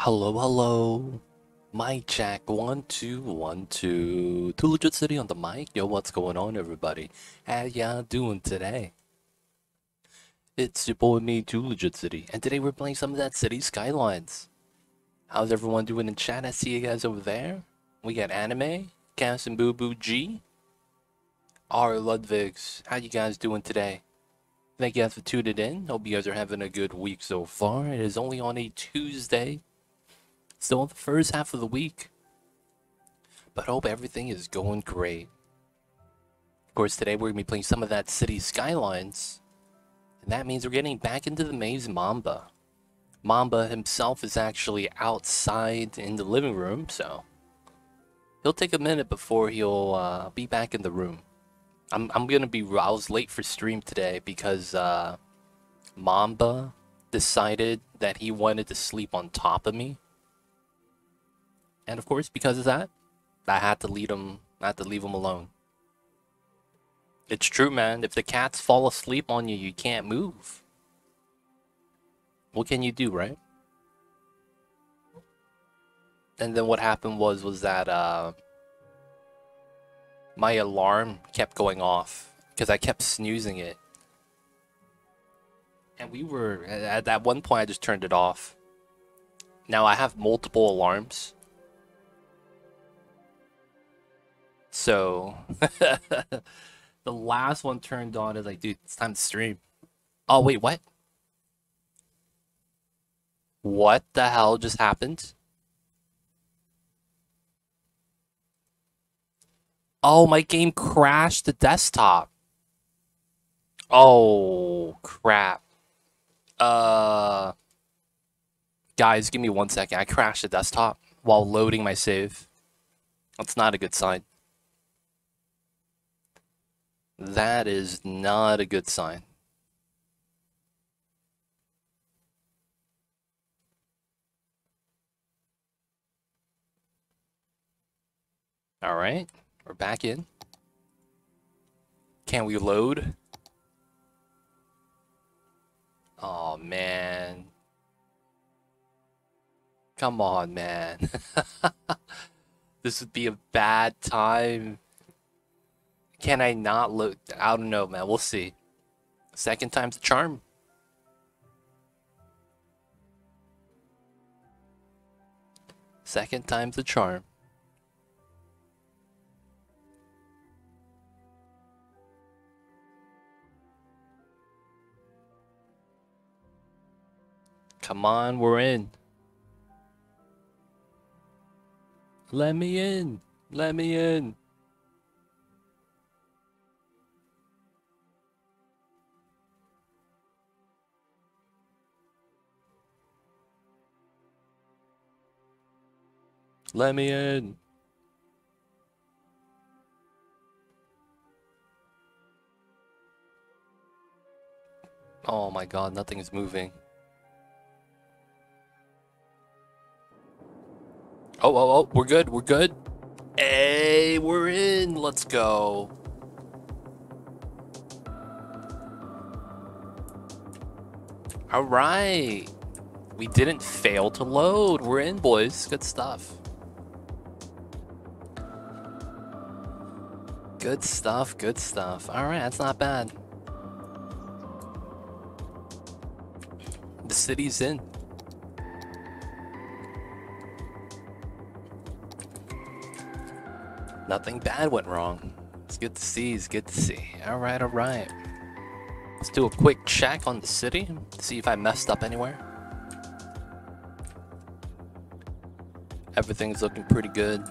Hello, hello. Mic check. 1 2 1 2. Too Legit City on the mic. Yo, what's going on, everybody? How y'all doing today? It's your boy me, Too Legit City, and today we're playing some of that city Skylines. How's everyone doing in chat? I see you guys over there. We got Anime, Cass and Boo Boo G, R Ludvigs. How you guys doing today? Thank you guys for tuning in. Hope you guys are having a good week so far. It is only on a Tuesday. Still in the first half of the week, but hope everything is going great. Of course, today we're going to be playing some of that city Skylines, and that means we're getting back into the maze Mamba. Mamba himself is actually outside in the living room, so he'll take a minute before he'll be back in the room. I was late for stream today because Mamba decided that he wanted to sleep on top of me. And of course, because of that, I had to leave him alone. It's true, man. If the cats fall asleep on you, you can't move. What can you do, right? And then what happened was that my alarm kept going off because I kept snoozing it. And we were at that one point I just turned it off. Now I have multiple alarms. So, the last one turned on is like, dude, it's time to stream. Oh, wait, what? What the hell just happened? Oh, my game crashed the desktop. Oh, crap. Guys, give me 1 second. I crashed the desktop while loading my save. That's not a good sign. That is not a good sign. All right, we're back in. Can we load? Oh, man. Come on, man. This would be a bad time. Can I not load? I don't know, man. We'll see. Second time's the charm. Second time's the charm. Come on, we're in. Let me in. Let me in. Let me in. Oh my god, nothing is moving. Oh, we're good, we're good. Hey, we're in, let's go. All right. We didn't fail to load. We're in, boys. Good stuff. Good stuff, good stuff. All right, that's not bad. The city's in. Nothing bad went wrong. It's good to see, it's good to see. All right, all right. Let's do a quick check on the city, see if I messed up anywhere. Everything's looking pretty good.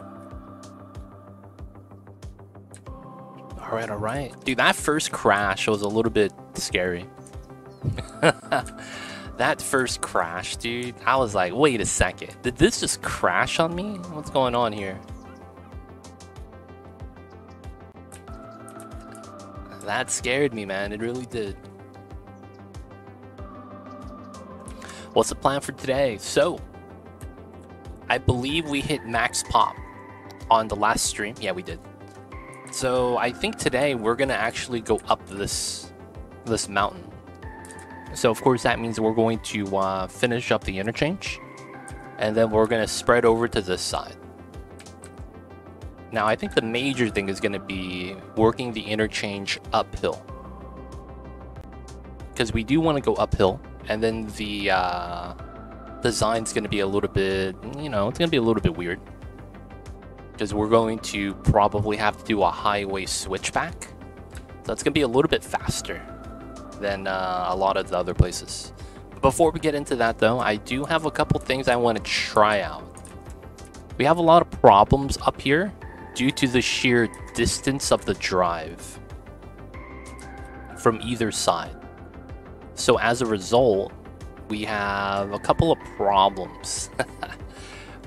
All right. Dude, that first crash was a little bit scary. That first crash, dude, I was like, wait a second. Did this just crash on me? What's going on here? That scared me, man. It really did. What's the plan for today? So, I believe we hit max pop on the last stream. Yeah, we did. So I think today we're gonna actually go up this mountain. So of course that means we're going to finish up the interchange, And then we're going to spread over to this side. Now, I think the major thing is going to be working the interchange uphill. Because we do want to go uphill. And then the design's going to be a little bit, you know, it's going to be a little bit weird. Because we're going to probably have to do a highway switchback. So it's going to be a little bit faster than a lot of the other places. Before we get into that though, I do have a couple things I want to try out. We have a lot of problems up here due to the sheer distance of the drive from either side. So as a result, we have a couple of problems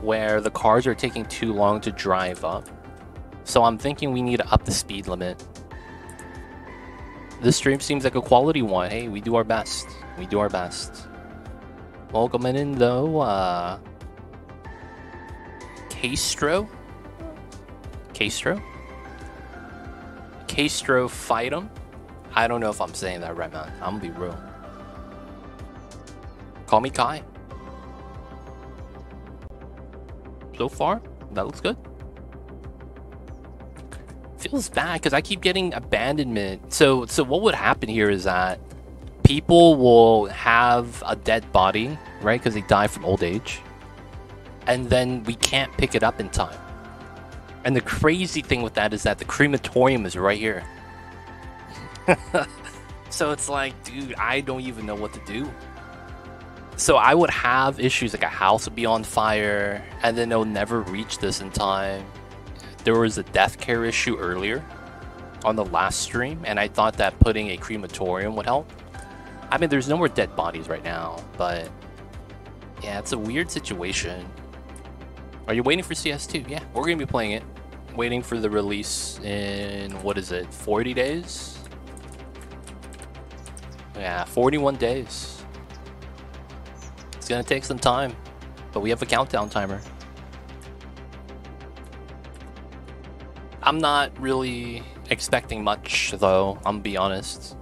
where the cars are taking too long to drive up. So I'm thinking we need to up the speed limit. This stream seems like a quality one. Hey, we do our best. We do our best. Welcoming in though, Castro? Fight 'em? I don't know if I'm saying that right, man. I'm gonna be real. Call me Kai. So far, that looks good. Feels bad because I keep getting abandonment. So what would happen here is that people will have a dead body, right? Because they die from old age. And then we can't pick it up in time. And the crazy thing with that is that the crematorium is right here. So it's like, dude, I don't even know what to do. So I would have issues like a house would be on fire and then they'll never reach this in time. There was a death care issue earlier on the last stream and I thought that putting a crematorium would help. I mean, there's no more dead bodies right now, but yeah, it's a weird situation. Are you waiting for CS2? Yeah, we're going to be playing it. Waiting for the release in, what is it, 40 days? Yeah, 41 days. It's going to take some time, but we have a countdown timer. I'm not really expecting much, though, I'm going to be honest.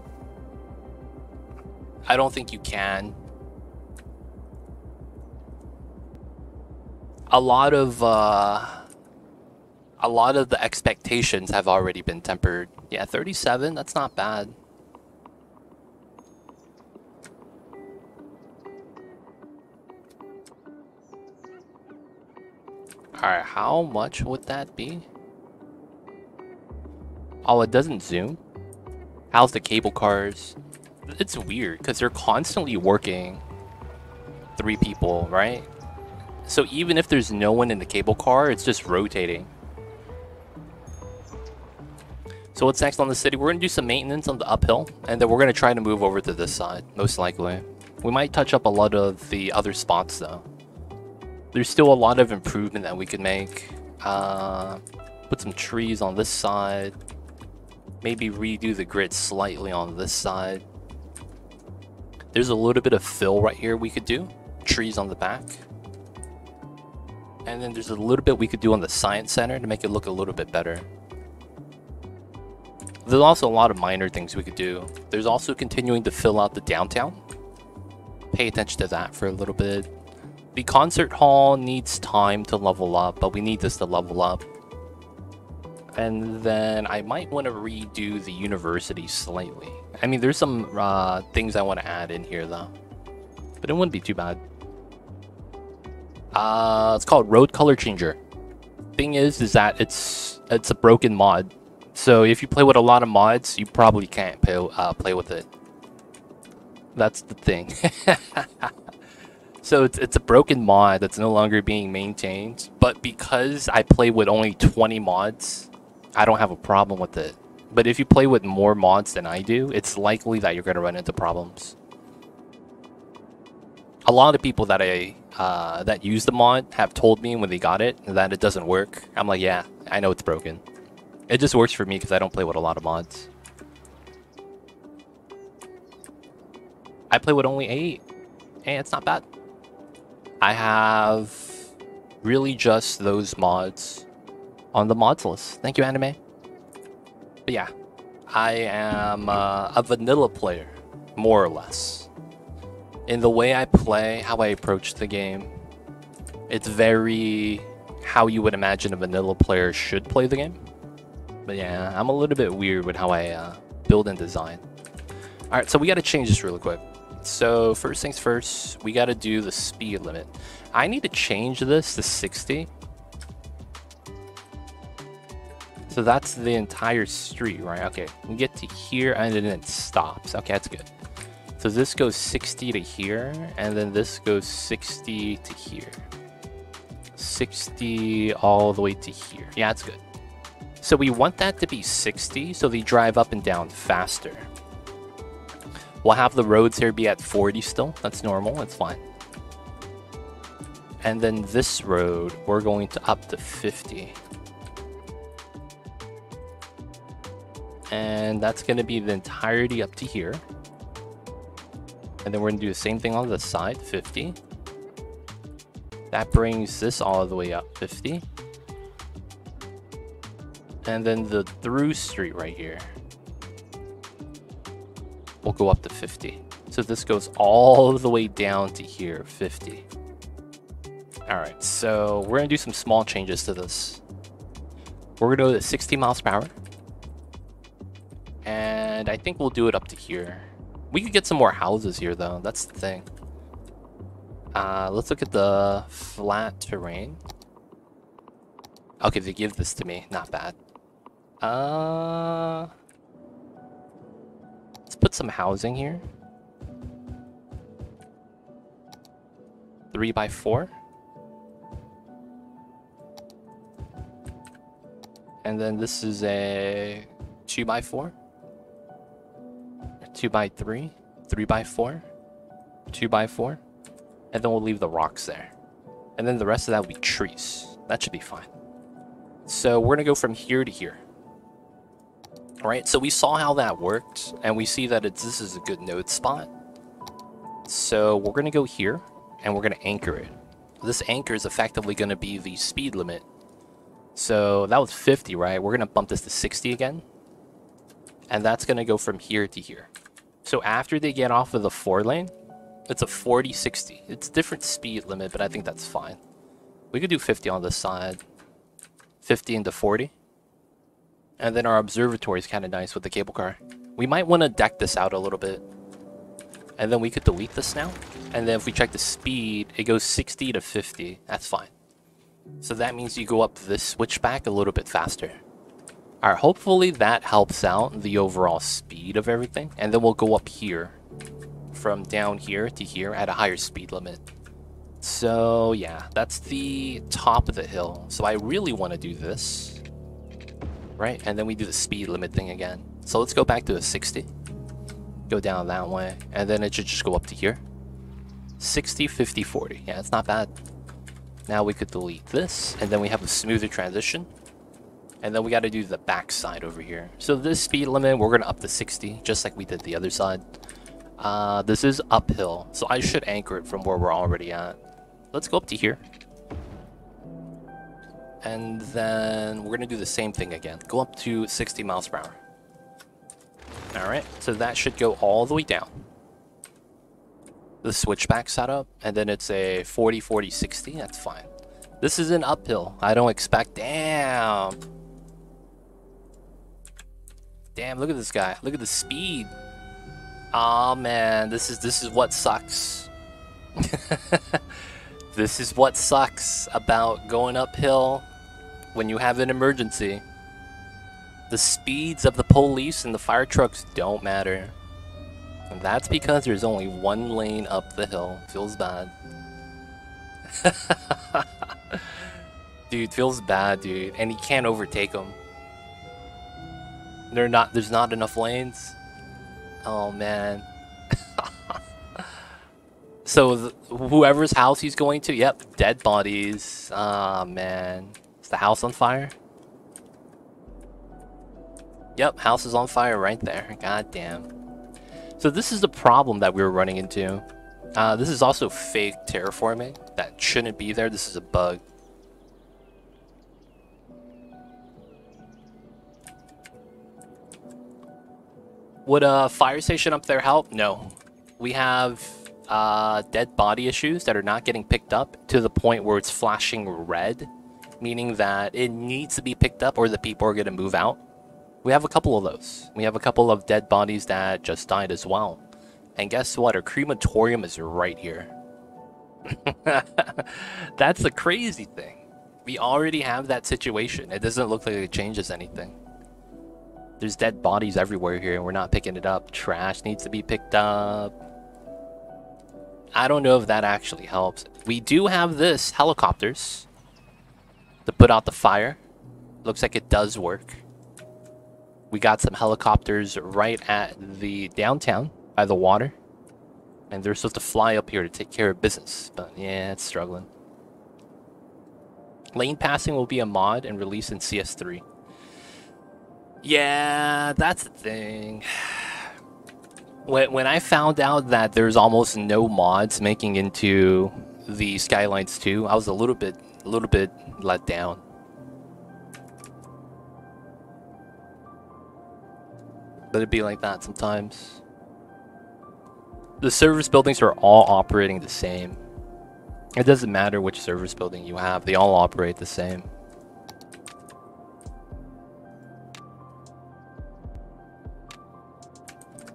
I don't think you can. A lot of the expectations have already been tempered. Yeah, 37, that's not bad. Alright, how much would that be? Oh, it doesn't zoom? How's the cable cars? It's weird, because they're constantly working 3 people, right? So even if there's no one in the cable car, it's just rotating. So what's next on the city? We're going to do some maintenance on the uphill, and then we're going to try to move over to this side, most likely. We might touch up a lot of the other spots, though. There's still a lot of improvement that we could make. Put some trees on this side. Maybe redo the grid slightly on this side. There's a little bit of fill right here we could do. Trees on the back. And then there's a little bit we could do on the Science Center to make it look a little bit better. There's also a lot of minor things we could do. There's also continuing to fill out the downtown. Pay attention to that for a little bit. The concert hall needs time to level up, but we need this to level up. And then I might want to redo the university slightly. I mean, there's some things I want to add in here though. But it wouldn't be too bad. It's called Road Color Changer. Thing is that it's a broken mod. So if you play with a lot of mods, you probably can't play with it. That's the thing. So it's a broken mod that's no longer being maintained. But because I play with only 20 mods, I don't have a problem with it. But if you play with more mods than I do, it's likely that you're going to run into problems. A lot of people that that use the mod have told me when they got it that it doesn't work. I'm like, yeah, I know it's broken. It just works for me because I don't play with a lot of mods. I play with only 8. Hey, it's not bad. I have really just those mods on the mods list. Thank you, Anime. But yeah, I am a vanilla player, more or less. In the way I play, how I approach the game, It's very how you would imagine a vanilla player should play the game. But yeah, I'm a little bit weird with how I build and design. Alright, so we gotta change this really quick. So first things first, we gotta do the speed limit. I need to change this to 60. So that's the entire street, right? Okay, we get to here and then it stops. Okay, that's good. So this goes 60 to here, and then this goes 60 to here. 60 all the way to here. Yeah, that's good. So we want that to be 60 so they drive up and down faster. We'll have the roads here be at 40 still. That's normal, that's fine. And then this road, we're going to up to 50. And that's going to be the entirety up to here. And then we're going to do the same thing on this side, 50. That brings this all the way up, 50. And then the through street right here will go up to 50. So this goes all the way down to here, 50. Alright, so we're going to do some small changes to this. We're going to go to 60 miles per hour. And I think we'll do it up to here. We could get some more houses here though, that's the thing. Let's look at the flat terrain. Okay, they give this to me, not bad. Let's put some housing here. 3x4. And then this is a 2x4. 2x3, 3x4, 2x4, and then we'll leave the rocks there. And then the rest of that will be trees. That should be fine. So we're gonna go from here to here. Alright, so we saw how that worked, and we see that this is a good node spot. So we're gonna go here, and we're gonna anchor it. This anchor is effectively gonna be the speed limit. So that was 50, right? We're gonna bump this to 60 again. And that's gonna go from here to here. So after they get off of the 4-lane, it's a 40-60. It's a different speed limit, but I think that's fine. We could do 50 on this side. 50 into 40. And then our observatory is kind of nice with the cable car. We might want to deck this out a little bit. And then we could delete this now. And then if we check the speed, it goes 60 to 50. That's fine. So that means you go up this switchback a little bit faster. Alright, hopefully that helps out the overall speed of everything. And then we'll go up here. From down here to here at a higher speed limit. So yeah, that's the top of the hill. So I really want to do this. Right, and then we do the speed limit thing again. So let's go back to a 60. Go down that way. And then it should just go up to here. 60, 50, 40. Yeah, it's not bad. Now we could delete this. And then we have a smoother transition. And then we got to do the back side over here. So this speed limit, we're going to up to 60, just like we did the other side. This is uphill, so I should anchor it from where we're already at. Let's go up to here. And then we're going to do the same thing again. Go up to 60 miles per hour. Alright, so that should go all the way down. The switchback setup, and then it's a 40, 40, 60. That's fine. This is an uphill. I don't expect... Damn! Damn, look at this guy. Look at the speed. Aw, man, this is what sucks. This is what sucks about going uphill when you have an emergency. The speeds of the police and the fire trucks don't matter. And that's because there's only one lane up the hill. Feels bad. Dude, feels bad, dude. And you can't overtake them. There's not enough lanes. Oh, man. So, whoever's house he's going to, yep, dead bodies. Ah, man. Is the house on fire? Yep, house is on fire right there. God damn. So this is the problem that we were running into. This is also fake terraforming. That shouldn't be there. This is a bug. Would a fire station up there help? No. We have dead body issues that are not getting picked up to the point where it's flashing red, meaning that it needs to be picked up or the people are going to move out. We have a couple of those. We have a couple of dead bodies that just died as well. And guess what? Our crematorium is right here. That's the crazy thing. We already have that situation. It doesn't look like it changes anything. There's dead bodies everywhere here and we're not picking it up. Trash needs to be picked up. I don't know if that actually helps. We do have this helicopters to put out the fire. Looks like it does work. We got some helicopters right at the downtown by the water. And they're supposed to fly up here to take care of business. But yeah, it's struggling. Lane passing will be a mod and released in CS3. Yeah, that's the thing. When I found out that there's almost no mods making into the Skylines 2, I was a little bit let down. But it'd be like that sometimes. The service buildings are all operating the same. It doesn't matter which service building you have, they all operate the same.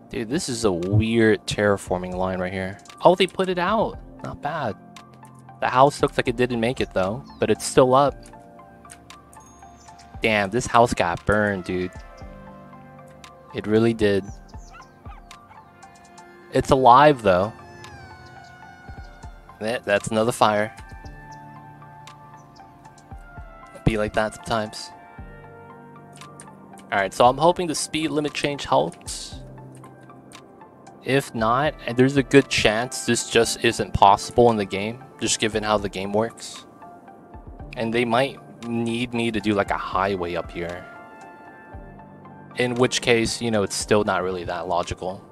Dude, this is a weird terraforming line right here. Oh, they put it out. Not bad. The house looks like it didn't make it though, but it's still up. Damn, this house got burned, dude. It really did. It's alive though. That's another fire. It'd be like that sometimes. Alright, so I'm hoping the speed limit change helps. If not, and there's a good chance this just isn't possible in the game, just given how the game works. And they might need me to do like a highway up here. In which case, you know, it's still not really that logical.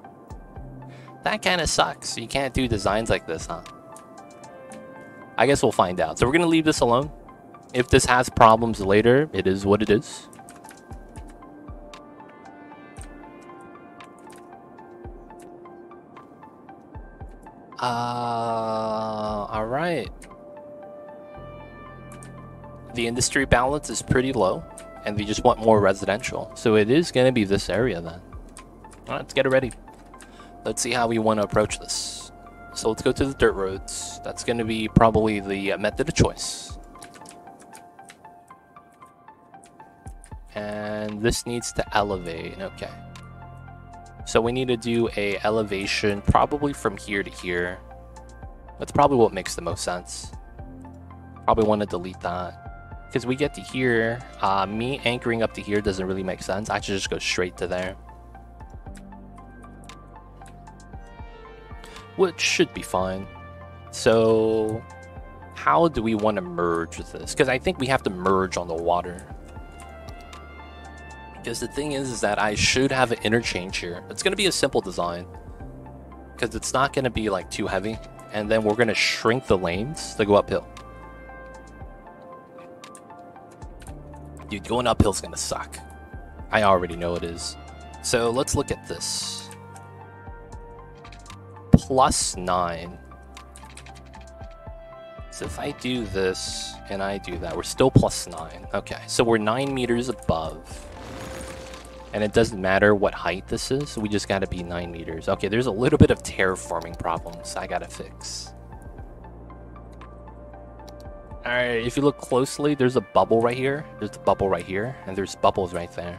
That kind of sucks. You can't do designs like this, huh? I guess we'll find out. So we're going to leave this alone. If this has problems later, it is what it is. Alright. The industry balance is pretty low, and we just want more residential. So it is going to be this area then. Alright, let's get it ready. Let's see how we want to approach this. So let's go to the dirt roads. That's going to be probably the method of choice. And this needs to elevate. Okay. So we need to do a elevation probably from here to here. That's probably what makes the most sense. Probably want to delete that. Because we get to here, me anchoring up to here doesn't really make sense. I should just go straight to there. Which should be fine. So how do we want to merge with this? Because I think we have to merge on the water. Because the thing is that I should have an interchange here. It's going to be a simple design. Because it's not going to be like too heavy. And then we're going to shrink the lanes to go uphill. Dude, going uphill is going to suck. I already know it is. So let's look at this. +9. So if I do this and I do that, we're still +9. Okay, so we're 9 meters above. And it doesn't matter what height this is, we just gotta be 9 meters. Okay, there's a little bit of terraforming problems I gotta fix. Alright, if you look closely, there's a bubble right here, there's a bubble right here, and there's bubbles right there.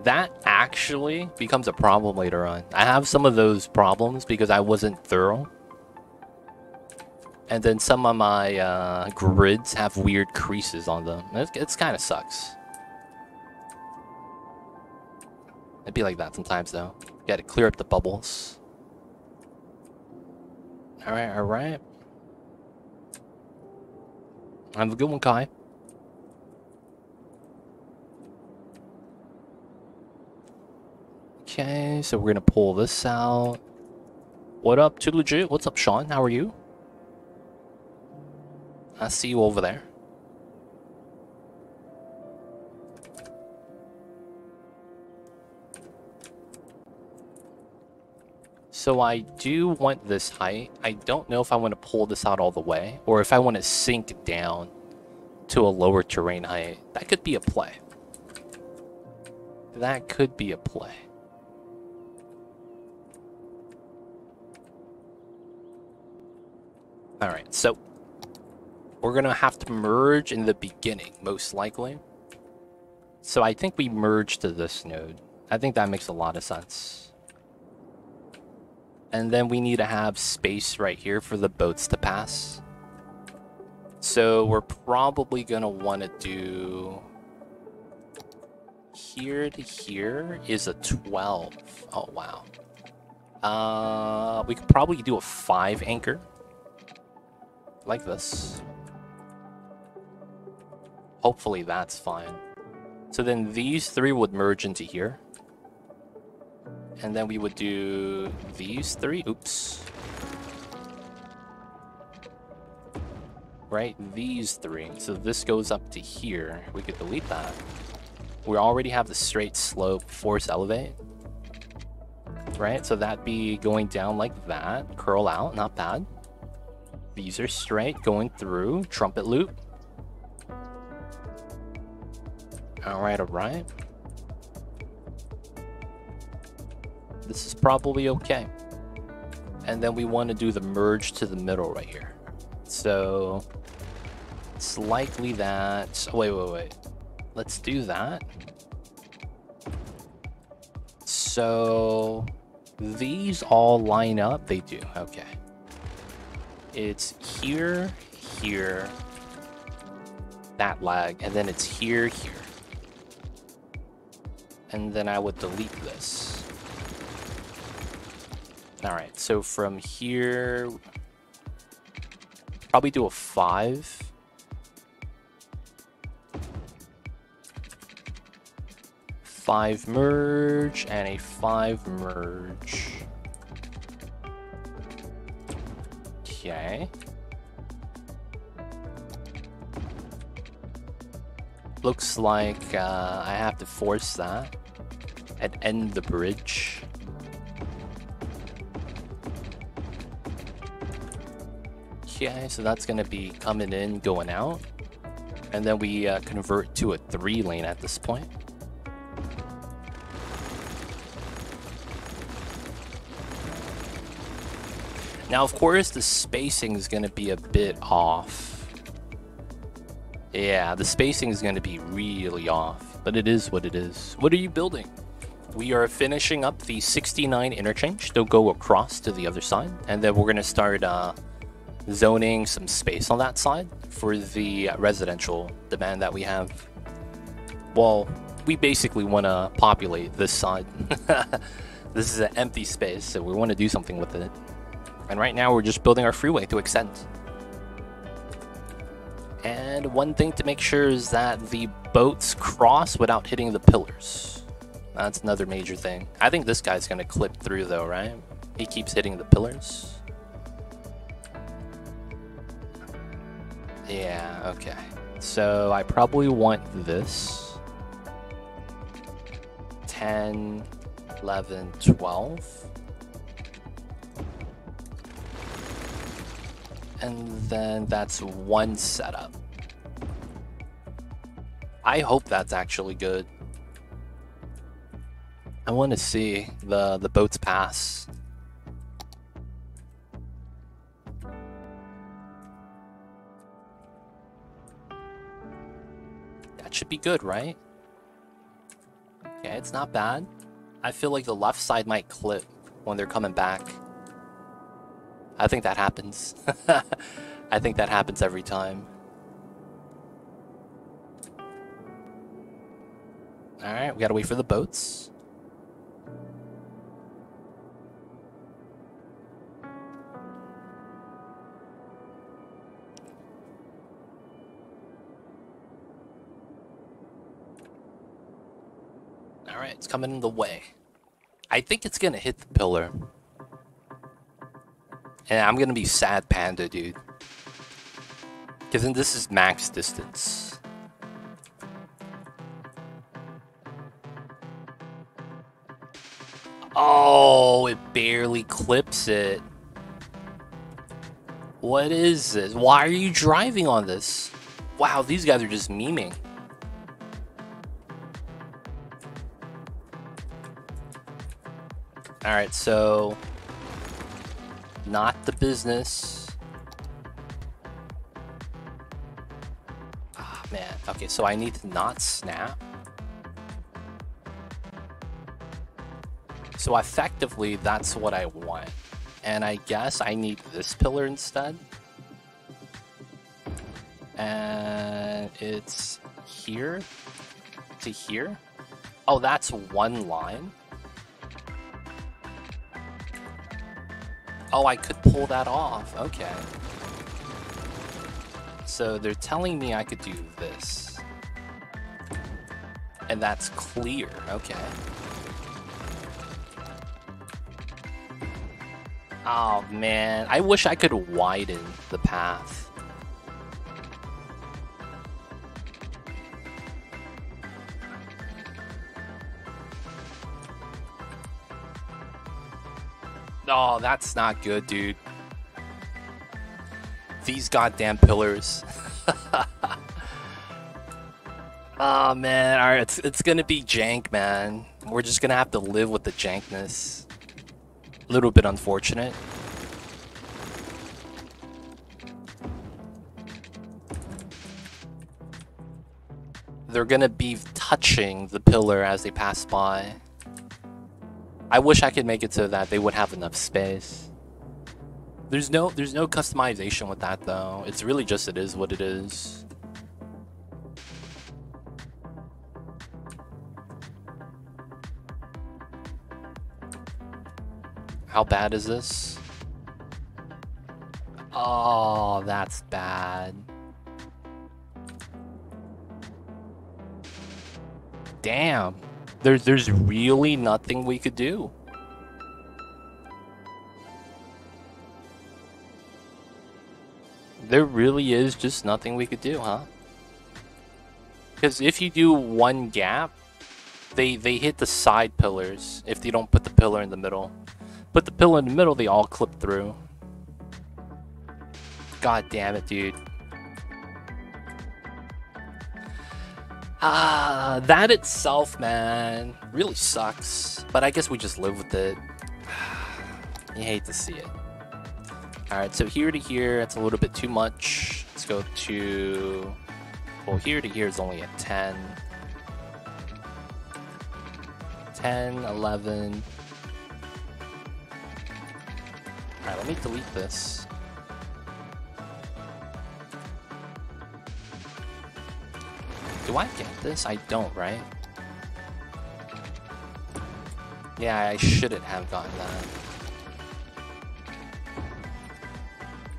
That actually becomes a problem later on. I have some of those problems because I wasn't thorough. And then some of my grids have weird creases on them. It's kind of sucks. It'd be like that sometimes though. You gotta clear up the bubbles. Alright, alright. Have a good one, Kai. Okay, so we're gonna pull this out. What up, Too Legit? What's up, Sean? How are you? I see you over there. So I do want this height. I don't know if I want to pull this out all the way or if I want to sink down to a lower terrain height. That could be a play. That could be a play. Alright, so we're going to have to merge in the beginning, most likely. So I think we merge to this node. I think that makes a lot of sense. And then we need to have space right here for the boats to pass. So we're probably going to want to do... Here to here is a 12. Oh, wow. We could probably do a 5 anchor. Like this. Hopefully that's fine. So then these 3 would merge into here. And then we would do these 3. Oops. Right? These 3. So this goes up to here. We could delete that. We already have the straight slope force elevate. Right? So that'd be going down like that. Curl out. Not bad. These are straight. Going through. Trumpet loop. Alright, alright. This is probably okay. And then we want to do the merge to the middle right here. So it's likely that... Oh, wait. Let's do that. So these all line up. They do. Okay. It's here, here, that lag, and then it's here, here. And then I would delete this. Alright, so from here, probably do a 5. Five merge and a 5 merge. Okay. Looks like I have to force that and end the bridge. Okay, so that's going to be coming in, going out. And then we convert to a 3 lane at this point. Now, of course, the spacing is going to be a bit off. Yeah, the spacing is going to be really off, but it is what it is. What are you building? We are finishing up the 69 interchange. They'll go across to the other side, and then we're going to start zoning some space on that side for the residential demand that we have. Well, we basically want to populate this side. This is an empty space, so we want to do something with it. And right now we're just building our freeway to extend. And one thing to make sure is that the boats cross without hitting the pillars. That's another major thing. I think this guy's going to clip through though, right? He keeps hitting the pillars. Yeah, okay. So I probably want this. 10, 11, 12. And then that's 1 setup. I hope that's actually good. I want to see the boats pass. That should be good, right? Okay, it's not bad. I feel like the left side might clip when they're coming back. I think that happens. I think that happens every time. Alright, we gotta wait for the boats. Alright, it's coming in the way. I think it's gonna hit the pillar. And I'm gonna be sad panda, dude. Because then this is max distance. Oh, it barely clips it. What is this? Why are you driving on this? Wow, these guys are just memeing. Alright, so... not the business. Ah, man. Okay, so I need to not snap. So effectively, that's what I want. And I guess I need this pillar instead. And it's here to here. Oh, that's one line. Oh, I could pull that off. Okay. So they're telling me I could do this. And that's clear. Okay. Oh, man. I wish I could widen the path. Oh, that's not good, dude. These goddamn pillars. Oh, man. Alright, it's gonna be jank, man. We're just gonna have to live with the jankness. A little bit unfortunate. They're gonna be touching the pillar as they pass by. I wish I could make it so that they would have enough space. There's no customization with that though. It's really just it is what it is. How bad is this? Oh, that's bad. Damn. There's really nothing we could do. There really is just nothing we could do, huh? Because if you do one gap, they hit the side pillars if they don't put the pillar in the middle. Put the pillar in the middle, they all clip through. God damn it, dude. That itself, man, really sucks. But I guess we just live with it. You hate to see it. Alright, so here to here, that's a little bit too much. Let's go to... well, here to here is only a 10. 10, 11... Alright, let me delete this. Do I get this? I don't, right? Yeah, I shouldn't have gotten that.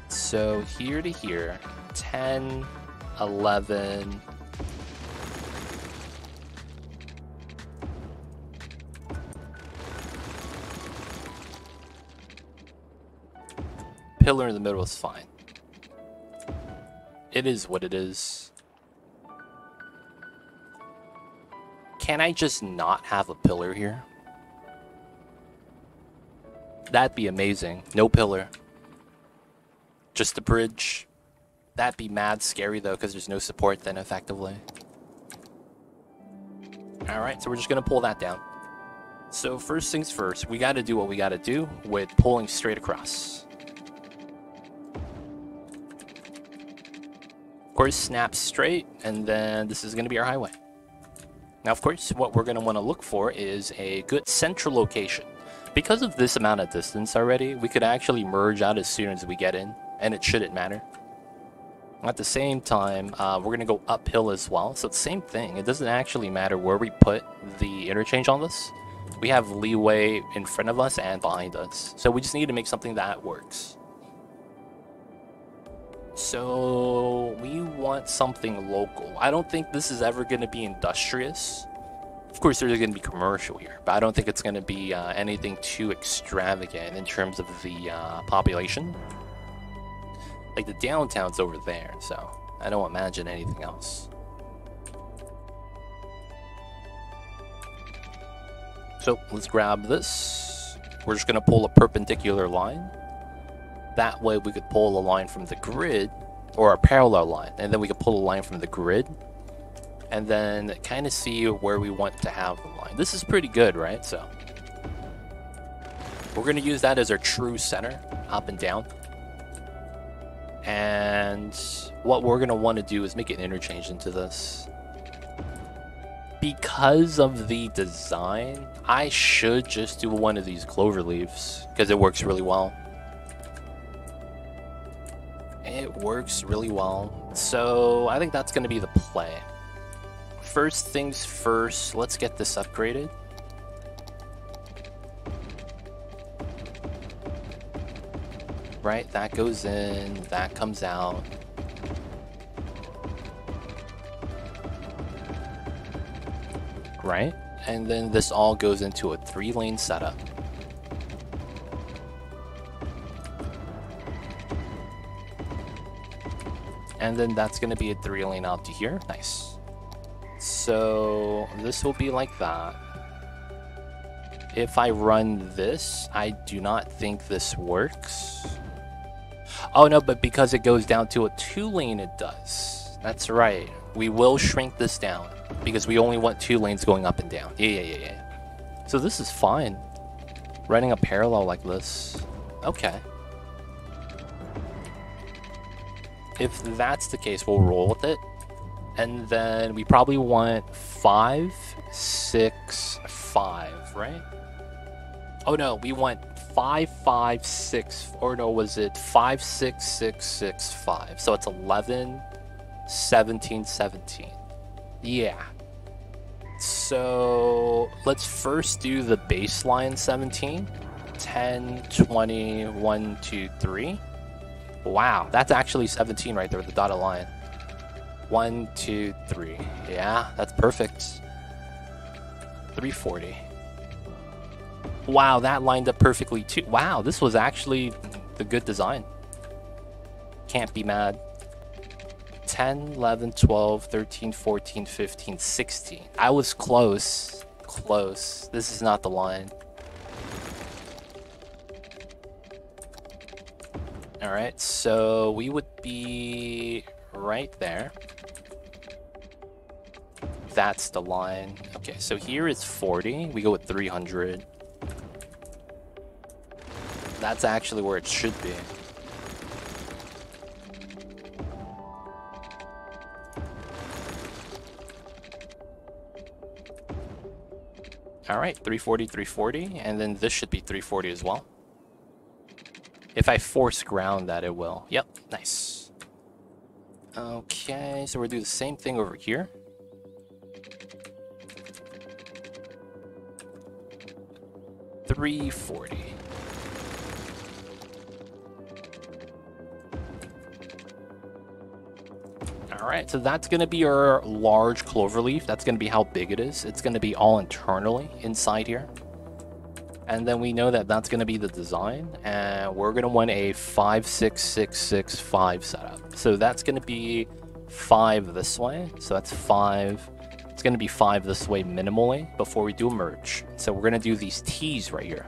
So here to here, 10, 11... pillar in the middle is fine. It is what it is. Can I just not have a pillar here? That'd be amazing. No pillar. Just a bridge. That'd be mad scary though, because there's no support then effectively. Alright, so we're just gonna pull that down. So first things first, we gotta do what we gotta do with pulling straight across. Of course, snap straight, and then this is going to be our highway. Now, of course, what we're going to want to look for is a good central location. Because of this amount of distance already, we could actually merge out as soon as we get in, and it shouldn't matter. At the same time, we're going to go uphill as well, so it's the same thing. It doesn't actually matter where we put the interchange on this. We have leeway in front of us and behind us, so we just need to make something that works. So we want something local. I don't think this is ever going to be industrious. Of course, there's going to be commercial here, but I don't think it's going to be anything too extravagant in terms of the population. Like the downtown's over there, so I don't imagine anything else. So let's grab this. we're just going to pull a perpendicular line. That way we could pull a line from the grid, or a parallel line, and then we could pull a line from the grid, and then kind of see where we want to have the line. This is pretty good, right? So we're going to use that as our true center, up and down. And what we're going to want to do is make an interchange into this. Because of the design, I should just do one of these clover leaves, because it works really well. It works really well. So I think that's going to be the play. First things first, let's get this upgraded. Right, that goes in, that comes out. Right, and then this all goes into a 3-lane setup. And then that's going to be a 3-lane out to here. Nice. So this will be like that. If I run this, I do not think this works. Oh no, but because it goes down to a 2-lane, it does. That's right. We will shrink this down because we only want 2 lanes going up and down. Yeah. So this is fine. Running a parallel like this. Okay. If that's the case, we'll roll with it. And then we probably want 5, 6, 5, right? Oh no, we want 5, 5, 6, or no, was it 5, 6, 6, 6, 5? So it's 11, 17, 17. Yeah. So let's first do the baseline 17. 10, 20, 1, 2, 3. Wow, that's actually 17 right there with the dotted line. 1, 2, 3. Yeah, that's perfect. 340. Wow, that lined up perfectly too. Wow, this was actually the good design. Can't be mad. 10, 11, 12, 13, 14, 15, 16. I was close. Close. This is not the line. Alright, so we would be right there. That's the line. Okay, so here is 40. We go with 300. That's actually where it should be. Alright, 340, 340, and then this should be 340 as well. If I force ground that, it will. Yep, nice. Okay, so we'll do the same thing over here. $340. Alright, so that's going to be our large cloverleaf. That's going to be how big it is. It's going to be all internally inside here. And then we know that that's going to be the design. And we're going to want a 5, 6, 6, 6, 5 setup. So that's going to be 5 this way. So that's 5. It's going to be 5 this way minimally before we do a merge. So we're going to do these T's right here.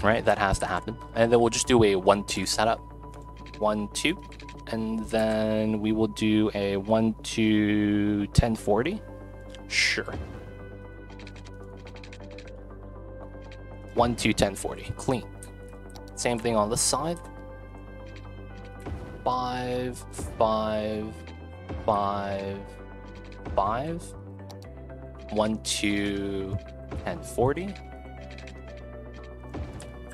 Right, that has to happen. And then we'll just do a 1, 2 setup. 1, 2. And then we will do a 1, 2, 1040. Sure. 1, 2, 1040. Clean. Same thing on this side. 5, 5, 5, 5. 1, 2, 1040.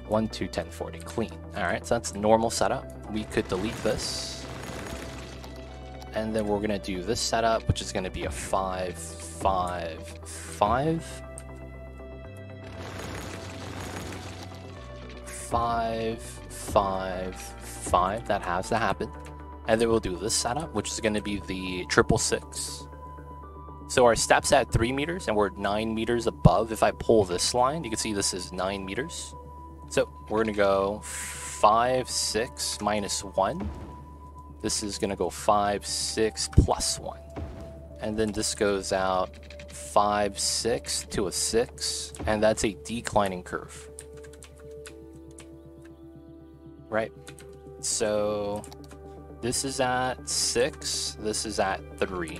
1, 2, 1040. Clean. Alright, so that's normal setup. We could delete this. And then we're going to do this setup, which is going to be a 5, 5, 5. 5, 5, 5. That has to happen. And then we'll do this setup, which is going to be the 666. So our step's at 3 meters, and we're 9 meters above. If I pull this line, you can see this is 9 meters. So we're going to go 5, 6, minus 1. This is going to go 5, 6, plus 1. and then this goes out 5, 6 to a 6, and that's a declining curve. Right? So this is at 6, this is at 3.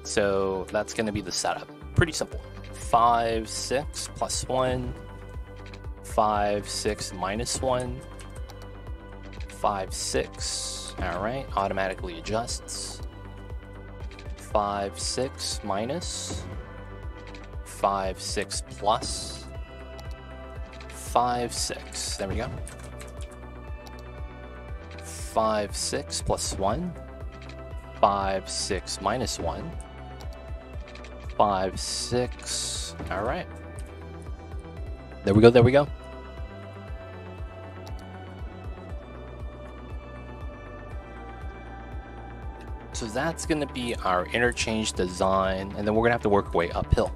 So that's going to be the setup. Pretty simple. 5, 6 plus 1, 5, 6 minus 1, 5, 6. Alright, automatically adjusts. 5, 6 minus, 5, 6 plus, 5, 6. There we go. 5, 6 plus 1, 5, 6 minus 1, 5, 6. Alright. There we go, there we go. So that's going to be our interchange design, and then we're going to have to work our way uphill.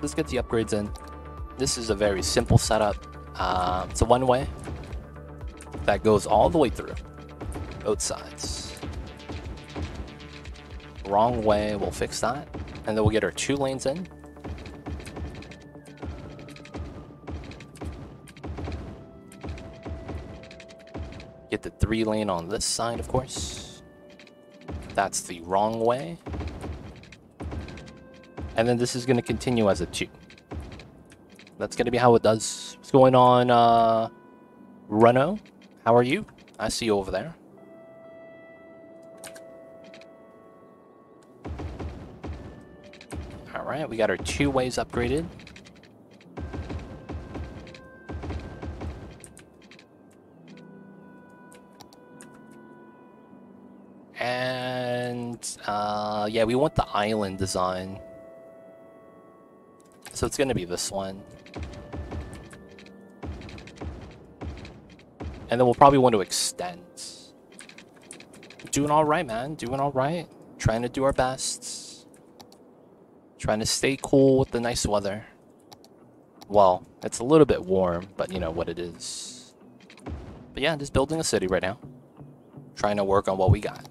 Let's get the upgrades in. This is a very simple setup. It's a one-way that goes all the way through, both sides. Wrong way, we'll fix that. And then we'll get our 2 lanes in. Get the 3 lane on this side, of course. That's the wrong way. And then this is going to continue as a 2. That's going to be how it does. What's going on, Renault? How are you? I see you over there. Alright, we got our 2 ways upgraded. And yeah, we want the island design. So it's going to be this one. And then we'll probably want to extend. Doing alright, man. Doing alright. Trying to do our best. Trying to stay cool with the nice weather. Well, it's a little bit warm, but you know what it is. But yeah, just building a city right now. Trying to work on what we got.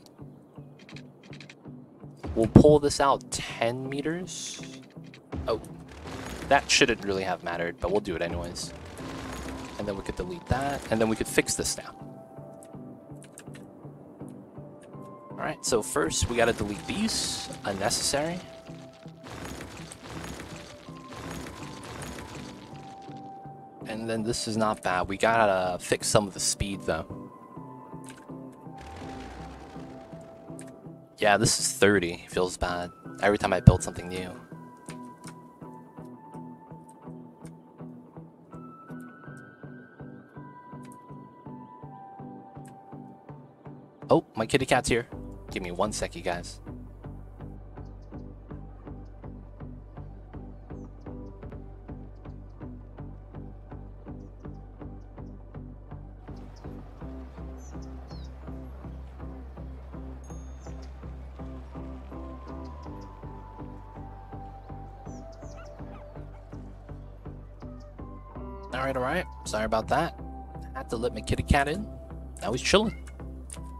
We'll pull this out 10 meters. Oh, that shouldn't really have mattered, but we'll do it anyways. And then we could delete that, and then we could fix this now. Alright, so first we gotta delete these. Unnecessary. And then this is not bad. We gotta fix some of the speed though. Yeah, this is 30. Feels bad. Every time I build something new. Oh, my kitty cat's here. Give me 1 sec, you guys. Alright. Sorry about that. I had to let my kitty cat in. Now he's chilling.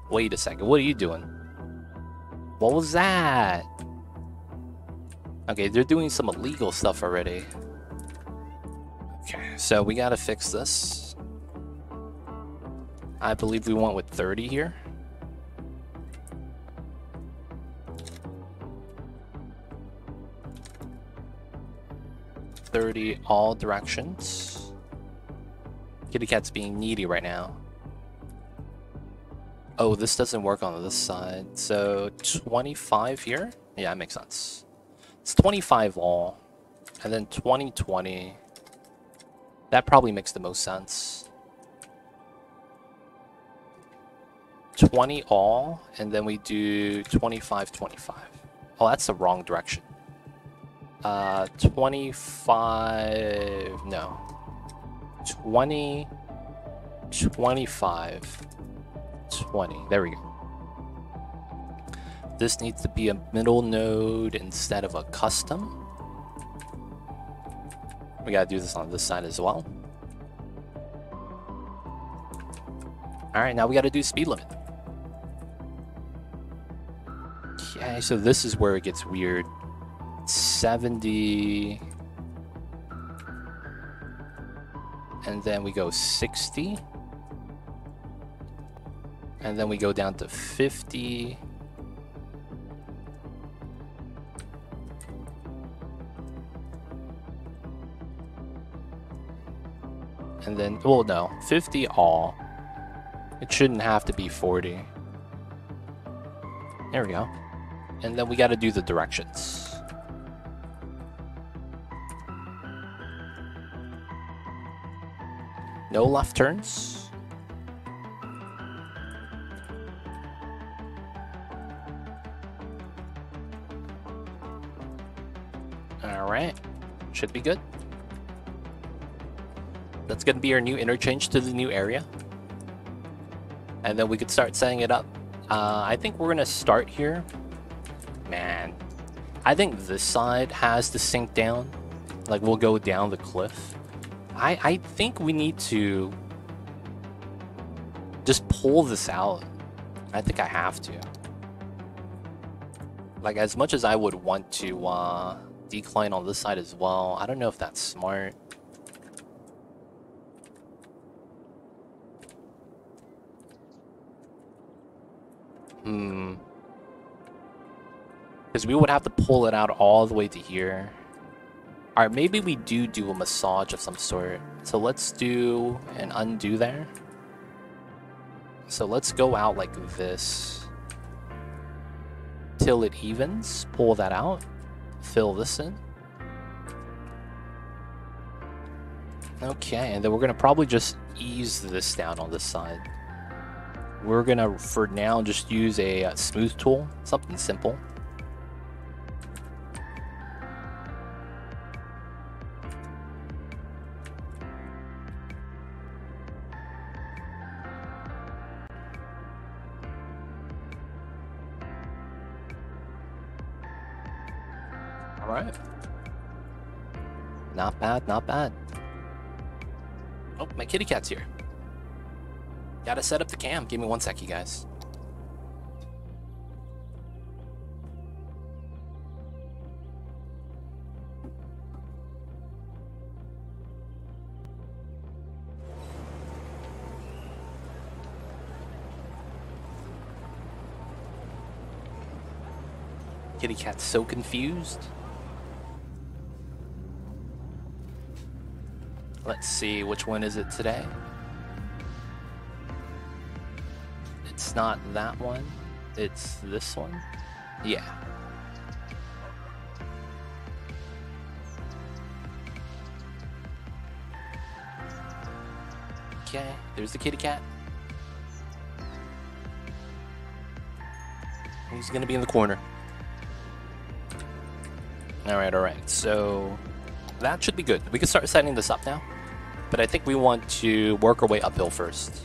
Wait a second, what are you doing? What was that? Okay, they're doing some illegal stuff already. Okay, so we gotta fix this. I believe we went with 30 here. $30 all directions. Kitty cat's being needy right now. Oh, this doesn't work on this side. So 25 here? Yeah, that makes sense. It's 25 all. And then 20, 20. That probably makes the most sense. 20 all, and then we do 25, 25. Oh, that's the wrong direction. 25, no. 20, 25, 20. There we go. This needs to be a middle node instead of a custom. We gotta do this on this side as well. Alright, now we gotta do speed limit. Okay, Okay, so this is where it gets weird. 70. And then we go 60. And then we go down to 50. And then, well, no, 50 all. It shouldn't have to be 40. There we go. And then we got to do the directions. No left turns. All right, should be good. That's going to be our new interchange to the new area. And then we could start setting it up. I think we're going to start here. Man, I think this side has to sink down. Like, we'll go down the cliff. I think we need to just pull this out. I think I have to. Like, as much as I would want to decline on this side as well, I don't know if that's smart. Because we would have to pull it out all the way to here. Alright, maybe we do a massage of some sort. So let's do an undo there. So let's go out like this. Till it evens. Pull that out. Fill this in. Okay, and then we're going to probably just ease this down on this side. We're going to, for now, just use a smooth tool. Something simple. Alright. Not bad, not bad. Oh, my kitty cat's here. Gotta set up the cam. Give me 1 sec, you guys. Kitty cat's so confused. Let's see, which one is it today? It's not that one. It's this one. Yeah. Okay, there's the kitty cat. He's gonna be in the corner. Alright, so that should be good. We can start setting this up now. But I think we want to work our way uphill first.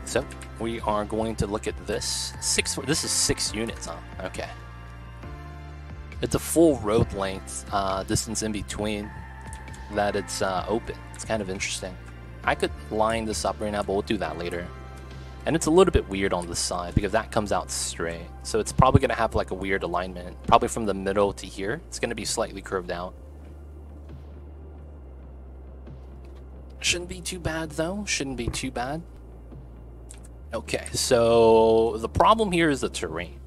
So we are going to look at this. This is 6 units, huh? Okay. It's a full road length distance in between that it's open. It's kind of interesting. I could line this up right now, but we'll do that later. And it's a little bit weird on this side because that comes out straight. So it's probably going to have like a weird alignment. Probably from the middle to here. It's going to be slightly curved out. Shouldn't be too bad though. Shouldn't be too bad. Okay, so the problem here is the terrain.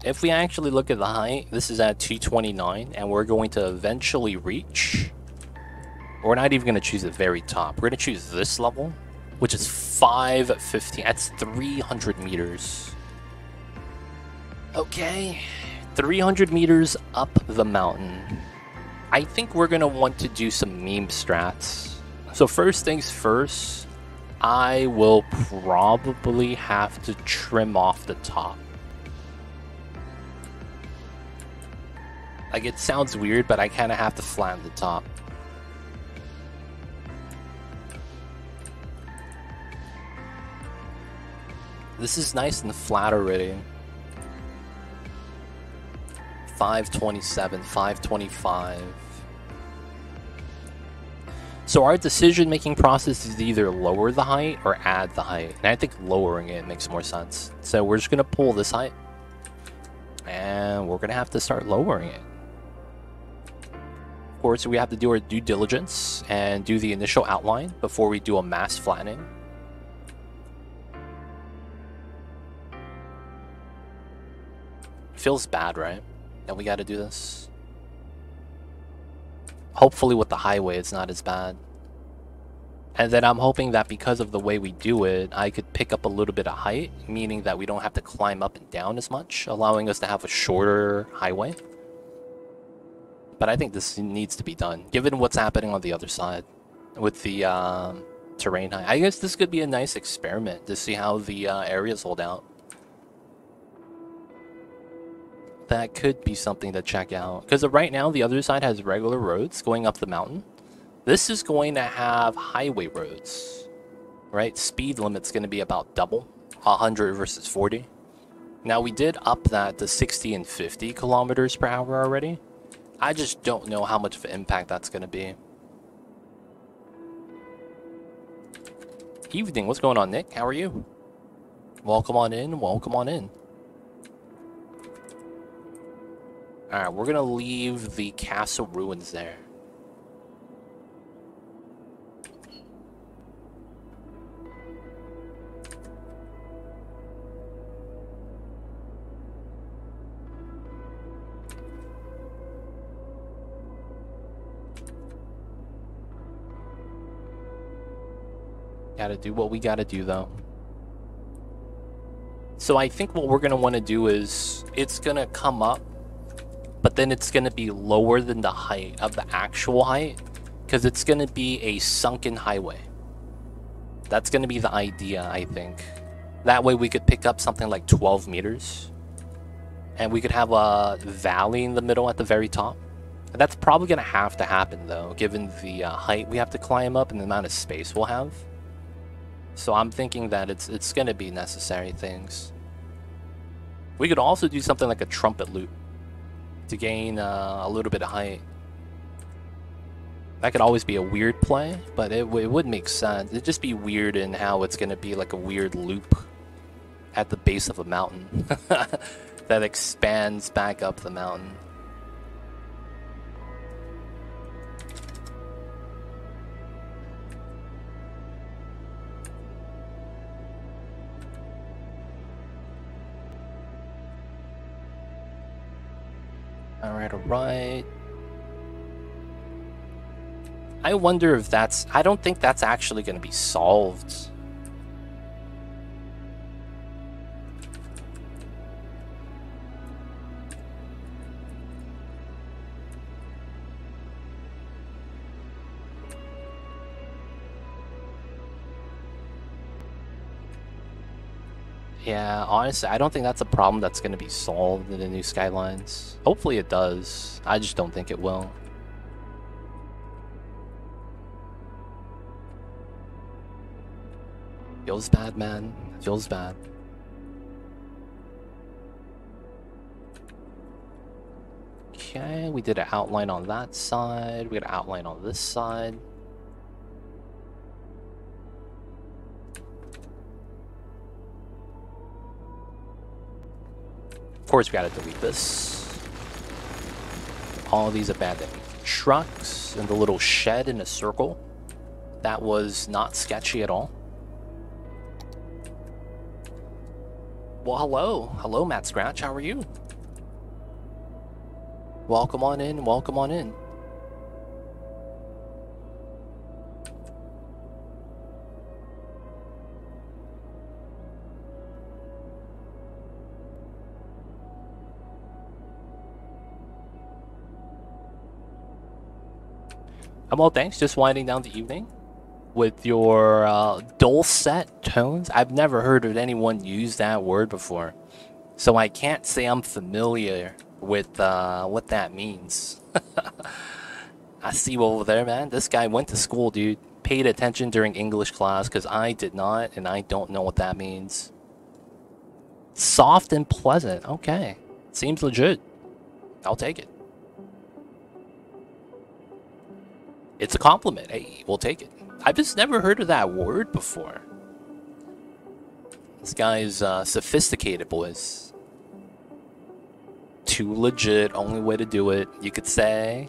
If we actually look at the height, this is at 229, and we're going to eventually reach. We're not even going to choose the very top. We're going to choose this level, which is 515. That's 300 meters. Okay, 300 meters up the mountain. I think we're going to want to do some meme strats. So first things first, I will probably have to trim off the top. Like, it sounds weird, but I kind of have to flatten the top. This is nice and flat already. 527, 525. So our decision-making process is either lower the height or add the height. And I think lowering it makes more sense. So we're just going to pull this height. and we're gonna have to start lowering it. Of course, we have to do our due diligence and do the initial outline before we do a mass flattening. Feels bad, right? That we gotta do this. Hopefully with the highway it's not as bad. And then I'm hoping that because of the way we do it, I could pick up a little bit of height, meaning that we don't have to climb up and down as much, allowing us to have a shorter highway. But I think this needs to be done, given what's happening on the other side with the terrain height. I guess this could be a nice experiment to see how the areas hold out. That could be something to check out. Because right now, the other side has regular roads going up the mountain. This is going to have highway roads, right? Speed limit's going to be about double, 100 versus 40. Now, we did up that to 60 and 50 kilometers per hour already. I just don't know how much of an impact that's going to be. Evening, what's going on, Nick? How are you? Welcome on in, welcome on in. Alright, we're going to leave the castle ruins there. Gotta do what we gotta do, though. So I think what we're gonna want to do is, it's gonna come up, but then it's gonna be lower than the height of the actual height, because it's gonna be a sunken highway. That's gonna be the idea, I think. That way we could pick up something like 12 meters, and we could have a valley in the middle at the very top. And that's probably gonna have to happen, though, given the height we have to climb up and the amount of space we'll have. So I'm thinking that it's going to be necessary things. We could also do something like a trumpet loop to gain a little bit of height. That could always be a weird play, but it would make sense. It'd just be weird in how it's going to be like a weird loop at the base of a mountain that expands back up the mountain. Alright. I wonder if that's... I don't think that's actually going to be solved. Yeah, honestly, I don't think that's a problem that's going to be solved in the new Skylines. Hopefully it does. I just don't think it will. Feels bad, man. Feels bad. Okay, we did an outline on that side. We got an outline on this side. Of course, we gotta delete this. All these abandoned trucks and the little shed in a circle. That was not sketchy at all. Well, hello. Hello, Matt Scratch. How are you? Welcome on in. Welcome on in. Well, thanks. Just winding down the evening with your dulcet tones. I've never heard of anyone use that word before, so I can't say I'm familiar with what that means. I see you over there, man. This guy went to school, dude. Paid attention during English class, because I did not, and I don't know what that means. Soft and pleasant. Okay. Seems legit. I'll take it. It's a compliment. Hey, we'll take it. I've just never heard of that word before. This guy's sophisticated, boys. Too legit, only way to do it, you could say.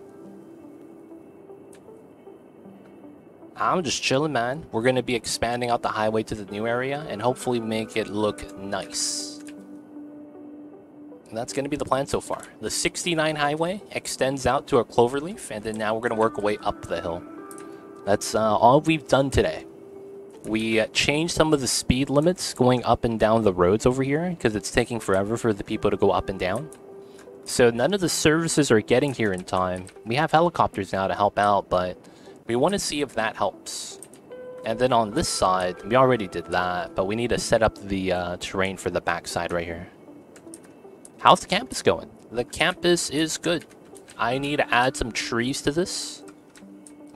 I'm just chilling, man. We're going to be expanding out the highway to the new area and hopefully make it look nice. And that's going to be the plan so far. The 69 highway extends out to a cloverleaf, and then now we're going to work our way up the hill. That's all we've done today. We changed some of the speed limits going up and down the roads over here because it's taking forever for the people to go up and down. So none of the services are getting here in time. We have helicopters now to help out, but we want to see if that helps. And then on this side, we already did that, but we need to set up the terrain for the backside right here. How's the campus going? The campus is good. I need to add some trees to this,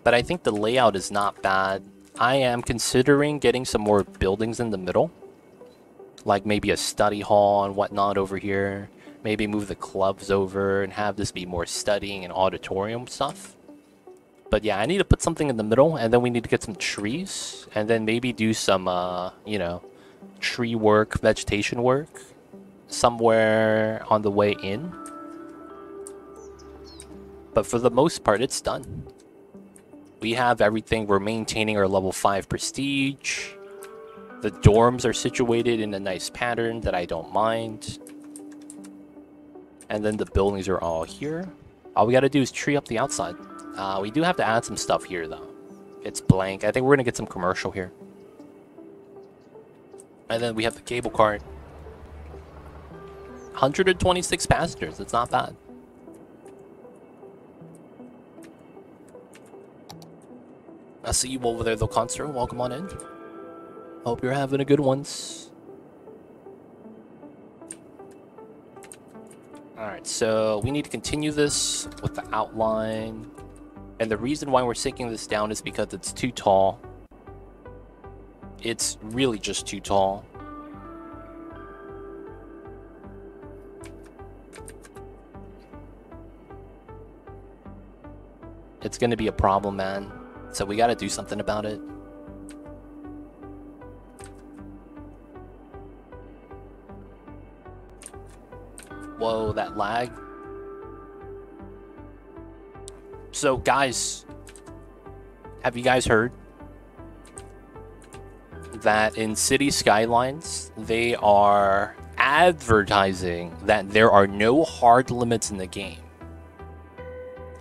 but I think the layout is not bad. I am considering getting some more buildings in the middle, like maybe a study hall and whatnot over here. Maybe move the clubs over and have this be more studying and auditorium stuff. But yeah, I need to put something in the middle, and then we need to get some trees, and then maybe do some, you know, tree work, vegetation work somewhere on the way in. But for the most part, it's done. We have everything. We're maintaining our level 5 prestige. The dorms are situated in a nice pattern that I don't mind. And then the buildings are all here. All we got to do is tree up the outside. We do have to add some stuff here, though. It's blank. I think we're going to get some commercial here. And then we have the cable cart. 126 passengers. It's not bad. I see you over there, though, Constro. Welcome on in. Hope you're having a good one. Alright, so we need to continue this with the outline. And the reason why we're sinking this down is because it's too tall. It's really just too tall. It's going to be a problem, man. So we got to do something about it. Whoa, that lag. So guys, have you guys heard that in City Skylines, they are advertising that there are no hard limits in the game?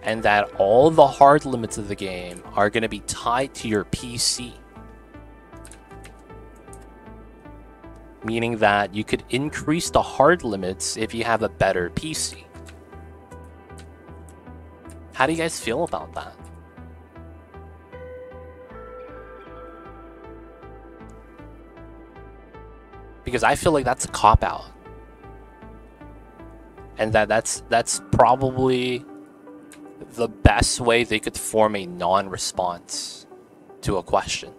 And that all the hard limits of the game are going to be tied to your PC. Meaning that you could increase the hard limits if you have a better PC. How do you guys feel about that? Because I feel like that's a cop-out. And that's probably the best way they could form a non-response to a question.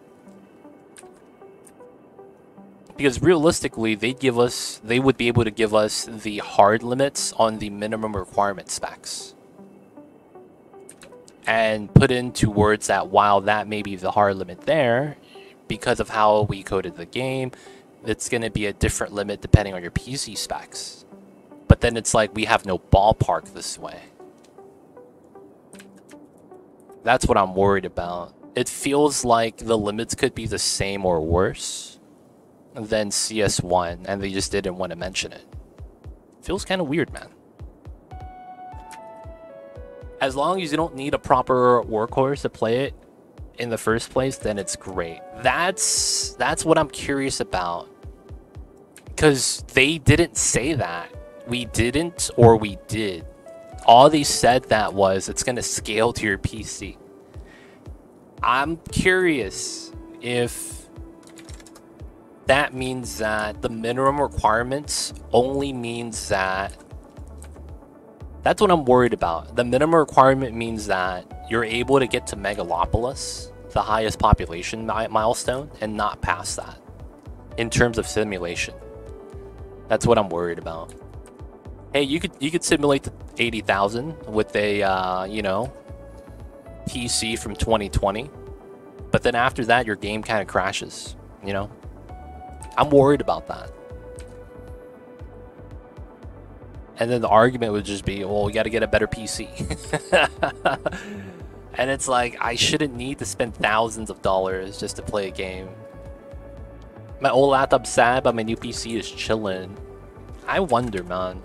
Because realistically, they would be able to give us the hard limits on the minimum requirement specs. And put into words that while that may be the hard limit there, because of how we coded the game, it's going to be a different limit depending on your PC specs. But then it's like we have no ballpark this way. That's what I'm worried about. It feels like the limits could be the same or worse than CS1, and they just didn't want to mention it. Feels kind of weird, man. As long as you don't need a proper workhorse to play it in the first place, then it's great. That's what I'm curious about. Because they didn't say that. We didn't, or we did. All they said that was it's going to scale to your PC. I'm curious if that means that the minimum requirements only means that... That's what I'm worried about. The minimum requirement means that you're able to get to Megalopolis, the highest population milestone, and not past that in terms of simulation. That's what I'm worried about. Hey, you could simulate the 80,000 with a you know, PC from 2020, but then after that your game kind of crashes, you know? I'm worried about that. And then the argument would just be, well, you got to get a better PC. And it's like, I shouldn't need to spend thousands of dollars just to play a game. My old laptop's sad, but my new PC is chilling. I wonder, man,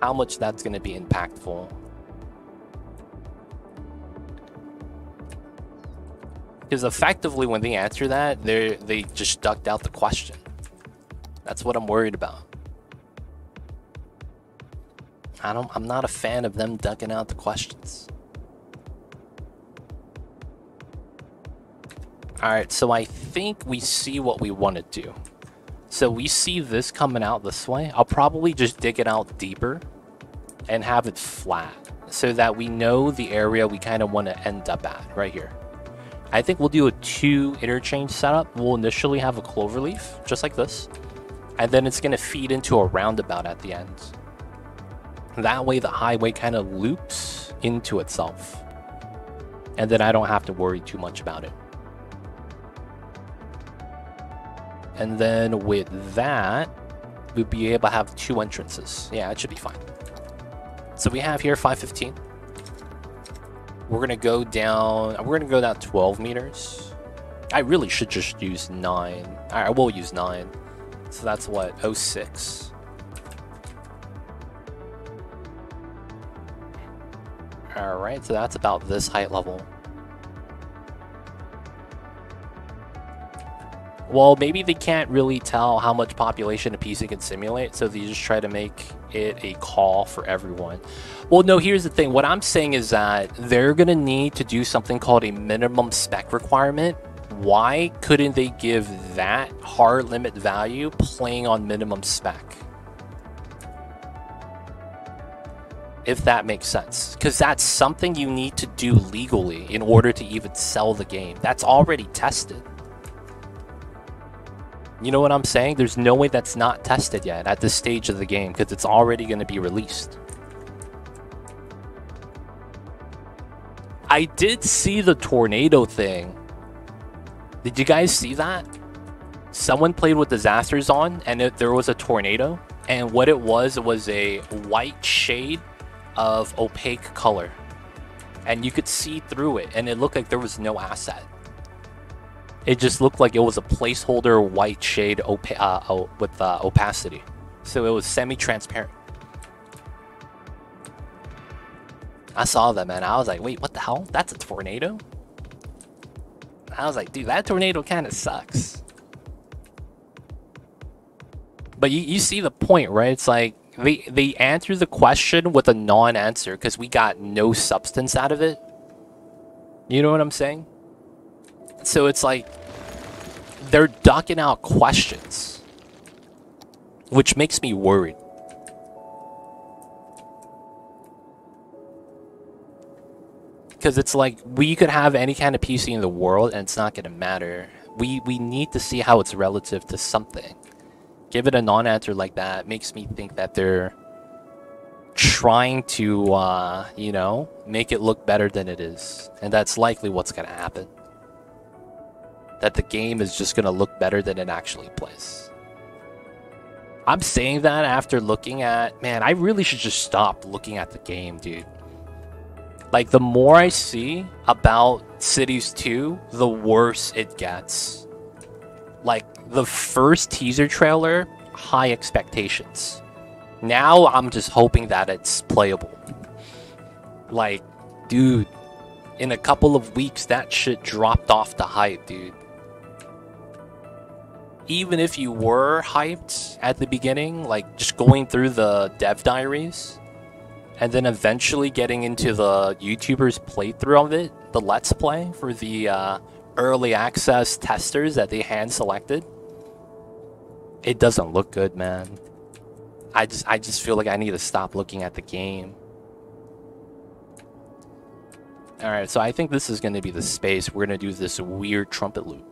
how much that's going to be impactful. Because effectively, when they answer that, they just ducked out the question. That's what I'm worried about. I'm not a fan of them ducking out the questions. Alright, so I think we see what we want to do. So we see this coming out this way. I'll probably just dig it out deeper and have it flat so that we know the area we kind of want to end up at right here. I think we'll do a 2 interchange setup. We'll initially have a cloverleaf, just like this. And then it's going to feed into a roundabout at the end. That way the highway kind of loops into itself. And then I don't have to worry too much about it. And then with that, we'll be able to have 2 entrances. Yeah, it should be fine. So we have here 515. We're gonna go down. We're gonna go down 12 meters. I really should just use 9. Alright, I will use 9. So that's what, 06. Alright, so that's about this height level. Well, maybe they can't really tell how much population a PC can simulate, so they just try to make it a call for everyone. Well, no, here's the thing. What I'm saying is that they're going to need to do something called a minimum spec requirement. Why couldn't they give that hard limit value playing on minimum spec? If that makes sense. Because that's something you need to do legally in order to even sell the game. That's already tested. You know what I'm saying? There's no way that's not tested yet at this stage of the game because it's already going to be released. I did see the tornado thing. Did you guys see that? Someone played with disasters on and there was a tornado. And what it was a white shade of opaque color. And you could see through it and it looked like there was no asset. It just looked like it was a placeholder white shade with opacity. So it was semi-transparent. I saw that, man. I was like, wait, what the hell? That's a tornado? I was like, dude, that tornado kind of sucks. But you see the point, right? It's like, they answer the question with a non-answer because we got no substance out of it. You know what I'm saying? So it's like they're ducking out questions, which makes me worried. Because it's like we could have any kind of PC in the world and it's not going to matter. We need to see how it's relative to something. Give it a non-answer like that makes me think that they're trying to, you know, make it look better than it is. And that's likely what's going to happen. That the game is just going to look better than it actually plays. I'm saying that after looking at... Man, I really should just stop looking at the game, dude. Like, the more I see about Cities 2, the worse it gets. Like, the first teaser trailer, high expectations. Now, I'm just hoping that it's playable. Like, dude, in a couple of weeks, that shit dropped off the hype, dude. Even if you were hyped at the beginning, like just going through the dev diaries, and then eventually getting into the YouTubers' playthrough of it, the Let's Play for the early access testers that they hand selected, it doesn't look good, man. I just feel like I need to stop looking at the game. Alright, so I think this is going to be the space. We're going to do this weird trumpet loop.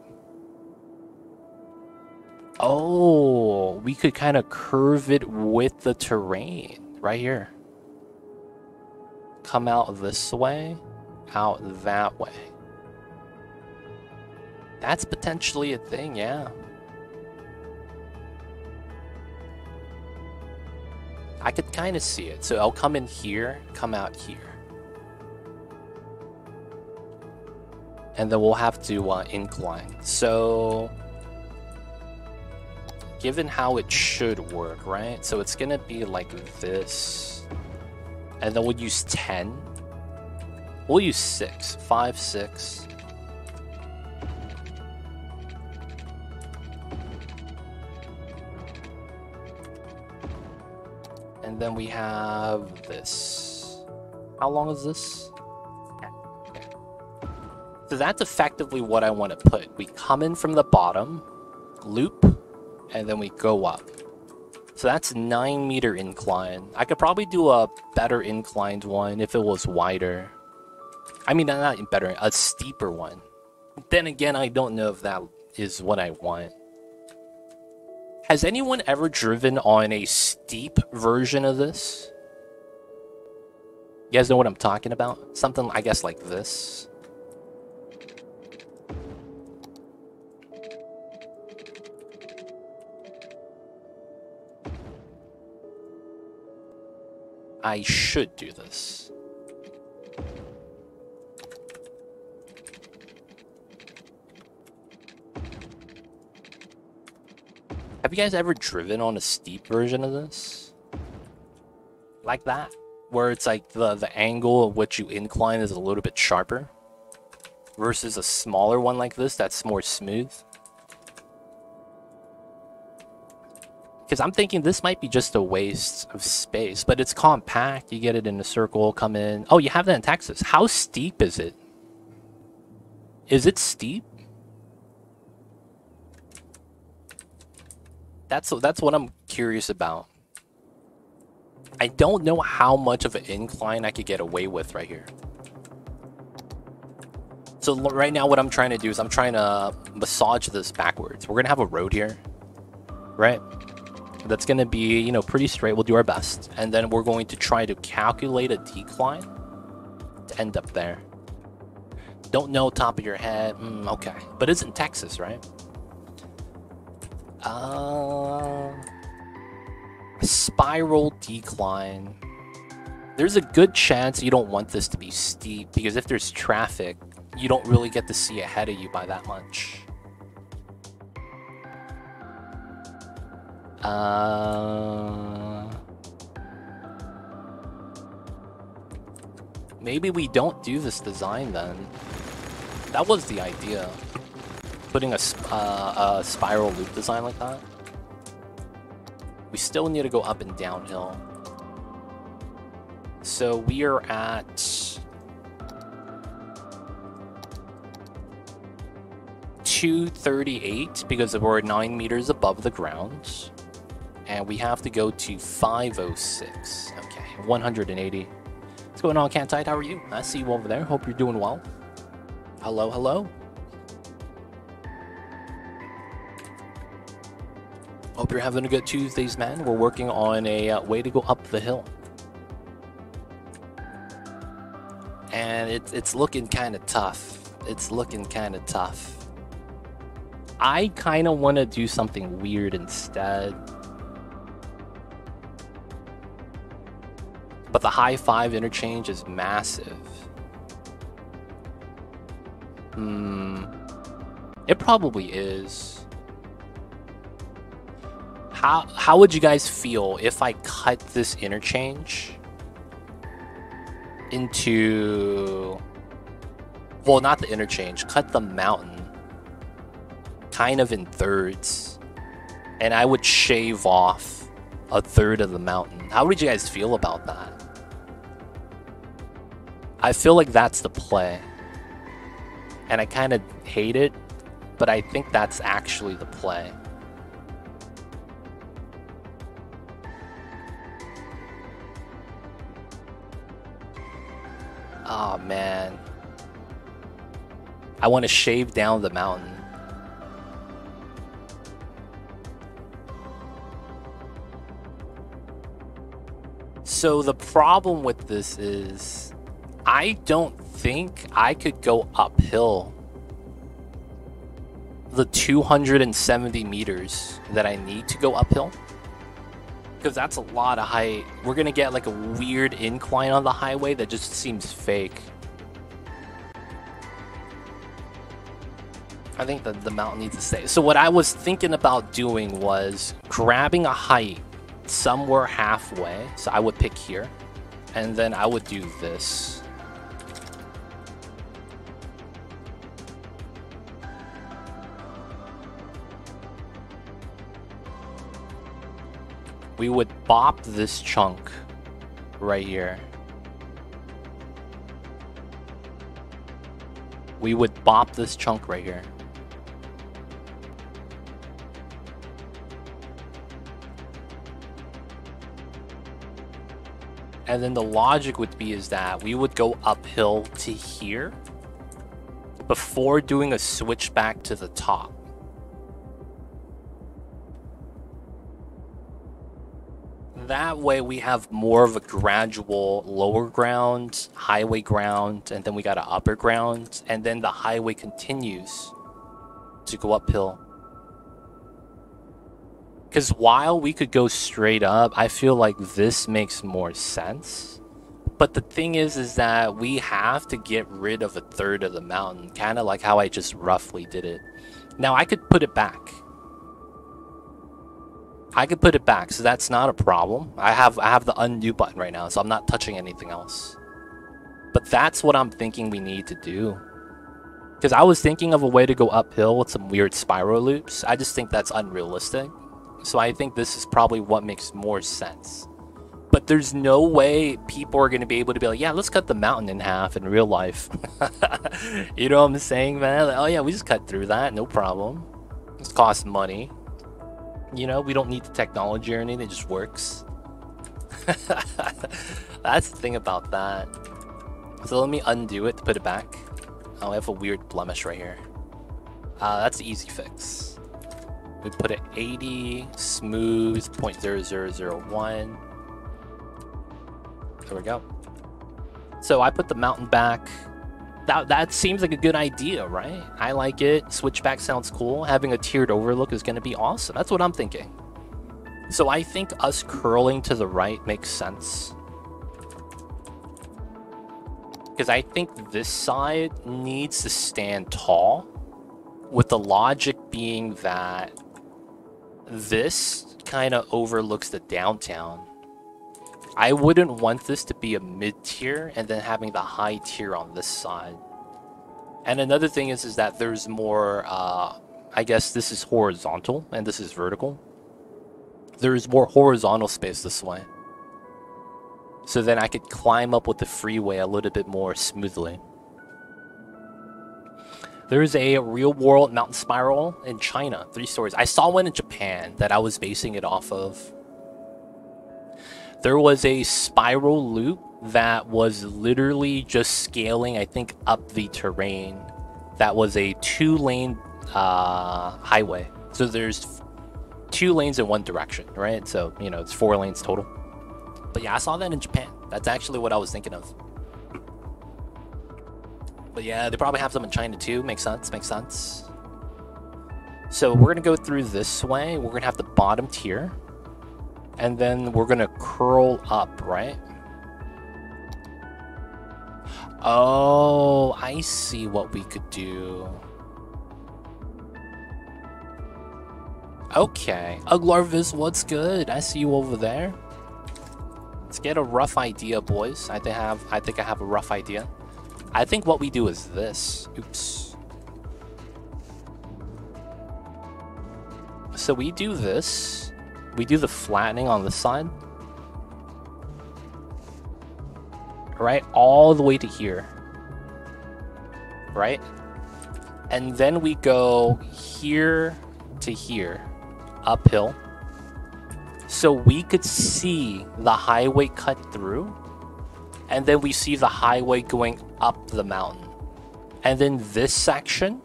Oh, we could kind of curve it with the terrain right here. Come out this way, out that way. That's potentially a thing, yeah. I could kind of see it. So I'll come in here, come out here. And then we'll have to incline. So, given how it should work, right? So it's gonna be like this. And then we'll use 10. We'll use 6. 5, 6. And then we have this. How long is this? Okay. So that's effectively what I want to put. We come in from the bottom, loop, and then we go up. So that's 9-meter incline. I could probably do a better inclined one if it was wider. I mean, not better, a steeper one. Then again, I don't know if that is what I want. Has anyone ever driven on a steep version of this? You guys know what I'm talking about? Something, I guess, like this. I should do this. Have you guys ever driven on a steep version of this? Like that? Where it's like the angle of which you incline is a little bit sharper? Versus a smaller one like this that's more smooth? Because I'm thinking this might be just a waste of space, but it's compact. You get it in a circle, come in. Oh, you have that in Texas. How steep is it? Is it steep? That's what I'm curious about. I don't know how much of an incline I could get away with right here. So right now what I'm trying to do is I'm trying to massage this backwards. We're going to have a road here, right? That's going to be, you know, pretty straight. We'll do our best. And then we're going to try to calculate a decline to end up there. Don't know top of your head. Okay. But it's in Texas, right? Spiral decline. There's a good chance you don't want this to be steep because if there's traffic, you don't really get to see ahead of you by that much. Maybe we don't do this design then. That was the idea. Putting a spiral loop design like that. We still need to go up and downhill. So we are at 238 because we're 9 meters above the ground. And we have to go to 506. Okay, 180. What's going on, Cantide? How are you? I see you over there. Hope you're doing well. Hello, hello. Hope you're having a good Tuesdays, man. We're working on a way to go up the hill. And it's looking kind of tough. It's looking kind of tough. I kind of want to do something weird instead. But the high 5 interchange is massive. It probably is. How would you guys feel if I cut this interchange into... Well, not the interchange. Cut the mountain kind of in thirds. And I would shave off a third of the mountain. How would you guys feel about that? I feel like that's the play. And I kind of hate it, but I think that's actually the play. Oh man. I want to shave down the mountain. So the problem with this is I don't think I could go uphill the 270 meters that I need to go uphill. Because that's a lot of height. We're gonna get like a weird incline on the highway that just seems fake. I think that the mountain needs to stay. So what I was thinking about doing was grabbing a height somewhere halfway. So I would pick here. And then I would do this. We would bop this chunk right here. We would bop this chunk right here. And then the logic would be is that we would go uphill to here before doing a switch back to the top. That way we have more of a gradual lower ground, highway ground, and then we got an upper ground, and then the highway continues to go uphill. Because while we could go straight up, I feel like this makes more sense. But the thing is that we have to get rid of a third of the mountain, kind of like how I just roughly did it. Now I could put it back. I could put it back, so that's not a problem. I have the undo button right now, so I'm not touching anything else. But that's what I'm thinking we need to do. Because I was thinking of a way to go uphill with some weird spiral loops. I just think that's unrealistic. So I think this is probably what makes more sense. But there's no way people are going to be able to be like, yeah, let's cut the mountain in half in real life. You know what I'm saying, man? Like, oh yeah, we just cut through that, no problem. It costs money. You know, we don't need the technology or anything, it just works. That's the thing about that. So let me undo it to put it back. Oh, I have a weird blemish right here. That's the easy fix. We put it 80, smooth, 0.0001. There we go. So I put the mountain back. That seems like a good idea, right? I like it. Switchback sounds cool. Having a tiered overlook is going to be awesome. That's what I'm thinking. So I think us curling to the right makes sense. Because I think this side needs to stand tall. With the logic being that this kind of overlooks the downtown. I wouldn't want this to be a mid-tier and then having the high tier on this side. And another thing is that there's more, I guess this is horizontal and this is vertical. There's more horizontal space this way. So then I could climb up with the freeway a little bit more smoothly. There's a real-world mountain spiral in China, 3 stories. I saw one in Japan that I was basing it off of. There was a spiral loop that was literally just scaling, I think, up the terrain. That was a 2-lane highway. So there's 2 lanes in one direction, right? So, you know, it's 4 lanes total. But yeah, I saw that in Japan. That's actually what I was thinking of. But yeah, they probably have them in China too. Makes sense, makes sense. So we're going to go through this way. We're going to have the bottom tier. And then we're going to curl up, right? Oh, I see what we could do. Okay. Uglarvis, what's good? I see you over there. Let's get a rough idea, boys. I think I have a rough idea. I think what we do is this. Oops. So we do this. We do the flattening on this side. Right? All the way to here. Right? And then we go here to here. Uphill. So we could see the highway cut through. And then we see the highway going up the mountain. And then this section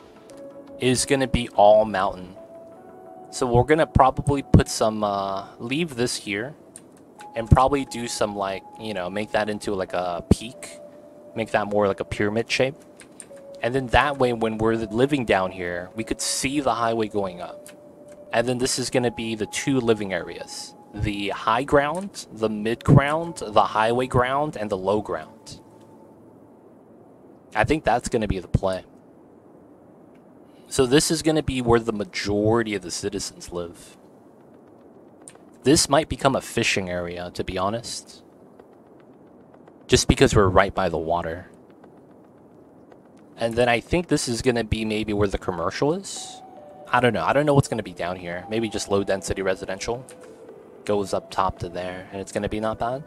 is going to be all mountain. So we're going to probably put some, leave this here. And probably do some, like, you know, make that into like a peak. Make that more like a pyramid shape. And then that way, when we're living down here, we could see the highway going up. And then this is going to be the 2 living areas. the high ground, the mid ground, the highway ground, and the low ground. I think that's going to be the play. So this is going to be where the majority of the citizens live. This might become a fishing area, to be honest. Just because we're right by the water. And then I think this is going to be maybe where the commercial is. I don't know. I don't know what's going to be down here. Maybe just low density residential. Goes up top to there, and it's going to be not bad.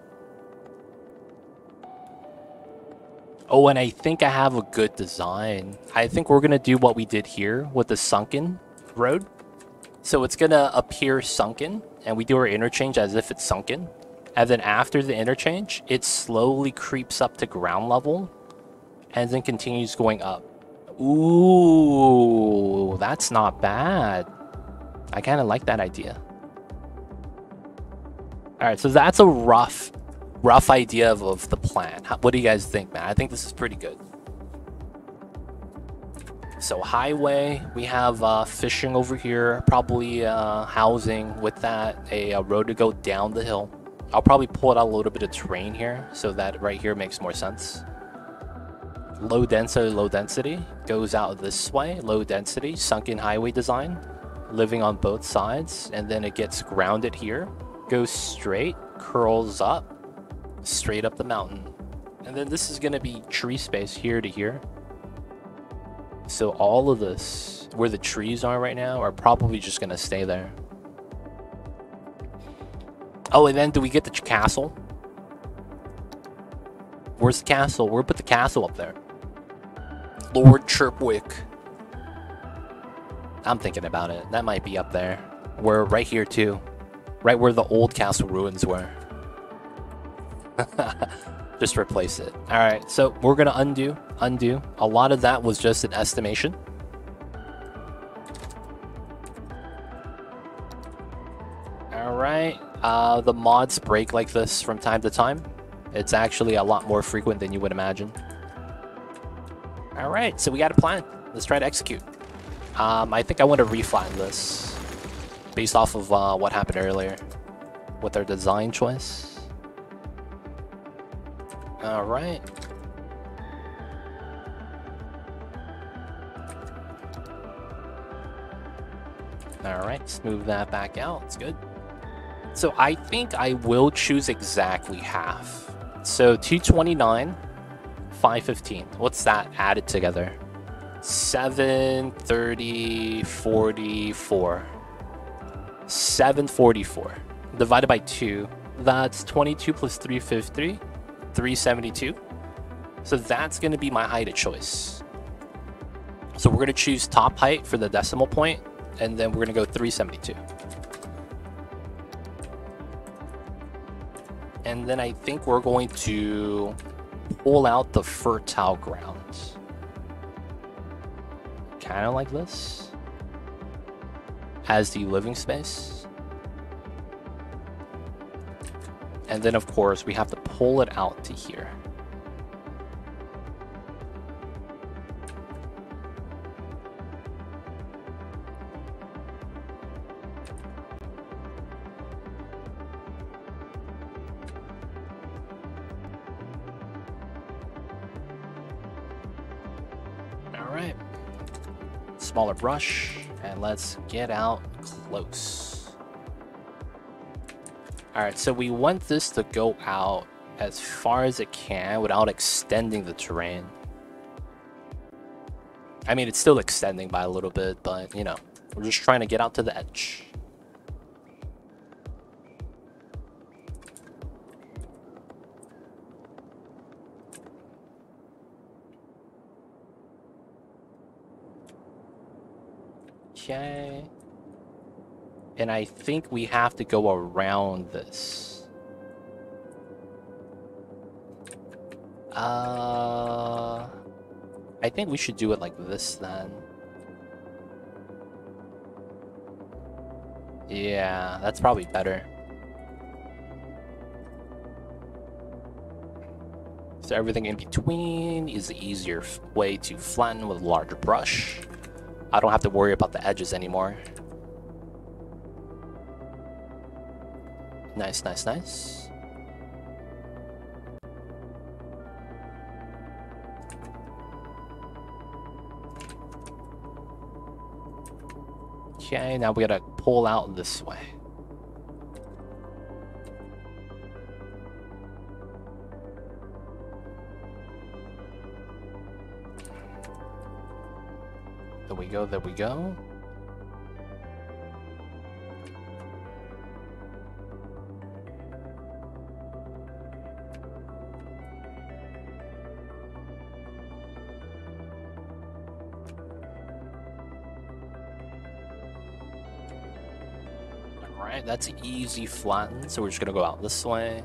Oh, and I think I have a good design. I think we're going to do what we did here with the sunken road. So it's going to appear sunken, and we do our interchange as if it's sunken. And then after the interchange, it slowly creeps up to ground level, and then continues going up. Ooh, that's not bad. I kind of like that idea. All right, so that's a rough idea of the plan. What do you guys think, man? I think this is pretty good. So highway, we have fishing over here, probably housing with that, a road to go down the hill. I'll probably pull it out a little bit of terrain here, so that right here makes more sense. Low density, goes out this way, low density, sunken highway design, living on both sides, and then it gets grounded here, goes straight, curls up, straight up the mountain. And then this is going to be tree space here to here. So all of this, where the trees are right now, are probably just going to stay there. Oh, and then do we get the castle? Where's the castle? We'll put the castle up there. Lord Chirpwick. I'm thinking about it. That might be up there. We're right here too. Right where the old castle ruins were. Just replace it. Alright, so we're gonna undo. A lot of that was just an estimation. Alright, the mods break like this from time to time. It's actually a lot more frequent than you would imagine. Alright, so we got a plan. Let's try to execute. I think I want to reflatten this based off of what happened earlier with our design choice. Alright. Alright, let's move that back out. It's good. So I think I will choose exactly half. So 229, 515. What's that added together? 7, 30, 44. 744. Divided by 2. That's 22 plus 350. 372. So that's going to be my height of choice. So we're going to choose top height for the decimal point, and then we're going to go 372. And then I think we're going to pull out the fertile ground. Kind of like this. As the living space. And then of course we have to pull it out to here. Alright. Smaller brush, and let's get out close. Alright, so we want this to go out as far as it can without extending the terrain. I mean, it's still extending by a little bit, but, you know, we're just trying to get out to the edge. Okay. And I think we have to go around this. I think we should do it like this then. Yeah, that's probably better. So everything in between is the easier way to flatten with a larger brush. I don't have to worry about the edges anymore. Nice, nice, nice. Okay, now we gotta pull out this way. There we go, there we go. Alright, that's easy flattened, so we're just gonna go out this way.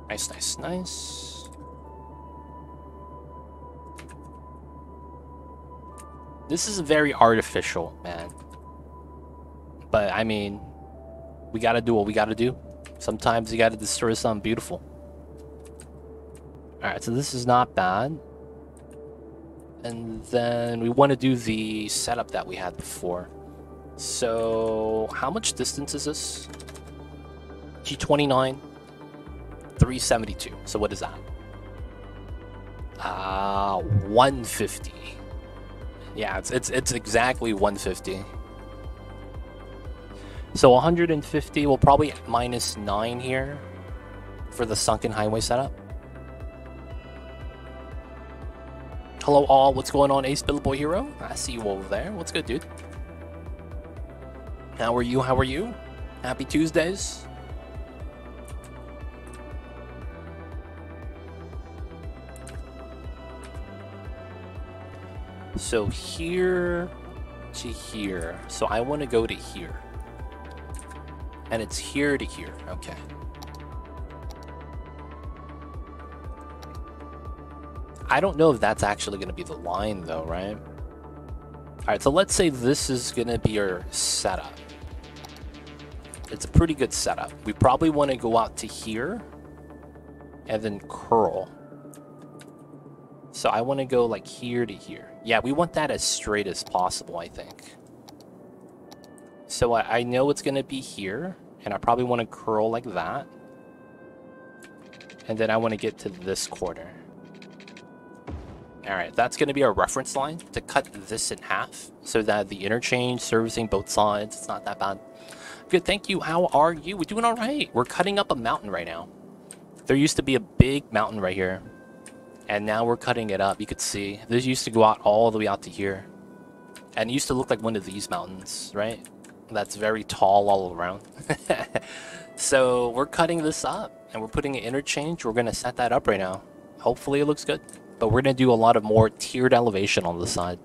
Nice, nice, nice. This is very artificial, man. But, I mean, we gotta do what we gotta do. Sometimes you gotta destroy something beautiful. Alright, so this is not bad. And then we want to do the setup that we had before. So, how much distance is this? G29. 372. So what is that? 150. Yeah, it's exactly 150. So 150, we'll probably minus 9 here for the sunken highway setup. Hello all, what's going on, Ace Billboy Hero? I see you over there. What's good, dude? How are you? How are you? Happy Tuesdays. So here to here. So I want to go to here. And it's here to here. Okay. I don't know if that's actually going to be the line though, right? Alright, so let's say this is going to be our setup. It's a pretty good setup. We probably want to go out to here and then curl. So I want to go like here to here. Yeah, we want that as straight as possible, I think. So I know it's going to be here, and I probably want to curl like that. And then I want to get to this corner. Alright, that's going to be our reference line to cut this in half so that the interchange servicing both sides, it's not that bad. Good, thank you. How are you? We're doing alright. We're cutting up a mountain right now. There used to be a big mountain right here. And now we're cutting it up. You could see. This used to go out all the way out to here. And it used to look like one of these mountains, right? That's very tall all around. So we're cutting this up. And we're putting an interchange. We're going to set that up right now. Hopefully it looks good. But we're going to do a lot of more tiered elevation on the side.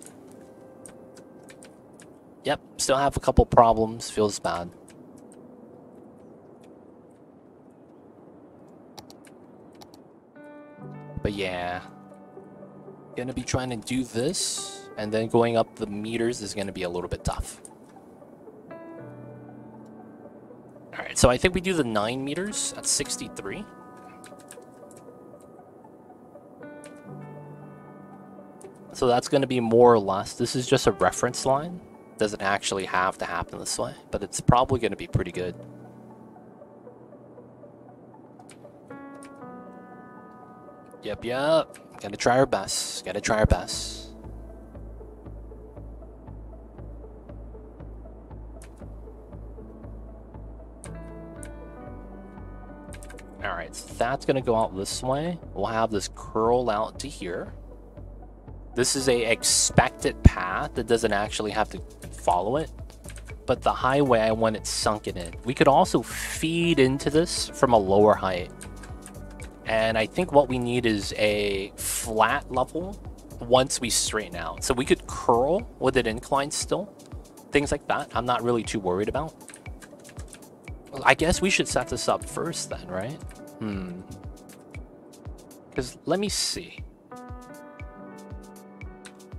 Yep. Still have a couple problems. Feels bad. But yeah, gonna be trying to do this, and then going up the meters is gonna be a little bit tough. Alright, so I think we do the 9 meters at 63. So that's gonna be more or less, this is just a reference line. Doesn't actually have to happen this way, but it's probably gonna be pretty good. Yep, yep. Gotta try our best. Gotta try our best. Alright, so that's gonna go out this way. We'll have this curl out to here. This is a expected path that doesn't actually have to follow it. But the highway, I want it sunken in. We could also feed into this from a lower height. And I think what we need is a flat level once we straighten out. So we could curl with an incline still. Things like that, I'm not really too worried about. I guess we should set this up first then, right? Because let me see.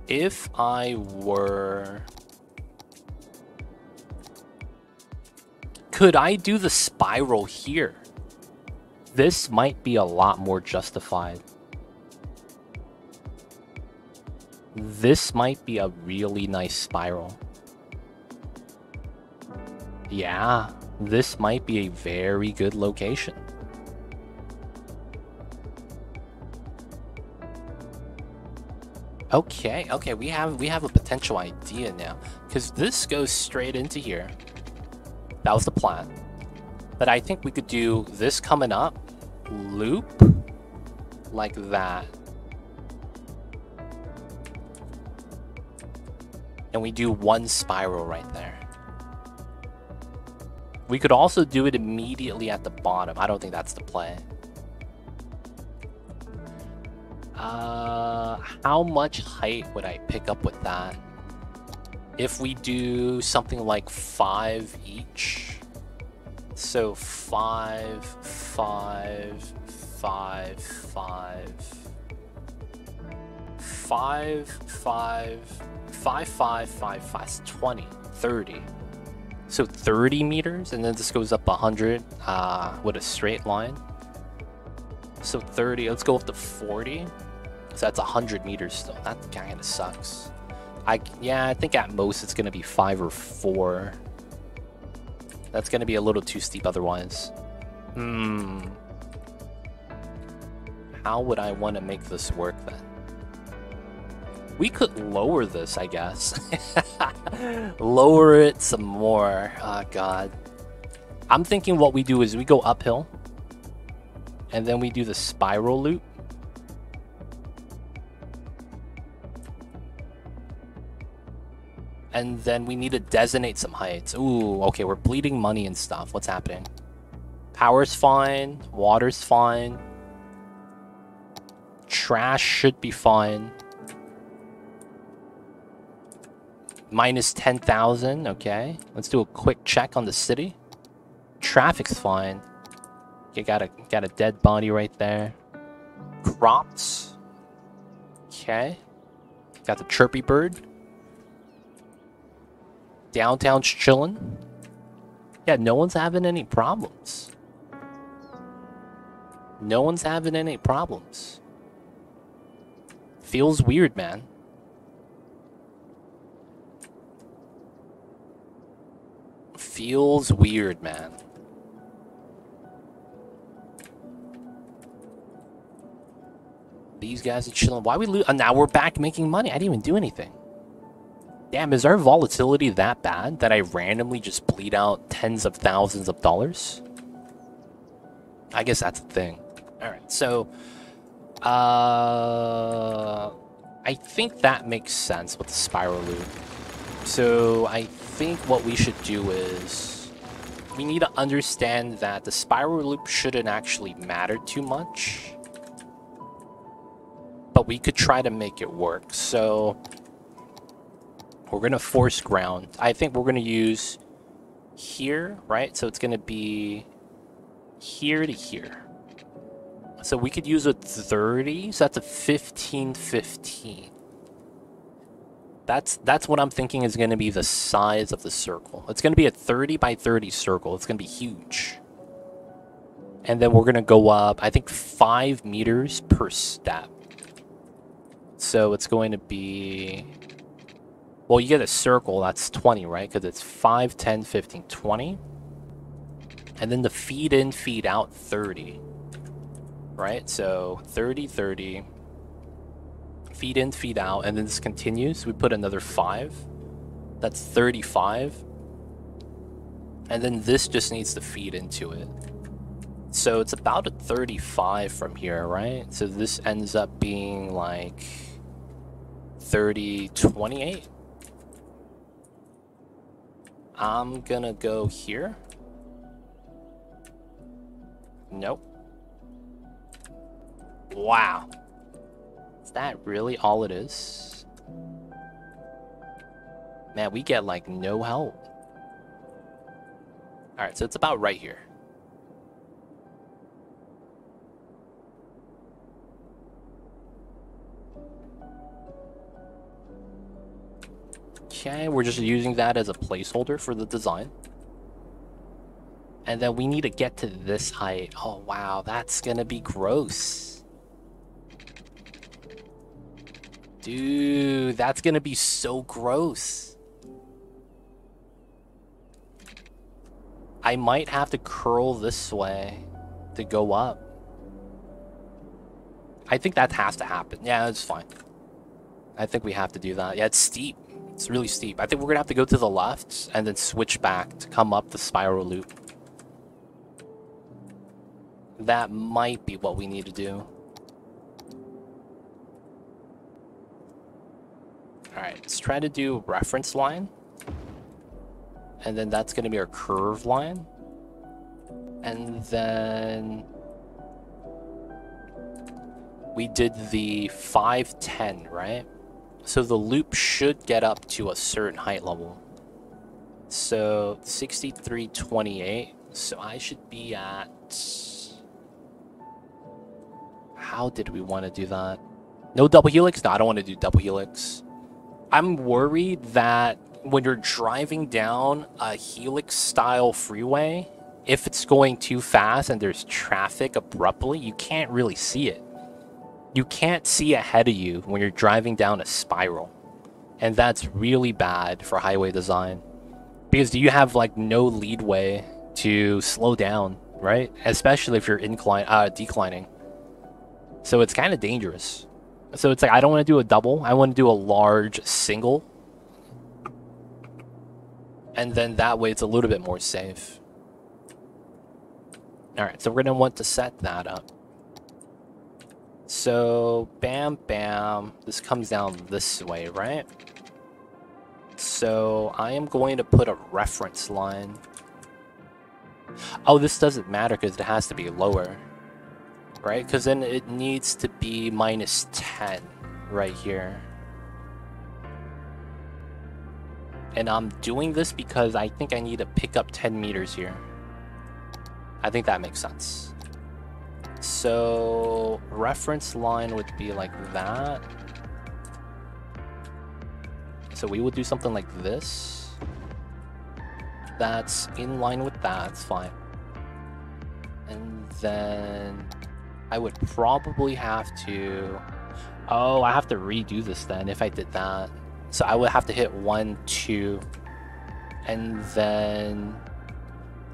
If I were... Could I do the spiral here? This might be a lot more justified. This might be a really nice spiral. Yeah, this might be a very good location. Okay, we have a potential idea now, because this goes straight into here. That was the plan. But I think we could do this coming up, loop, like that. And we do one spiral right there. We could also do it immediately at the bottom. I don't think that's the play. How much height would I pick up with that? If we do something like 5 each. So 5, 5, 5, 5. 5, 5, 5, 5, 5, 5, 20, 30. So 30 meters, and then this goes up 100 with a straight line. So 30, let's go up to 40. So that's 100 meters still. That kind of sucks. Yeah, I think at most it's going to be 5 or 4. That's going to be a little too steep otherwise. How would I want to make this work then? We could lower this, I guess. Lower it some more. Oh, God. I'm thinking what we do is we go uphill. And then we do the spiral loop. And then we need to designate some heights. Ooh, okay, we're bleeding money and stuff. What's happening? Power's fine. Water's fine. Trash should be fine. Minus 10,000, okay. Let's do a quick check on the city. Traffic's fine. You got a dead body right there. Crops. Okay. Got the chirpy bird. Downtown's chilling. Yeah, no one's having any problems. No one's having any problems. Feels weird, man. Feels weird, man. These guys are chilling. Why we lose? Now we're back making money. I didn't even do anything. Damn, is our volatility that bad that I randomly just bleed out tens of thousands of dollars? I guess that's the thing. Alright, so... I think that makes sense with the spiral loop. So I think what we should do is... we need to understand that the spiral loop shouldn't actually matter too much. But we could try to make it work. So... we're going to force ground. I think we're going to use here, right? So it's going to be here to here. So we could use a 30. So that's a 15, 15. That's what I'm thinking is going to be the size of the circle. It's going to be a 30 by 30 circle. It's going to be huge. And then we're going to go up, I think, 5 meters per step. So it's going to be... well, you get a circle, that's 20, right? Because it's 5, 10, 15, 20. And then the feed in, feed out, 30. Right? So 30, 30. Feed in, feed out. And then this continues. We put another 5. That's 35. And then this just needs to feed into it. So it's about a 35 from here, right? So this ends up being like 30, 28. I'm gonna go here. Nope. Wow. Is that really all it is? Man, we get like no help. Alright, so it's about right here. Okay, we're just using that as a placeholder for the design. And then we need to get to this height. Oh, wow. That's gonna be gross. Dude, that's gonna be so gross. I might have to curl this way to go up. I think that has to happen. Yeah, it's fine. I think we have to do that. Yeah, it's steep. It's really steep. I think we're gonna have to go to the left and then switch back to come up the spiral loop. That might be what we need to do. Alright, let's try to do reference line. And then that's gonna be our curve line. And then we did the 510, right? So the loop should get up to a certain height level. So 6328. So I should be at... How did we want to do that? No double helix? No, I don't want to do double helix. I'm worried that when you're driving down a helix style freeway, if it's going too fast and there's traffic abruptly, you can't really see it. You can't see ahead of you when you're driving down a spiral. And that's really bad for highway design. Because you have like no leadway to slow down, right? Especially if you're declining. So it's kind of dangerous. So it's like, I don't want to do a double. I want to do a large single. And then that way it's a little bit more safe. Alright, so we're going to want to set that up. So, bam, bam. This comes down this way, right? So, I am going to put a reference line. Oh, this doesn't matter because it has to be lower. Right? Because then it needs to be minus 10 right here. And I'm doing this because I think I need to pick up 10 meters here. I think that makes sense. So, reference line would be like that. So we would do something like this. That's in line with that, it's fine. And then I would probably have to... Oh, I have to redo this then if I did that. So I would have to hit 1, 2, and then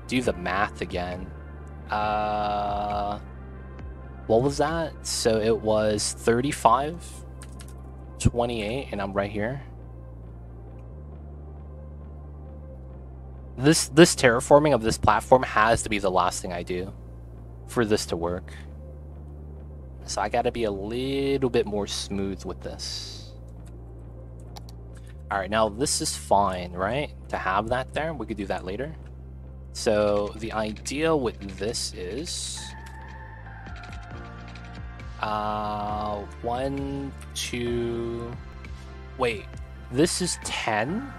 do the math again. What was that? So it was 35, 28, and I'm right here. This terraforming of this platform has to be the last thing I do for this to work. So I gotta be a little bit more smooth with this. Alright, now this is fine, right? To have that there, we could do that later. So the idea with this is... 1, 2... Wait, this is 10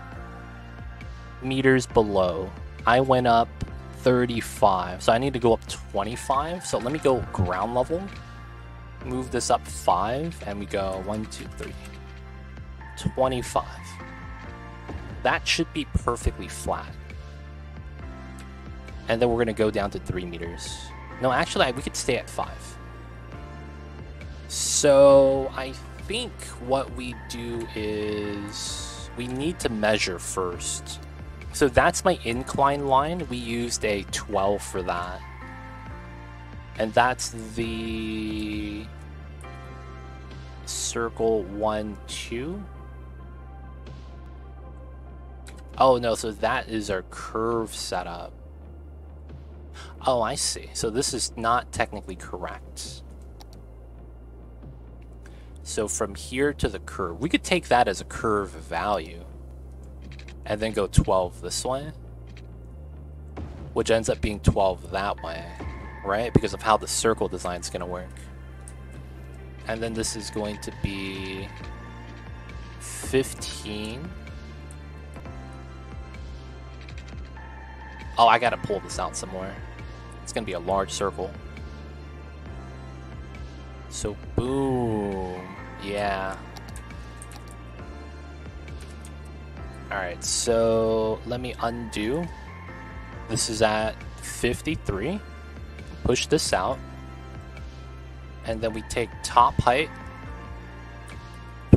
meters below. I went up 35, so I need to go up 25. So let me go ground level. Move this up 5, and we go 1, 2, 3. 25. That should be perfectly flat. And then we're going to go down to 3 meters. No, actually, we could stay at 5. So I think what we do is we need to measure first. So that's my incline line. We used a 12 for that. And that's the circle 1, 2. Oh no, so that is our curve setup. Oh, I see. So this is not technically correct. So from here to the curve, we could take that as a curve value and then go 12 this way, which ends up being 12 that way, right? Because of how the circle design is going to work. And then this is going to be 15. Oh, I got to pull this out some more. It's going to be a large circle. So boom. Yeah. Alright, so let me undo. This is at 53. Push this out. And then we take top height,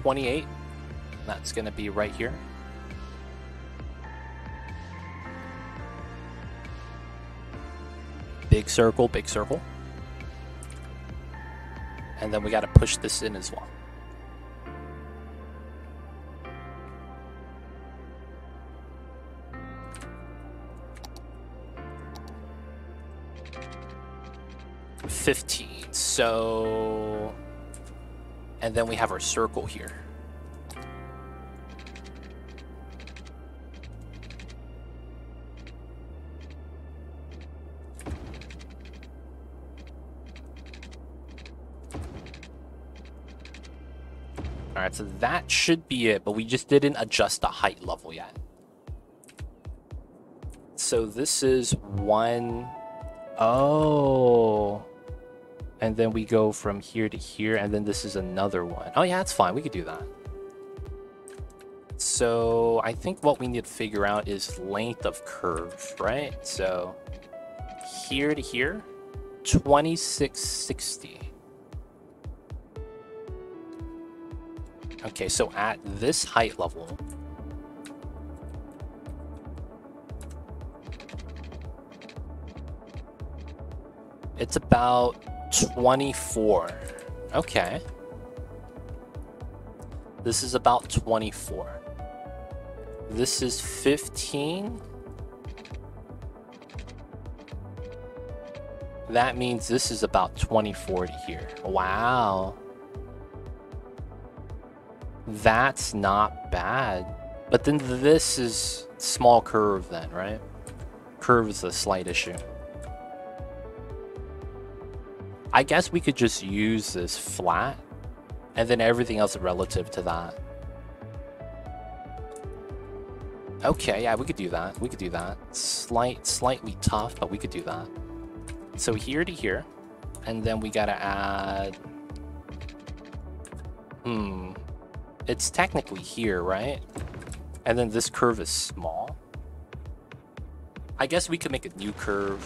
28. That's going to be right here. Big circle, big circle. And then we got to push this in as well. So, and then we have our circle here. All right, so that should be it, but we just didn't adjust the height level yet. So this is one. Oh. And then we go from here to here, and then this is another one. Oh yeah, that's fine. We could do that. So I think what we need to figure out is length of curve, right? So here to here, 2660. Okay, so at this height level, it's about 24. Okay. This is about 24. This is 15. That means this is about 24 to here. Wow. That's not bad. But then this is small curve then, right? Curve is a slight issue. I guess we could just use this flat, and then everything else relative to that. Okay, yeah, we could do that. We could do that. Slightly tough, but we could do that. So here to here, and then we gotta add... It's technically here, right? And then this curve is small. I guess we could make a new curve.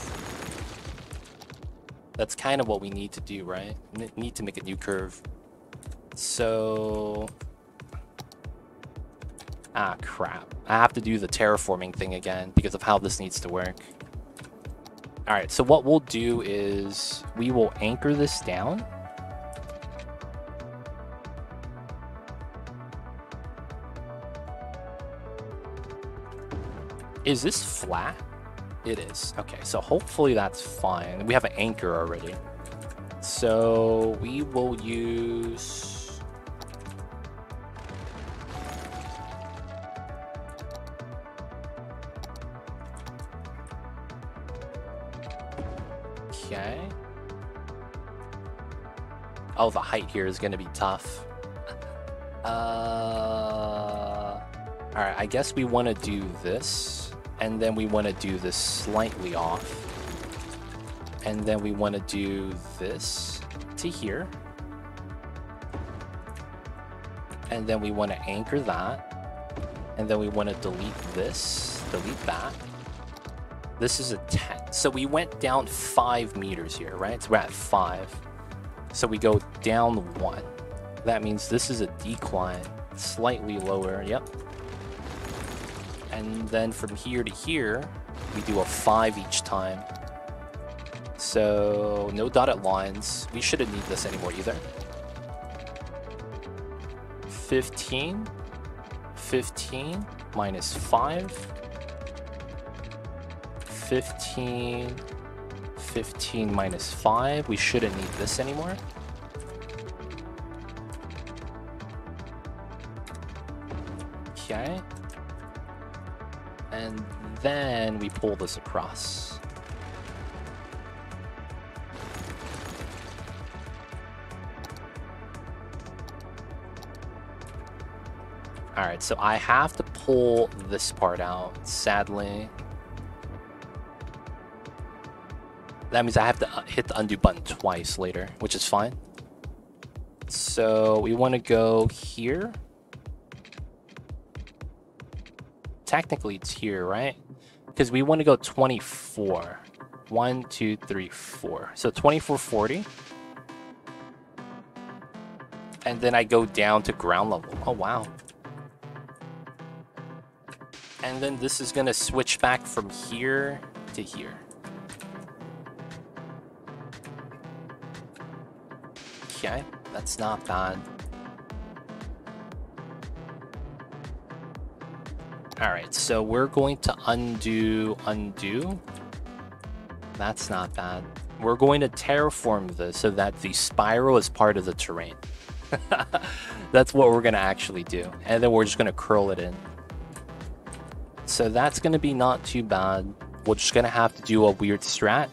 That's kind of what we need to do, right? We need to make a new curve. So... Ah, crap. I have to do the terraforming thing again because of how this needs to work. Alright, so what we'll do is we will anchor this down. Is this flat? It is. Okay, so hopefully that's fine. We have an anchor already. So we will use... Okay. Oh, the height here is going to be tough. Alright, I guess we want to do this. And then we want to do this slightly off. And then we want to do this to here. And then we want to anchor that. And then we want to delete this, delete that. This is a 10. So we went down 5 meters here, right? So we're at 5. So we go down 1. That means this is a decline, slightly lower, yep. And then from here to here, we do a 5 each time. So no dotted lines. We shouldn't need this anymore either. 15. 15 minus 5. 15. 15 minus 5. We shouldn't need this anymore. Okay. And then we pull this across. Alright, so I have to pull this part out, sadly. That means I have to hit the undo button twice later, which is fine. So we want to go here. Technically it's here, right? Because we want to go 24. 1, 2, 3, 4. So 2440. And then I go down to ground level. Oh, wow. And then this is going to switch back from here to here. Okay, that's not bad. Alright, so we're going to undo. That's not bad. We're going to terraform this so that the spiral is part of the terrain. That's what we're going to actually do. And then we're just going to curl it in. So that's going to be not too bad. We're just going to have to do a weird strat.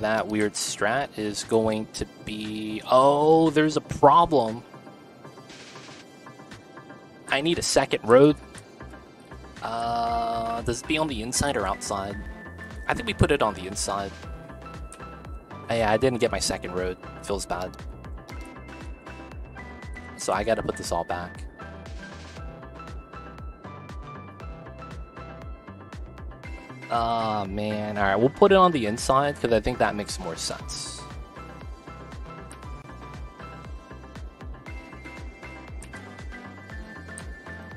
That weird strat is going to be... Oh, there's a problem. I need a second road. Does it be on the inside or outside? I think we put it on the inside. Yeah, I didn't get my second road. Feels bad. So I gotta put this all back. Ah, man. Alright, we'll put it on the inside because I think that makes more sense.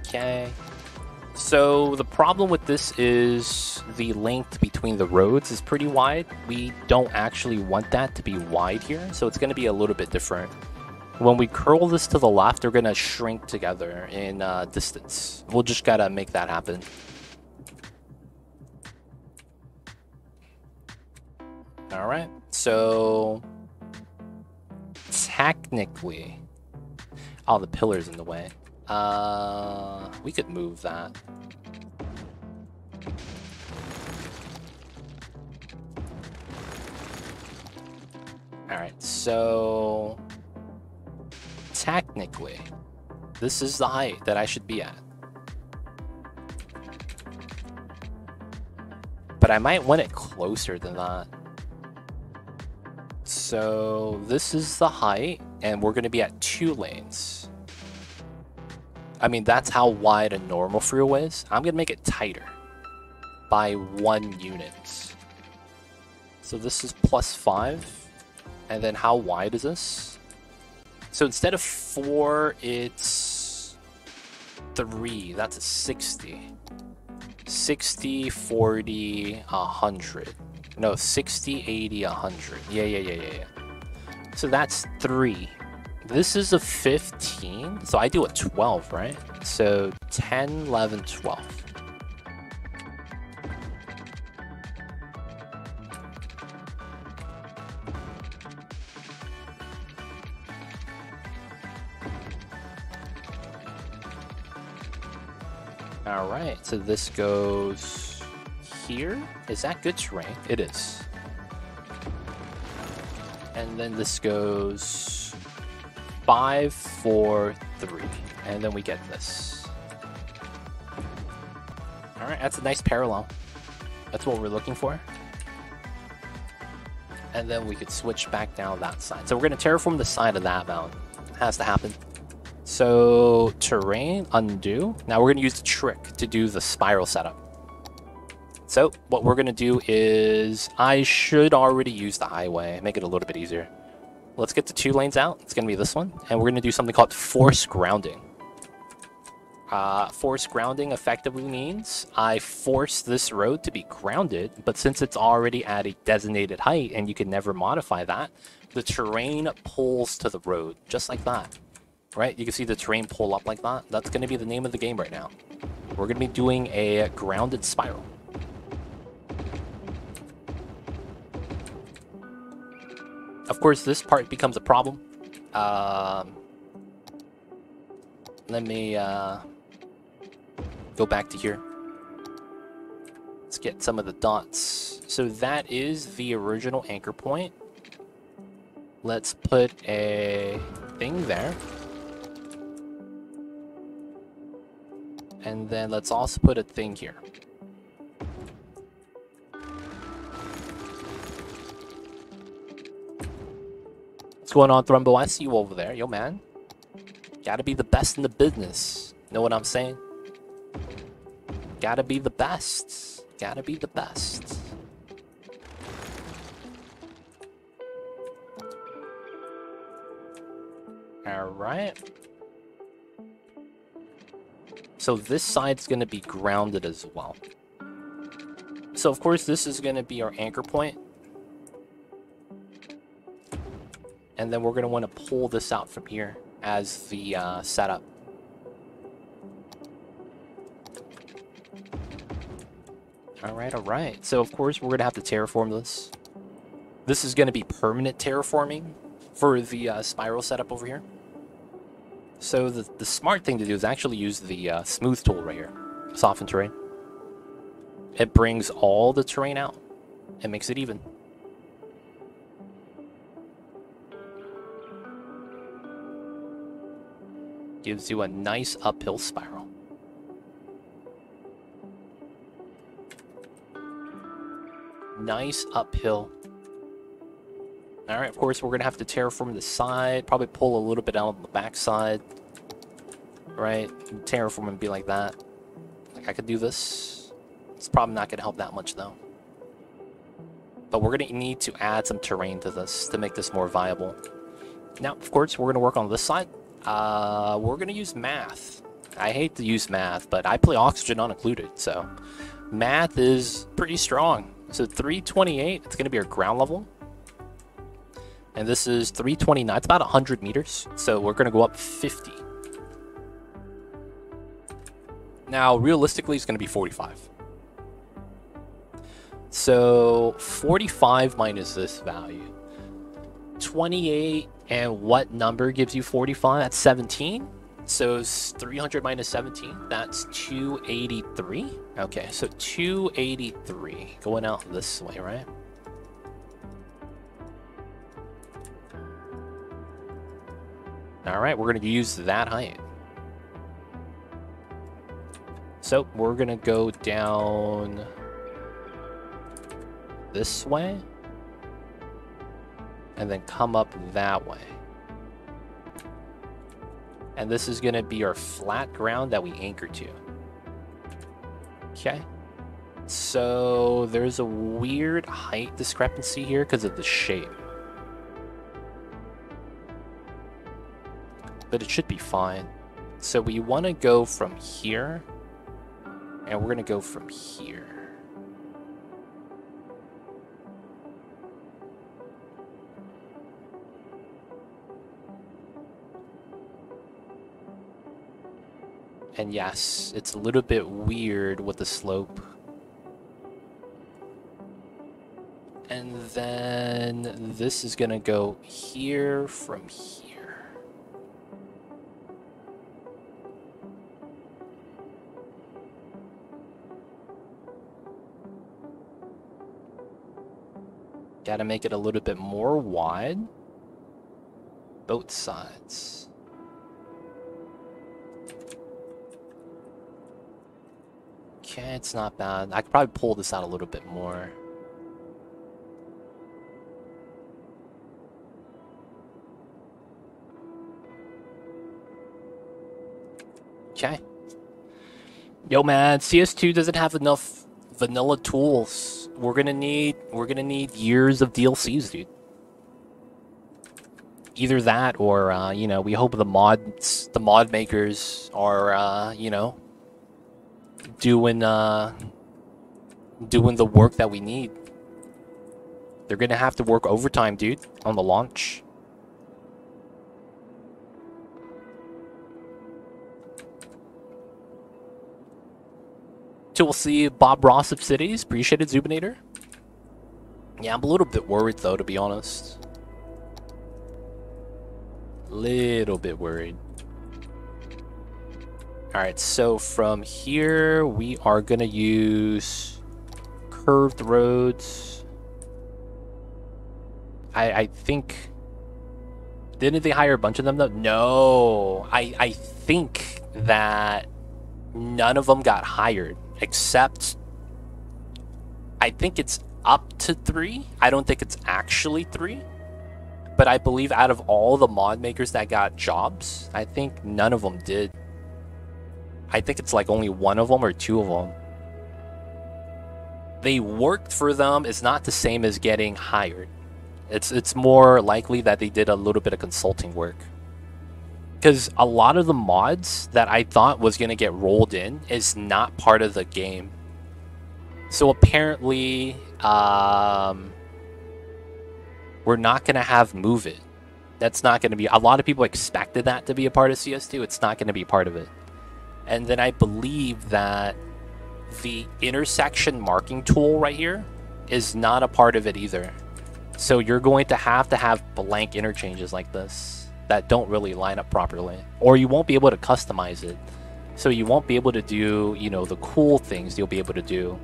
Okay. So the problem with this is the length between the roads is pretty wide. We don't actually want that to be wide here, so it's going to be a little bit different. When we curl this to the left, they're going to shrink together in distance. We'll just got to make that happen. Alright, so technically... Oh, the pillar's in the way. We could move that. Alright, so technically, this is the height that I should be at. But I might want it closer than that. So this is the height, and we're going to be at 2 lanes. I mean, that's how wide a normal freeway is. I'm going to make it tighter by 1 unit. So this is +5. And then how wide is this? So instead of 4, it's 3. That's a 60. 60, 40, 100. No, 60, 80, 100. Yeah. So that's 3. This is a 15. So I do a 12, right? So 10, 11, 12. Alright, so this goes here. Is that good terrain? It is. And then this goes 5, 4, 3. And then we get this. Alright, that's a nice parallel. That's what we're looking for. And then we could switch back down that side. So we're going to terraform the side of that mountain. It has to happen. So, terrain, undo. Now we're going to use the trick to do the spiral setup. So, what we're going to do is, I should already use the highway, make it a little bit easier. Let's get the 2 lanes out. It's going to be this one. And we're going to do something called force grounding. Force grounding effectively means I force this road to be grounded, but since it's already at a designated height and you can never modify that, the terrain pulls to the road, just like that. Right, you can see the terrain pull up like that. That's going to be the name of the game right now. We're going to be doing a grounded spiral. Of course, this part becomes a problem. Let me go back to here. Let's get some of the dots. So that is the original anchor point. Let's put a thing there. And then let's also put a thing here. What's going on, Thrumbo? I see you over there. Yo, man. Gotta be the best in the business. Know what I'm saying? Gotta be the best. Gotta be the best. Alright. So this side's going to be grounded as well. So of course this is going to be our anchor point. And then we're going to want to pull this out from here as the setup. Alright. So of course we're going to have to terraform this. This is going to be permanent terraforming for the spiral setup over here. So the smart thing to do is actually use the smooth tool right here. Soften terrain. It brings all the terrain out. It makes it even. Gives you a nice uphill spiral. Nice uphill. Alright, of course we're going to have to terraform the side. Probably pull a little bit out on the back side. Right? Terraform and be like that. Like I could do this. It's probably not going to help that much though. But we're going to need to add some terrain to this to make this more viable. Now, of course, we're going to work on this side. We're going to use math. I hate to use math, but I play oxygen unincluded, so math is pretty strong. So 328, it's going to be our ground level. And this is 329, it's about 100 meters. So we're going to go up 50. Now, realistically, it's going to be 45. So 45 minus this value. 28, and what number gives you 45? That's 17. So 300 minus 17, that's 283. Okay, so 283 going out this way, right? All right, we're going to use that height. So we're going to go down this way and then come up that way. And this is going to be our flat ground that we anchor to. Okay. So there's a weird height discrepancy here because of the shape. But it should be fine. So we want to go from here. And we're going to go from here. And yes, it's a little bit weird with the slope. And then this is gonna go here from here. Gotta make it a little bit more wide. Both sides. Okay, it's not bad. I could probably pull this out a little bit more. Okay. Yo man, CS2 doesn't have enough vanilla tools. We're gonna need years of DLCs, dude. Either that or you know, we hope the mod makers are you know, doing the work that we need. They're gonna have to work overtime, dude, on the launch. So we'll see Bob Ross of Cities. Appreciate it, Zubinator. Yeah, I'm a little bit worried though, to be honest. Little bit worried. Alright, so from here, we are going to use curved roads. I think... Didn't they hire a bunch of them though? No, I think that none of them got hired, except... I think it's up to 3. I don't think it's actually 3. But I believe out of all the mod makers that got jobs, I think none of them did. I think it's like only one of them or 2 of them. They worked for them is not the same as getting hired. It's more likely that they did a little bit of consulting work. Because a lot of the mods that I thought was going to get rolled in is not part of the game. So apparently, we're not going to have Move It. That's not going to be... A lot of people expected that to be a part of CS2. It's not going to be part of it. And then I believe that the intersection marking tool right here is not a part of it either. So you're going to have blank interchanges like this that don't really line up properly. Or you won't be able to customize it. So you won't be able to do, you know, the cool things you'll be able to do.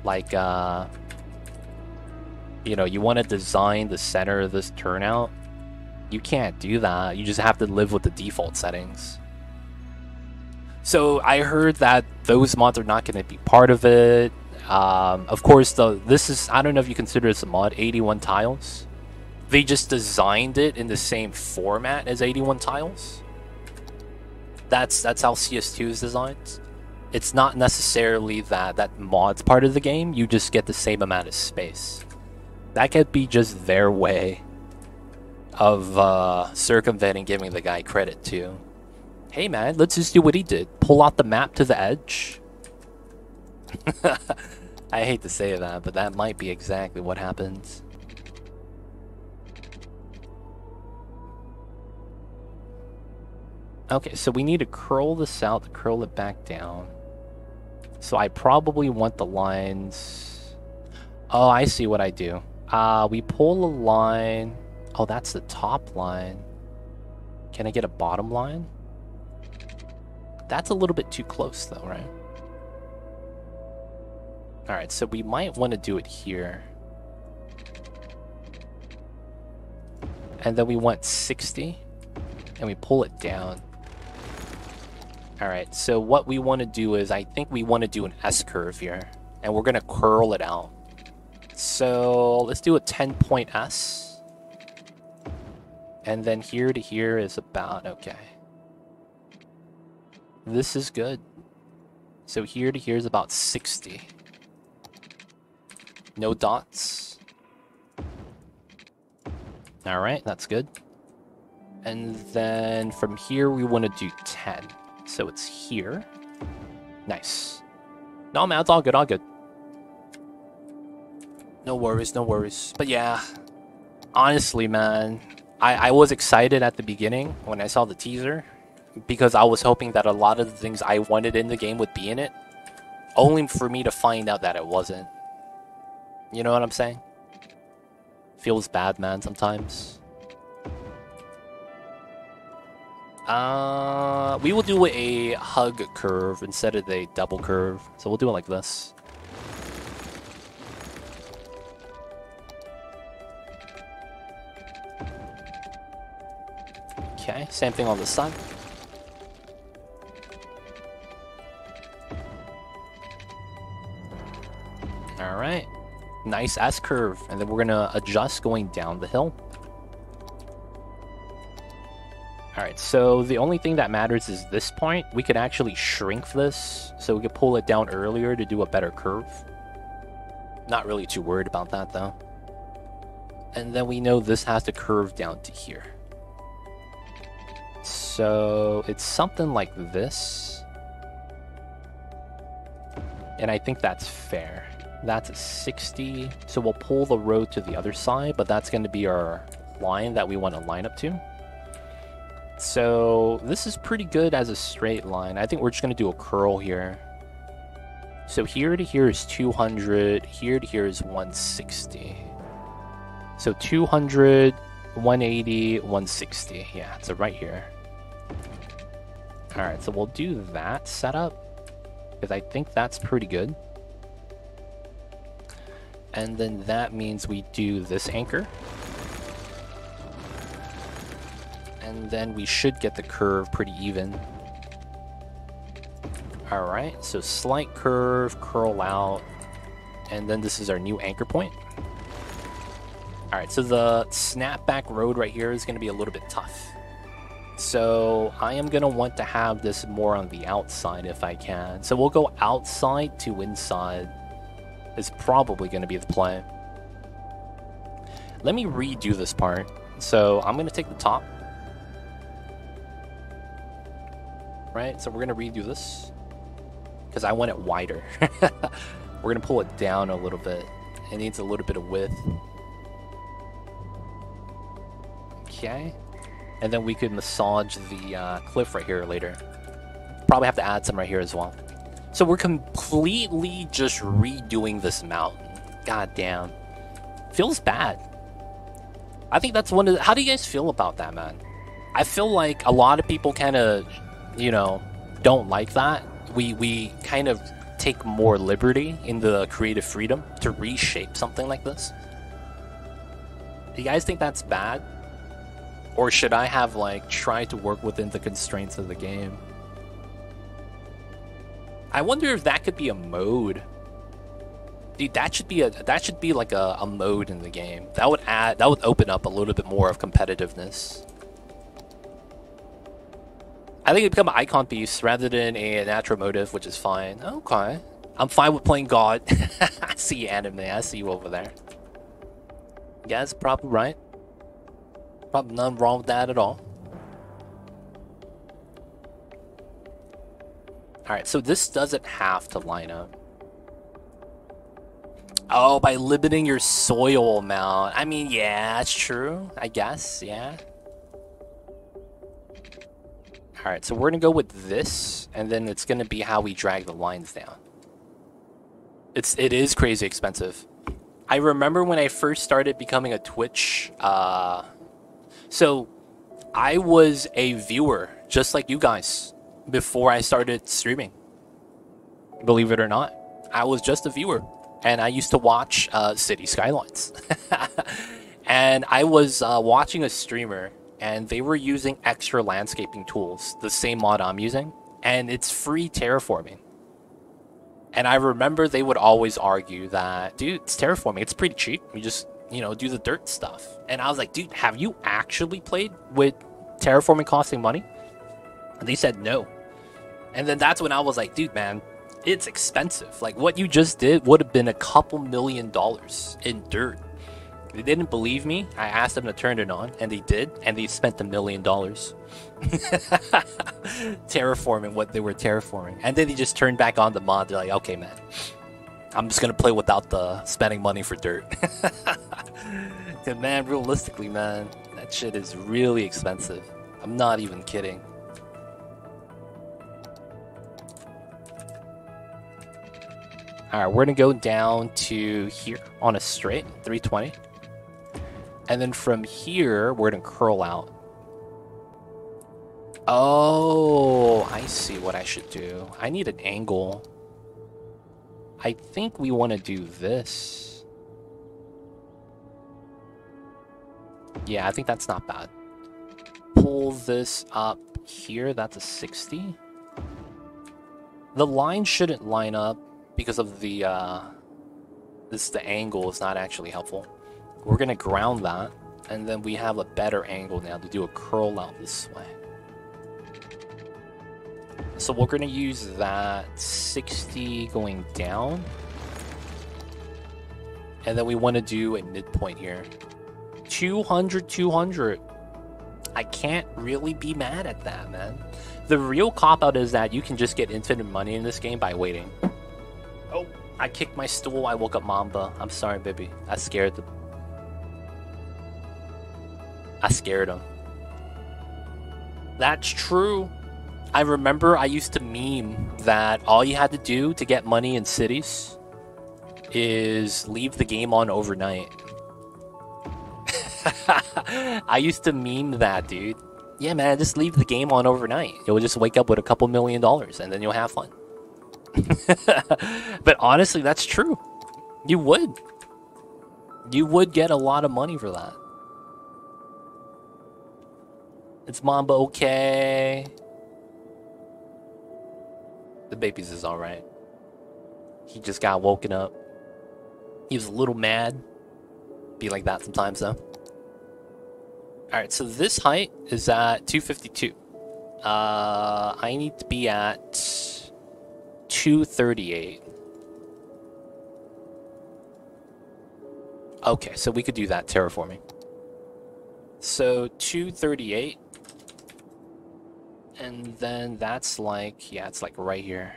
Like, you know, you want to design the center of this turnout. You can't do that. You just have to live with the default settings. So I heard that those mods are not going to be part of it. Of course, this is, I don't know if you consider this a mod, 81 tiles. They just designed it in the same format as 81 tiles. That's how CS2 is designed. It's not necessarily that mod's part of the game. You just get the same amount of space. That could be just their way of circumventing giving the guy credit too. Hey man, let's just do what he did. Pull out the map to the edge. I hate to say that, but that might be exactly what happens. Okay, so we need to curl this out to curl it back down. So I probably want the lines... Oh, I see what I do. We pull a line... Oh, that's the top line. Can I get a bottom line? That's a little bit too close though, right? Alright, so we might want to do it here. And then we want 60. And we pull it down. Alright, so what we want to do is, I think we want to do an S-curve here. And we're going to curl it out. So let's do a 10-point S. And then here to here is about, okay. This is good. So here to here is about 60. No dots. Alright, that's good. And then from here we want to do 10. So it's here. Nice. No man, it's all good, all good. No worries, no worries. But yeah, honestly man, I was excited at the beginning when I saw the teaser, because I was hoping that a lot of the things I wanted in the game would be in it, only for me to find out that it wasn't. You know what I'm saying? Feels bad, man, sometimes. We will do a hug curve instead of a double curve, so we'll do it like this. Okay, same thing on this side. Alright. Nice S-curve. And then we're gonna adjust going down the hill. Alright, so the only thing that matters is this point. We could actually shrink this, so we could pull it down earlier to do a better curve. Not really too worried about that, though. And then we know this has to curve down to here. So it's something like this. And I think that's fair. That's a 60. So we'll pull the road to the other side, but that's going to be our line that we want to line up to. So this is pretty good as a straight line. I think we're just going to do a curl here. So here to here is 200. Here to here is 160. So 200, 180, 160. Yeah, so right here. Alright, so we'll do that setup, because I think that's pretty good. And then that means we do this anchor. And then we should get the curve pretty even. Alright, so slight curve, curl out, and then this is our new anchor point. Alright, so the snapback road right here is going to be a little bit tough. So I am going to want to have this more on the outside if I can. So we'll go outside to inside is probably going to be the play. Let me redo this part. So I'm going to take the top. right? So we're gonna redo this because I want it wider. We're gonna pull it down a little bit. It needs a little bit of width. Okay. And then we could massage the cliff right here later. Probably have to add some right here as well. So we're completely just redoing this mountain. God damn. Feels bad. I think that's one of the... How do you guys feel about that, man? I feel like a lot of people kind of, you know, don't like that. We kind of take more liberty in the creative freedom to reshape something like this. Do you guys think that's bad? Or should I have, like, tried to work within the constraints of the game? I wonder if that could be a mode. Dude, that should be like a mode in the game. That would open up a little bit more of competitiveness. I think it'd become an icon piece rather than a natural motive, which is fine. Okay. I'm fine with playing God. I see you, anime. I see you over there. Yeah, that's probably right. Probably nothing wrong with that at all. Alright, so this doesn't have to line up. Oh, by limiting your soil amount. I mean, yeah, that's true. I guess, yeah. Alright, so we're gonna go with this, and then it's gonna be how we drag the lines down. It is crazy expensive. I remember when I first started becoming a Twitch, so I was a viewer, just like you guys, before I started streaming. Believe it or not. I was just a viewer, and I used to watch City Skylines. And I was watching a streamer, and they were using extra landscaping tools, the same mod I'm using, and it's free terraforming. And I remember they would always argue that, dude, it's terraforming, it's pretty cheap. You just, you know, do the dirt stuff. And I was like, dude, have you actually played with terraforming costing money? And they said no. And then that's when I was like, dude, man, it's expensive. Like, what you just did would have been a couple $1 million in dirt. They didn't believe me. I asked them to turn it on, and they did, and they spent $1 million terraforming what they were terraforming. And then they just turned back on the mod. They're like, okay, man, I'm just gonna play without the spending money for dirt. And man, realistically, man, that shit is really expensive. I'm not even kidding. Alright, we're gonna go down to here on a straight, 320. And then from here, we're gonna curl out. Oh, I see what I should do. I need an angle. I think we want to do this. Yeah, I think that's not bad. Pull this up here. That's a 60. The line shouldn't line up because of the the angle is not actually helpful. We're gonna ground that, and then we have a better angle now to do a curl out this way. So we're gonna use that 60 going down, and then we want to do a midpoint here. 200, 200. I can't really be mad at that, man. The real cop-out is that you can just get infinite money in this game by waiting. Oh, I kicked my stool. I woke up Mamba. I'm sorry, baby. I scared him. That's true. I remember I used to meme that all you had to do to get money in cities is leave the game on overnight. I used to meme that, dude. Yeah, man, just leave the game on overnight. You'll just wake up with a couple $1 million, and then you'll have fun. But honestly, that's true. You would. You would get a lot of money for that. It's Mamba okay? The baby's is alright. He just got woken up. He was a little mad. Be like that sometimes, though. Alright, so this height is at 252. I need to be at 238. Okay, so we could do that terraforming. So 238. And then that's like, yeah, it's like right here.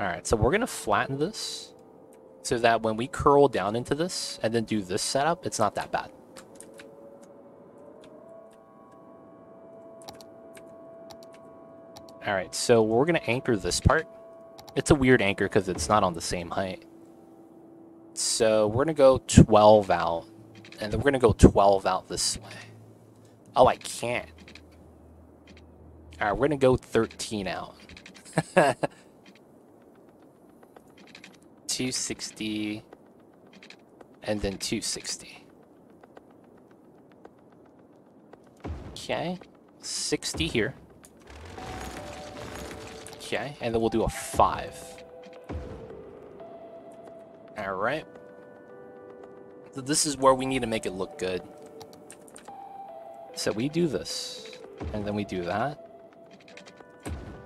Alright, so we're going to flatten this so that when we curl down into this and then do this setup, it's not that bad. Alright, so we're going to anchor this part. It's a weird anchor because it's not on the same height. So we're going to go 12 out. And then we're going to go 12 out this way. Oh, I can't. Alright, we're going to go 13 out. 260. And then 260. Okay. 60 here. Okay, and then we'll do a 5. Alright. So this is where we need to make it look good. So we do this, and then we do that.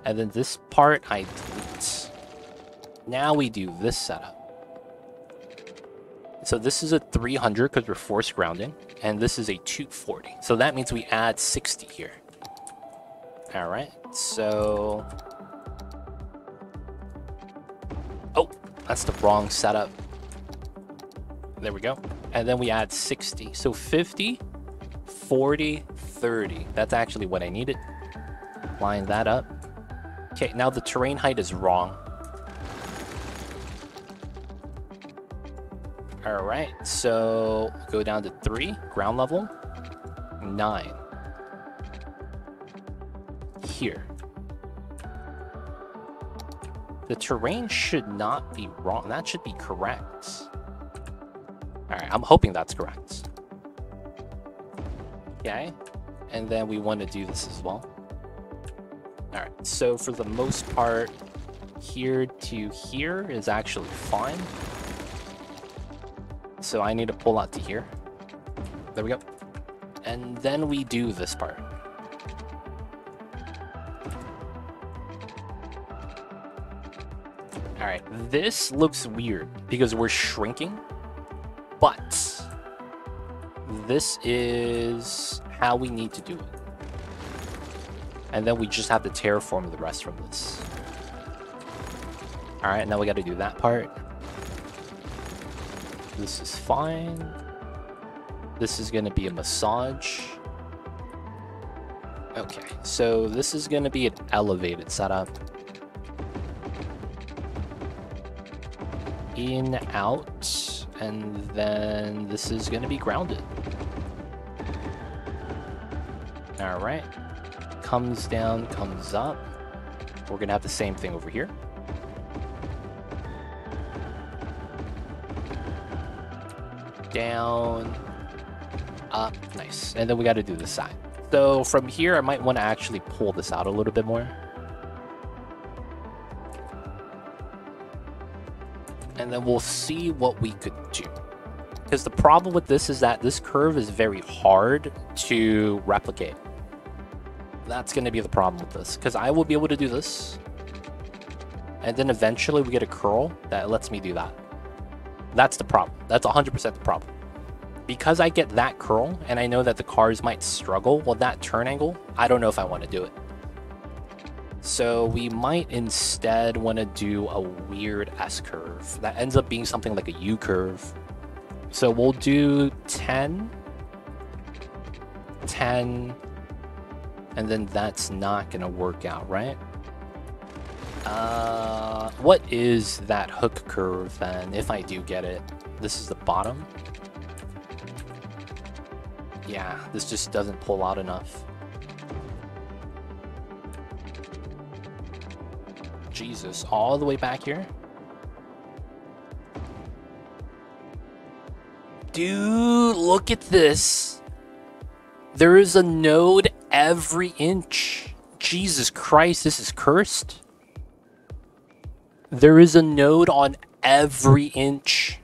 And then this part I delete. Now we do this setup. So this is a 300 because we're force grounding, and this is a 240. So that means we add 60 here. Alright, so... Oh, that's the wrong setup. There we go. And then we add 60. So 50, 40, 30. That's actually what I needed. Line that up. Okay, now the terrain height is wrong. Alright, so go down to 3, ground level, 9. Here. The terrain should not be wrong. That should be correct. Alright, I'm hoping that's correct. Okay, and then we want to do this as well. Alright, so for the most part, here to here is actually fine. So I need to pull out to here. There we go. And then we do this part. Alright, this looks weird because we're shrinking, but this is how we need to do it. And then we just have to terraform the rest from this. Alright, now we gotta do that part. This is fine. This is gonna be a massage. Okay, so this is gonna be an elevated setup. In, out, and then this is gonna be grounded. Alright. Comes down, comes up. We're gonna have the same thing over here. Down, up, nice. And then we gotta do this side. So from here, I might want to actually pull this out a little bit more. And then we'll see what we could do. Because the problem with this is that this curve is very hard to replicate. That's going to be the problem with this. Because I will be able to do this. And then eventually we get a curl that lets me do that. That's the problem. That's 100% the problem. Because I get that curl, and I know that the cars might struggle with that turn angle, I don't know if I want to do it. So we might instead want to do a weird S-curve that ends up being something like a U-curve. So we'll do 10, 10, and then that's not going to work out, right? What is that hook curve then, if I do get it? This is the bottom. Yeah, this just doesn't pull out enough. Jesus, all the way back here? Dude, look at this. There is a node every inch. Jesus Christ, this is cursed. There is a node on every inch.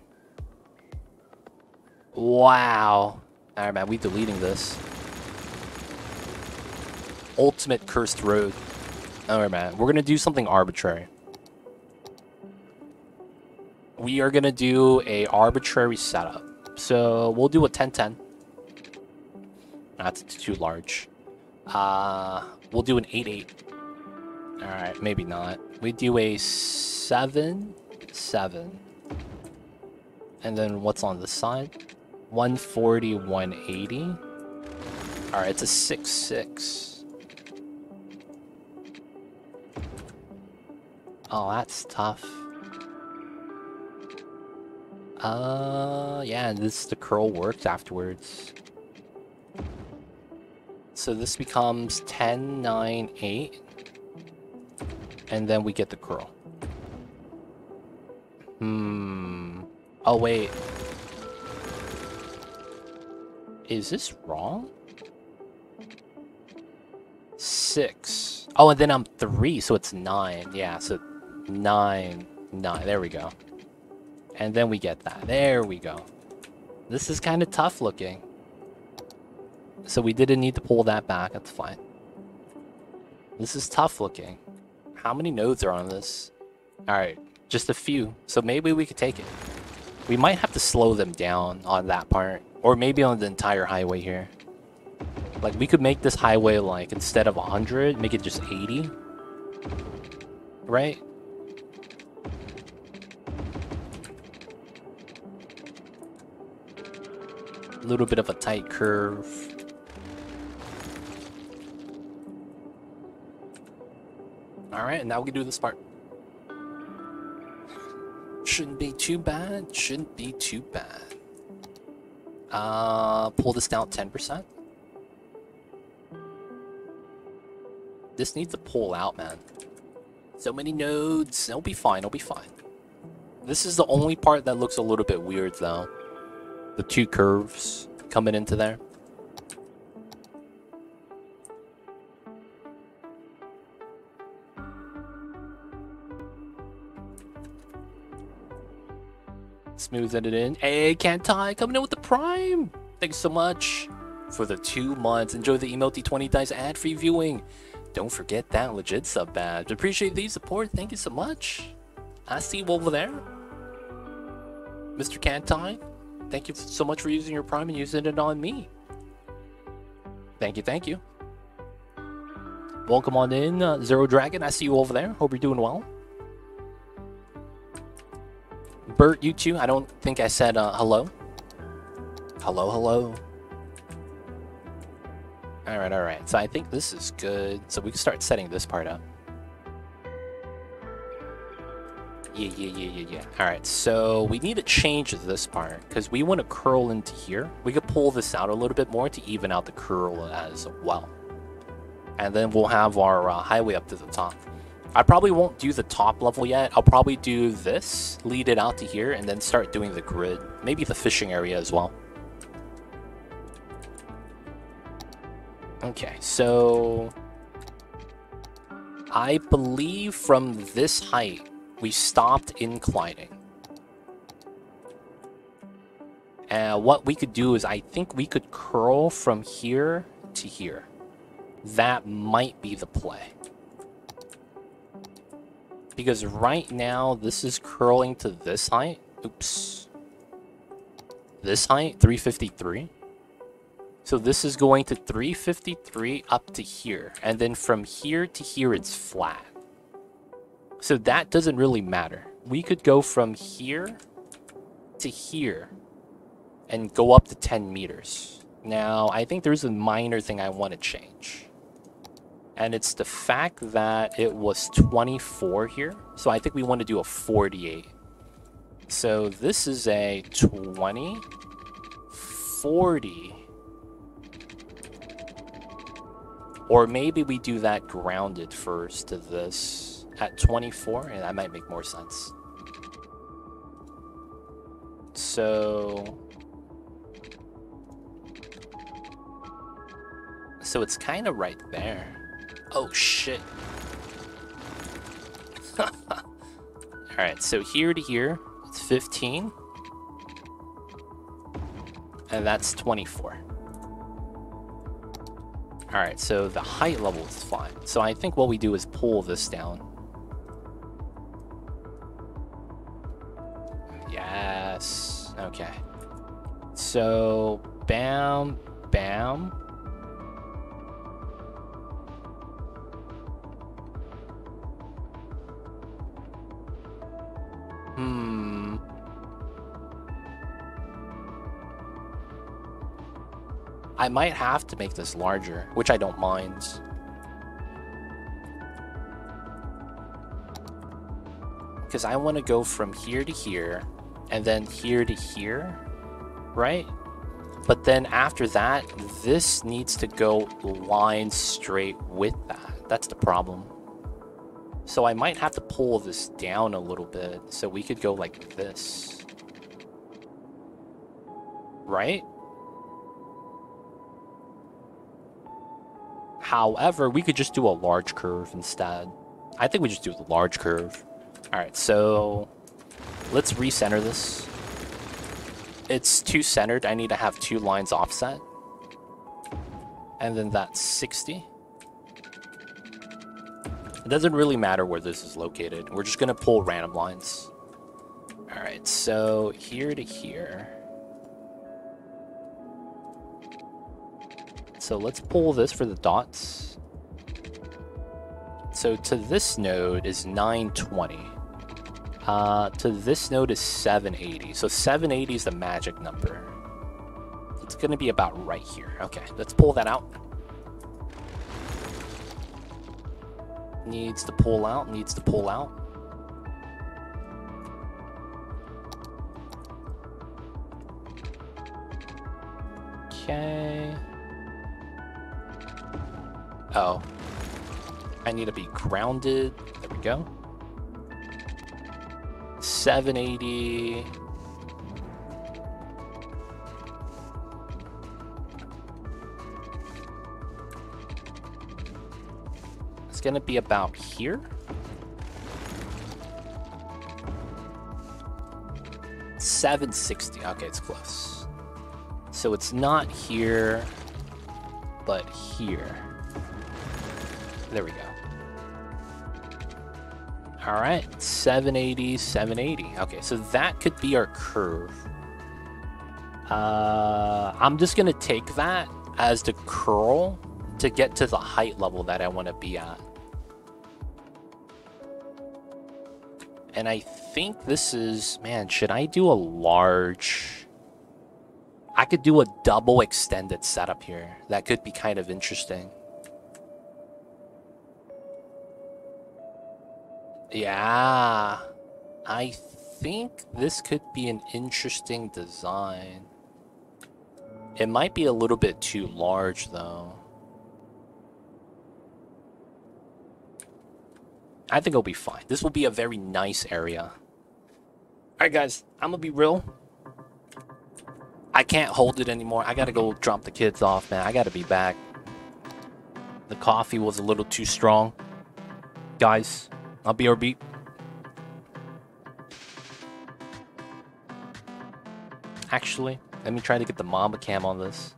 Wow. Alright, man, we deleting this. Ultimate cursed road. Alright, man, we're gonna do something arbitrary. We are gonna do a arbitrary setup. So we'll do a 10-10. That's too large. We'll do an 8-8. Alright, maybe not. We do a 7-7. And then what's on the side? 140, 180. Alright, it's a 6-6. Oh, that's tough. Yeah, the curl works afterwards. So this becomes 10, 9, 8. And then we get the curl. Oh, wait. Is this wrong? 6. Oh, and then I'm 3, so it's 9. Yeah, so 9, 9. There we go. And then we get that. There we go. This is kind of tough looking. So we didn't need to pull that back. That's fine. This is tough looking. How many nodes are on this? Alright, just a few. So maybe we could take it. We might have to slow them down on that part. Or maybe on the entire highway here. Like, we could make this highway, like, instead of 100, make it just 80. Right? A little bit of a tight curve. Alright, now we can do this part. Shouldn't be too bad. Shouldn't be too bad. Pull this down 10%. This needs to pull out, man. So many nodes. It'll be fine. It'll be fine. This is the only part that looks a little bit weird, though. The two curves coming into there. Smoothing it in. Hey, Kantai, coming in with the Prime. Thanks so much for the 2 months. Enjoy the emote D20 Dice ad-free viewing. Don't forget that legit sub badge. Appreciate the support. Thank you so much. I see you over there. Mr. Kantai, thank you so much for using your Prime and using it on me. Thank you, thank you. Welcome on in, Zero Dragon. I see you over there. Hope you're doing well. Bert, you too. I don't think I said hello. Hello, hello. Alright, alright. So I think this is good. So we can start setting this part up. Yeah. Alright, so we need to change this part because we want to curl into here. We could pull this out a little bit more to even out the curl as well. And then we'll have our highway up to the top. I probably won't do the top level yet. I'll probably do this, lead it out to here, and then start doing the grid. Maybe the fishing area as well. Okay, so I believe from this height, we stopped inclining. And what we could do is I think we could curl from here to here. That might be the play. Because right now, this is curling to this height. Oops. This height, 353. So this is going to 353 up to here. And then from here to here, it's flat. So that doesn't really matter. We could go from here to here and go up to 10 meters. Now, I think there's a minor thing I want to change. And it's the fact that it was 24 here. So I think we want to do a 48. So this is a 20, 40. Or maybe we do that grounded first to this at 24, and that might make more sense. So it's kind of right there. Oh, shit. Alright, so here to here, it's 15. And that's 24. Alright, so the height level is fine. So I think what we do is pull this down. Yes. Okay. So, bam, bam. Hmm. I might have to make this larger, which I don't mind. Because I want to go from here to here, and then here to here, right? But then after that, this needs to go line straight with that. That's the problem. So I might have to pull this down a little bit, so we could go like this. Right? However, we could just do a large curve instead. I think we just do the large curve. Alright, so let's recenter this. It's too centered. I need to have 2 lines offset. And then that's 60. It doesn't really matter where this is located. We're just going to pull random lines. Alright, so here to here. So let's pull this for the dots. So to this node is 920. To this node is 780. So 780 is the magic number. It's going to be about right here. Okay, let's pull that out. Needs to pull out, needs to pull out. Okay. Oh. I need to be grounded. There we go. 780. It's gonna be about here. $760. Okay, it's close. So it's not here, but here. There we go. All right, 780, 780. Okay, so that could be our curve. I'm just gonna take that as the curl to get to the height level that I want to be at. And I think this is, man, should I do a large? I could do a double extended setup here. That could be kind of interesting. Yeah, I think this could be an interesting design. It might be a little bit too large, though. I think it'll be fine. This will be a very nice area. Alright, guys, I'm gonna be real. I can't hold it anymore. I gotta go drop the kids off, man. I gotta be back. The coffee was a little too strong. Guys, I'll be RB. Actually, let me try to get the Mamba cam on this.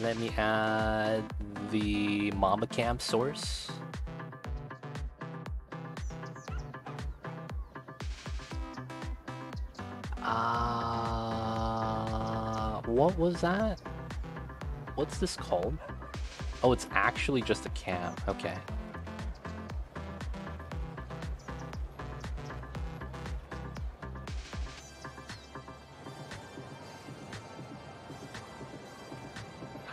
Let me add the Mamba cam source. What was that? What's this called? Oh, it's actually just a cam. Okay.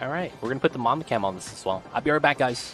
Alright, we're gonna put the Mamba cam on this as well. I'll be right back, guys.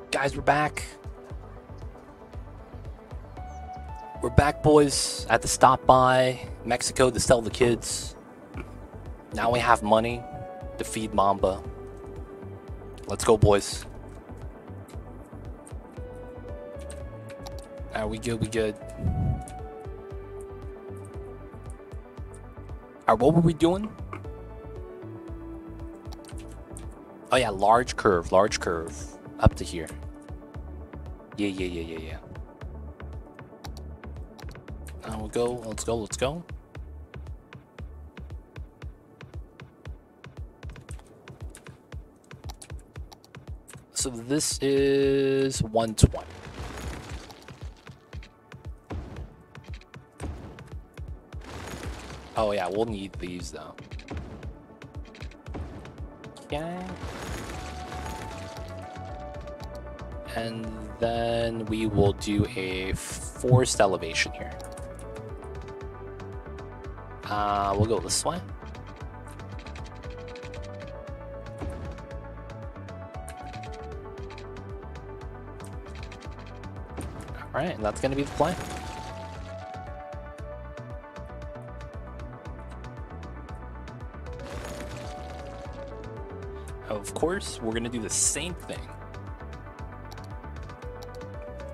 Guys, we're back. We're back, boys. I had to stop by Mexico to sell the kids. Now we have money to feed Mamba. Let's go, boys. Alright, we good, we good. Alright, what were we doing? Oh yeah, large curve, up to here. Yeah. We'll go, let's go. So this is 120. Oh yeah, we'll need these though. Okay. And then we will do a forced elevation here. We'll go this way. Alright, and that's gonna be the plan. Of course, we're gonna do the same thing.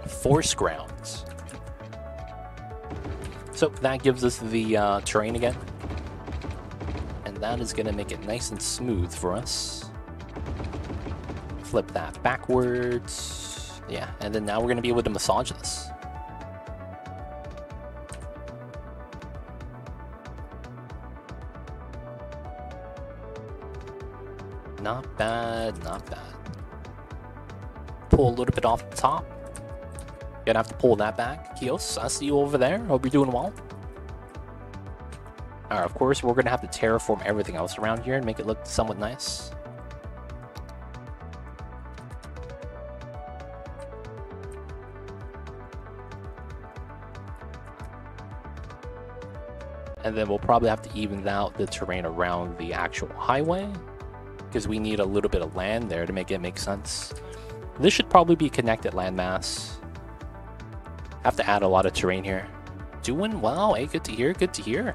Force grounds. So that gives us the terrain again. And that is gonna make it nice and smooth for us. Flip that backwards. Yeah, and then now we're gonna be able to massage this. Not bad, not bad. Pull a little bit off the top. Gonna have to pull that back. Kios, I see you over there. Hope you're doing well. Alright, of course, we're gonna have to terraform everything else around here and make it look somewhat nice. And then we'll probably have to even out the terrain around the actual highway, because we need a little bit of land there to make it make sense. This should probably be a connected landmass. Have to add a lot of terrain here. Doing well, hey, good to hear, good to hear.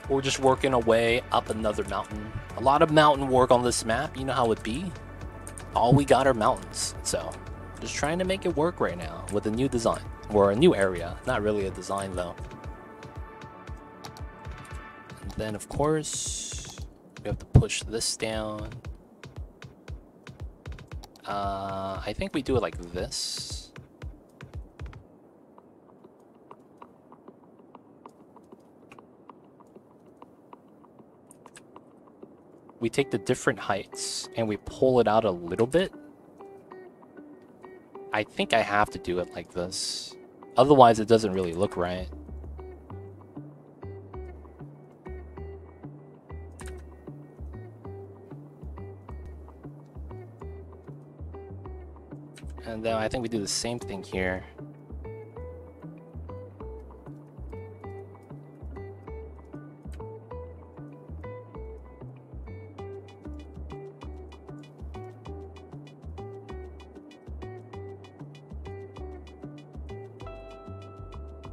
We're just working our way up another mountain. A lot of mountain work on this map, you know how it be. All we got are mountains, so just trying to make it work right now with a new design. Or a new area, not really a design though. And then of course, we have to push this down. I think we do it like this. We take the different heights and we pull it out a little bit. I think I have to do it like this. Otherwise, it doesn't really look right. And then I think we do the same thing here.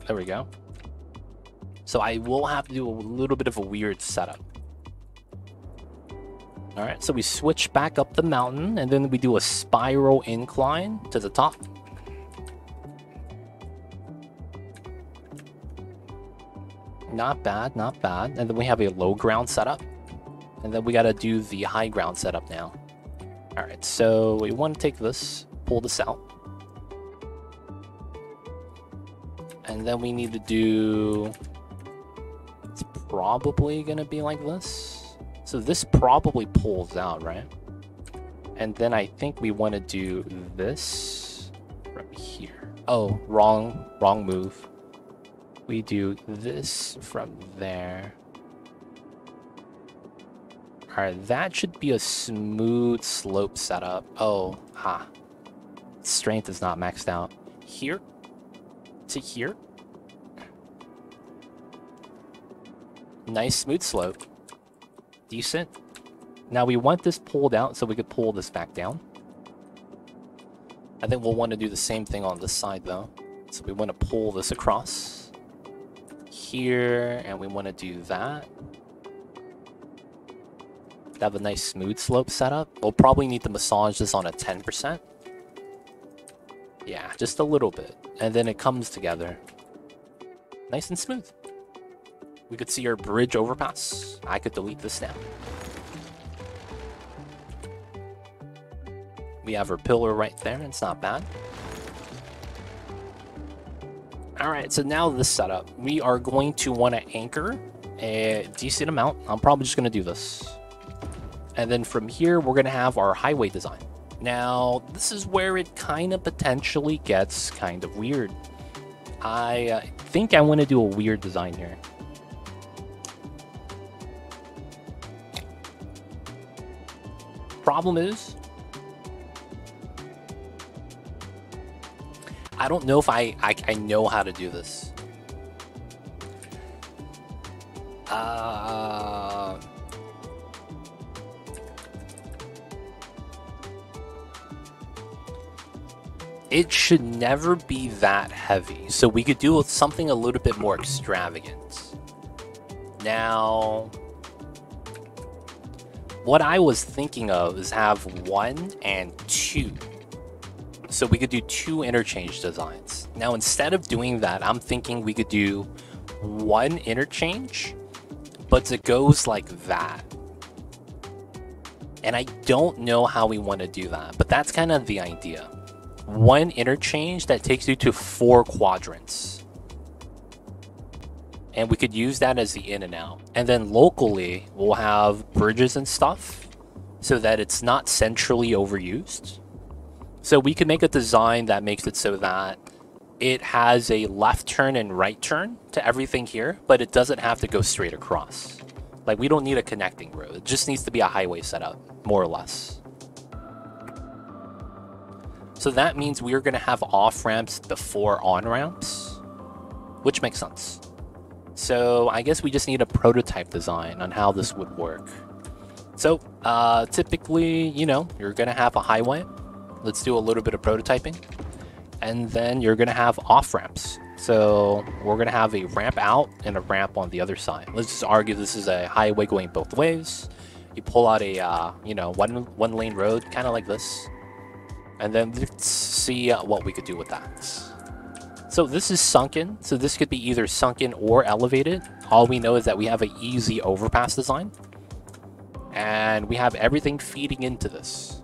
There we go. So I will have to do a little bit of a weird setup. Alright, so we switch back up the mountain, and then we do a spiral incline to the top. Not bad, not bad. And then we have a low ground setup. And then we gotta do the high ground setup now. Alright, so we want to take this, pull this out. And then we need to do... It's probably gonna be like this. So this probably pulls out, right? And then I think we want to do this from here. Oh, wrong move. We do this from there. Alright, that should be a smooth slope setup. Oh, strength is not maxed out. Here to here. Nice smooth slope. Decent. Now we want this pulled out so we could pull this back down. I think we'll want to do the same thing on this side though. So we want to pull this across here, and we want to do that. Have a nice smooth slope setup. We'll probably need to massage this on a 10%. Yeah, just a little bit. And then it comes together. Nice and smooth. We could see our bridge overpass. I could delete this now. We have our pillar right there. It's not bad. Alright, so now this setup. We are going to want to anchor a decent amount. I'm probably just going to do this. And then from here, we're going to have our highway design. Now, this is where it kind of potentially gets kind of weird. I think I want to do a weird design here. Problem is, I don't know if I know how to do this. It should never be that heavy, so we could do something a little bit more extravagant. Now, what I was thinking of is have 1 and 2. So we could do 2 interchange designs. Now, instead of doing that, I'm thinking we could do 1 interchange, but it goes like that. And I don't know how we want to do that, but that's kind of the idea. 1 interchange that takes you to 4 quadrants. And we could use that as the in and out. And then locally, we'll have bridges and stuff so that it's not centrally overused. So we can make a design that makes it so that it has a left turn and right turn to everything here, but it doesn't have to go straight across. Like, we don't need a connecting road. It just needs to be a highway setup, more or less. So that means we're going to have off-ramps before on-ramps, which makes sense. So I guess we just need a prototype design on how this would work. So typically, you know, you're going to have a highway. Let's do a little bit of prototyping. And then you're going to have off-ramps. So we're going to have a ramp out and a ramp on the other side. Let's just argue this is a highway going both ways. You pull out a, you know, one lane road, kind of like this. And then let's see what we could do with that. So this is sunken. So this could be either sunken or elevated. All we know is that we have an easy overpass design. And we have everything feeding into this.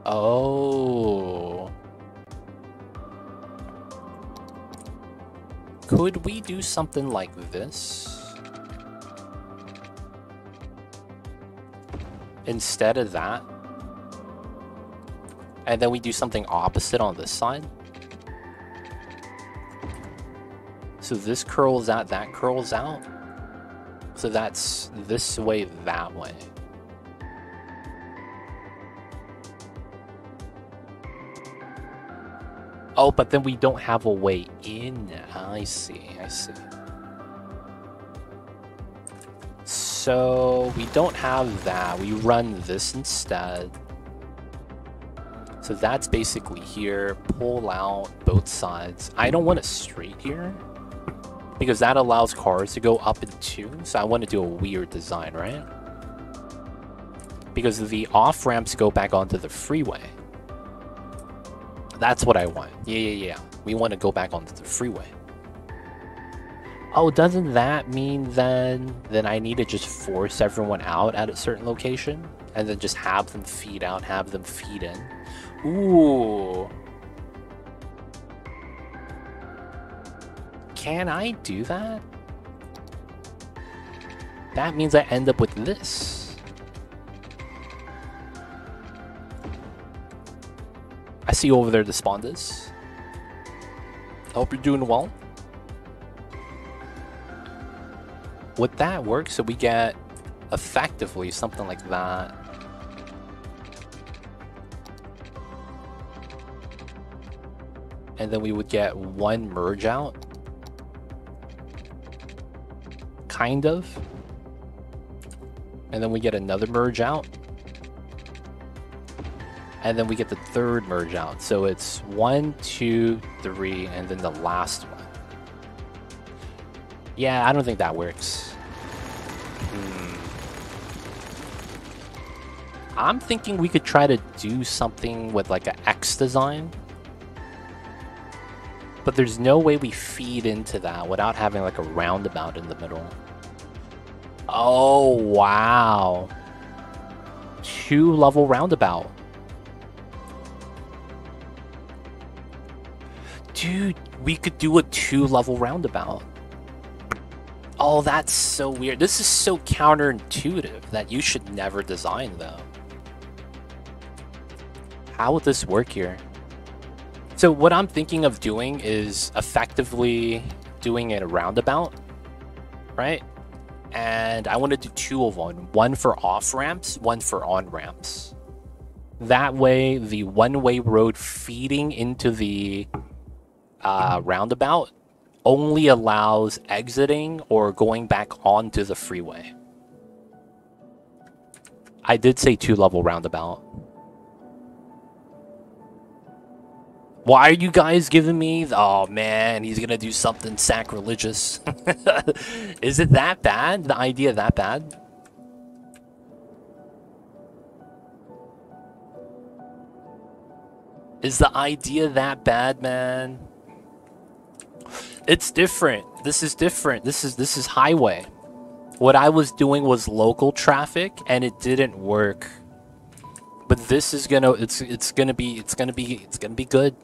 Oh. Could we do something like this? Instead of that, and then we do something opposite on this side. So this curls out, that curls out. So that's this way, that way. Oh, but then we don't have a way in. I see, I see. So we don't have that. We run this instead. So that's basically here. Pull out both sides. I don't want a straight here because that allows cars to go up and two. So I want to do a weird design, right? Because the off ramps go back onto the freeway. That's what I want. Yeah. We want to go back onto the freeway. Oh, doesn't that mean then I need to just force everyone out at a certain location and then just have them feed out, have them feed in? Ooh. Can I do that? That means I end up with this. I see you over there, Despondus. Hope you're doing well. Would that work? So we get effectively something like that. And then we would get one merge out. kind of. And then we get another merge out. And then we get the third merge out. So it's 1, 2, 3, and then the last one. Yeah, I don't think that works. I'm thinking we could try to do something with like an X design. But there's no way we feed into that without having like a roundabout in the middle. Oh, wow. 2-level roundabout. Dude, we could do a 2-level roundabout. Oh, that's so weird. This is so counterintuitive that you should never design, though. How would this work here? So what I'm thinking of doing is effectively doing a roundabout, right? And I want to do 2 of them. One for off-ramps, one for on-ramps. That way, the one-way road feeding into the roundabout only allows exiting or going back onto the freeway. I did say 2-level roundabout. Why are you guys giving me... Oh, man, he's gonna do something sacrilegious. Is it that bad? The idea that bad? Is the idea that bad, man? It's different. This is different. This is highway. What I was doing was local traffic, and it didn't work. But this is gonna... It's gonna be good.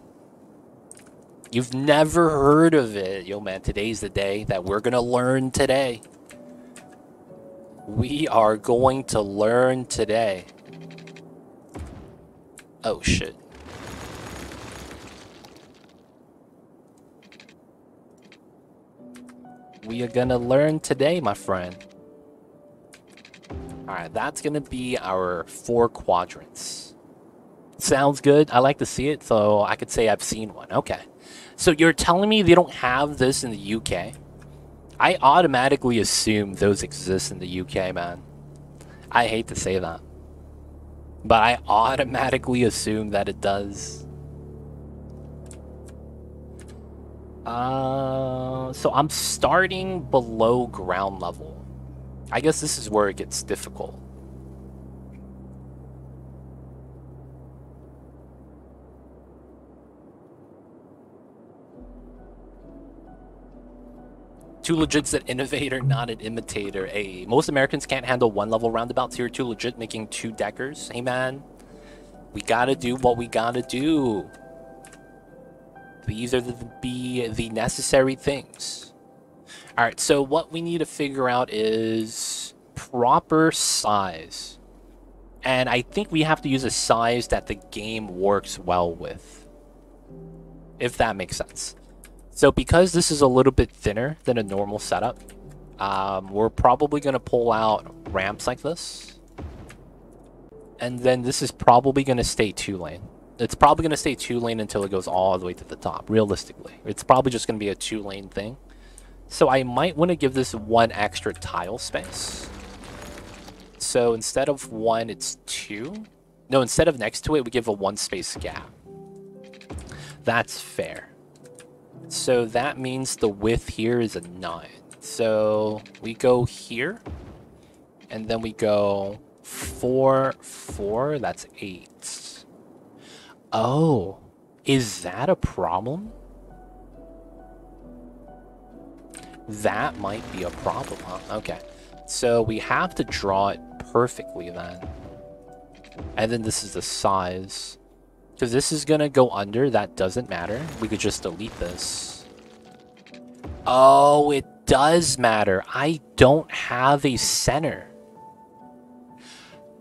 You've never heard of it. Yo, man, today's the day that we're gonna learn today. We are going to learn today. Oh, shit. We are gonna learn today, my friend. Alright, that's gonna be our 4 quadrants. Sounds good. I like to see it, so I could say I've seen one. Okay. So you're telling me they don't have this in the UK? I automatically assume those exist in the UK, man. I hate to say that. But I automatically assume that it does. So I'm starting below ground level. I guess this is where it gets difficult. Too legit's an innovator, not an imitator. Hey, most Americans can't handle 1-level roundabouts here. Too legit making 2-deckers. Hey, man. We gotta do what we gotta do. These are the necessary things. Alright, so what we need to figure out is proper size. And I think we have to use a size that the game works well with. If that makes sense. So because this is a little bit thinner than a normal setup, we're probably going to pull out ramps like this. And then this is probably going to stay 2-lane. It's probably going to stay 2-lane until it goes all the way to the top, realistically. It's probably just going to be a 2-lane thing. So I might want to give this 1 extra tile space. So instead of 1, it's 2. No, instead of next to it, we give a 1 space gap. That's fair. So that means the width here is a 9. So we go here. And then we go 4, 4. That's 8. Oh, is that a problem? That might be a problem, huh? Okay. So we have to draw it perfectly then. And then this is the size. Because this is going to go under, that doesn't matter. We could just delete this. Oh, it does matter. I don't have a center.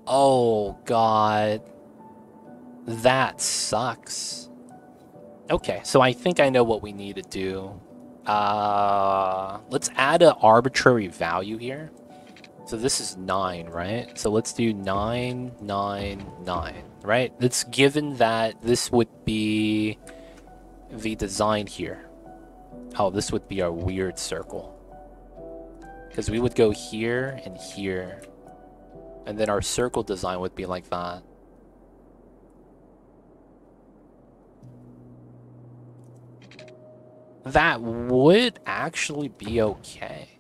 Oh, God. That sucks. Okay, so I think I know what we need to do. Let's add an arbitrary value here. So this is 9, right? So let's do 9, 9, 9, right? It's given that this would be the design here. Oh, this would be our weird circle. Because we would go here and here. And then our circle design would be like that. That would actually be okay.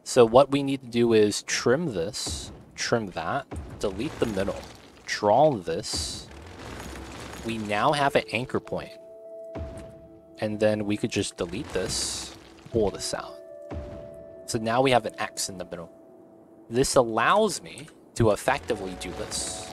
So what we need to do is trim this, trim that, delete the middle, draw this. We now have an anchor point. And then we could just delete this, pull this out. So now we have an X in the middle. This allows me to effectively do this.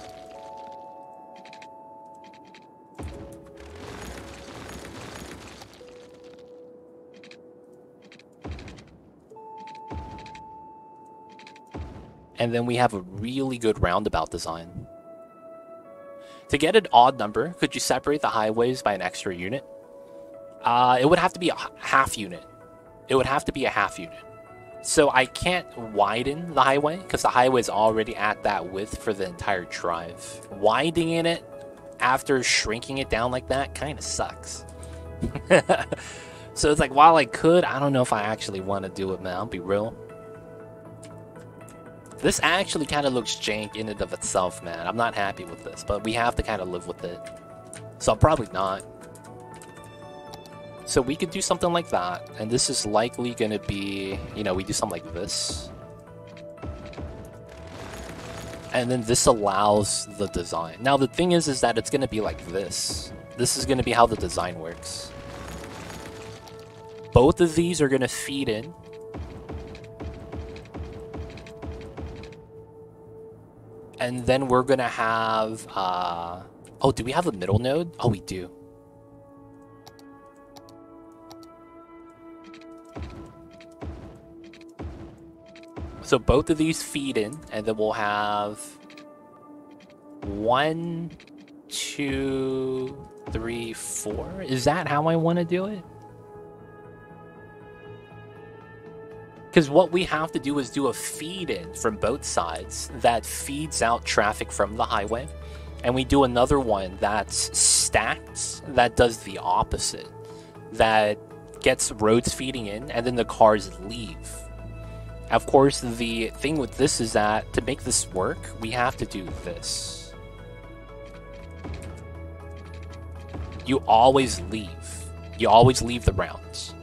And then we have a really good roundabout design. To get an odd number, could you separate the highways by an extra unit? It would have to be a half unit. It would have to be a half unit. So I can't widen the highway because the highway is already at that width for the entire drive. Widening it after shrinking it down like that kind of sucks. So it's like, while I could, I don't know if I actually want to do it, man. I'll be real. This actually kind of looks jank in and of itself, man. I'm not happy with this, but we have to kind of live with it. So I'm probably not. So we could do something like that, and this is likely going to be, you know, we do something like this. And then this allows the design. Now the thing is that it's going to be like this. This is going to be how the design works. Both of these are going to feed in. And then we're going to have, oh, do we have a middle node? Oh, we do. So both of these feed in, and then we'll have 1, 2, 3, 4. Is that how I want to do it? Because what we have to do is do a feed in from both sides that feeds out traffic from the highway. And we do another one that's stacked that does the opposite. That gets roads feeding in and then the cars leave. Of course, the thing with this is that to make this work, we have to do this. You always leave. You always leave the rounds.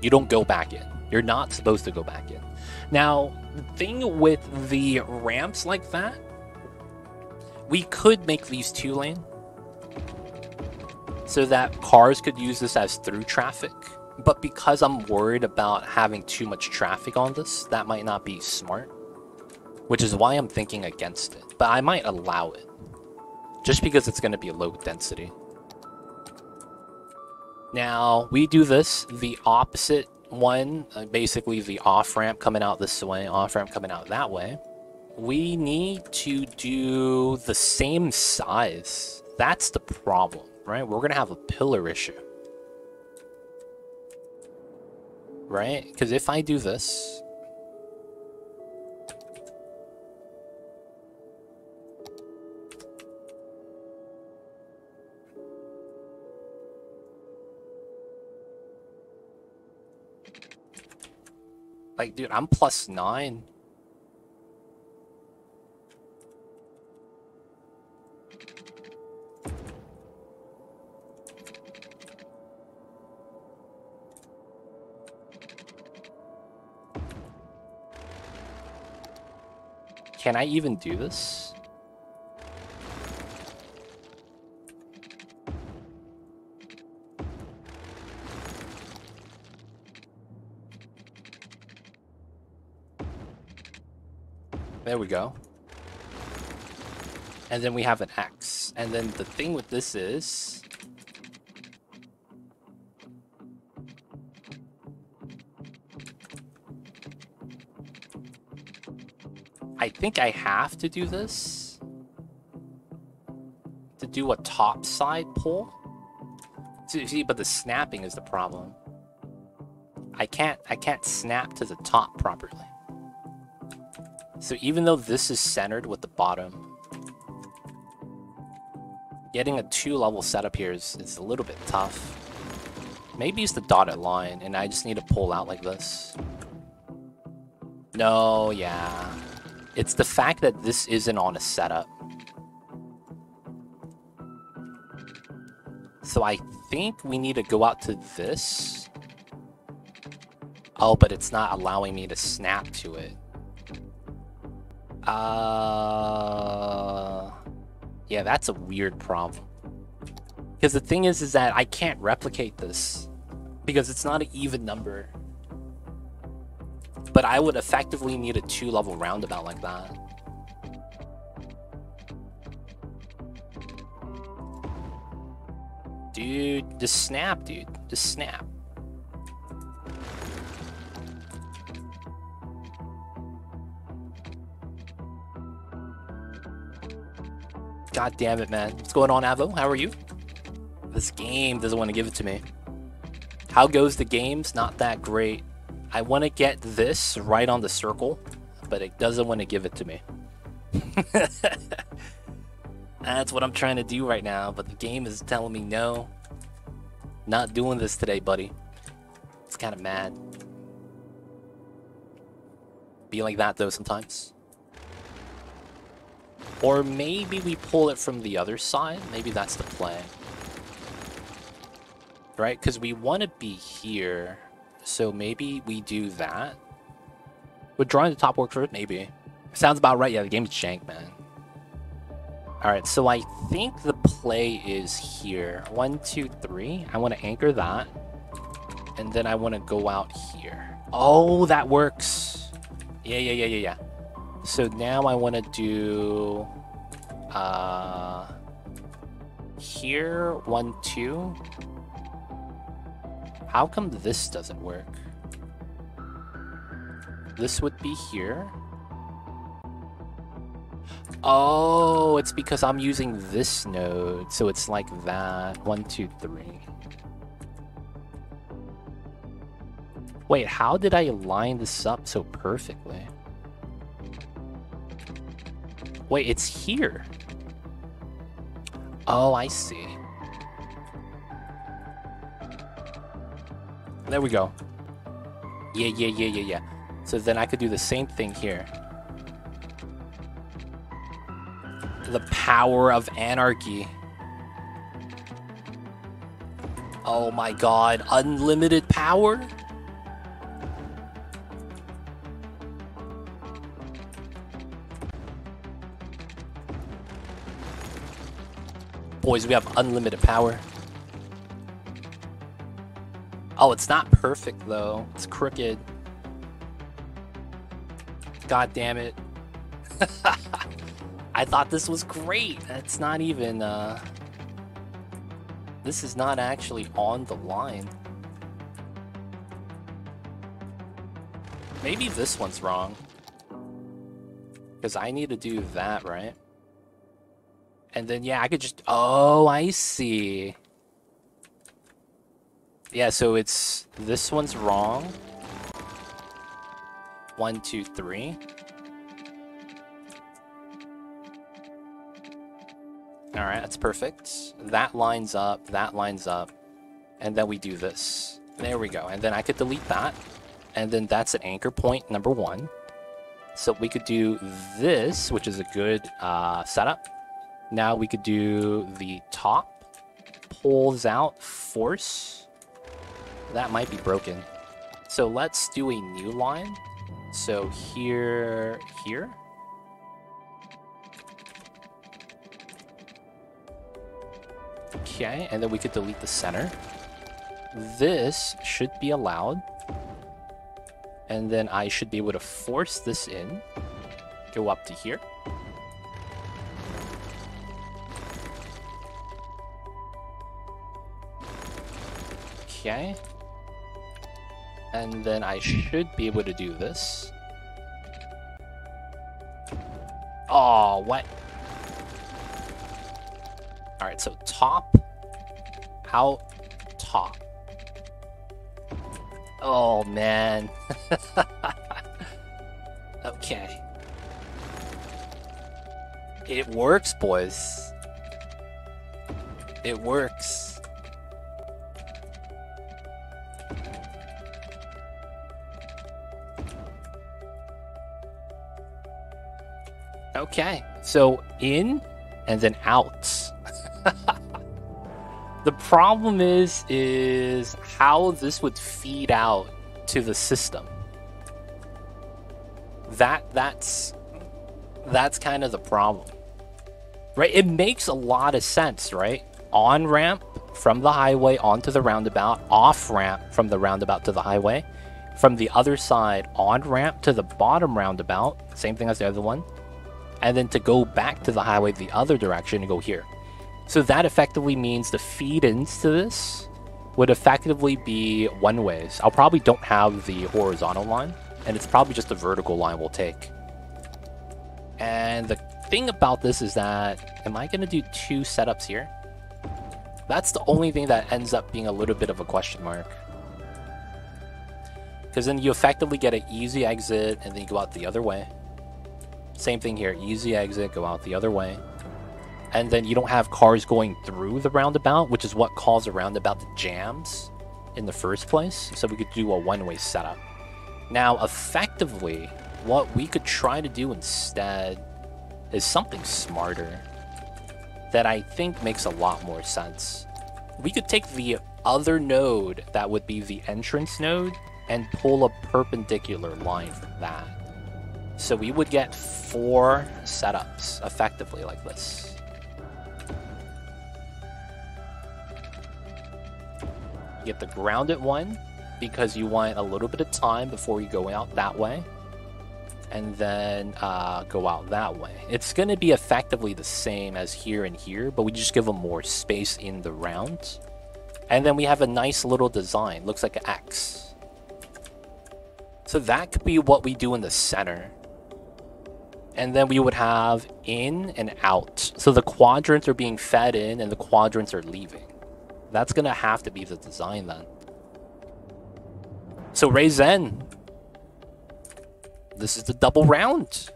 You don't go back in. You're not supposed to go back in. Now, the thing with the ramps like that, we could make these 2-lane so that cars could use this as through traffic. But because I'm worried about having too much traffic on this, that might not be smart. Which is why I'm thinking against it. But I might allow it. Just because it's going to be low density. Now, we do this, the opposite one, basically the off-ramp coming out this way, off-ramp coming out that way. We need to do the same size. That's the problem, right? We're going to have a pillar issue. Right? Because if I do this... Like, dude, I'm +9. Can I even do this? There we go. And then we have an X. And then the thing with this is... I think I have to do this to do a top side pull. See, but the snapping is the problem. I can't snap to the top properly. So even though this is centered with the bottom, getting a 2-level setup here is a little bit tough. Maybe it's the dotted line, and I just need to pull out like this. No, yeah. It's the fact that this isn't on a setup. So I think we need to go out to this. Oh, but it's not allowing me to snap to it. Yeah, that's a weird problem. Because the thing is that I can't replicate this. Because it's not an even number. But I would effectively need a 2-level roundabout like that. Dude, just snap, dude. Just snap. God damn it, man. What's going on, Avo? How are you? This game doesn't want to give it to me. How goes the games? Not that great. I want to get this right on the circle, but it doesn't want to give it to me. That's what I'm trying to do right now, but the game is telling me no. Not doing this today, buddy. It's kind of mad. Be like that, though, sometimes. Or maybe we pull it from the other side. Maybe that's the play. Right? Because we want to be here. So maybe we do that. Would drawing the top work for it? Maybe. Sounds about right. Yeah, the game's jank, man. Alright, so I think the play is here. 1, 2, 3. I want to anchor that. And then I want to go out here. Oh, that works. Yeah. So now I want to do... here, 1, 2. How come this doesn't work? This would be here. Oh, it's because I'm using this node, so it's like that. 1, 2, 3. Wait, how did I line this up so perfectly? Wait, it's here. Oh, I see. There we go. Yeah. So then I could do the same thing here. The power of anarchy. Oh my god, unlimited power? Boys, we have unlimited power. Oh, it's not perfect though. It's crooked. God damn it. I thought this was great. It's not even, this is not actually on the line. Maybe this one's wrong. Because I need to do that, right? And then, yeah, I could just... Oh, I see. Yeah, so it's... This one's wrong. 1, 2, 3. Alright, that's perfect. That lines up, and then we do this. There we go, and then I could delete that, and then that's an anchor point, number 1. So we could do this, which is a good setup. Now we could do the top, pulls out, force. That might be broken. So let's do a new line. So here. Okay, and then we could delete the center. This should be allowed. And then I should be able to force this in. Go up to here. Okay. And then I should be able to do this. Oh, what? Alright, so top, out, top. Oh, man. Okay. It works, boys. It works. Okay, so in and then out. The problem is how this would feed out to the system. That's kind of the problem. Right? It makes a lot of sense, right? On ramp from the highway onto the roundabout, off ramp from the roundabout to the highway, from the other side on ramp to the bottom roundabout, same thing as the other one, and then to go back to the highway the other direction and go here. So that effectively means the feed-ins to this would effectively be one-ways. I'll probably don't have the horizontal line, and it's probably just the vertical line we'll take. And the thing about this is that, am I going to do 2 setups here? That's the only thing that ends up being a little bit of a question mark. Because then you effectively get an easy exit, and then you go out the other way. Same thing here, easy exit, go out the other way. And then you don't have cars going through the roundabout, which is what caused the roundabout to jams in the first place. So we could do a one-way setup. Now, effectively, what we could try to do instead is something smarter that I think makes a lot more sense. We could take the other node that would be the entrance node and pull a perpendicular line from that. So we would get 4 setups effectively like this. You get the grounded one because you want a little bit of time before you go out that way. And then go out that way. It's going to be effectively the same as here and here, but we just give them more space in the round. And then we have a nice little design. Looks like an X. So that could be what we do in the center. And then we would have in and out. So the quadrants are being fed in and the quadrants are leaving. That's going to have to be the design then. So Raizen, this is the double round.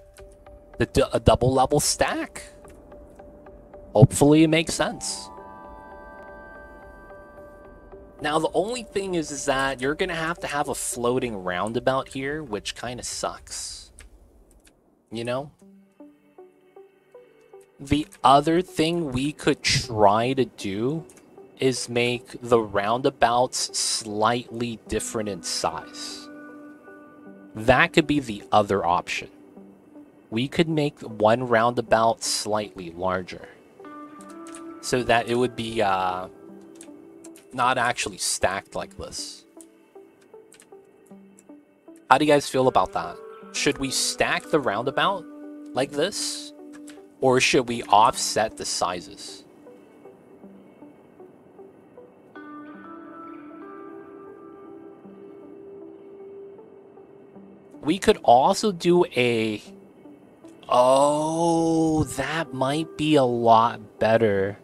A double level stack. Hopefully it makes sense. Now the only thing is that you're going to have a floating roundabout here, which kind of sucks. You know? The other thing we could try to do is make the roundabouts slightly different in size. That could be the other option. We could make one roundabout slightly larger so that it would be not actually stacked like this. How do you guys feel about that? Should we stack the roundabout like this? Or should we offset the sizes? We could also do a... Oh, that might be a lot better.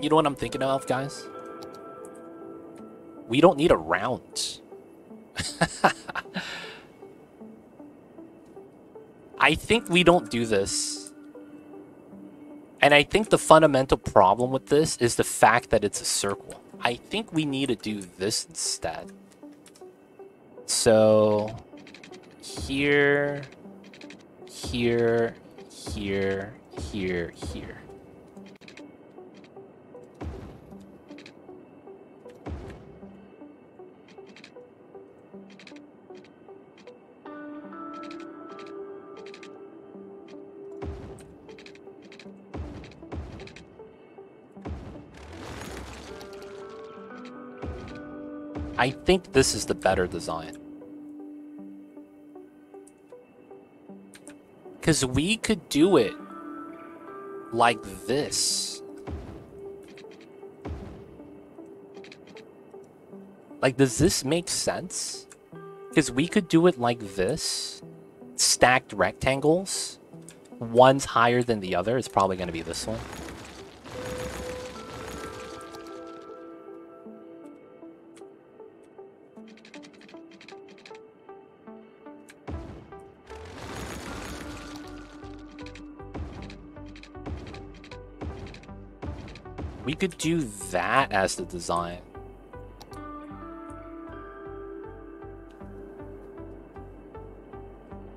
You know what I'm thinking of, guys? We don't need a round. I think we don't do this. And I think the fundamental problem with this is the fact that it's a circle. I think we need to do this instead. So, here, here, here, here, here. I think this is the better design. Because we could do it like this. Like, does this make sense? Because we could do it like this. Stacked rectangles. One's higher than the other. It's probably going to be this one. We could do that as the design.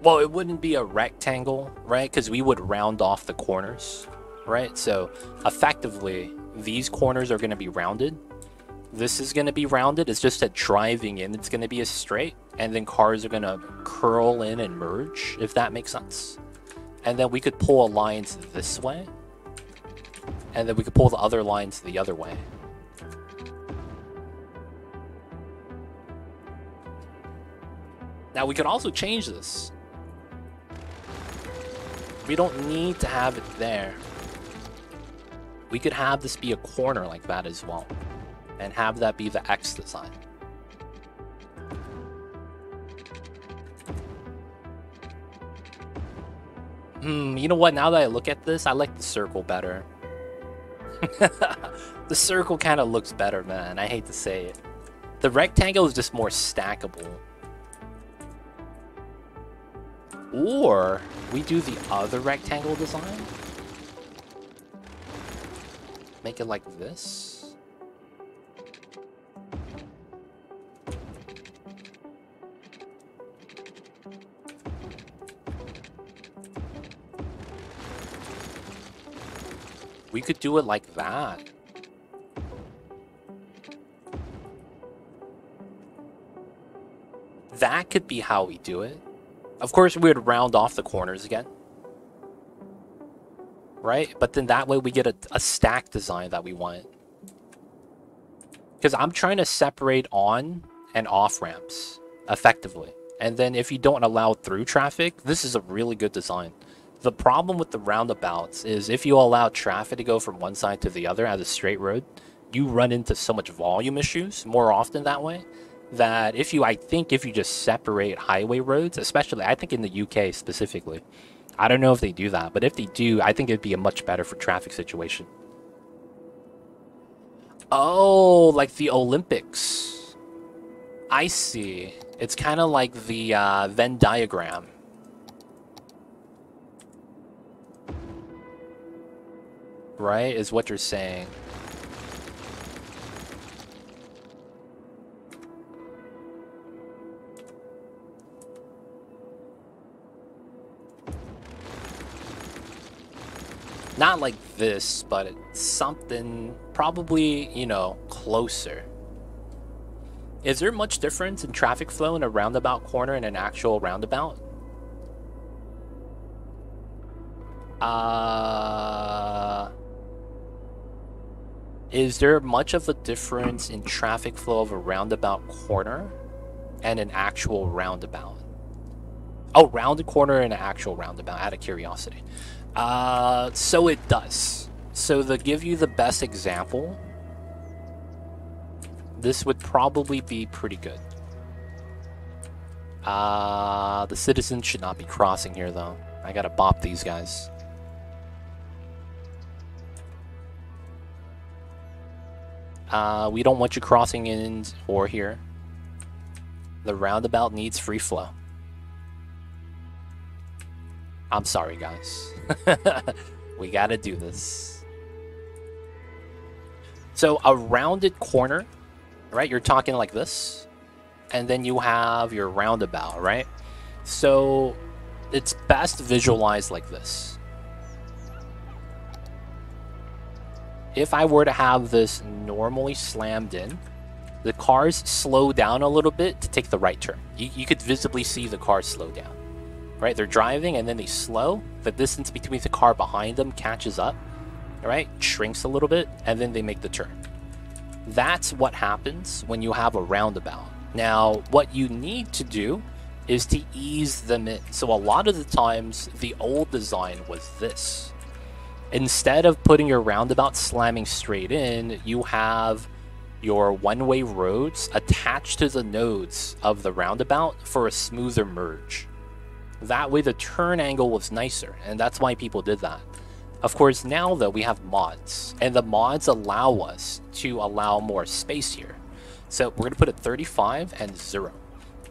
Well, it wouldn't be a rectangle, right? Because we would round off the corners, right? So effectively, these corners are going to be rounded. This is going to be rounded. It's just that driving in, it's going to be a straight. And then cars are going to curl in and merge, if that makes sense. And then we could pull lines this way. And then we could pull the other lines the other way. Now we could also change this. We don't need to have it there. We could have this be a corner like that as well. And have that be the X design. You know what? Now that I look at this, I like the circle better. The circle kind of looks better, man. I hate to say it. The rectangle is just more stackable. Or we do the other rectangle design. Make it like this. We could do it like that. That could be how we do it. Of course, we would round off the corners again. Right? But then that way we get a stack design that we want. Because I'm trying to separate on and off ramps effectively. And then if you don't allow through traffic, this is a really good design. The problem with the roundabouts is if you allow traffic to go from one side to the other as a straight road, you run into so much volume issues more often that way. That I think if you just separate highway roads, especially I think in the UK specifically, I don't know if they do that, but if they do, I think it'd be a much better for traffic situation. Oh, like the Olympics. I see. It's kind of like the Venn diagram. Right, is what you're saying. Not like this, but it's something probably, you know, closer. Is there much difference in traffic flow in a roundabout corner and an actual roundabout? Is there much of a difference in traffic flow of a roundabout corner and an actual roundabout? Oh, rounded corner and an actual roundabout, out of curiosity. So it does. So to give you the best example, this would probably be pretty good. The citizens should not be crossing here, though. I gotta bop these guys. We don't want you crossing in or here. The roundabout needs free flow. I'm sorry, guys. We gotta do this. So a rounded corner, right? You're talking like this. And then you have your roundabout, right? So it's best visualized like this. If I were to have this normally slammed in, the cars slow down a little bit to take the right turn. You could visibly see the cars slow down. Right, they're driving and then they slow. The distance between the car behind them catches up, right? Shrinks a little bit, and then they make the turn. That's what happens when you have a roundabout. Now, what you need to do is to ease them in. So a lot of the times, the old design was this. Instead of putting your roundabout slamming straight in, you have your one-way roads attached to the nodes of the roundabout for a smoother merge. That way the turn angle was nicer, and that's why people did that. Of course, now though, we have mods, and the mods allow us to allow more space here. So we're going to put it 35 and 0.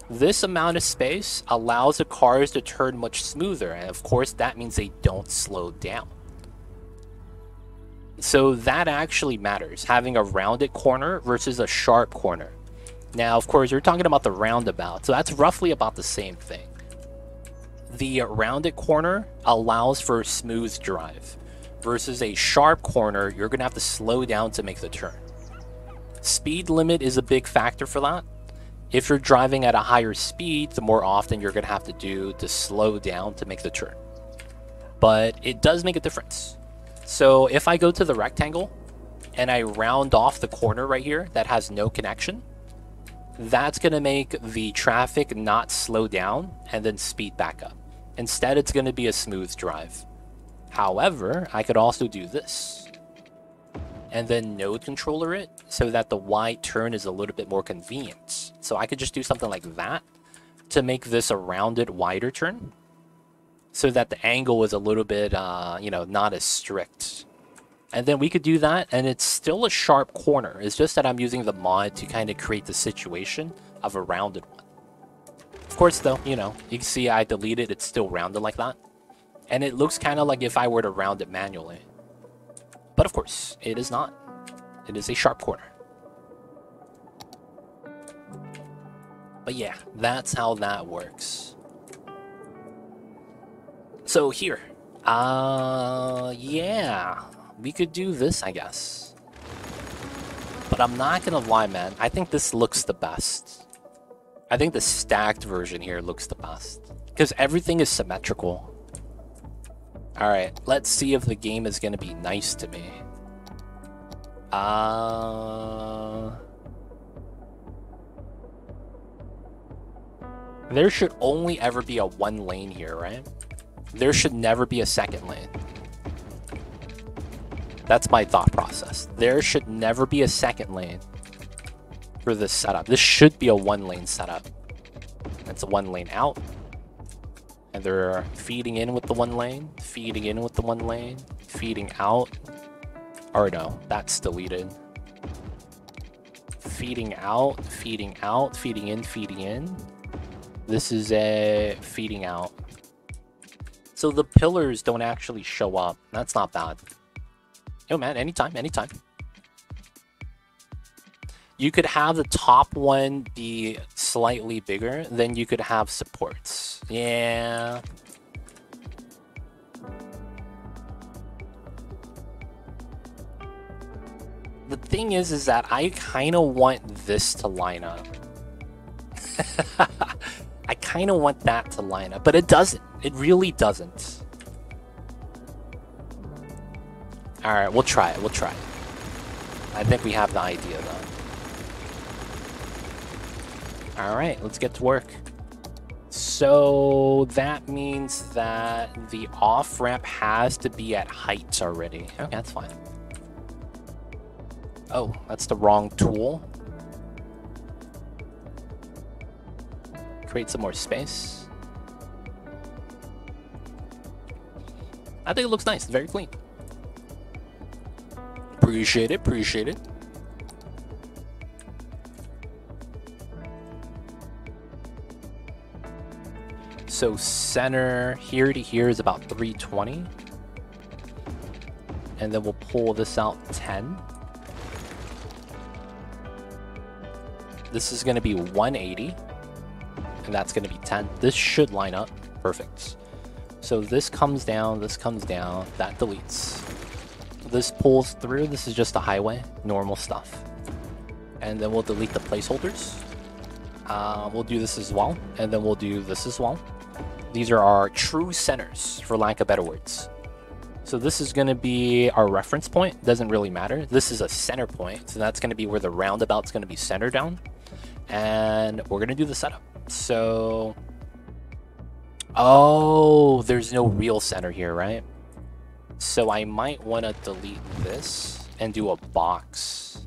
This amount of space allows the cars to turn much smoother, and of course that means they don't slow down. So that actually matters, having a rounded corner versus a sharp corner. Now, of course, you're talking about the roundabout, so that's roughly about the same thing. the rounded corner allows for a smooth drive, versus a sharp corner, you're going to have to slow down to make the turn. Speed limit is a big factor for that. If you're driving at a higher speed, the more often you're going to have to do to slow down to make the turn. But it does make a difference. So if I go to the rectangle and I round off the corner right here that has no connection, that's going to make the traffic not slow down and then speed back up. Instead, it's going to be a smooth drive. However, I could also do this and then node controller it so that the wide turn is a little bit more convenient. So I could just do something like that to make this a rounded, wider turn so that the angle is a little bit, you know, not as strict. And then we could do that, and it's still a sharp corner. It's just that I'm using the mod to kind of create the situation of a rounded one. Of course, though, you know, you can see I deleted, it's still rounded like that. And it looks kind of like if I were to round it manually. But of course, it is not. It is a sharp corner. But yeah, that's how that works. So here, yeah, we could do this, I guess. But I'm not gonna lie, man. I think this looks the best. I think the stacked version here looks the best. Because everything is symmetrical. Alright, let's see if the game is gonna be nice to me. There should only ever be a one lane here, right? There should never be a second lane. That's my thought process. There should never be a second lane for this setup. This should be a one lane setup. It's a one lane out. And they're feeding in with the one lane, feeding in with the one lane, feeding out. Or no, that's deleted. Feeding out, feeding out, feeding in, feeding in. This is a feeding out. So the pillars don't actually show up. That's not bad. Yo, man, anytime, anytime. You could have the top one be slightly bigger, then you could have supports. Yeah. The thing is that I kind of want this to line up. I kind of want that to line up, but it doesn't. It really doesn't. Alright, we'll try it. We'll try it. I think we have the idea, though. Alright, let's get to work. So that means that the off-ramp has to be at heights already. Okay, that's fine. Oh, that's the wrong tool. Create some more space. I think it looks nice. Very clean. Appreciate it. Appreciate it. So center here to here is about 320. And then we'll pull this out 10. This is going to be 180. And that's going to be 10. This should line up. Perfect. So this comes down, that deletes. This pulls through, this is just a highway, normal stuff. And then we'll delete the placeholders. We'll do this as well, and then we'll do this as well. These are our true centers, for lack of better words. So this is going to be our reference point, doesn't really matter. This is a center point, so that's going to be where the roundabout's going to be centered down. And we're going to do the setup. So, oh, there's no real center here, right? So I might want to delete this and do a box.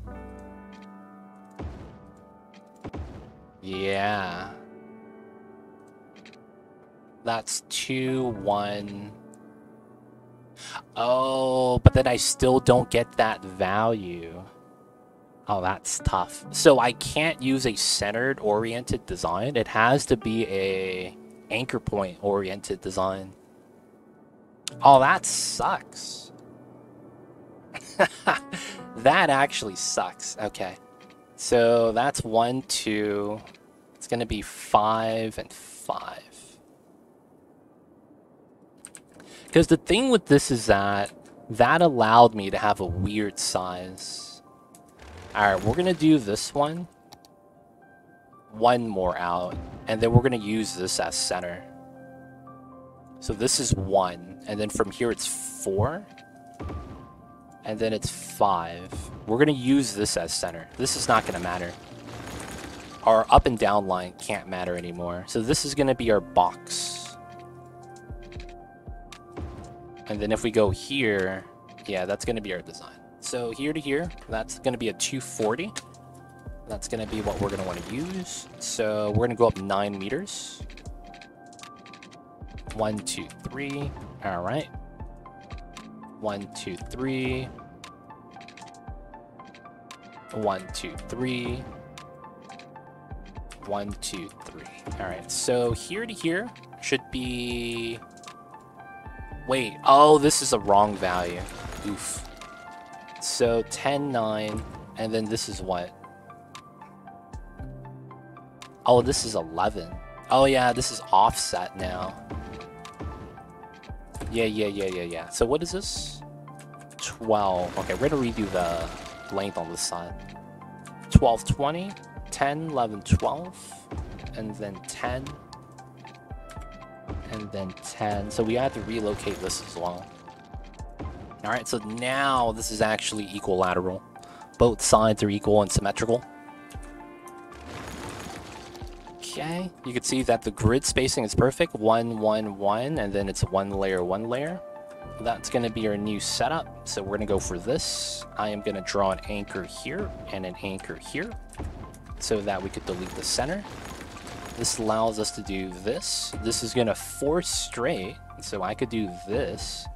Yeah. That's 2, 1. Oh, but then I still don't get that value. Oh, that's tough. So I can't use a centered oriented design. It has to be a anchor point oriented design. Oh, that sucks. That actually sucks. Okay. So that's 1, 2. It's going to be 5 and 5. Because the thing with this is that allowed me to have a weird size. Alright, we're gonna do this one. One more out. And then we're gonna use this as center. So this is 1. And then from here it's 4. And then it's 5. We're gonna use this as center. This is not gonna matter. Our up and down line can't matter anymore. So this is gonna be our box. And then if we go here, yeah, that's going to be our design. So here to here, that's going to be a 240. That's going to be what we're going to want to use. So we're going to go up 9 meters. 1, 2, 3. All right. 1, 2, 3. 1, 2, 3. 1, 2, 3. All right. So here to here should be... Wait, oh, this is a wrong value. Oof. So 10, 9, and then this is what? Oh, this is 11. Oh yeah, this is offset now. Yeah. So what is this? 12. Okay, we're gonna redo the length on this side. 12, 20, 10, 11, 12, and then 10. And then 10. So we have to relocate this as well. Alright, so now this is actually equilateral. Both sides are equal and symmetrical. Okay, you can see that the grid spacing is perfect. 1, 1, 1, and then it's 1 layer, 1 layer. That's going to be our new setup. So we're going to go for this. I am going to draw an anchor here and an anchor here so that we could delete the center. This allows us to do this. This is going to force straight, so I could do this.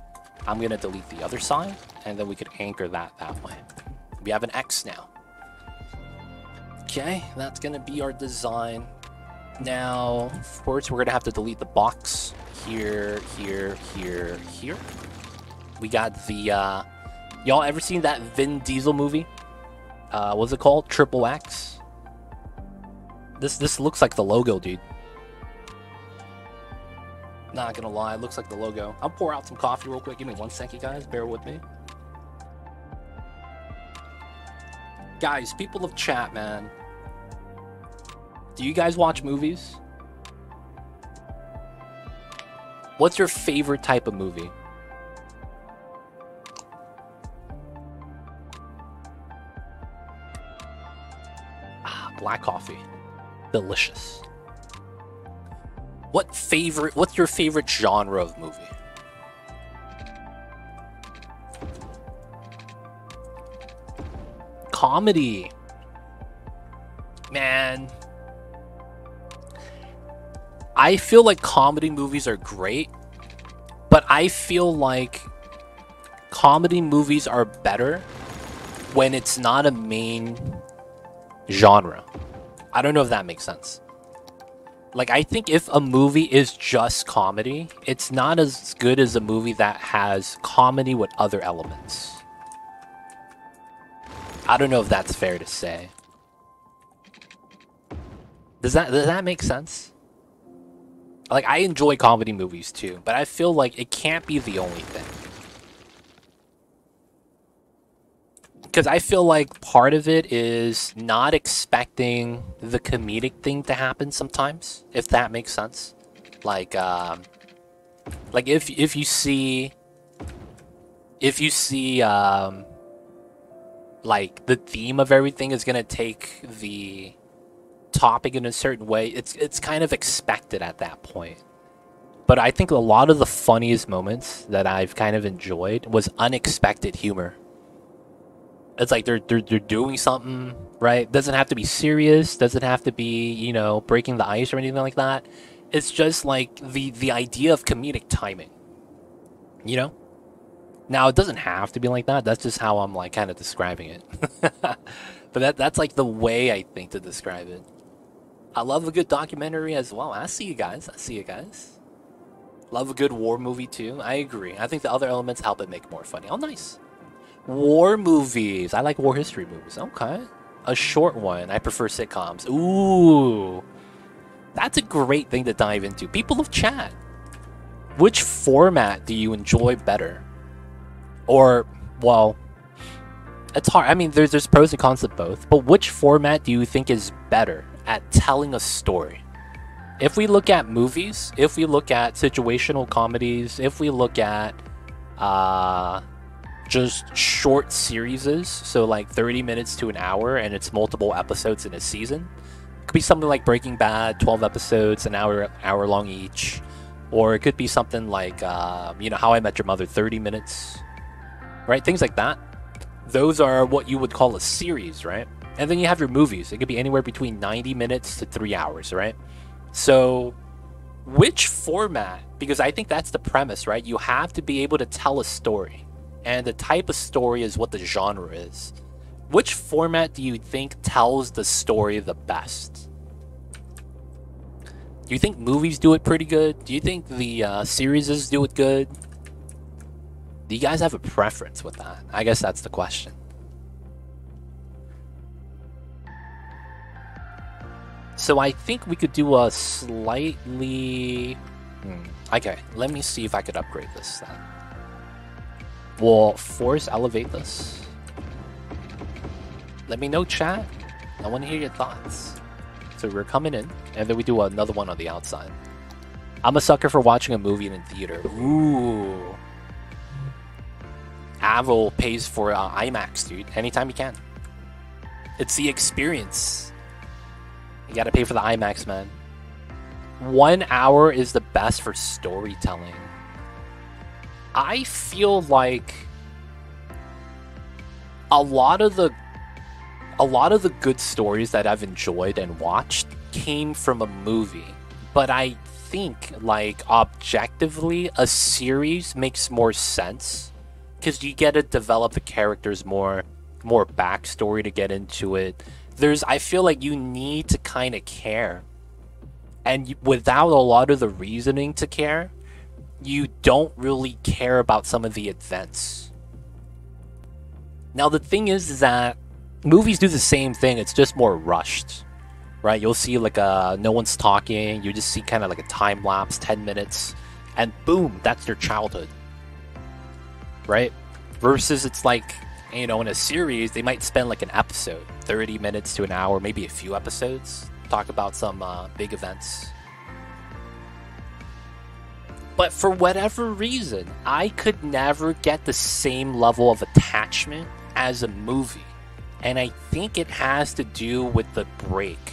I'm going to delete the other side, and then we could anchor that way. We have an X now. Okay, that's going to be our design. Now, of course, we're going to have to delete the box here, here, here, here. We got the, y'all ever seen that Vin Diesel movie? What's it called? Triple X? This looks like the logo, dude. Not gonna lie, it looks like the logo. I'll pour out some coffee real quick. Give me 1 second, guys. Bear with me. Guys, people of chat, man. Do you guys watch movies? What's your favorite type of movie? Black coffee. Delicious. What's your favorite genre of movie? Comedy. Man. I feel like comedy movies are great, but I feel like comedy movies are better when it's not a main genre. I don't know if that makes sense. Like, I think if a movie is just comedy, it's not as good as a movie that has comedy with other elements. I don't know if that's fair to say. Does that make sense? Like, I enjoy comedy movies too, but I feel like it can't be the only thing. Because I feel like part of it is not expecting the comedic thing to happen sometimes, if that makes sense. Like if you see like the theme of everything is gonna take the topic in a certain way, it's kind of expected at that point. But I think a lot of the funniest moments that I've kind of enjoyed was unexpected humor. It's like they're doing something, right? Doesn't have to be serious, doesn't have to be, you know, breaking the ice or anything like that. It's just like the idea of comedic timing, you know? Now, it doesn't have to be like that. That's just how I'm like kind of describing it. But that's like the way I think to describe it. I love a good documentary as well. I see you guys. Love a good war movie too. I agree. I think the other elements help it make it more funny. Oh, nice. War movies. I like war history movies. Okay. A short one. I prefer sitcoms. Ooh. That's a great thing to dive into. People of chat. which format do you enjoy better? Or, well, it's hard. I mean, there's pros and cons of both, but which format do you think is better at telling a story? If we look at movies, if we look at situational comedies, if we look at just short series, so like 30 minutes to an hour, and it's multiple episodes in a season, it could be something like Breaking Bad, 12 episodes, an hour long each, or it could be something like How I Met Your Mother, 30 minutes, right? Things like that. Those are what you would call a series, right? And then you have your movies. It could be anywhere between 90 minutes to 3 hours, right? So which format, because I think that's the premise, right? You have to be able to tell a story, and the type of story is what the genre is. Which format do you think tells the story the best? Do you think movies do it pretty good? Do you think the series do it good? Do you guys have a preference with that? I guess that's the question. So I think we could do a slightly... Okay, let me see if I could upgrade this then. We'll force elevate this. Let me know, chat. I want to hear your thoughts. So we're coming in, and then we do another one on the outside. I'm a sucker for watching a movie in a theater. Ooh. Avril pays for IMAX, dude. Anytime you can. It's the experience. You gotta pay for the IMAX, man. 1 hour is the best for storytelling. I feel like a lot of the good stories that I've enjoyed and watched came from a movie. But I think, like, objectively, a series makes more sense, because you get to develop the characters more backstory to get into it. I feel like you need to kind of care. And without a lot of the reasoning to care, you don't really care about some of the events. Now, the thing is that movies do the same thing, it's just more rushed, right? You'll see like no one's talking, you just see kind of like a time lapse, 10 minutes, and boom, that's their childhood, right? Versus it's like, in a series, they might spend like an episode, 30 minutes to an hour, maybe a few episodes, talk about some big events. But for whatever reason, I could never get the same level of attachment as a movie. And I think it has to do with the break.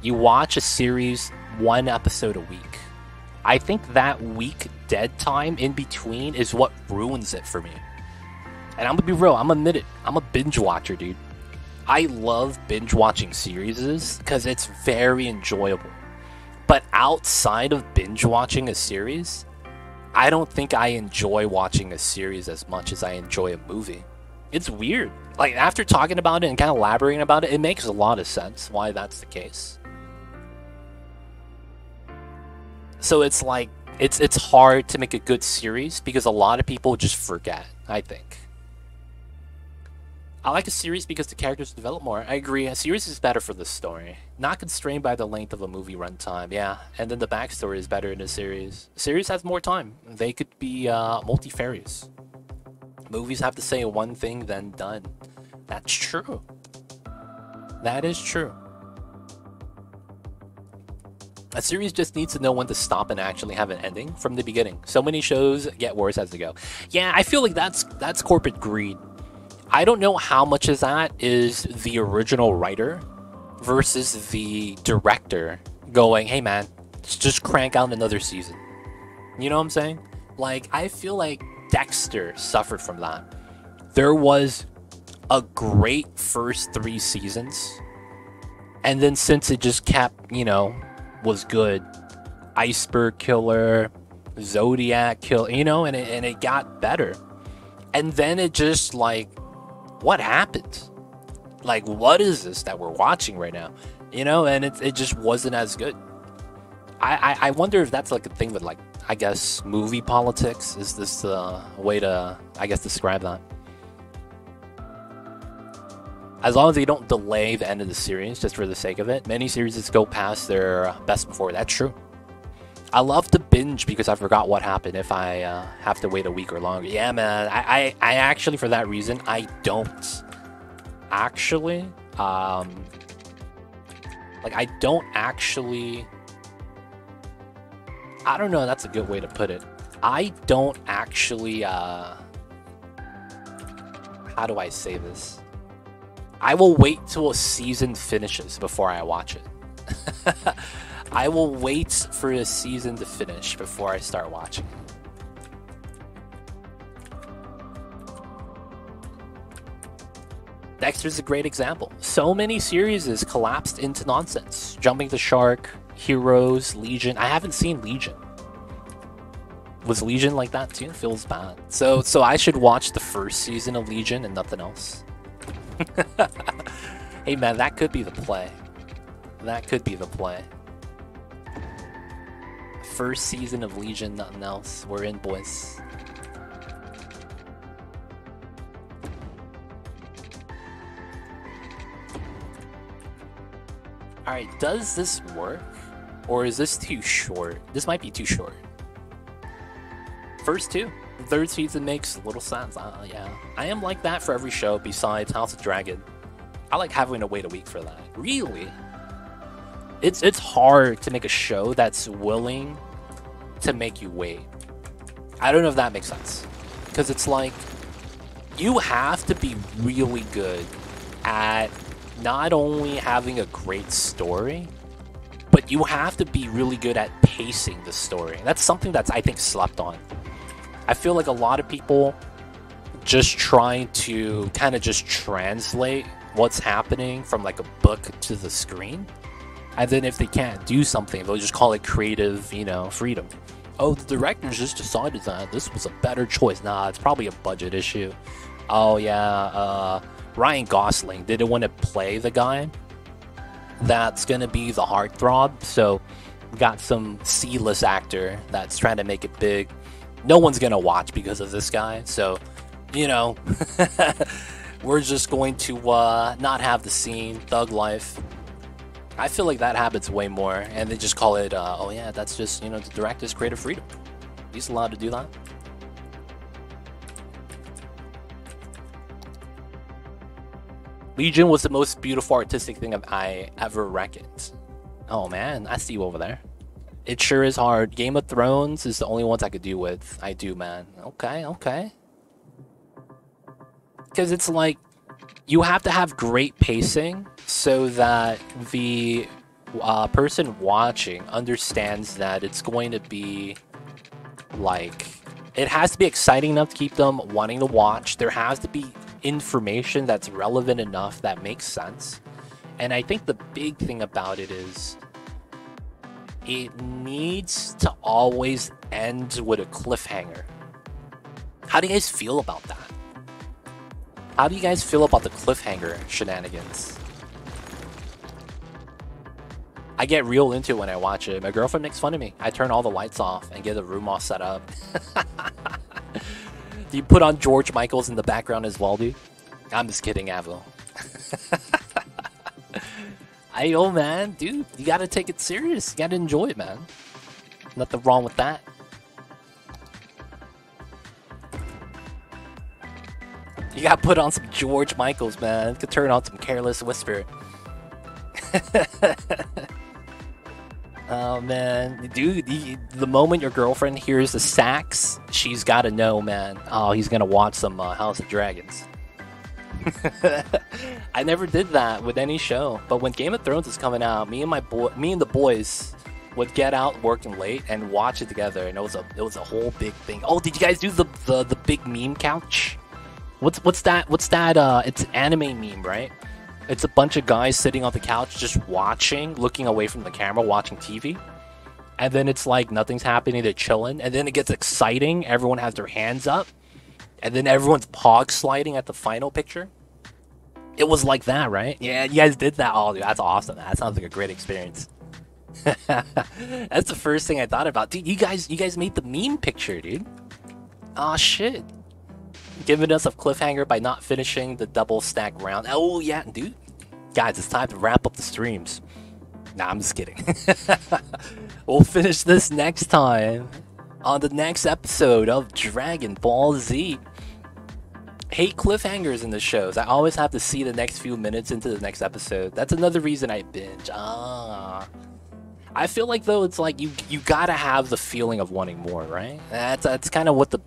You watch a series, 1 episode a week. I think that week dead time in between is what ruins it for me. And I'm gonna be real, I'm gonna admit it, I'm a binge watcher, dude. I love binge watching series because it's very enjoyable. But outside of binge watching a series, I don't think I enjoy watching a series as much as I enjoy a movie. It's weird. Like, after talking about it and kind of elaborating about it, it makes a lot of sense why that's the case. So it's like, it's hard to make a good series because a lot of people just forget, I think. I like a series because the characters develop more. I agree, a series is better for the story. Not constrained by the length of a movie runtime, yeah. And then the backstory is better in a series. A series has more time. They could be multifarious. Movies have to say one thing, then done. That's true. That is true. A series just needs to know when to stop and actually have an ending from the beginning. So many shows get worse as they go. Yeah, I feel like that's corporate greed. I don't know how much of that is the original writer versus the director going, hey man, just crank out another season. You know what I'm saying? Like, I feel like Dexter suffered from that. There was a great first 3 seasons, and then since it just kept, was good, Iceberg Killer, Zodiac Killer, and it got better. And then it just, like, what happened? Like, what is this that we're watching right now? And it just wasn't as good. I wonder if that's like a thing with, like, I guess movie politics. Is this the way to, I guess, describe that? As long as they don't delay the end of the series just for the sake of it. Many series go past their best before. That's true. I love to binge because I forgot what happened if I have to wait a week or longer. Yeah, man. I actually, for that reason, I don't actually, like, I don't actually, I don't know, that's a good way to put it. I don't actually, how do I say this? I will wait till a season finishes before I watch it. I will wait for a season to finish before I start watching. Dexter's a great example. So many series collapsed into nonsense. Jumping the Shark, Heroes, Legion. I haven't seen Legion. Was Legion like that too? Feels bad. So I should watch the first season of Legion and nothing else. Hey man, that could be the play. That could be the play. First season of Legion, nothing else. We're in, boys. Alright, does this work? Or is this too short? This might be too short. First two. The third season makes little sense. Yeah. I am like that for every show besides House of Dragon. I like having to wait a week for that. Really? It's hard to make a show that's willing to make you wait. I don't know if that makes sense. Because it's like, you have to be really good at not only having a great story, but you have to be really good at pacing the story. That's something that's, I think, slept on. I feel like a lot of people just trying to kind of just translate what's happening from like a book to the screen. And then if they can't do something, they'll just call it creative, you know, freedom. Oh, the directors just decided that this was a better choice. Nah, it's probably a budget issue. Oh yeah, Ryan Gosling didn't want to play the guy that's gonna be the heartthrob, so we got some C-list actor that's trying to make it big. No one's gonna watch because of this guy, so, you know, we're just going to not have the scene, thug life. I feel like that happens way more, and they just call it, oh yeah, that's just, you know, the director's creative freedom. He's allowed to do that. Legion was the most beautiful artistic thing I ever reckoned. Oh man, I see you over there. It sure is hard. Game of Thrones is the only ones I could do with. I do, man. Okay, okay. Because it's like, you have to have great pacing so that the person watching understands that it's going to be like, it has to be exciting enough to keep them wanting to watch. There has to be information that's relevant enough that makes sense. And I think the big thing about it is it needs to always end with a cliffhanger. How do you guys feel about that? How do you guys feel about the cliffhanger shenanigans? I get real into it when I watch it. My girlfriend makes fun of me. I turn all the lights off and get the room all set up. Do you put on George Michael's in the background as well, dude? I'm just kidding, Avo. Ayo, man, dude, you gotta take it serious. You gotta enjoy it, man. Nothing wrong with that. You gotta put on some George Michael's, man. You could turn on some Careless Whisper. Oh man, dude, the moment your girlfriend hears the sax, she's gotta know, man. Oh, he's gonna watch some House of Dragons. I never did that with any show, but when Game of Thrones was coming out, me and the boys would get out working late and watch it together, and it was a whole big thing. Oh, did you guys do the big meme couch? What's that? It's an anime meme, right? It's a bunch of guys sitting on the couch just watching, looking away from the camera, watching TV. And then it's like nothing's happening, they're chilling. And then it gets exciting, everyone has their hands up. And then everyone's pog sliding at the final picture. It was like that, right? Yeah, you guys did that. Oh, dude, that's awesome. That sounds like a great experience. That's the first thing I thought about. Dude, you guys made the meme picture, dude. Oh shit. Giving us a cliffhanger by not finishing the double stack round. Oh yeah, dude. Guys, it's time to wrap up the streams. Nah, I'm just kidding. We'll finish this next time on the next episode of Dragon Ball Z. Hate cliffhangers in the shows. I always have to see the next few minutes into the next episode. That's another reason I binge. I feel like though it's like you gotta have the feeling of wanting more, right? That's kind of what the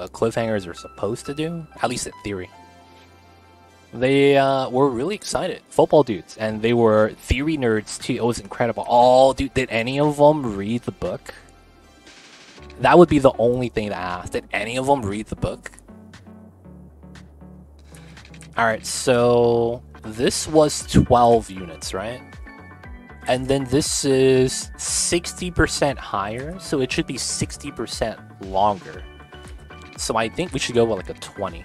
cliffhangers are supposed to do, at least in theory. They were really excited, football dudes, and they were theory nerds too. It was incredible. Oh, dude, did any of them read the book? That would be the only thing to ask. Did any of them read the book? All right, so this was 12 units, right? And then this is 60% higher, so it should be 60% longer. So I think we should go with like a 20.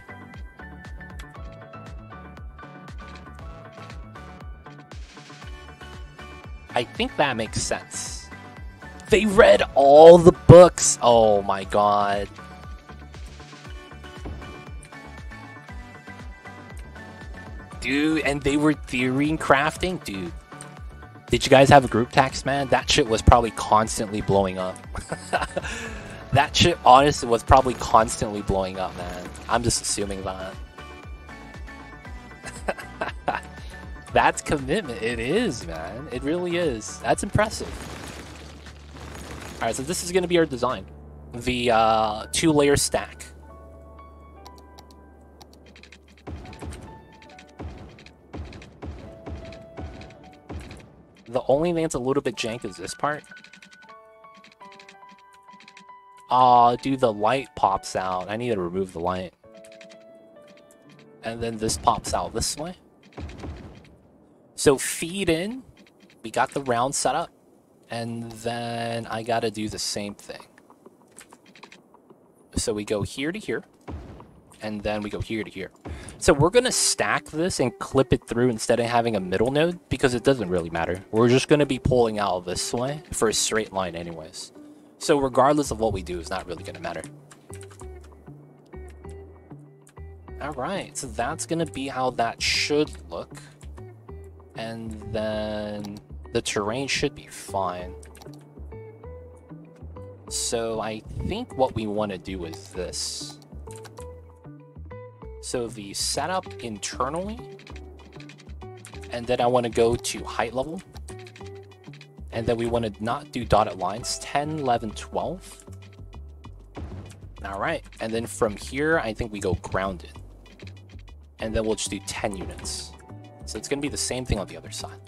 I think that makes sense. They read all the books. Oh my god. Dude, and they were theory and crafting? Dude. Did you guys have a group text, man? That shit was probably constantly blowing up. That shit, honestly, was probably constantly blowing up, man. I'm just assuming that. That's commitment. It is, man. It really is. That's impressive. Alright, so this is going to be our design. The 2-layer stack. The only thing that's a little bit jank is this part. Dude, the light pops out. I need to remove the light. And then this pops out this way. So feed in. We got the round set up. And then I gotta do the same thing. So we go here to here. And then we go here to here. So we're gonna stack this and clip it through instead of having a middle node, because it doesn't really matter. We're just gonna be pulling out this way for a straight line anyways. So regardless of what we do, it's not really gonna matter. Alright, so that's gonna be how that should look. And then the terrain should be fine. So I think what we want to do is this. So the setup internally, and then I want to go to height level, and then we want to not do dotted lines, 10, 11, 12. All right, and then from here, I think we go grounded, and then we'll just do 10 units. So it's going to be the same thing on the other side.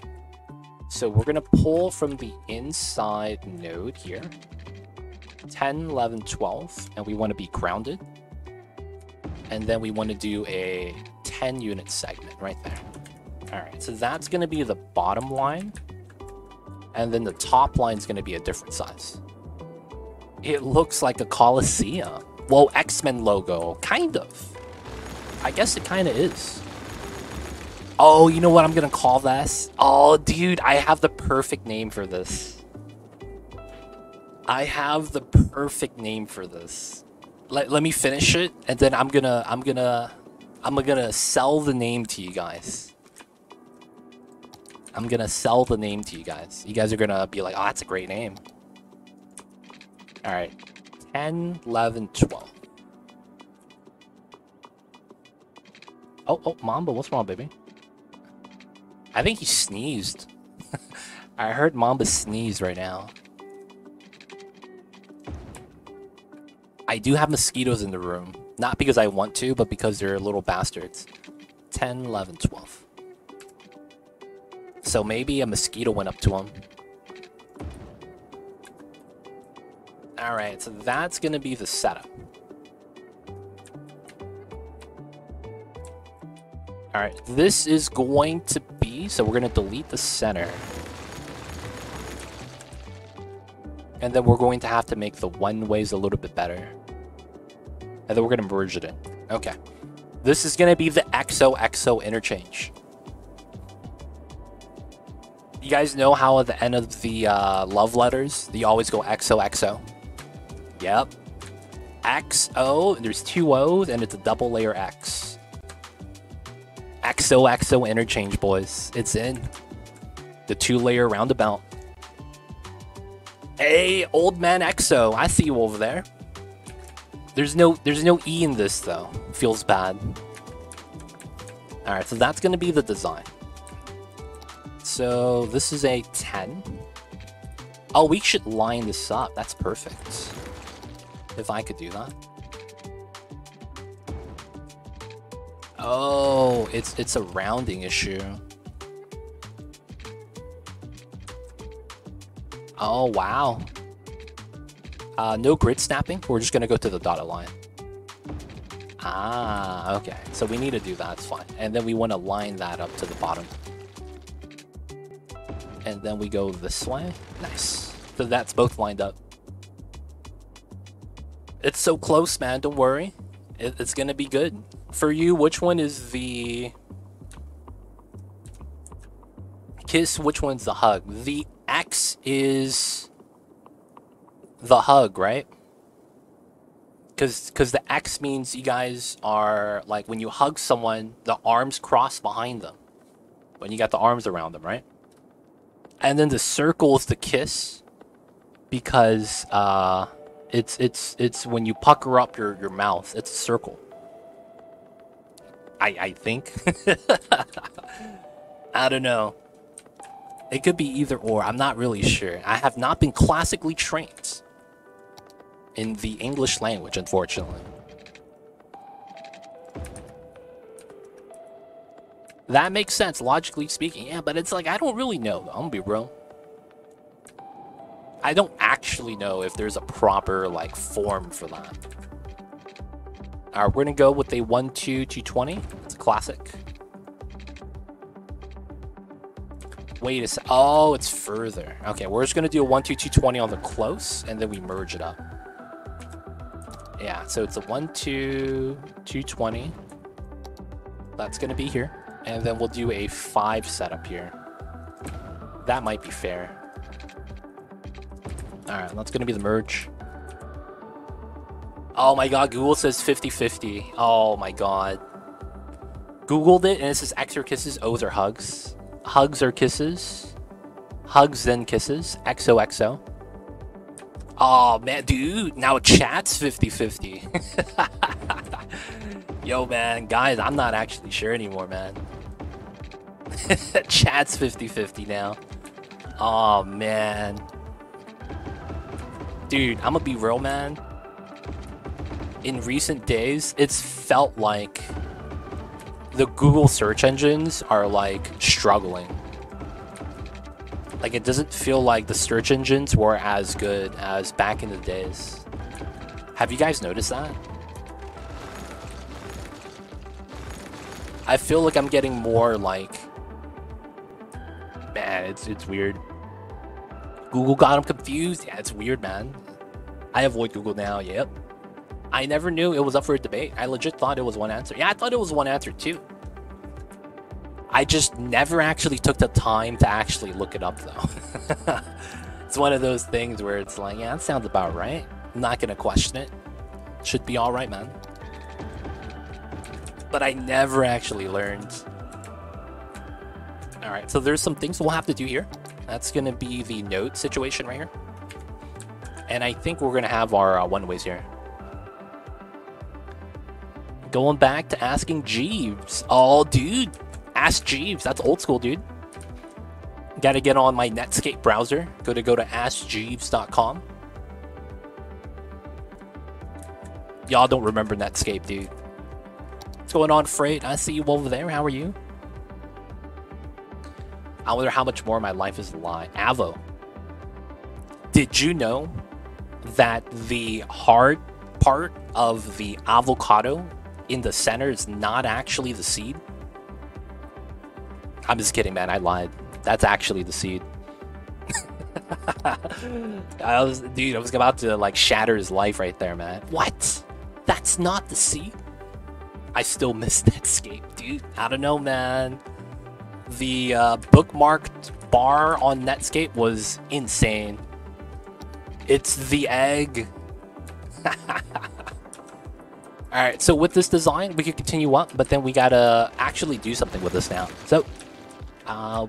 So we're going to pull from the inside node here, 10, 11, 12, and we want to be grounded. And then we want to do a 10 unit segment right there. All right, so that's going to be the bottom line. And then the top line is going to be a different size. It looks like a Coliseum. Well, X-Men logo, kind of. I guess it kind of is. Oh, you know what I'm going to call this? Oh, dude, I have the perfect name for this. I have the perfect name for this. Let me finish it, and then I'm gonna sell the name to you guys. I'm gonna sell the name to you guys. You guys are gonna be like, oh, that's a great name. All right, 10, 11, 12. Oh, Mamba, what's wrong, baby? I think he sneezed. I heard Mamba sneeze right now. I do have mosquitoes in the room. Not because I want to, but because they're little bastards. 10, 11, 12. So maybe a mosquito went up to him. Alright, so that's going to be the setup. Alright, this is going to be... So we're going to delete the center. And then we're going to have to make the one-ways a little bit better. And then we're going to merge it in. Okay. This is going to be the XOXO interchange. You guys know how at the end of the love letters, they always go XOXO? Yep. XO, there's 2 O's, and it's a double layer X. XOXO interchange, boys. It's in. the 2-layer roundabout. Hey, old man EXO, I see you over there. There's no E in this though. Feels bad. All right, so that's gonna be the design. So this is a 10. Oh, we should line this up. That's perfect. If I could do that. Oh, it's a rounding issue. Oh, wow. No grid snapping. We're just going to go to the dotted line. Ah, okay. So we need to do that. It's fine. And then we want to line that up to the bottom. And then we go this way. Nice. So that's both lined up. It's so close, man. Don't worry. It's going to be good. For you, which one is the kiss? Which one's the hug? The X is the hug, right? Because the X means you guys are, like, when you hug someone, the arms cross behind them. When you got the arms around them, right? And then the circle is the kiss. Because it's when you pucker up your mouth. It's a circle. I think. I don't know. It could be either or. I'm not really sure. I have not been classically trained in the English language, unfortunately. That makes sense, logically speaking. Yeah, but it's like, I don't really know, though. I'm gonna be real. I don't actually know if there's a proper, like, form for that. Alright, we're gonna go with a 1-2 220. It's a classic. Wait a sec. Oh, it's further. Okay, we're just gonna do a 1-2 220 on the close, and then we merge it up. Yeah, so it's a 1-2 220. That's gonna be here. And then we'll do a 5 setup here. That might be fair. Alright, that's gonna be the merge. Oh my god, Google says 50-50. Oh my god. Googled it and it says X or kisses, O's or hugs. Hugs or kisses. Hugs then kisses. XOXO. Oh man, dude, now chat's 50-50. Yo man, guys, I'm not actually sure anymore, man. Chat's 50-50 now. Oh man. Dude, I'm gonna be real, man. In recent days, it's felt like the Google search engines are like struggling. Like, it doesn't feel like the search engines were as good as back in the days. Have you guys noticed that? I feel like I'm getting more like, man, it's weird. Google got them confused. Yeah, it's weird, man. I avoid Google now. Yep. I never knew it was up for a debate. I legit thought it was one answer. Yeah, I thought it was one answer too. I just never actually took the time to actually look it up though. It's one of those things where it's like, yeah, that sounds about right. I'm not gonna question it. Should be all right, man. But I never actually learned. All right, so there's some things we'll have to do here. That's gonna be the node situation right here. And I think we're gonna have our one-ways here. Going back to asking Jeeves. Oh, dude. Ask Jeeves. That's old school, dude. Gotta get on my Netscape browser. Go to askjeeves.com. Y'all don't remember Netscape, dude. What's going on, Freight? I see you over there. How are you? I wonder how much more my life is a lie. Avo. Did you know that the hard part of the avocado in the center is not actually the seed? I'm just kidding, man. I lied. That's actually the seed. I was about to like shatter his life right there, man. What? That's not the seed? I still miss Netscape, dude. I don't know, man. The bookmarked bar on Netscape was insane. It's the egg. Alright, so with this design, we can continue up, but then we gotta actually do something with this now. So,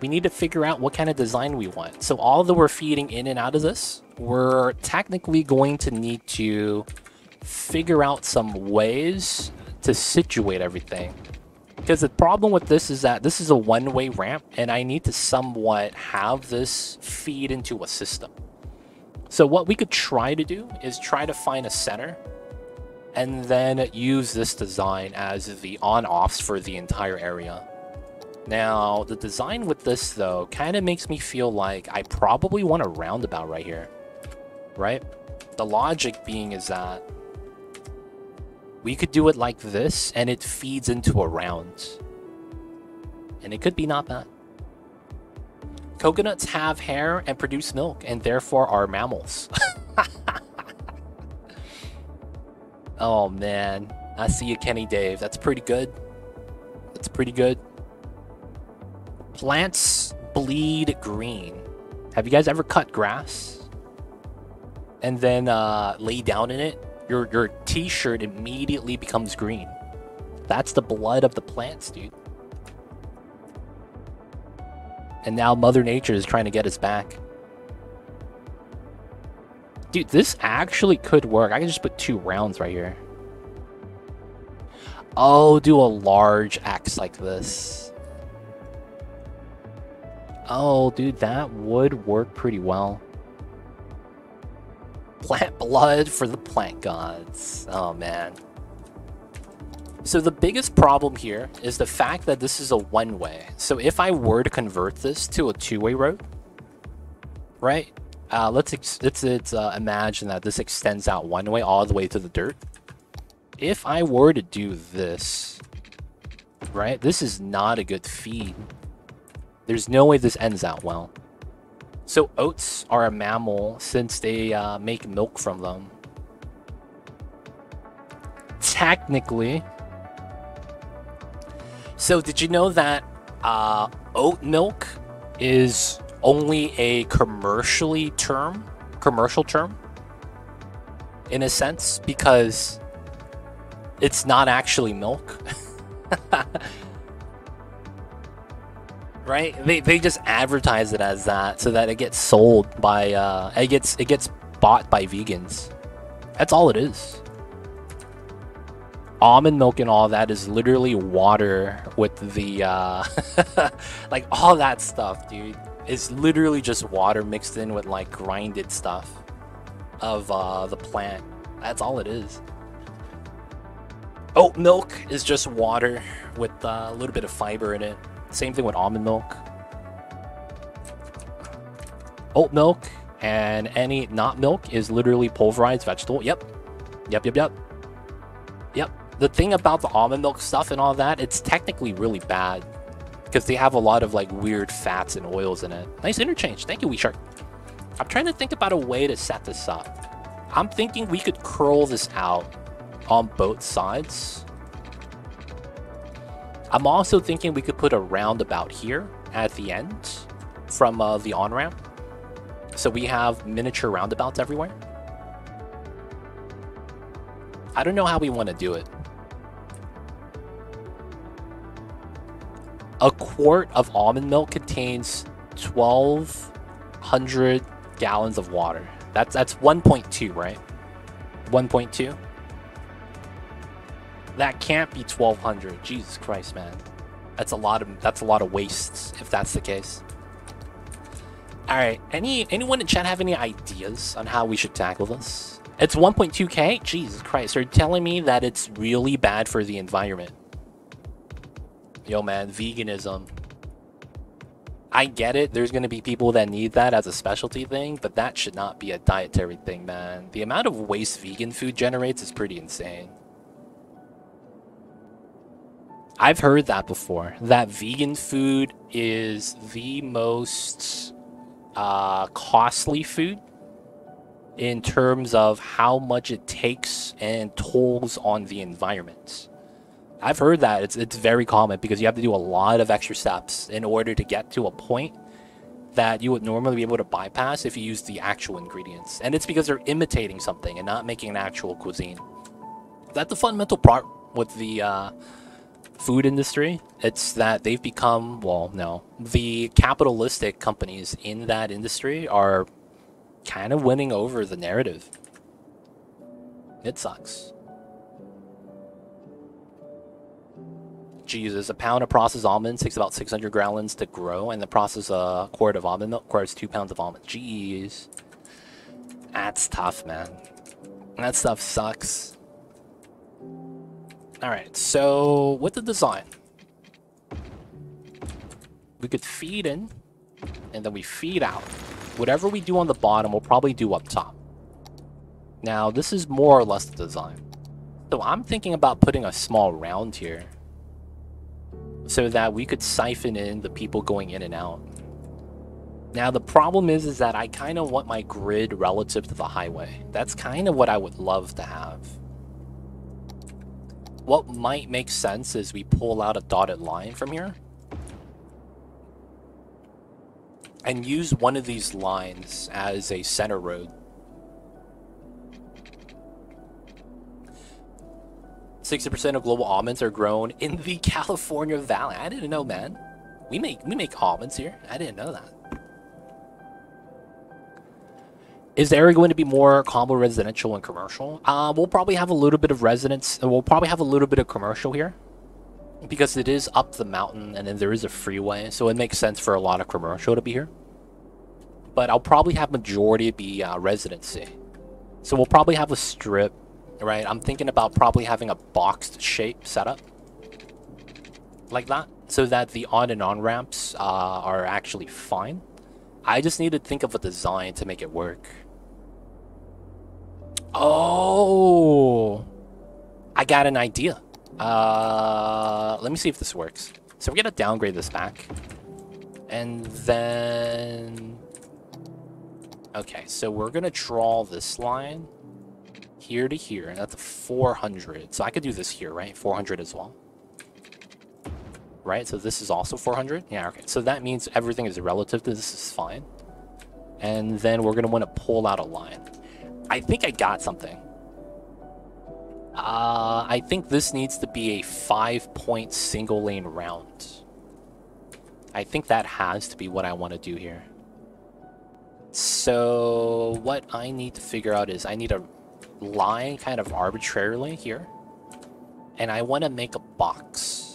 we need to figure out what kind of design we want. So all that we're feeding in and out of this, we're technically going to need to figure out some ways to situate everything. Because the problem with this is that this is a one-way ramp, and I need to somewhat have this feed into a system. So what we could try to do is try to find a center, and then use this design as the on-offs for the entire area. Now, the design with this, though, kind of makes me feel like I probably want a roundabout right here, right? The logic being is that we could do it like this, and it feeds into a round. And it could be not bad. Coconuts have hair and produce milk, and therefore are mammals. Oh, man. I see you, Kenny Dave. That's pretty good. That's pretty good. Plants bleed green. Have you guys ever cut grass and then lay down in it? Your t-shirt immediately becomes green. That's the blood of the plants, dude. And now Mother Nature is trying to get us back. Dude, this actually could work. I can just put 2 rounds right here. Oh, do a large X like this. Oh, dude, that would work pretty well. Plant blood for the plant gods. Oh, man. So the biggest problem here is the fact that this is a one-way. So if I were to convert this to a 2-way road, right? Let's imagine that this extends out one way all the way to the dirt. If I were to do this, right? This is not a good feed. There's no way this ends out well. So oats are a mammal since they make milk from them. Technically. So did you know that oat milk is only a commercial term in a sense, because it's not actually milk. Right? They just advertise it as that so that it gets sold by it gets bought by vegans. That's all it is. Almond milk and all that is literally water with the like all that stuff, dude. It's literally just water mixed in with like grinded stuff of the plant. That's all it is. Oat milk is just water with a little bit of fiber in it. Same thing with almond milk. Oat milk and any not milk is literally pulverized vegetable. Yep. The thing about the almond milk stuff and all that, it's technically really bad because they have a lot of like weird fats and oils in it. Nice interchange. Thank you, WeShark. I'm trying to think about a way to set this up. I'm thinking we could curl this out on both sides. I'm also thinking we could put a roundabout here at the end from the on-ramp. So we have miniature roundabouts everywhere. I don't know how we want to do it. A quart of almond milk contains 1,200 gallons of water. That's 1.2, right? 1.2? That can't be 1,200. Jesus Christ, man. That's a lot of wastes if that's the case. All right. Anyone in chat have any ideas on how we should tackle this? It's 1.2K? Jesus Christ. They're telling me that it's really bad for the environment. Yo, man, veganism. I get it. There's going to be people that need that as a specialty thing, but that should not be a dietary thing, man. The amount of waste vegan food generates is pretty insane. I've heard that before, that vegan food is the most costly food in terms of how much it takes and tolls on the environment. I've heard that it's very common because you have to do a lot of extra steps in order to get to a point that you would normally be able to bypass if you use the actual ingredients. And it's because they're imitating something and not making an actual cuisine. That's the fundamental part with the food industry. It's that they've become, well, no, the capitalistic companies in that industry are kind of winning over the narrative. It sucks. Jesus, a pound of processed almonds takes about 600 gallons to grow, and the process a quart of almond milk requires 2 pounds of almond. Jeez. That's tough, man. That stuff sucks. Alright, so with the design, we could feed in, and then we feed out. Whatever we do on the bottom, we'll probably do up top. Now, this is more or less the design. So I'm thinking about putting a small round here, so that we could siphon in the people going in and out. Now, the problem is that I kind of want my grid relative to the highway. That's kind of what I would love to have. What might make sense is we pull out a dotted line from here and use one of these lines as a center road. 60% of global almonds are grown in the California Valley. I didn't know, man. We make almonds here. I didn't know that. Is the area going to be more combo residential and commercial? We'll probably have a little bit of residence, and we'll probably have a little bit of commercial here, because it is up the mountain, and then there is a freeway, so it makes sense for a lot of commercial to be here. But I'll probably have majority be residency. So we'll probably have a strip, right? I'm thinking about probably having a boxed shape setup like that, so that the on and on ramps are actually fine. I just need to think of a design to make it work. Oh, I got an idea. Let me see if this works. So we're gonna downgrade this back, and then okay, so we're gonna draw this line here to here, and that's a 400. So I could do this here, right? 400 as well. Right, so this is also 400. Yeah, okay. So that means everything is relative to this is fine. And then we're going to want to pull out a line. I think I got something. I think this needs to be a 5-point single lane round. I think that has to be what I want to do here. So what I need to figure out is I need a line kind of arbitrarily here. And I want to make a box.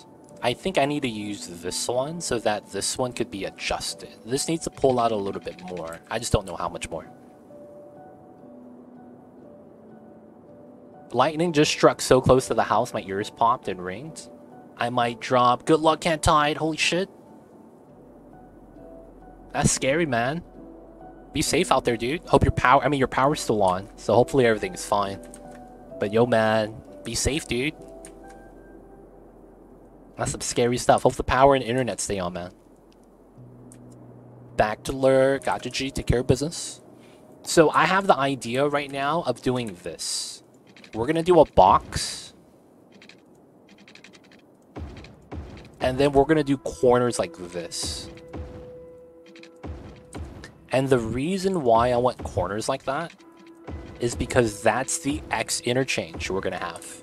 I think I need to use this one so that this one could be adjusted. This needs to pull out a little bit more. I just don't know how much more. Lightning just struck so close to the house, my ears popped and ringed. I might drop. Good luck, can't tide. Holy shit. That's scary, man. Be safe out there, dude. Hope your power's still on. So hopefully everything's fine. But yo, man, be safe, dude. That's some scary stuff. Hope the power and internet stay on, man. Back to lurk. Gotcha, G. Take care of business. So I have the idea right now of doing this. We're going to do a box. And then we're going to do corners like this. And the reason why I want corners like that is because that's the X interchange we're going to have.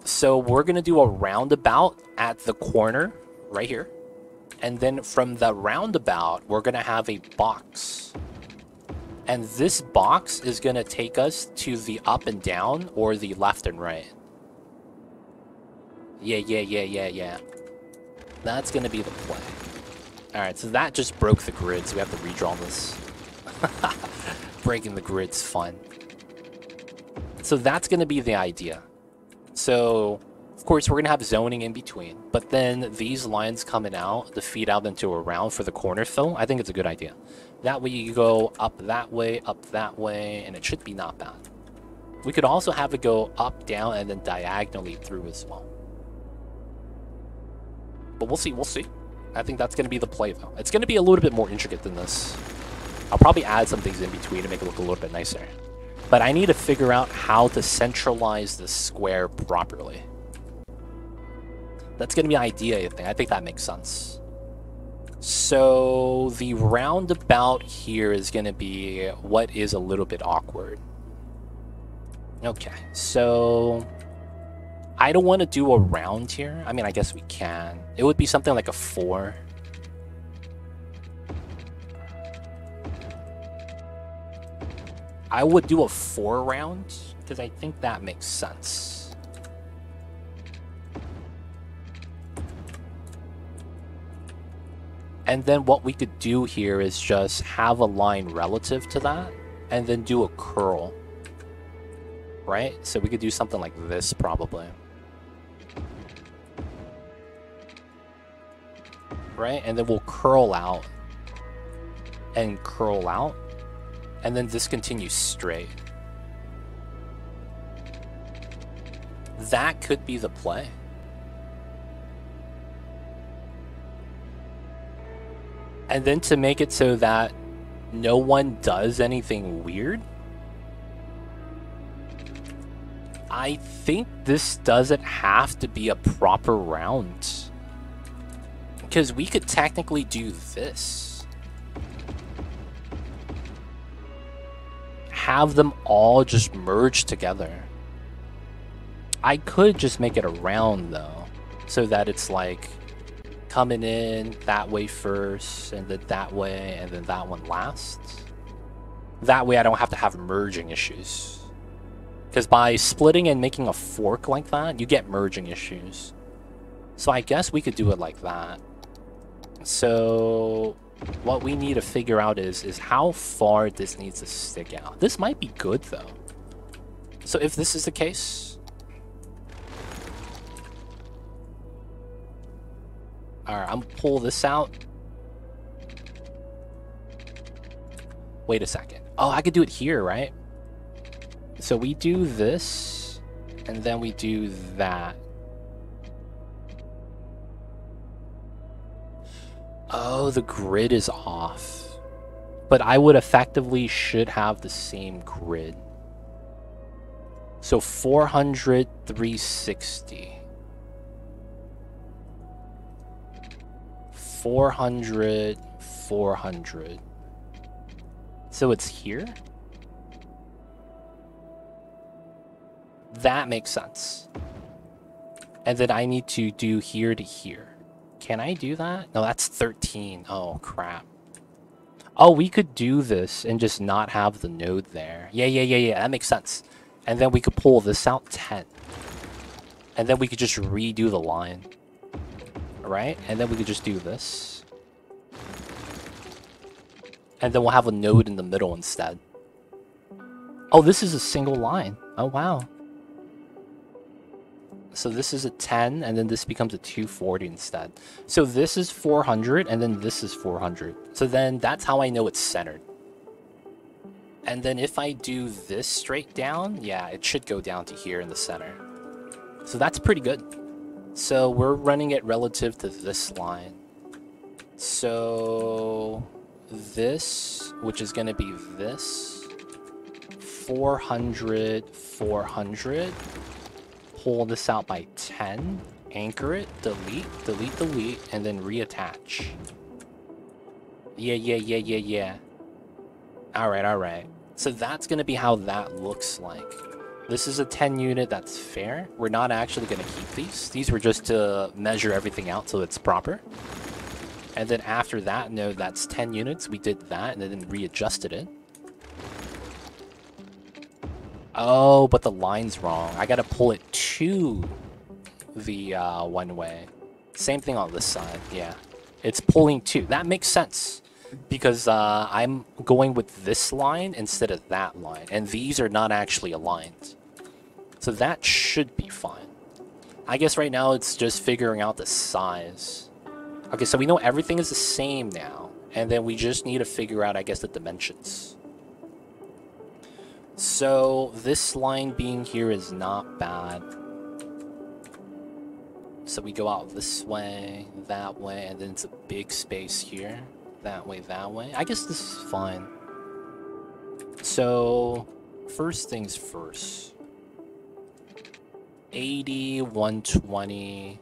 So we're going to do a roundabout at the corner right here. And then from the roundabout, we're going to have a box. And this box is going to take us to the up and down or the left and right. Yeah. That's going to be the play. Alright, so that just broke the grid, so we have to redraw this. Breaking the grid's fun. So that's going to be the idea. So, of course, we're going to have zoning in between, but then these lines coming out to feed out into a round for the corner fill, I think it's a good idea. That way you go up that way, and it should be not bad. We could also have it go up, down, and then diagonally through as well. But we'll see. I think that's going to be the play, though. It's going to be a little bit more intricate than this. I'll probably add some things in between to make it look a little bit nicer. But I need to figure out how to centralize the square properly. That's going to be the idea, I think. I think that makes sense. So the roundabout here is going to be what is a little bit awkward. Okay, so I don't want to do a round here. I mean, I guess we can. It would be something like a 4. I would do a 4 round, because I think that makes sense. And then what we could do here is just have a line relative to that, and then do a curl. Right? So we could do something like this, probably. Right? And then we'll curl out. And curl out. And then this continues straight. That could be the play. And then to make it so that no one does anything weird, I think this doesn't have to be a proper round. Because we could technically do this. Have them all just merge together. I could just make it a round though, so that it's like coming in that way first, and then that way, and then that one last. That way I don't have to have merging issues. Because by splitting and making a fork like that, you get merging issues. So I guess we could do it like that. So what we need to figure out is how far this needs to stick out. This might be good though. So if this is the case, alright, I'm gonna pull this out. Wait a second. Oh, I could do it here, right? So we do this, and then we do that. Oh, the grid is off. But I would effectively should have the same grid. So 400, 360. 400, 400. So it's here? That makes sense. And then I need to do here to here. Can I do that? No, that's 13. Oh, crap. Oh, we could do this and just not have the node there. Yeah. That makes sense. And then we could pull this out 10. And then we could just redo the line. Right? And then we could just do this. And then we'll have a node in the middle instead. Oh, this is a single line. Oh, wow. So this is a 10, and then this becomes a 240 instead. So this is 400, and then this is 400. So then that's how I know it's centered. And then if I do this straight down, yeah, it should go down to here in the center. So that's pretty good. So we're running it relative to this line. So this, which is going to be this, 400, 400. Pull this out by 10, anchor it, delete, and then reattach. Yeah. Alright. So that's going to be how that looks like. This is a 10 unit, that's fair. We're not actually going to keep these. These were just to measure everything out so it's proper. And then after that node, that's 10 units. We did that and then readjusted it. Oh, but the line's wrong. I gotta pull it to the one way. Same thing on this side, yeah. It's pulling to. That makes sense. Because I'm going with this line instead of that line. And these are not actually aligned. So that should be fine. I guess right now it's just figuring out the size. Okay, so we know everything is the same now. And then we just need to figure out, I guess, the dimensions. So this line being here is not bad. So we go out this way, that way, and then it's a big space here. That way, that way. I guess this is fine. So first things first. 80, 120.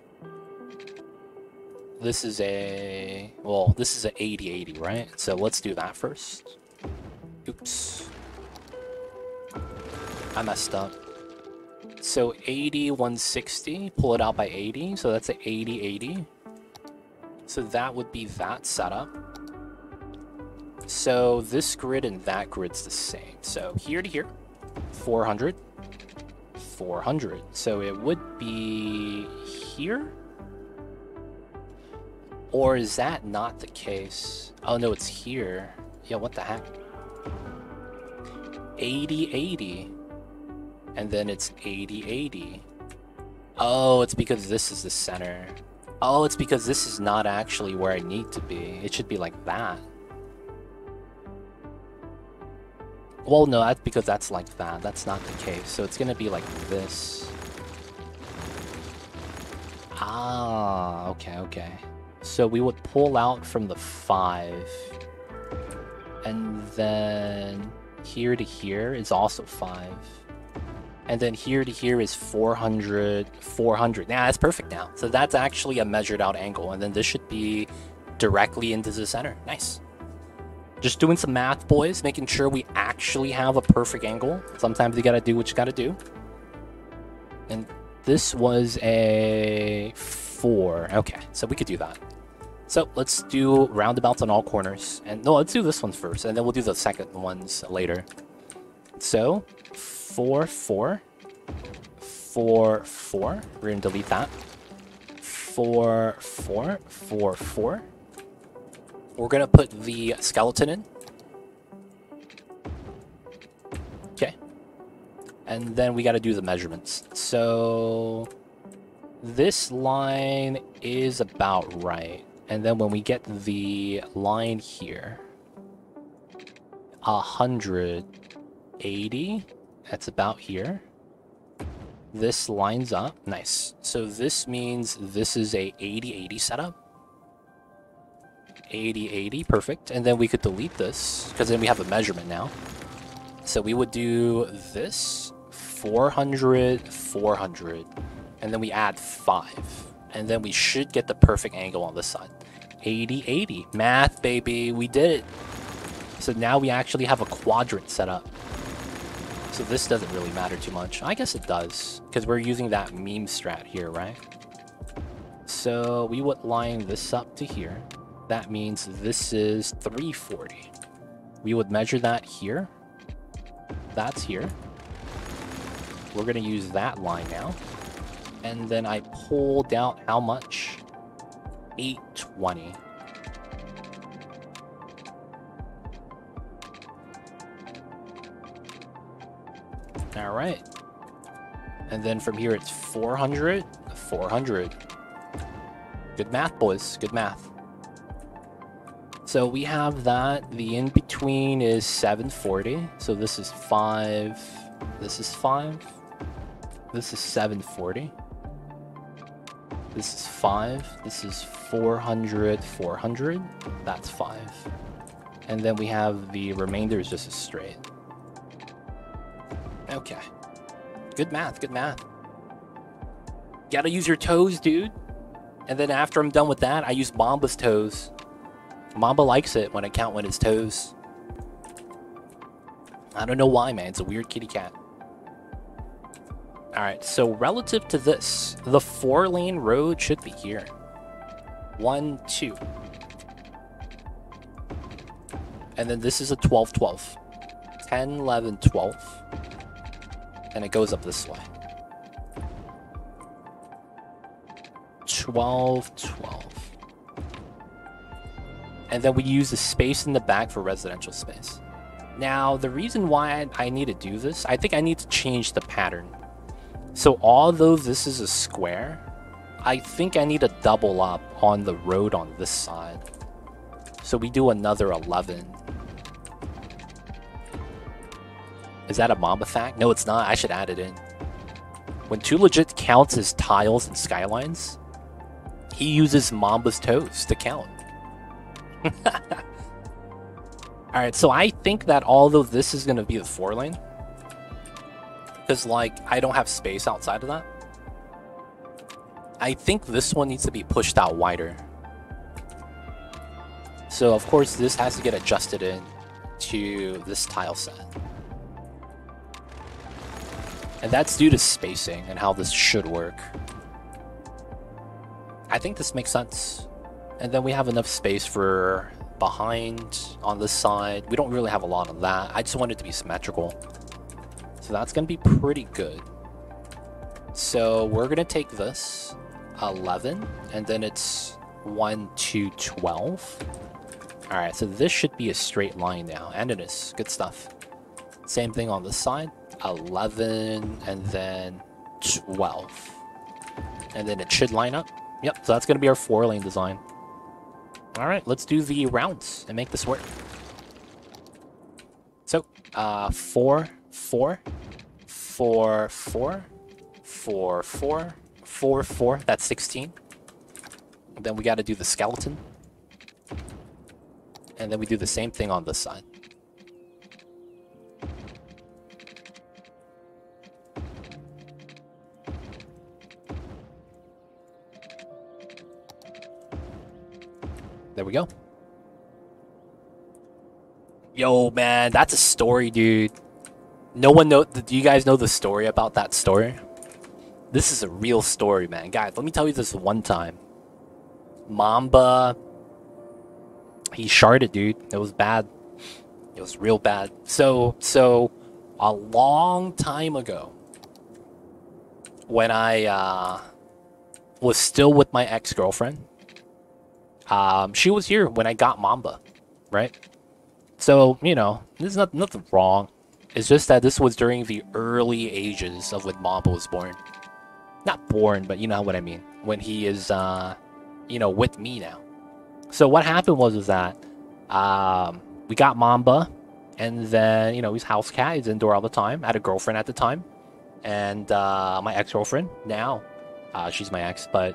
This is a... Well, this is a 80-80, right? So let's do that first. Oops. I messed up. So 80, 160, pull it out by 80. So that's an 80, 80. So that would be that setup. So this grid and that grid's the same. So here to here, 400, 400. So it would be here? Or is that not the case? Oh no, it's here. Yeah, what the heck? 80, 80. And then it's 80, 80. Oh, it's because this is the center. Oh, it's because this is not actually where I need to be. It should be like that. Well, no, that's because that's like that. That's not the case. So it's gonna be like this. Ah, okay, okay. So we would pull out from the 5. And then here to here is also 5. And then here to here is 400, 400. Nah, that's perfect now. So that's actually a measured out angle. And then this should be directly into the center. Nice. Just doing some math, boys, making sure we actually have a perfect angle. Sometimes you gotta do what you gotta do. And this was a 4. Okay, so we could do that. So let's do roundabouts on all corners. And no, let's do this one first, and then we'll do the second ones later. So 4, 4, 4, 4. We're gonna delete that. 4, 4, 4, 4. We're gonna put the skeleton in. Okay. And then we gotta do the measurements. So this line is about right. And then when we get the line here, 180, that's about here. This lines up. Nice. So this means this is a 80-80 setup. 80-80, perfect. And then we could delete this, because then we have a measurement now. So we would do this, 400, 400, and then we add 5. And then we should get the perfect angle on this side. 80-80. Math, baby. We did it. So now we actually have a quadrant set up. So this doesn't really matter too much. I guess it does, because we're using that meme strat here, right? So we would line this up to here. That means this is 340. We would measure that here. That's here. We're going to use that line now. And then I pulled out how much? 820. All right. And then from here it's 400, 400. Good math, boys. Good math. So we have that. The in-between is 740. So this is 5. This is 5. This is 740. This is 5. This is 400, 400. That's 5. And then we have the remainder is just a straight. Okay. Good math, good math. Gotta use your toes, dude. And then after I'm done with that, I use Mamba's toes. Mamba likes it when I count his toes. I don't know why, man. It's a weird kitty cat. Alright, so relative to this, the 4-lane road should be here. 1, 2. And then this is a 12, 12. 10, 11, 12. And it goes up this way. 12, 12. And then we use the space in the back for residential space. Now, the reason why I need to do this, I think I need to change the pattern. So although this is a square, I think I need to double up on the road on this side. So we do another 11. Is that a Mamba fact? No, it's not. I should add it in. When Too Legit counts his tiles and skylines, he uses Mamba's toes to count. Alright, so I think that although this is going to be the 4-lane, because, like, I don't have space outside of that, I think this one needs to be pushed out wider. So, of course, this has to get adjusted in to this tile set. And that's due to spacing and how this should work. I think this makes sense. And then we have enough space for behind on this side. We don't really have a lot of that. I just want it to be symmetrical. So that's going to be pretty good. So we're going to take this 11 and then it's 1, 2, 12. All right, so this should be a straight line now, and it is. Good stuff. Same thing on this side. 11 and then 12. And then it should line up. Yep, so that's going to be our 4-lane design. All right, let's do the rounds and make this work. So, 4, 4, 4, 4, 4, 4, 4, 4. That's 16. And then we got to do the skeleton. And then we do the same thing on this side. There we go. Yo, man, that's a story, dude. No one know. Do you guys know the story about that story? This is a real story, man. Guys, let me tell you this one time. Mamba, he sharded, dude. It was bad. It was real bad. So a long time ago, when I was still with my ex-girlfriend, she was here when I got Mamba, right? So, you know, there's nothing wrong. It's just that this was during the early ages of when Mamba was born. Not born, but you know what I mean. When he is, you know, with me now. So what happened was that we got Mamba, and then, you know, he's house cat. He's indoor all the time. I had a girlfriend at the time. And my ex-girlfriend now. She's my ex, but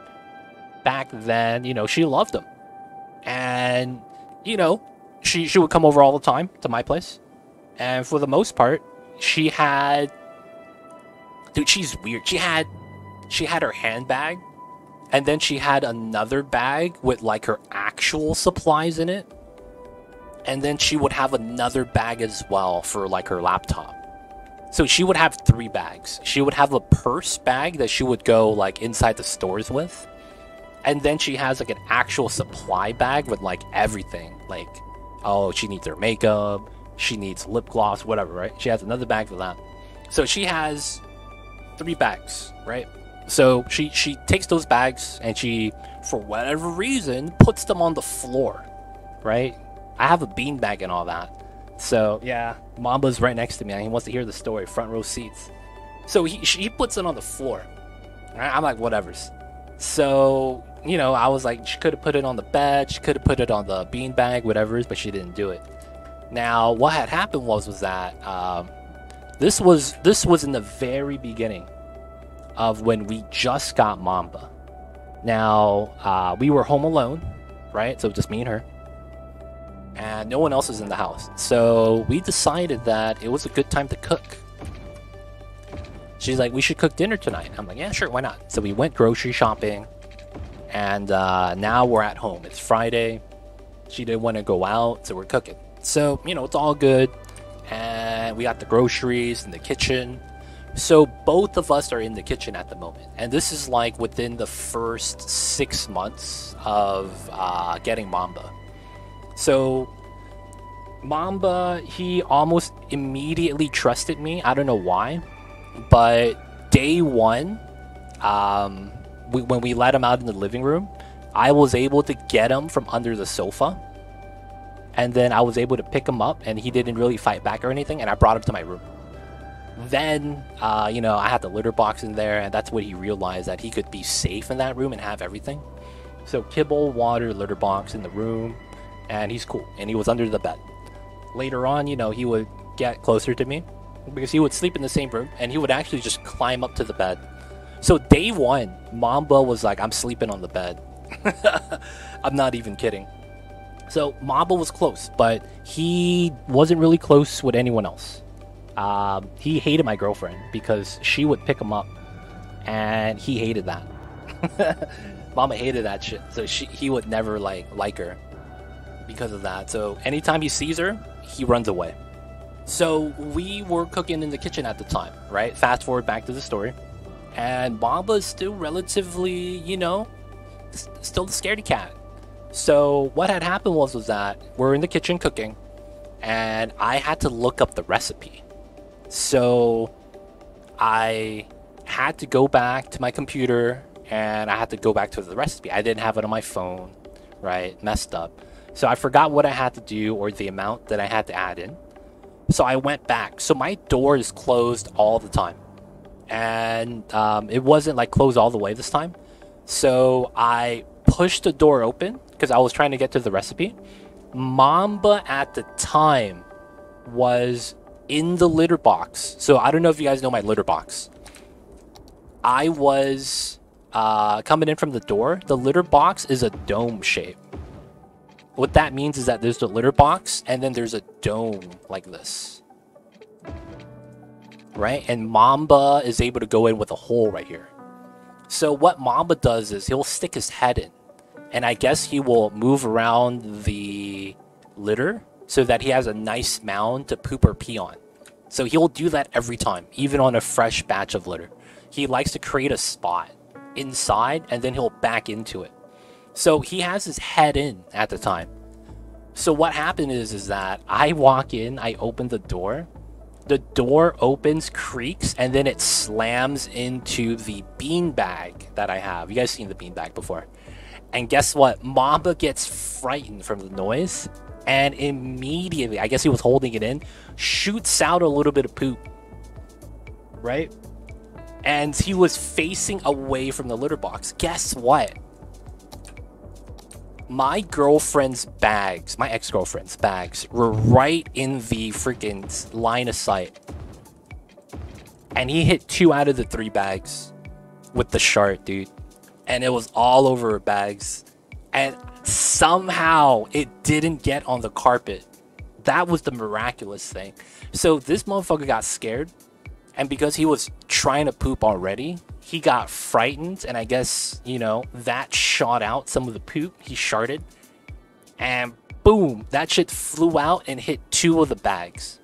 back then, you know, she loved him. And, you know, she would come over all the time to my place. And for the most part, she had... Dude, she's weird. She had her handbag. And then she had another bag with, like, her actual supplies in it. And then she would have another bag as well for, like, her laptop. So she would have 3 bags. She would have a purse bag that she would go, like, inside the stores with. And then she has, like, an actual supply bag with, like, everything. Like, oh, she needs her makeup. She needs lip gloss, whatever, right? She has another bag for that. So she has 3 bags, right? So she takes those bags and she, for whatever reason, puts them on the floor, right? I have a beanbag and all that. So, yeah, Mamba's right next to me and he wants to hear the story, front row seats. So he puts it on the floor. Right? I'm like, whatever's. So, you know, I was like, she could have put it on the bed, she could have put it on the beanbag, whatever, but she didn't do it. Now, what had happened was that this was in the very beginning of when we just got Mamba. Now, we were home alone, right? So just me and her. And no one else is in the house. So we decided that it was a good time to cook. She's like, we should cook dinner tonight. I'm like, yeah, sure, why not? So we went grocery shopping. And now we're at home. It's Friday. She didn't want to go out, so we're cooking. So, you know, it's all good. And we got the groceries in the kitchen. So both of us are in the kitchen at the moment. And this is like within the first 6 months of getting Mamba. So Mamba, he almost immediately trusted me. I don't know why. But day one, when we let him out in the living room, I was able to get him from under the sofa. And then I was able to pick him up and he didn't really fight back or anything. And I brought him to my room. Then, you know, I had the litter box in there, and that's when he realized that he could be safe in that room and have everything. So kibble, water, litter box in the room, and he's cool. And he was under the bed. Later on, you know, he would get closer to me because he would sleep in the same room, and he would actually just climb up to the bed. So day one, Mamba was like, I'm sleeping on the bed. I'm not even kidding. So Mamba was close, but he wasn't really close with anyone else. He hated my girlfriend because she would pick him up, and he hated that. Mama hated that shit, so he would never like her because of that. So anytime he sees her, he runs away. So we were cooking in the kitchen at the time, right? Fast forward back to the story. And Mamba is still relatively, you know, still the scaredy cat. So what had happened was that we're in the kitchen cooking, and I had to look up the recipe. So I had to go back to my computer, and I had to go back to the recipe. I didn't have it on my phone, right? Messed up. So I forgot what I had to do or the amount that I had to add in. So I went back. So my door is closed all the time. And it wasn't like closed all the way this time. So I pushed the door open because I was trying to get to the recipe. Mamba at the time was in the litter box. So I don't know if you guys know my litter box. I was coming in from the door. The litter box is a dome shape. What that means is that there's the litter box and then there's a dome like this. Right? And Mamba is able to go in with a hole right here. So what Mamba does is he'll stick his head in. And I guess he will move around the litter so that he has a nice mound to poop or pee on. So he'll do that every time, even on a fresh batch of litter. He likes to create a spot inside and then he'll back into it. So he has his head in at the time. So what happened is that I walk in, I open the door opens, creaks, and then it slams into the beanbag that I have. You guys seen the beanbag before. And guess what? Mamba gets frightened from the noise and immediately, I guess he was holding it in, shoots out a little bit of poop. Right? And he was facing away from the litter box. Guess what? My girlfriend's bags, my ex-girlfriend's bags, were right in the freaking line of sight. And he hit 2 out of the 3 bags with the shark, dude. And it was all over her bags. And somehow it didn't get on the carpet. That was the miraculous thing. So this motherfucker got scared. And because he was trying to poop already, he got frightened, and I guess, you know, that shot out some of the poop. He sharted, and boom, that shit flew out and hit 2 of the bags.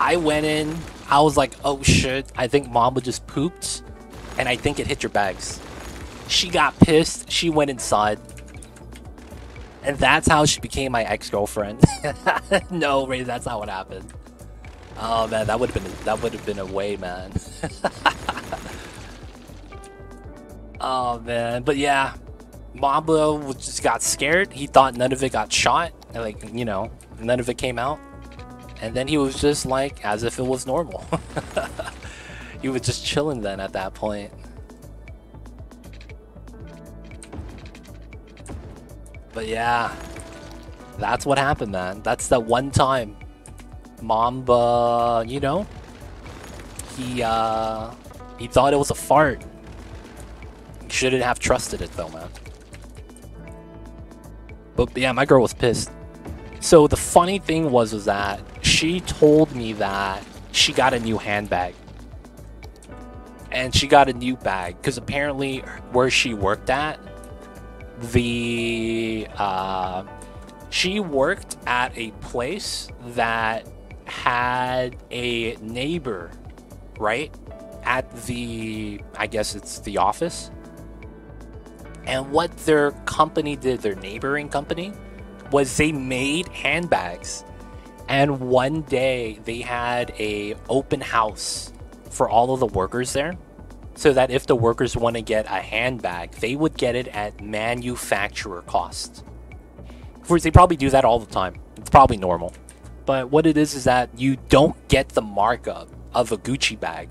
I went in, I was like, oh shit, I think Mamba just pooped, and I think it hit your bags. She got pissed, she went inside, and that's how she became my ex-girlfriend. No, Ray, that's not what happened. Oh man, that would have been a way, man. Oh man, but yeah, Mamba just got scared. He thought none of it got shot, and like, you know, none of it came out, and then he was just like as if it was normal. He was just chilling then at that point. But yeah, that's what happened, man. That's the one time Mamba, you know, he thought it was a fart. Shouldn't have trusted it though, man. But yeah, my girl was pissed. So the funny thing was that she told me that she got a new handbag. And she got a new bag because apparently where she worked at, she worked at a place that had a neighbor, right, at the, I guess it's the office. And what their company did, their neighboring company, was they made handbags. And one day they had a open house for all of the workers there, so that if the workers want to get a handbag, they would get it at manufacturer cost. Of course, they probably do that all the time. It's probably normal. But what it is that you don't get the markup of a Gucci bag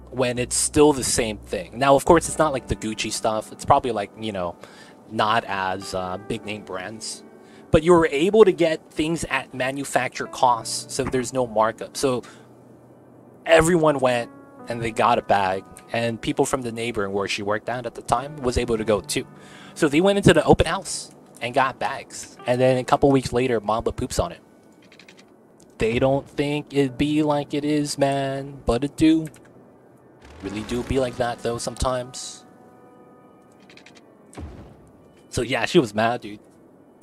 when it's still the same thing. Now, of course, it's not like the Gucci stuff. It's probably like, you know, not as big name brands. But you were able to get things at manufacturer costs, so there's no markup. So everyone went and they got a bag, and people from the neighboring where she worked at the time was able to go too. So they went into the open house and got bags. And then a couple weeks later, Mamba poops on it. They don't think it'd be like it is, man, but it do. Really do be like that though sometimes. So yeah, she was mad, dude.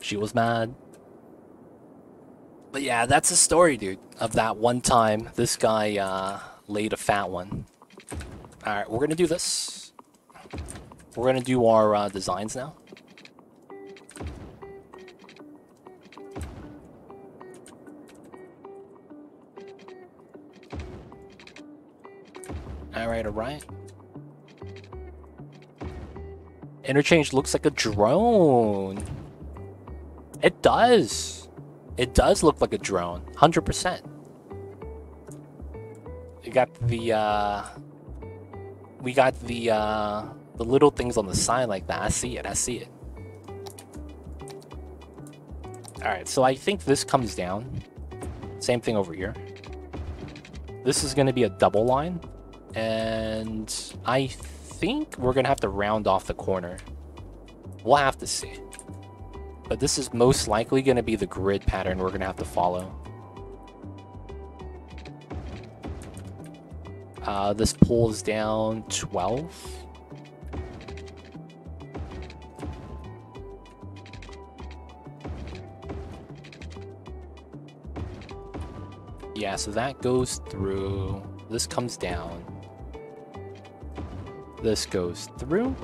She was mad. But yeah, that's the story, dude, of that one time this guy laid a fat one. Alright, we're gonna do this. We're gonna do our designs now. Alright, alright. Interchange looks like a drone. It does. It does look like a drone. 100%. We got the little things on the side like that. I see it. I see it. Alright, so I think this comes down. Same thing over here. This is going to be a double line. And I think we're going to have to round off the corner. We'll have to see. But this is most likely going to be the grid pattern we're going to have to follow. This pulls down 12. Yeah, so that goes through. This comes down. This goes through.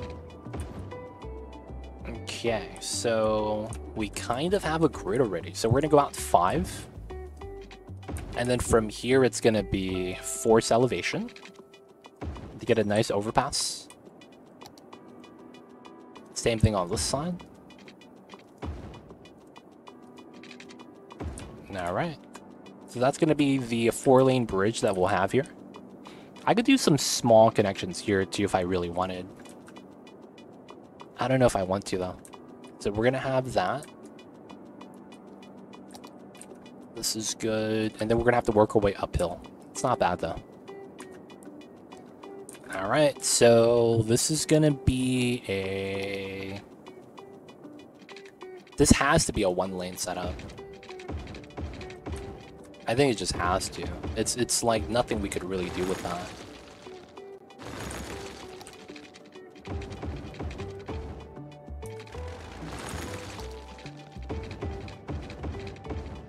Okay, so we kind of have a grid already. So we're going to go out 5. And then from here, it's going to be force elevation to get a nice overpass. Same thing on this side. All right. So that's going to be the 4-lane bridge that we'll have here. I could do some small connections here too if I really wanted. I don't know if I want to though. So we're going to have that. This is good. And then we're going to have to work our way uphill. It's not bad though. All right. So this is going to be a... This has to be a 1-lane setup. I think it just has to. It's like nothing we could really do with that.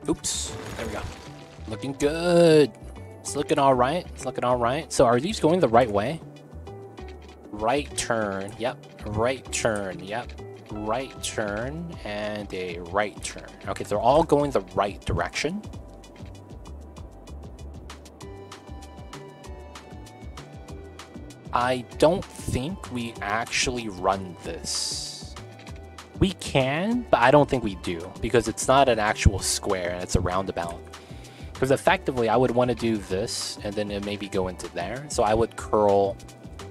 Oops. There we go. Looking good. It's looking all right. It's looking all right. So are these going the right way? Right turn. Yep. Right turn. Yep. Right turn and a right turn. Okay, they're all going the right direction. I don't think we actually run this. We can, but I don't think we do because it's not an actual square and it's a roundabout. Because effectively, I would want to do this and then it maybe go into there. So I would curl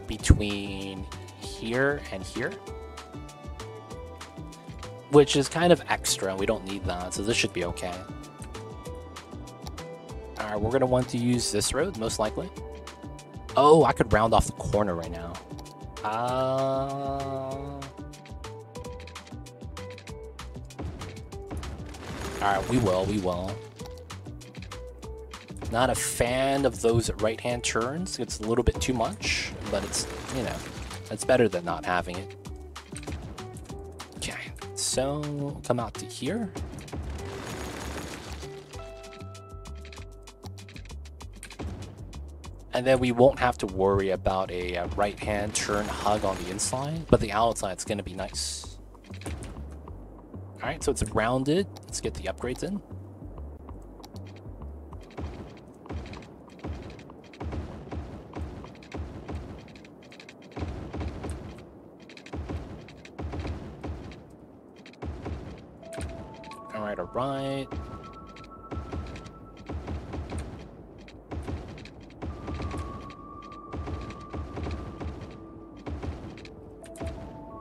between here and here, which is kind of extra. We don't need that, so this should be okay. All right, we're going to want to use this road, most likely. Oh, I could round off the corner right now. Alright, we will. Not a fan of those right-hand turns. It's a little bit too much, but it's, you know, it's better than not having it. Okay, so come out to here. And then we won't have to worry about a right-hand turn hug on the inside, but the outside's going to be nice. All right, so it's rounded. Let's get the upgrades in. All right, all right.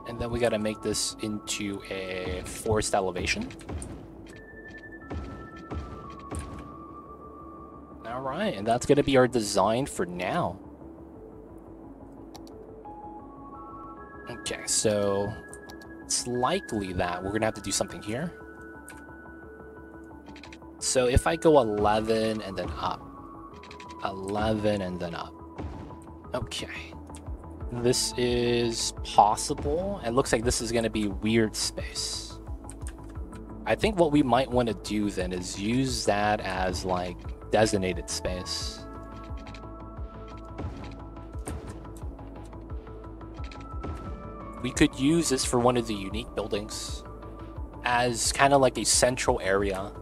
And then we got to make this into a forced elevation. All right, and that's going to be our design for now. Okay, so it's likely that we're going to have to do something here. So if I go 11 and then up, 11 and then up. Okay. This is possible. It looks like this is going to be weird space. I think what we might want to do then is use that as like designated space. We could use this for one of the unique buildings as kind of like a central area.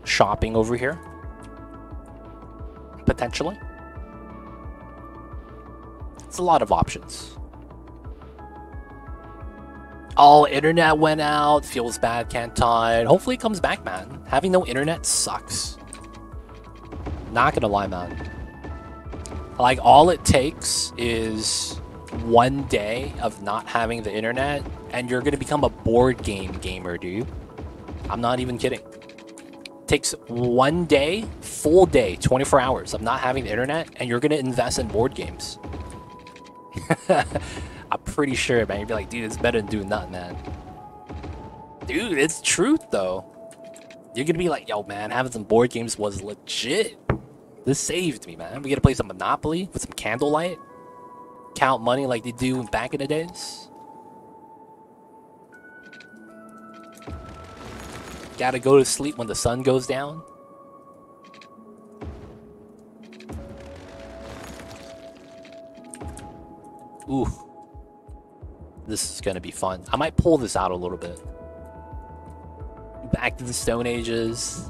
Shopping over here. Potentially. It's a lot of options. Oh, internet went out. Feels bad, can't tide. Hopefully it comes back, man. Having no internet sucks. Not gonna lie, man. Like, all it takes is one day of not having the internet, and you're gonna become a board game gamer, dude. I'm not even kidding. Takes one day, full day, 24 hours of not having the internet, and you're gonna invest in board games. I'm pretty sure, man. You'd be like, dude, it's better than doing nothing, man. Dude, it's truth, though. You're gonna be like, yo, man, having some board games was legit. This saved me, man. We gotta play some Monopoly with some candlelight. Count money like they do back in the days. Gotta go to sleep when the sun goes down. Ooh. This is gonna be fun. I might pull this out a little bit. Back to the Stone Ages.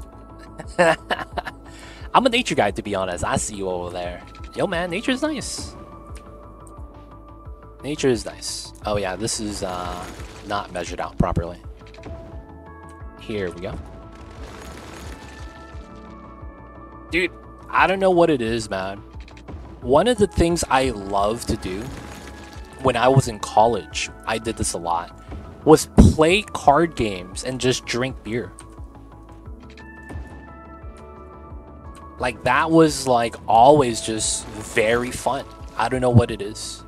I'm a nature guy, to be honest. I see you over there. Yo, man, nature's nice. Nature is nice. Oh, yeah, this is not measured out properly. Here we go. Dude, I don't know what it is, man. One of the things I love to do when I was in college, I did this a lot, was play card games and just drink beer. Like, that was, like, always just very fun. I don't know what it is.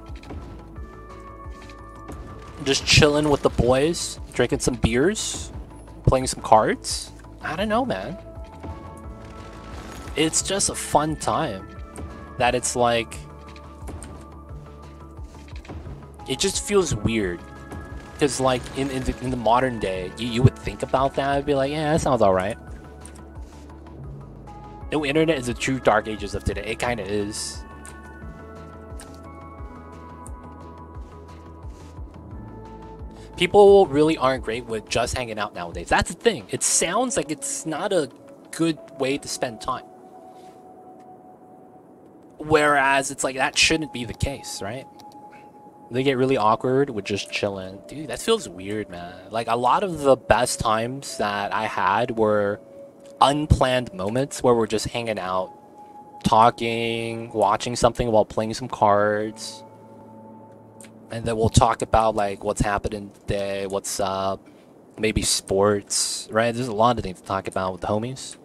Just chilling with the boys, drinking some beers, playing some cards. I don't know, man. It's just a fun time. That it's like... It just feels weird. Because, like, in the modern day, you would think about that and be like, yeah, that sounds alright. No, internet is the true dark ages of today. It kind of is. People really aren't great with just hanging out nowadays. That's the thing. It sounds like it's not a good way to spend time. Whereas it's like that shouldn't be the case, right? They get really awkward with just chilling. Dude, that feels weird, man. Like, a lot of the best times that I had were unplanned moments where we're just hanging out, talking, watching something while playing some cards. And then we'll talk about, like, what's happening today, what's up, maybe sports, right? There's a lot of things to talk about with the homies.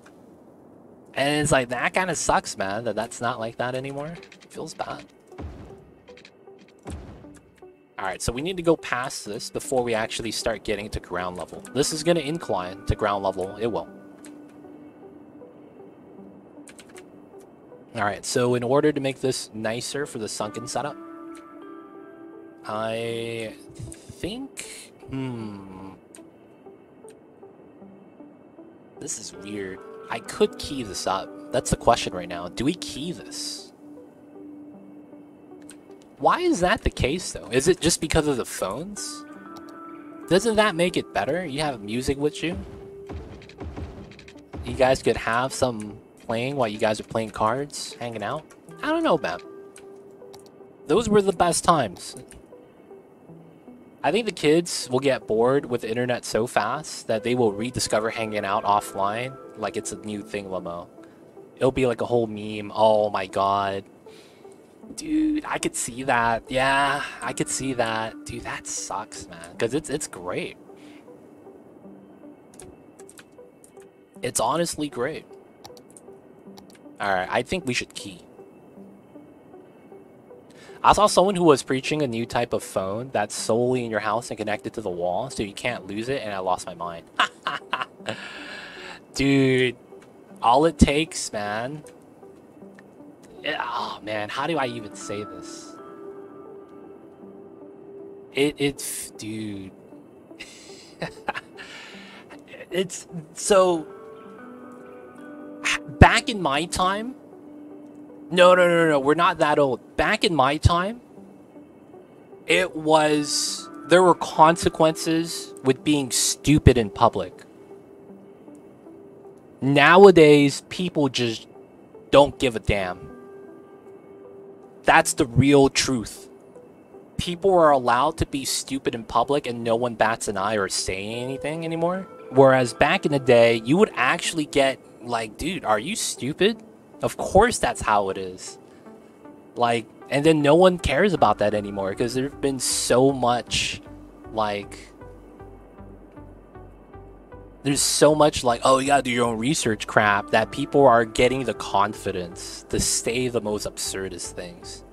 And it's like, that kind of sucks, man, that's not like that anymore. It feels bad. Alright, so we need to go past this before we actually start getting to ground level. This is going to incline to ground level. It will. Alright, so in order to make this nicer for the sunken setup, I think... This is weird. I could key this up. That's the question right now. Do we key this? Why is that the case, though? Is it just because of the phones? Doesn't that make it better? You have music with you? You guys could have some playing while you guys are playing cards, hanging out? I don't know, man. Those were the best times. I think the kids will get bored with the internet so fast that they will rediscover hanging out offline like it's a new thing, Lamo. It'll be like a whole meme. Oh my god. Dude, I could see that. Yeah, I could see that. Dude, that sucks, man. Because it's great. It's honestly great. Alright, I think we should key. I saw someone who was preaching a new type of phone that's solely in your house and connected to the wall, so you can't lose it, and I lost my mind. Dude, all it takes, man... Oh, man, how do I even say this? Dude... It's so back in my time. No. We're not that old. Back in my time, there were consequences with being stupid in public. Nowadays, people just don't give a damn. That's the real truth. People are allowed to be stupid in public and no one bats an eye or say anything anymore. Whereas back in the day, you would actually get like, dude, are you stupid? Of course that's how it is. Like, and then no one cares about that anymore because there's been so much, like, there's so much like, oh, you gotta do your own research crap that people are getting the confidence to say the most absurdist things.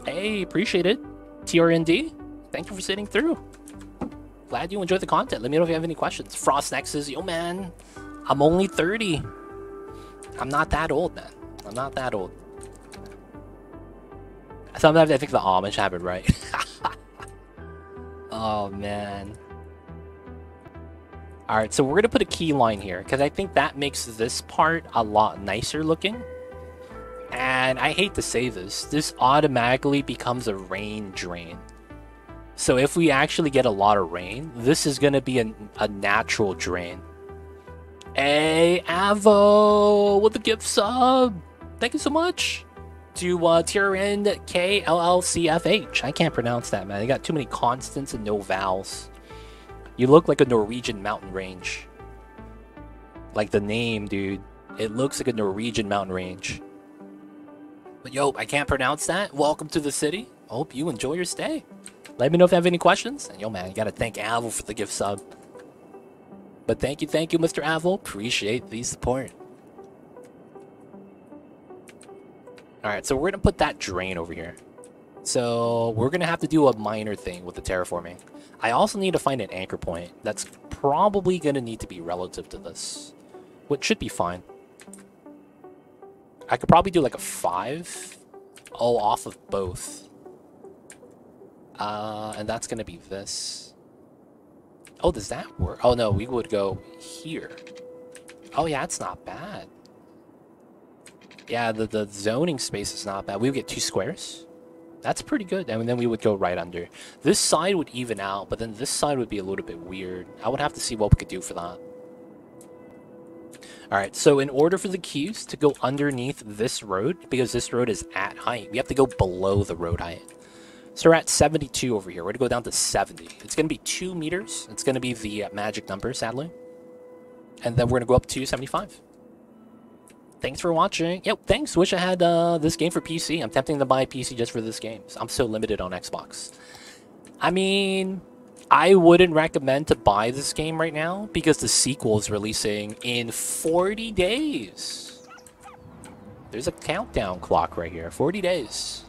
Hey, appreciate it. TRND, thank you for sitting through. Glad you enjoyed the content. Let me know if you have any questions. Frost Nexus, yo man, I'm only 30. I'm not that old, man. I'm not that old. Sometimes I think the Amish have it right. Oh, man. Alright, so we're going to put a key line here, because I think that makes this part a lot nicer looking. And I hate to say this automatically becomes a rain drain. So if we actually get a lot of rain, this is going to be a natural drain. Hey, Avo, with the gift sub. Thank you so much. To TRN KLLCFH. I can't pronounce that, man. They got too many constants and no vowels. You look like a Norwegian mountain range. Like the name, dude. It looks like a Norwegian mountain range. But yo, I can't pronounce that. Welcome to the city. Hope you enjoy your stay. Let me know if you have any questions. And yo, man, you gotta thank Avo for the gift sub. But thank you, Mr. Avo. Appreciate the support. Alright, so we're gonna put that drain over here. So we're gonna have to do a minor thing with the terraforming. I also need to find an anchor point. That's probably gonna need to be relative to this, which should be fine. I could probably do like a 5. Oh, off of both. And that's gonna be this. Oh, does that work? Oh no, we would go here. Oh yeah, it's not bad. Yeah, the zoning space is not bad. We would get 2 squares. That's pretty good. And then we would go right under. This side would even out, but then this side would be a little bit weird. I would have to see what we could do for that. Alright, so in order for the queues to go underneath this road, because this road is at height, we have to go below the road height. So we're at 72 over here. We're going to go down to 70. It's going to be 2 meters. It's going to be the magic number, sadly. And then we're going to go up to 75. Thanks for watching. Yep, thanks. Wish I had this game for PC. I'm tempting to buy a PC just for this game. I'm so limited on Xbox. I mean, I wouldn't recommend to buy this game right now because the sequel is releasing in 40 days. There's a countdown clock right here. 40 days.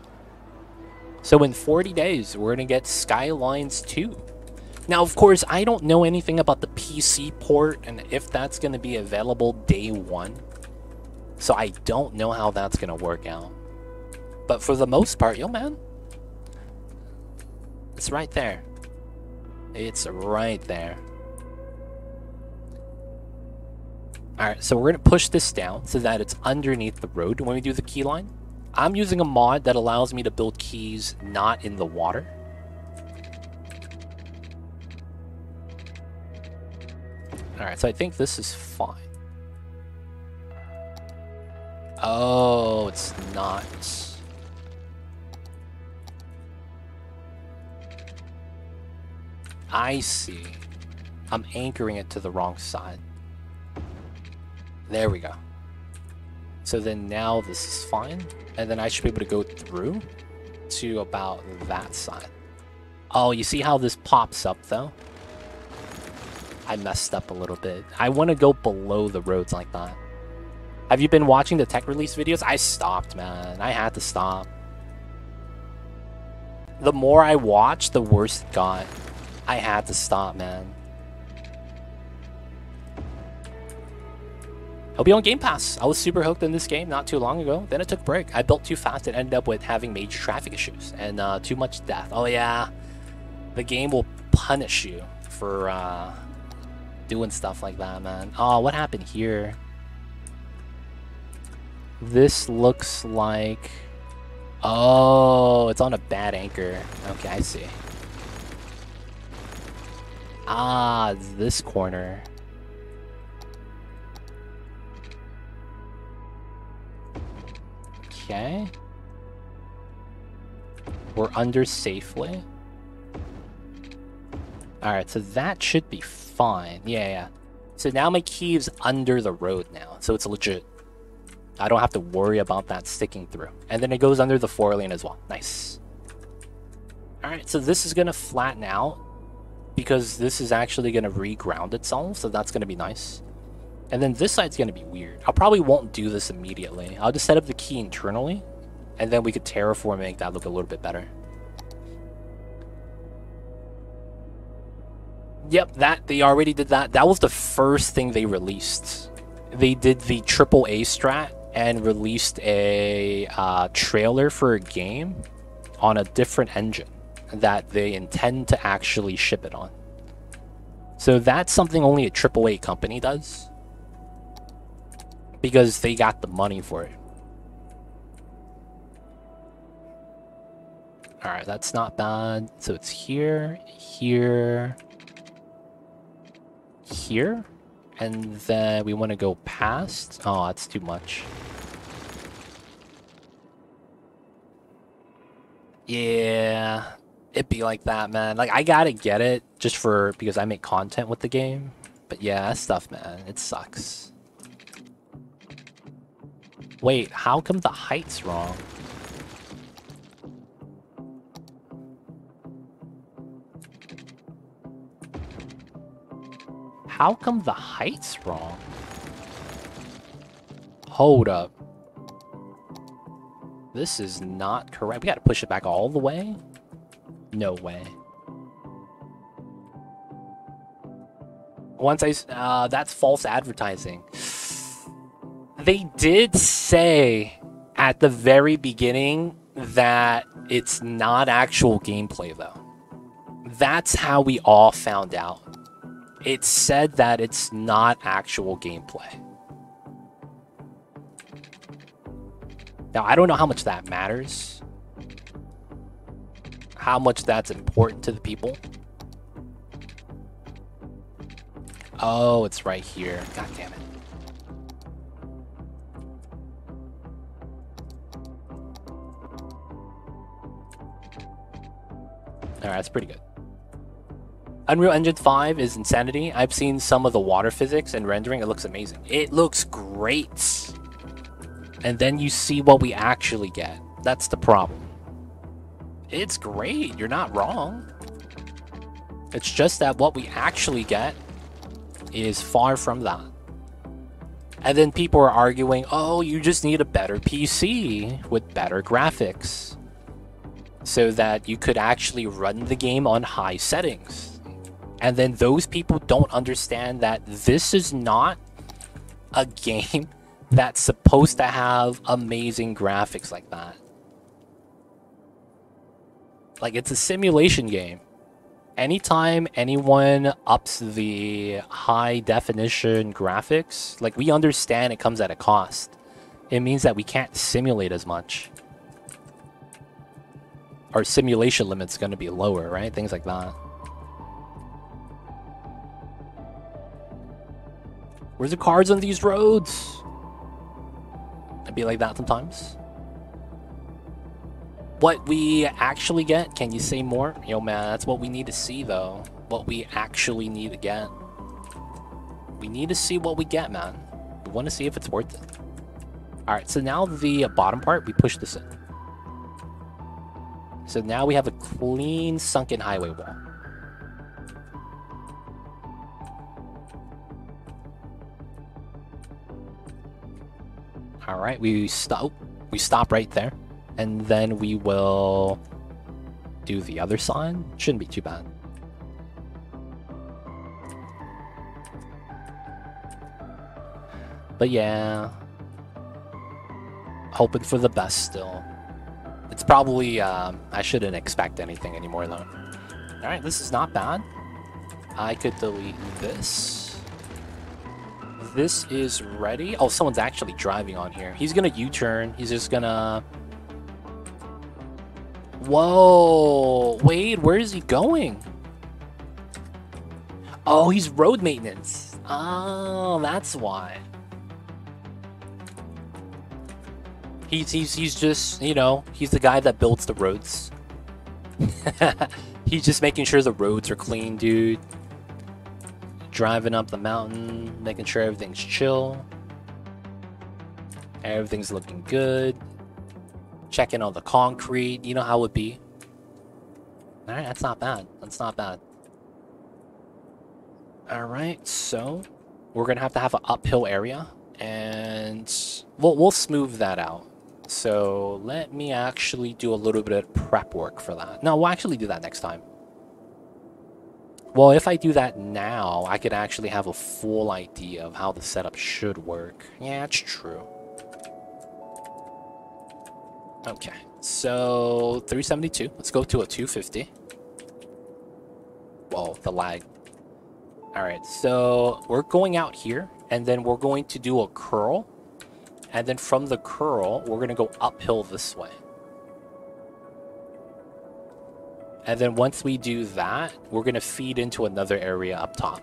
So in 40 days, we're going to get Skylines 2. Now, of course, I don't know anything about the PC port and if that's going to be available day 1. So I don't know how that's going to work out. But for the most part, yo, man. It's right there. It's right there. Alright, so we're going to push this down so that it's underneath the road when we do the key line. I'm using a mod that allows me to build keys not in the water. Alright, so I think this is fine. Oh, it's not. I see. I'm anchoring it to the wrong side. There we go. So then now this is fine. And then I should be able to go through to about that side. Oh, you see how this pops up though? I messed up a little bit. I want to go below the roads like that. Have you been watching the tech release videos? I stopped, man. I had to stop. The more I watched, the worse it got. I had to stop, man. I'll be on Game Pass. I was super hooked in this game not too long ago. Then I took a break. I built too fast and ended up with having major traffic issues and too much death. Oh yeah, The game will punish you for doing stuff like that, man. Oh, what happened here? This looks like... Oh, it's on a bad anchor. Okay, I see. Ah, it's this corner. Okay. We're under safely. Alright, so that should be fine. Yeah. So now my key's under the road now, so it's legit. I don't have to worry about that sticking through. And then it goes under the 4-lane as well. Nice. Alright, so this is going to flatten out because this is actually going to reground itself, so that's going to be nice. And then this side's going to be weird. I probably won't do this immediately. I'll just set up the key internally, and then we could terraform and make that look a little bit better. Yep, they already did that. That was the first thing they released. They did the AAA strat and released a trailer for a game on a different engine that they intend to actually ship it on. So that's something only a AAA company does, because they got the money for it. Alright, that's not bad. So it's here, here, here. And then we want to go past. Oh, that's too much. Yeah, it'd be like that, man. Like, I gotta get it just because I make content with the game. But yeah, that stuff, man, it sucks. Wait, how come the height's wrong? How come the height's wrong? Hold up. This is not correct. We gotta push it back all the way? No way. That's false advertising. They did say at the very beginning that it's not actual gameplay, though. That's how we all found out. It said that it's not actual gameplay. Now, I don't know how much that matters. How much that's important to the people. Oh, it's right here. God damn it. Alright, that's pretty good. Unreal Engine 5 is insanity. I've seen some of the water physics and rendering. It looks amazing. It looks great. And then you see what we actually get. That's the problem. It's great. You're not wrong. It's just that what we actually get is far from that. And then people are arguing, oh, you just need a better PC with better graphics so that you could actually run the game on high settings. And then those people don't understand that this is not a game that's supposed to have amazing graphics like that. Like, it's a simulation game. Anytime anyone ups the high definition graphics, like, we understand it comes at a cost. It means that we can't simulate as much. Our simulation limit's going to be lower, right? Things like that. Where's the cars on these roads? It'd be like that sometimes. What we actually get, can you say more? Yo, man, that's what we need to see, though. What we actually need to get. We need to see what we get, man. We want to see if it's worth it. Alright, so now the bottom part, we push this in. So now we have a clean sunken highway wall. Alright, we stop right there. And then we will do the other side. Shouldn't be too bad. But yeah, hoping for the best still. It's probably, I shouldn't expect anything anymore though. Alright, this is not bad. I could delete this. This is ready. Oh, someone's actually driving on here. He's gonna U-turn. He's just gonna... Whoa! Wait, where is he going? Oh, he's road maintenance. Oh, that's why. He's just, you know, he's the guy that builds the roads. He's just making sure the roads are clean, dude. Driving up the mountain, making sure everything's chill. Everything's looking good. Checking on the concrete, you know how it be. Alright, that's not bad. That's not bad. Alright, so we're gonna have an uphill area, and we'll smooth that out. So let me actually do a little bit of prep work for that. No, we'll actually do that next time. Well, if I do that now, I could actually have a full idea of how the setup should work. Yeah, it's true. Okay, so 372. Let's go to a 250. Whoa, the lag. Alright, so we're going out here, and then we're going to do a curl. And then from the curl, we're going to go uphill this way. And then once we do that, we're going to feed into another area up top.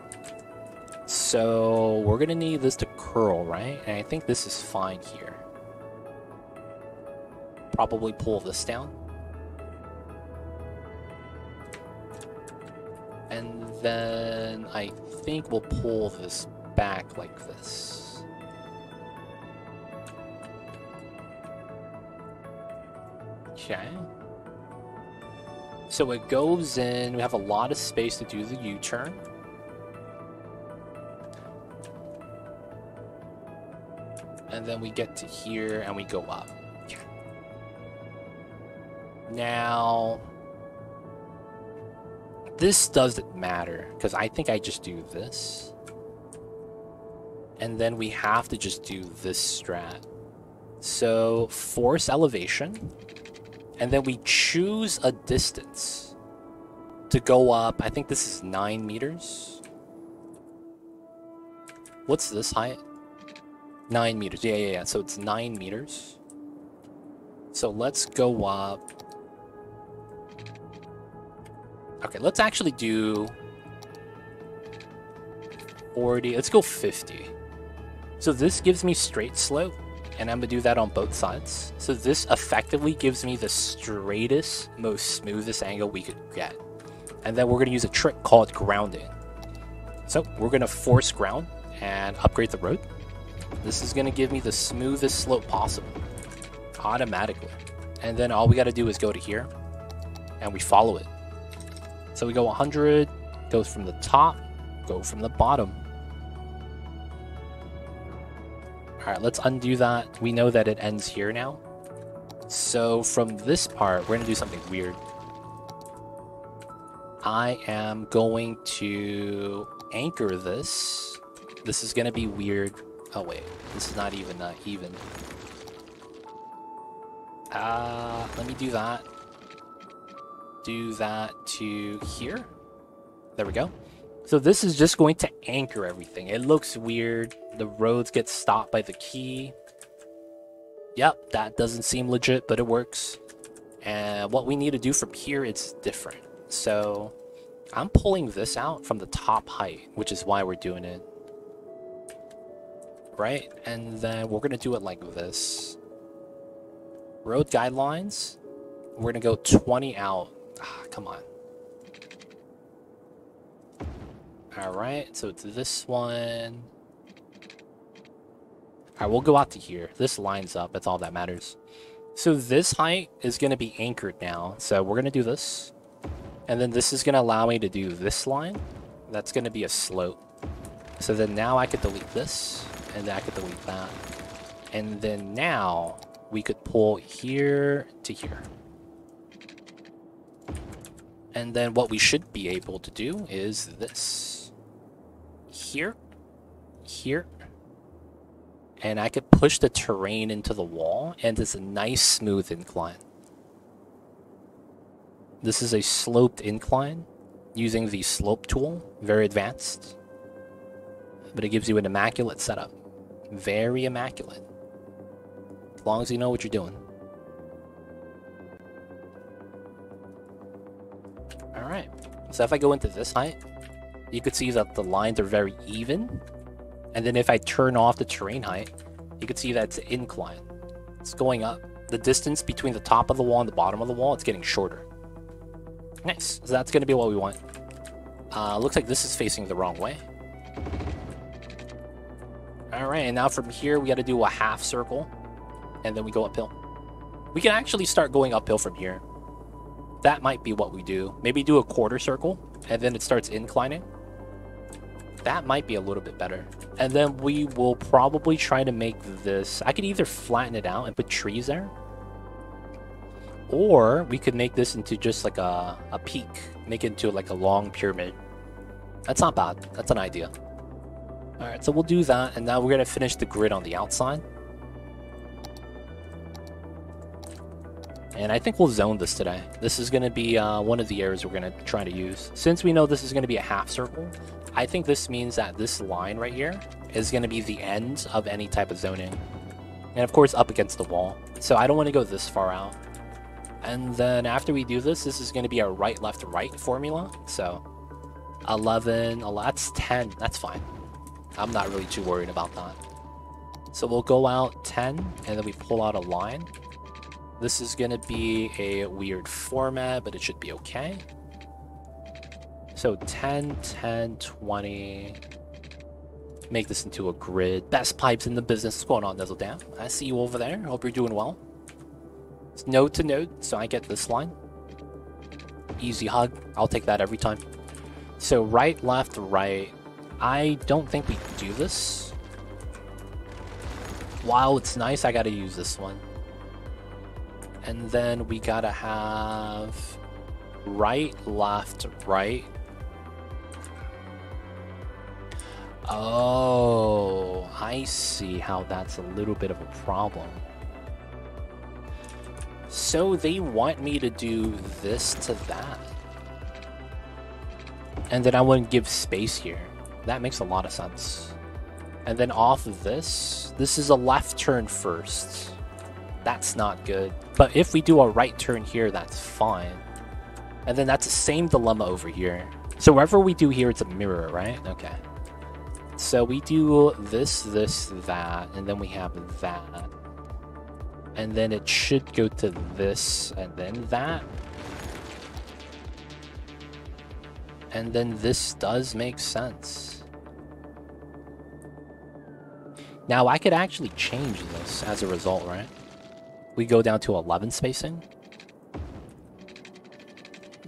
So we're going to need this to curl, right? And I think this is fine here. Probably pull this down. And then I think we'll pull this back like this. Okay. So it goes in, we have a lot of space to do the U-turn. And then we get to here and we go up. Okay. Now, this doesn't matter because I think I just do this. And then we have to just do this strat. So force elevation. And then we choose a distance to go up. I think this is 9 meters. What's this height? 9 meters. Yeah. So it's 9 meters. So let's go up. Okay, let's actually do 40. Let's go 50. So this gives me straight slope. And I'm going to do that on both sides. So this effectively gives me the straightest, most smoothest angle we could get. And then we're going to use a trick called grounding. So we're going to force ground and upgrade the road. This is going to give me the smoothest slope possible. Automatically. And then all we got to do is go to here. And we follow it. So we go 100. Goes from the top. Go from the bottom. Alright, let's undo that. We know that it ends here now. So from this part, we're going to do something weird. I am going to anchor this. This is going to be weird. Oh wait, this is not even even. Let me do that. Do that to here. There we go. So this is just going to anchor everything. It looks weird. The roads get stopped by the key. Yep, that doesn't seem legit, but it works. And what we need to do from here is different. So I'm pulling this out from the top height, which is why we're doing it. Right? And then we're going to do it like this. Road guidelines. We're going to go 20 out. Come on. Alright, so it's this one. Alright, we'll go out to here. This lines up, that's all that matters. So this height is going to be anchored now. So we're going to do this. And then this is going to allow me to do this line. That's going to be a slope. So then now I could delete this. And then I could delete that. And then now we could pull here to here. And then what we should be able to do is this. Here, here, and I could push the terrain into the wall, and it's a nice smooth incline. This is a sloped incline, using the slope tool. Very advanced. But it gives you an immaculate setup. Very immaculate. As long as you know what you're doing. Alright. So if I go into this height, you could see that the lines are very even. And then if I turn off the terrain height, you can see that it's an incline. It's going up. The distance between the top of the wall and the bottom of the wall, it's getting shorter. Nice. So that's going to be what we want. Looks like this is facing the wrong way. Alright, and now from here, we got to do a half circle. And then we go uphill. We can actually start going uphill from here. That might be what we do. Maybe do a quarter circle, and then it starts inclining. That might be a little bit better. And then we will probably try to make this... I could either flatten it out and put trees there. Or we could make this into just like a peak. Make it into like a long pyramid. That's not bad. That's an idea. Alright, so we'll do that. And now we're going to finish the grid on the outside. And I think we'll zone this today. This is going to be one of the areas we're going to try to use. Since we know this is going to be a half circle, I think this means that this line right here is going to be the end of any type of zoning. And of course, up against the wall. So I don't want to go this far out. And then after we do this, this is going to be a right, left, right formula. So 11, that's 10. That's fine. I'm not really too worried about that. So we'll go out 10, and then we pull out a line. This is going to be a weird format, but it should be okay. So 10, 10, 20. Make this into a grid. Best pipes in the business. What's going on, Nizzle Down? I see you over there. Hope you're doing well. It's node to node, so I get this line. Easy hug. I'll take that every time. So right, left, right. I don't think we do this. While it's nice, I gotta use this one. And then we gotta have right, left, right. Oh, I see how that's a little bit of a problem. So they want me to do this to that. And then I wouldn't give space here. That makes a lot of sense. And then off of this, this is a left turn first. That's not good. But if we do a right turn here, that's fine. And then that's the same dilemma over here. So wherever we do here, it's a mirror, right? Okay. So we do this, this, that, and then we have that. And then it should go to this, and then that. And then this does make sense. Now I could actually change this as a result, right? We go down to 11 spacing.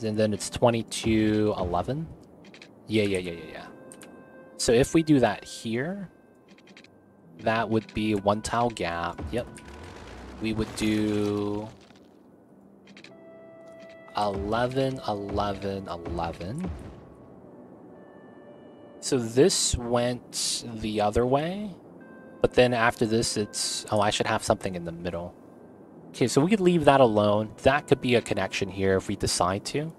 And then it's 22, 11. Yeah. So if we do that here, that would be 1 tile gap. Yep. We would do 11, 11, 11. So this went the other way. But then after this, it's... Oh, I should have something in the middle. Okay, so we could leave that alone. That could be a connection here if we decide to.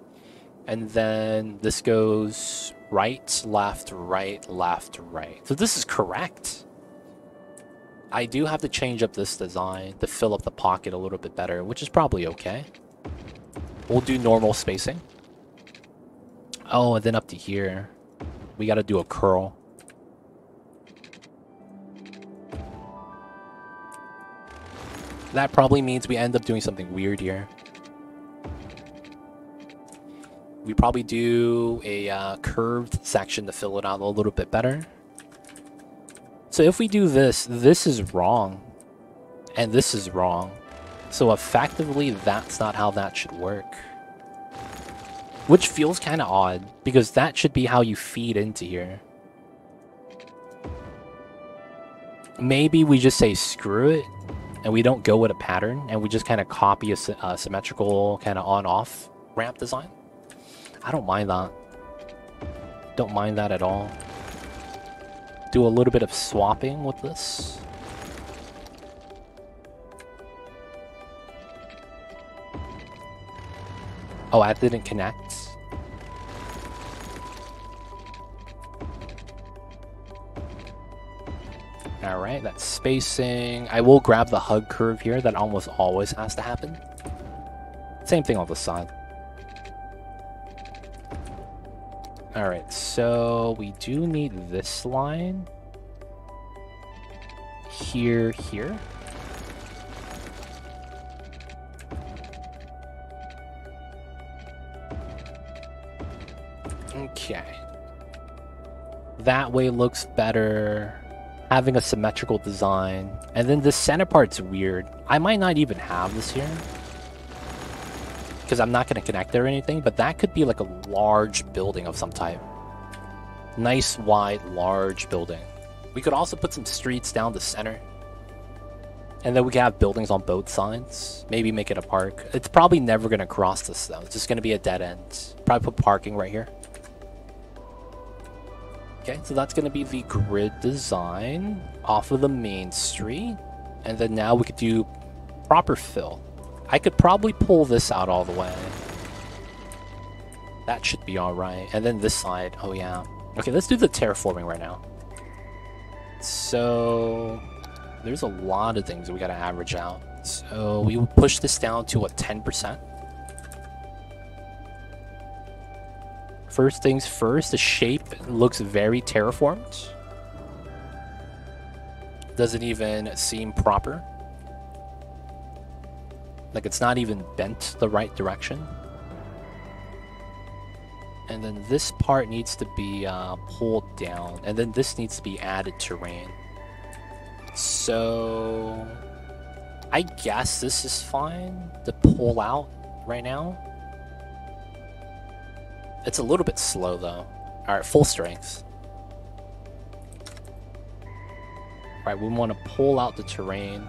And then this goes right, left, right, left, right. So this is correct. I do have to change up this design to fill up the pocket a little bit better, which is probably okay. We'll do normal spacing. Oh, and then up to here, we got to do a curl. That probably means we end up doing something weird here. We probably do a curved section to fill it out a little bit better. So if we do this, this is wrong. And this is wrong. So effectively, that's not how that should work. Which feels kind of odd, because that should be how you feed into here. Maybe we just say screw it, and we don't go with a pattern, and we just kind of copy a symmetrical kind of on-off ramp design. I don't mind that. Don't mind that at all. Do a little bit of swapping with this. Oh, that didn't connect. All right, that's spacing. I will grab the hug curve here. That almost always has to happen. Same thing on the side. All right, so we do need this line. Here. Okay. That way looks better. Having a symmetrical design. And then the center part's weird. I might not even have this here, because I'm not going to connect there or anything, but that could be like a large building of some type. Nice, wide, large building. We could also put some streets down the center. And then we can have buildings on both sides. Maybe make it a park. It's probably never going to cross this, though. It's just going to be a dead end. Probably put parking right here. Okay, so that's going to be the grid design off of the main street. And then now we could do proper fill. I could probably pull this out all the way. That should be alright. And then this side, oh yeah. Okay, let's do the terraforming right now. So there's a lot of things we gotta average out. So we will push this down to a 10%. First things first, the shape looks very terraformed. Doesn't even seem proper. Like it's not even bent the right direction. And then this part needs to be pulled down. And then this needs to be added terrain. So I guess this is fine to pull out right now. It's a little bit slow though. Alright, full strength. Alright, we want to pull out the terrain.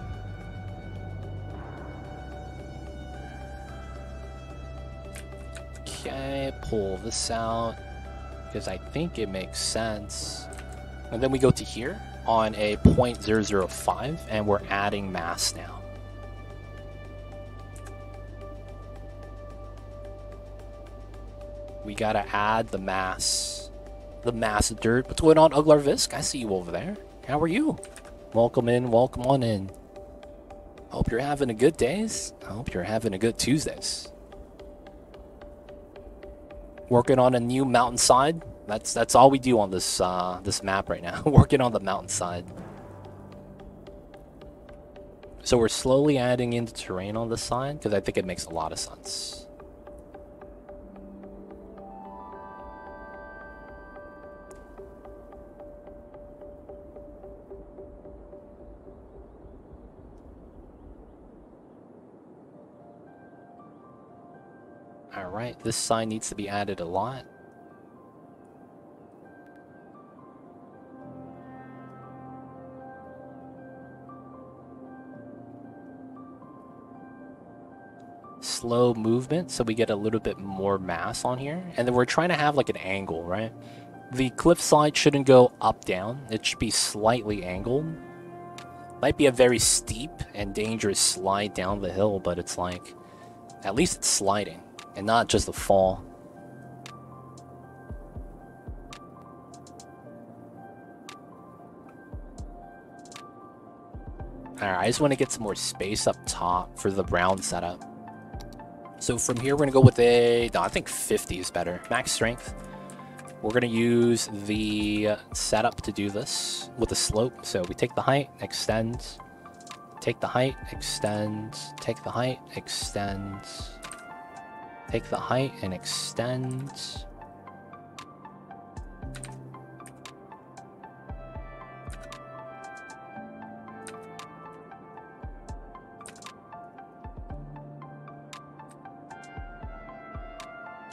Okay, pull this out, because I think it makes sense. And then we go to here on a 0.005, and we're adding mass now. We gotta add the mass dirt. What's going on, Uglarvisk? I see you over there. How are you? Welcome in, welcome on in. Hope you're having a good days. I hope you're having a good Tuesdays. Working on a new mountainside. That's all we do on this this map right now. Working on the mountainside. So we're slowly adding in the terrain on this side because I think it makes a lot of sense. Alright, this sign needs to be added a lot. Slow movement, so we get a little bit more mass on here. And then we're trying to have like an angle, right? The cliffside shouldn't go up-down. It should be slightly angled. Might be a very steep and dangerous slide down the hill, but it's like, at least it's sliding. And not just a fall. Alright, I just want to get some more space up top for the round setup. So from here, we're going to go with a... No, I think 50 is better. Max strength. We're going to use the setup to do this with the slope. So we take the height, extend. Take the height, extend. Take the height, extend. Take the height and extend.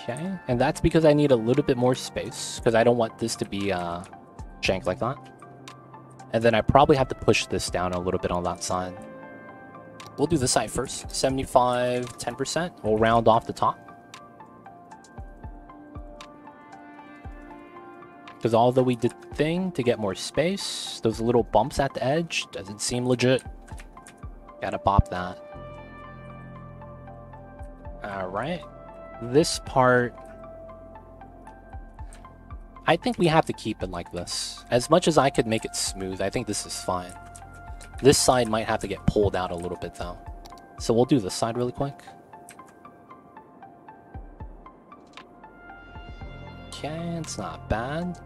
Okay, and that's because I need a little bit more space, because I don't want this to be shanked like that. And then I probably have to push this down a little bit on that side. We'll do this side first. 75, 10%. We'll round off the top. Because although we did the thing to get more space, those little bumps at the edge doesn't seem legit. Gotta pop that. Alright. This part... I think we have to keep it like this. As much as I could make it smooth, I think this is fine. This side might have to get pulled out a little bit though. So we'll do this side really quick. Okay, it's not bad.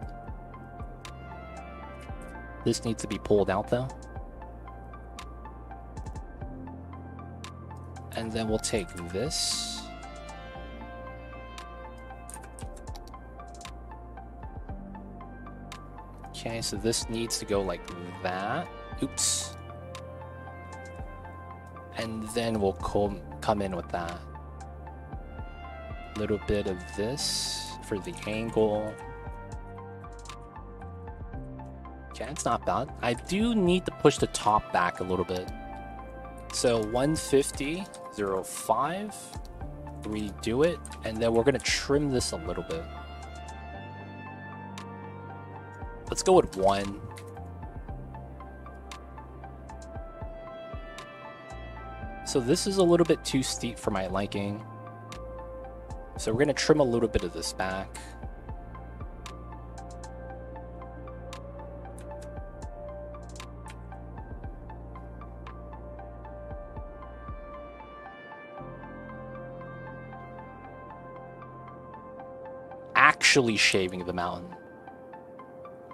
This needs to be pulled out though. And then we'll take this. Okay, so this needs to go like that. Oops. And then we'll come in with that. Little bit of this for the angle. Okay, it's not bad. I do need to push the top back a little bit. So 150, 0.5, redo it, and then we're gonna trim this a little bit. Let's go with 1. So this is a little bit too steep for my liking. So we're gonna trim a little bit of this back. Actually shaving the mountain.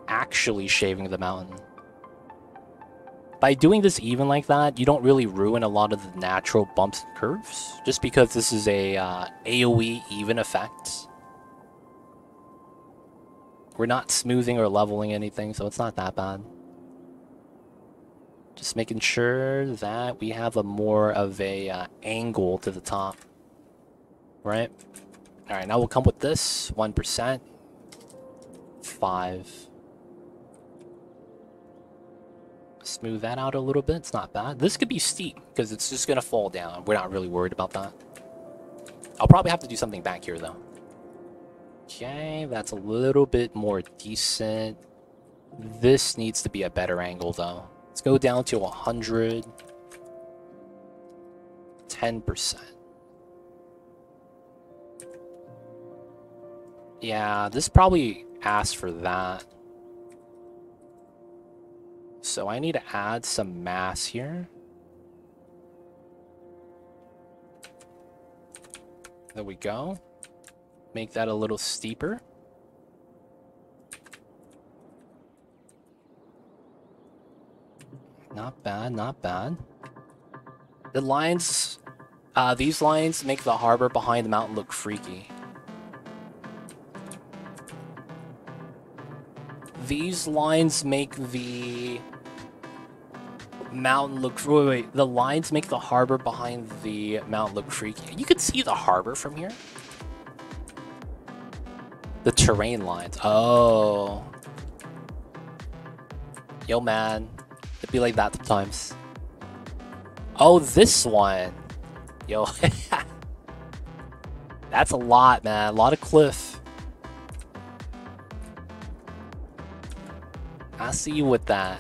Actually shaving the mountain. By doing this even like that, you don't really ruin a lot of the natural bumps and curves, just because this is a AoE even effect. We're not smoothing or leveling anything, so it's not that bad. Just making sure that we have a more of a angle to the top, right? All right, now we'll come with this 1%, 5. Smooth that out a little bit. It's not bad. This could be steep because it's just gonna fall down. We're not really worried about that. I'll probably have to do something back here though. Okay, that's a little bit more decent. This needs to be a better angle though. Let's go down to 100. 10%. Yeah, this probably asked for that. So I need to add some mass here. There we go. Make that a little steeper. Not bad, not bad. The lines, these lines make the harbor behind the mountain look freaky. These lines make the mountain look... Wait, the lines make the harbor behind the mountain look freaky. You can see the harbor from here. The terrain lines. Oh. Yo, man. It'd be like that sometimes. Oh, this one. Yo. That's a lot, man. A lot of cliff. I see you with that.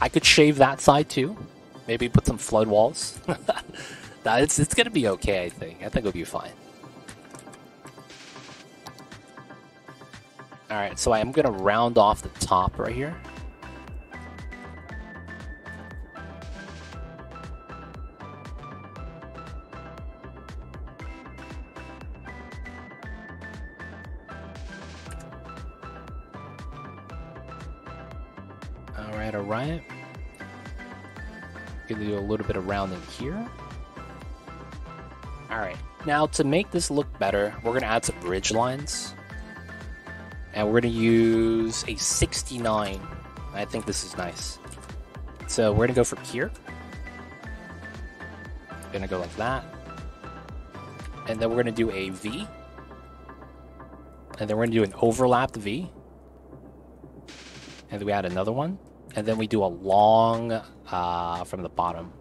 I could shave that side too. Maybe put some flood walls. It's gonna be okay, I think. I think it'll be fine. Alright, so I am gonna round off the top right here. Alright. Gonna do a little bit of rounding here. Alright, now to make this look better, we're gonna add some ridge lines. And we're gonna use a 69. I think this is nice. So we're gonna go from here. Gonna go like that. And then we're gonna do a V. And then we're gonna do an overlapped V. And then we add another one. And then we do a long from the bottom.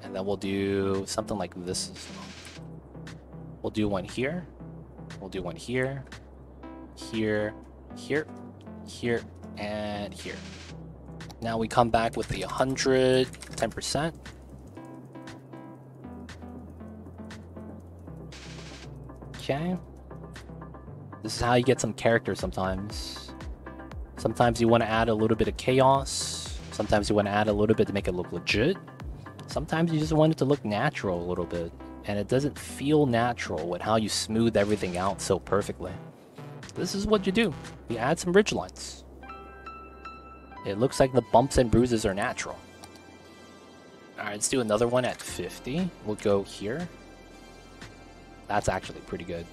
And then we'll do something like this as well. We'll do one here. We'll do one here. Here. Here. Here. And here. Now we come back with the 100, 10%. Okay. This is how you get some character sometimes. Sometimes you want to add a little bit of chaos. Sometimes you want to add a little bit to make it look legit. Sometimes you just want it to look natural a little bit. And it doesn't feel natural with how you smooth everything out so perfectly. This is what you do. You add some ridge lines. It looks like the bumps and bruises are natural. Alright, let's do another one at 50. We'll go here. That's actually pretty good.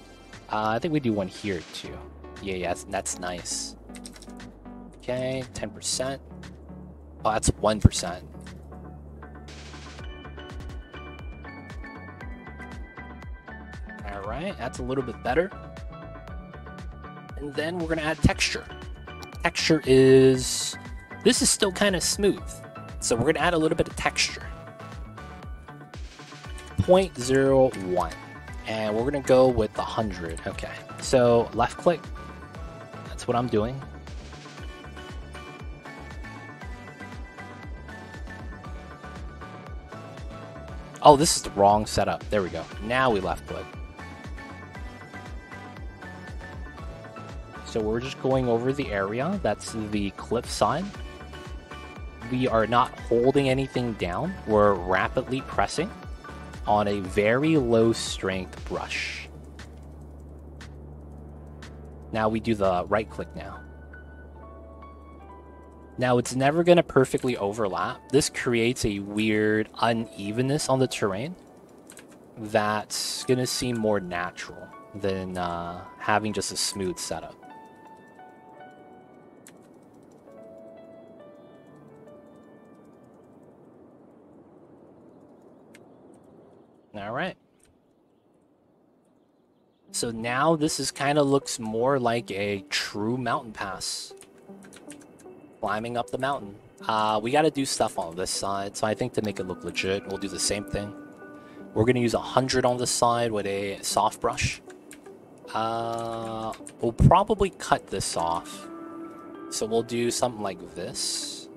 I think we do one here too. Yeah, that's nice. Okay, 10%. Oh, that's 1%. Alright, that's a little bit better. And then we're gonna add texture. Texture is... This is still kind of smooth. So we're gonna add a little bit of texture. 0.01. And we're gonna go with 100. Okay, so left click. That's what I'm doing. Oh, this is the wrong setup. There we go. Now we left click. So we're just going over the area. That's the cliff side. We are not holding anything down. We're rapidly pressing on a very low strength brush. Now we do the right click now. Now it's never going to perfectly overlap. This creates a weird unevenness on the terrain that's going to seem more natural than having just a smooth setup. All right. So now this is kind of looks more like a true mountain pass. Climbing up the mountain. We got to do stuff on this side, so I think to make it look legit, we'll do the same thing. We're going to use 100 on this side with a soft brush. We'll probably cut this off. So we'll do something like this.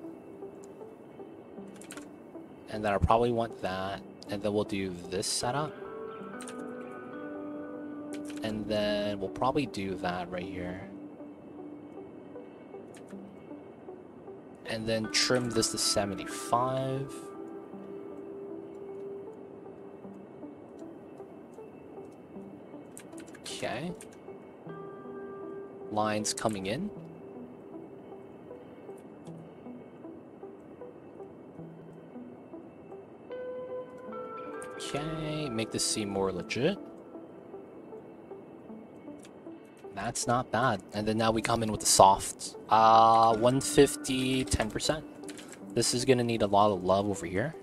And then I probably want that. And then we'll do this setup. And then we'll probably do that right here. And then trim this to 75. Okay. Lines coming in. Okay, make this seem more legit. That's not bad. And then now we come in with the soft. 150, 10%. This is going to need a lot of love over here.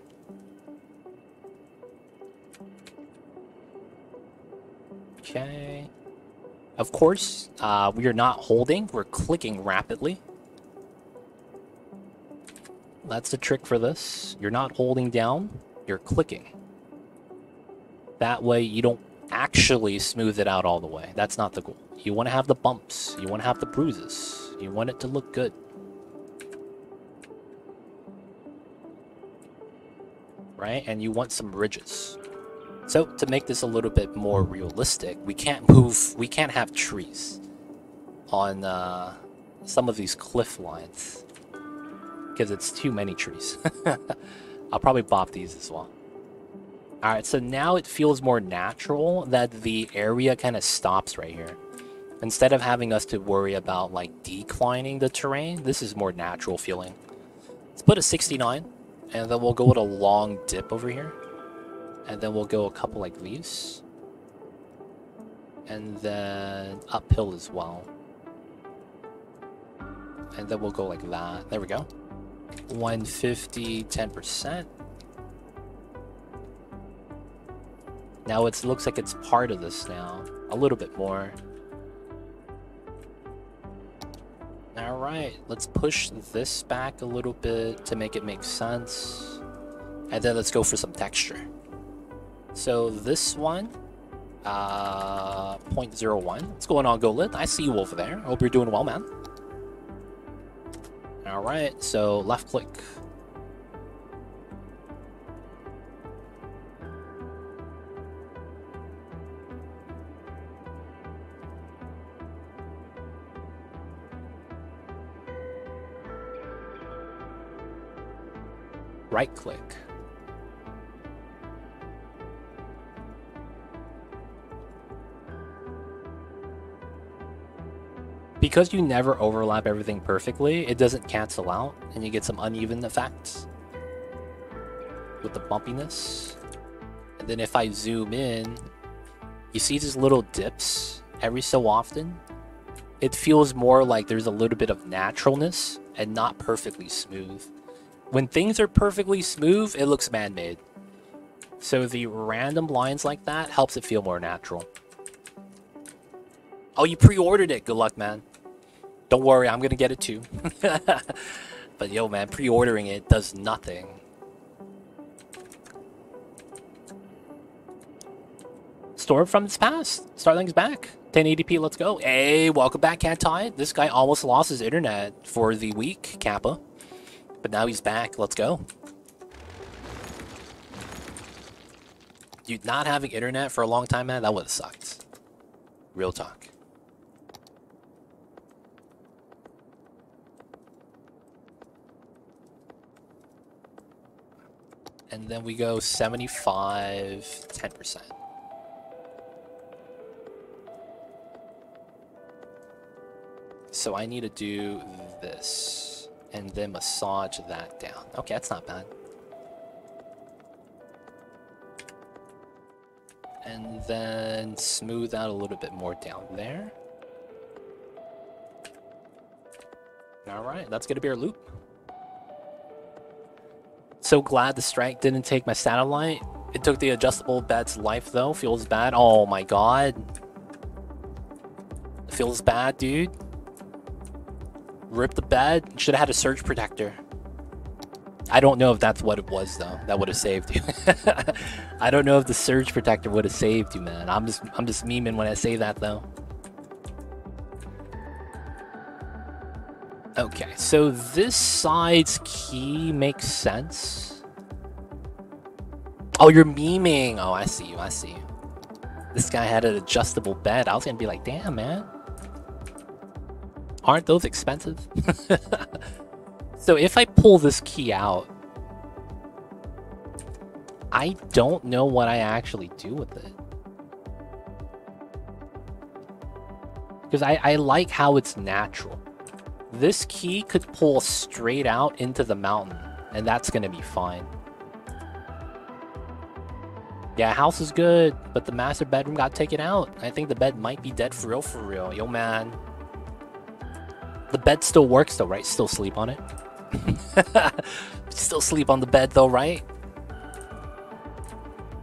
Okay. Of course, we are not holding. We're clicking rapidly. That's the trick for this. You're not holding down. You're clicking. That way you don't actually smooth it out all the way. That's not the goal. You want to have the bumps. You want to have the bruises. You want it to look good. Right? And you want some ridges. So to make this a little bit more realistic, we can't have trees on some of these cliff lines because it's too many trees. I'll probably bop these as well. Alright, so now it feels more natural that the area kind of stops right here. Instead of having us to worry about like declining the terrain, this is more natural feeling. Let's put a 69, and then we'll go with a long dip over here. And then we'll go a couple like these. And then uphill as well. And then we'll go like that. There we go. 150, 10%. Now it looks like it's part of this now. A little bit more. Alright, let's push this back a little bit to make it make sense. And then let's go for some texture. So this one, 0.01. What's going on, Golit? I see you over there. Hope you're doing well, man. Alright, so left click. Right click. Because you never overlap everything perfectly, it doesn't cancel out, and you get some uneven effects with the bumpiness. And then if I zoom in, you see these little dips every so often. It feels more like there's a little bit of naturalness and not perfectly smooth. When things are perfectly smooth, it looks man-made. So the random lines like that helps it feel more natural. Oh, you pre-ordered it. Good luck, man. Don't worry, I'm gonna get it too. But yo, man, pre-ordering it does nothing. Storm from its past. Starlink's back. 1080p, let's go. Hey, welcome back, Cat Tide. This guy almost lost his internet for the week, Kappa. But now he's back. Let's go. Dude, not having internet for a long time, man, that would have sucked. Real talk. And then we go 75, 10%. So I need to do this and then massage that down. Okay, that's not bad. And then smooth out a little bit more down there. All right, that's gonna be our loop. So glad the strike didn't take my satellite. It took the adjustable bed's life though. Feels bad. Oh my god. Feels bad, dude. Rip the bed. Should have had a surge protector. I don't know if that's what it was though. That would have saved you. I don't know if the surge protector would have saved you, man. I'm just memeing when I say that though. Okay, so this side's key makes sense. Oh, you're memeing. Oh, I see you. I see you. This guy had an adjustable bed. I was gonna be like, damn, man. Aren't those expensive? So if I pull this key out, I don't know what I actually do with it. Because I like how it's natural. This key could pull straight out into the mountain, and that's gonna be fine. Yeah, house is good, but the master bedroom got taken out. I think the bed might be dead for real, for real. Yo, man. The bed still works though, right? Still sleep on it. Still sleep on the bed though, right?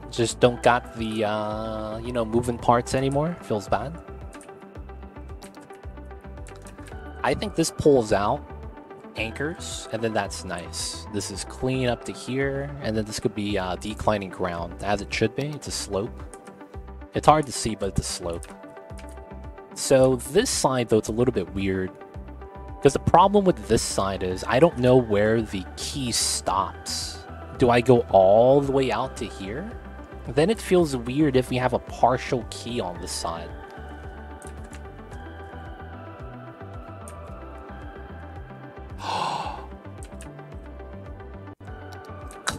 Just don't got the, you know, moving parts anymore. Feels bad. I think this pulls out anchors, and then that's nice. This is clean up to here, and then this could be declining ground, as it should be. It's a slope. It's hard to see, but it's a slope. So this side, though, it's a little bit weird. Because the problem with this side is, I don't know where the key stops. Do I go all the way out to here? Then it feels weird if we have a partial key on this side.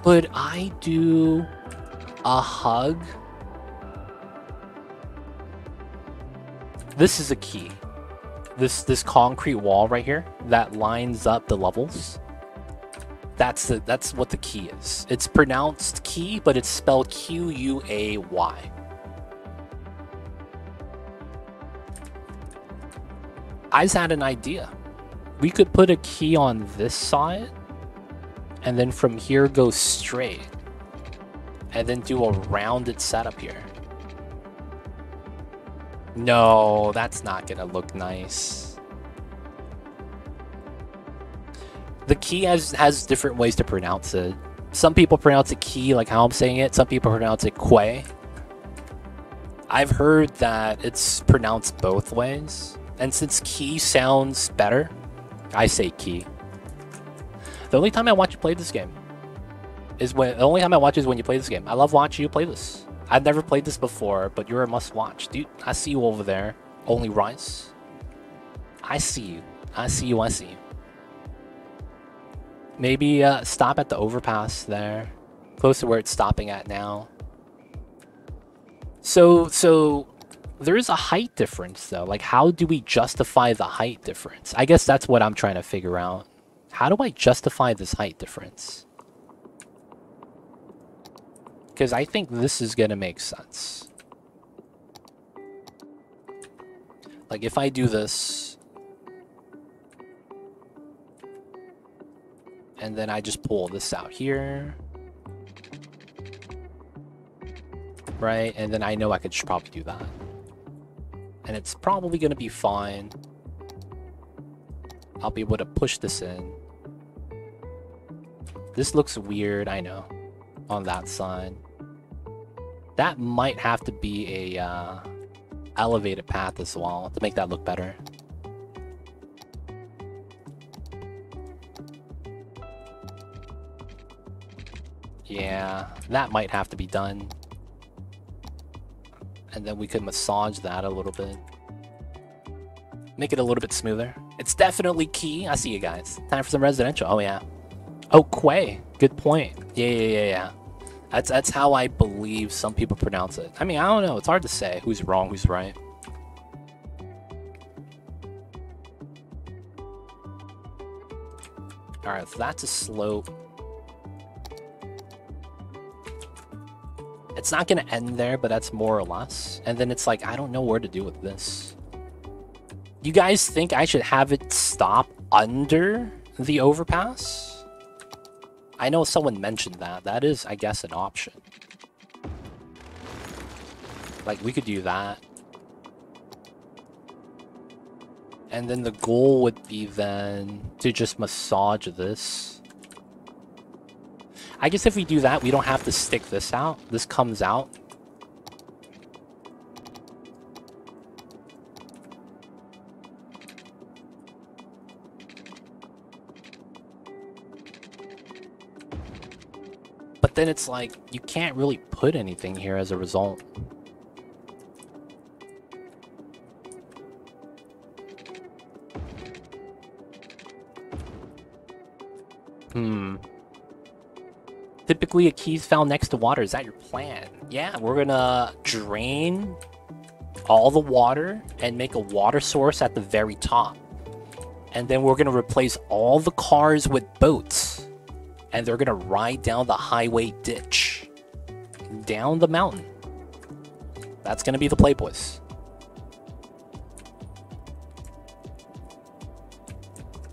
Could I do a hug? This is a key. This concrete wall right here that lines up the levels. That's what the key is. It's pronounced key, but it's spelled Q-U-A-Y. I just had an idea. We could put a key on this side, and then from here go straight, and then do a rounded setup here. No, that's not gonna look nice. The key has different ways to pronounce it. Some people pronounce it key, like how I'm saying it. Some people pronounce it quay. I've heard that it's pronounced both ways. And since key sounds better, I say key. The only time I watch you play this game is when you play this game. I love watching you play this. I've never played this before, but you're a must-watch. Dude, I see you over there. Only Rice. I see you. I see you. I see you. Maybe stop at the overpass there. Close to where it's stopping at now. So there is a height difference though. Like, how do we justify the height difference? I guess that's what I'm trying to figure out. How do I justify this height difference? Because I think this is gonna make sense. Like, if I do this, and then I just pull this out here, right? And then I know I could just probably do that. And it's probably gonna be fine. I'll be able to push this in. This looks weird, I know, on that side. That might have to be a elevated path as well to make that look better. Yeah, that might have to be done. And then we could massage that a little bit. Make it a little bit smoother. It's definitely key. I see you guys. Time for some residential. Oh, yeah. Oh, Quay. Good point. Yeah. That's how I believe some people pronounce it. I mean, I don't know. It's hard to say who's wrong, who's right. Alright, so that's a slope. It's not going to end there, but that's more or less. And then it's like, I don't know where to do with this. You guys think I should have it stop under the overpass? I know someone mentioned that. That is, I guess, an option. Like, we could do that. And then the goal would be then to just massage this. I guess if we do that, we don't have to stick this out. This comes out. But then it's like, you can't really put anything here as a result. Typically, a key's found next to water. Is that your plan? Yeah, we're gonna drain all the water and make a water source at the very top. And then we're gonna replace all the cars with boats. And they're gonna ride down the highway ditch. Down the mountain. That's gonna be the play, boys.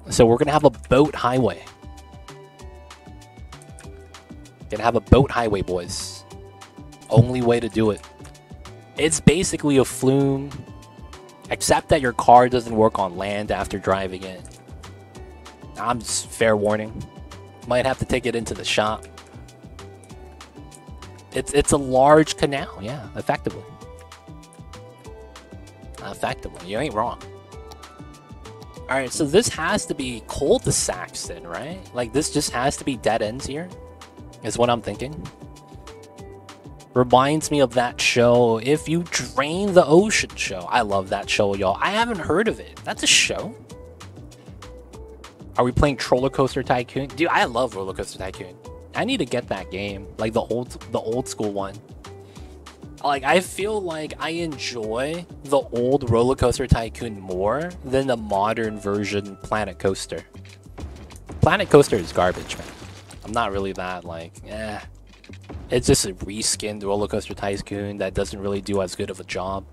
So we're gonna have a boat highway. Gonna have a boat highway, boys. Only way to do it. It's basically a flume, except that your car doesn't work on land after driving it. I'm just fair warning. Might have to take it into the shop. It's a large canal, yeah, effectively. Effectively, you ain't wrong. Alright, so this has to be cul-de-sacs then, right? Like, this just has to be dead ends here? Is what I'm thinking. Reminds me of that show, If You Drain the Ocean show. I love that show, y'all. I haven't heard of it. That's a show? Are we playing Roller Coaster Tycoon? Dude, I love Roller Coaster Tycoon. I need to get that game. Like the old school one. Like, I feel like I enjoy the old Roller Coaster Tycoon more than the modern version Planet Coaster. Planet Coaster is garbage, man. I'm not really that, like, eh. It's just a reskinned Roller Coaster Tycoon that doesn't really do as good of a job.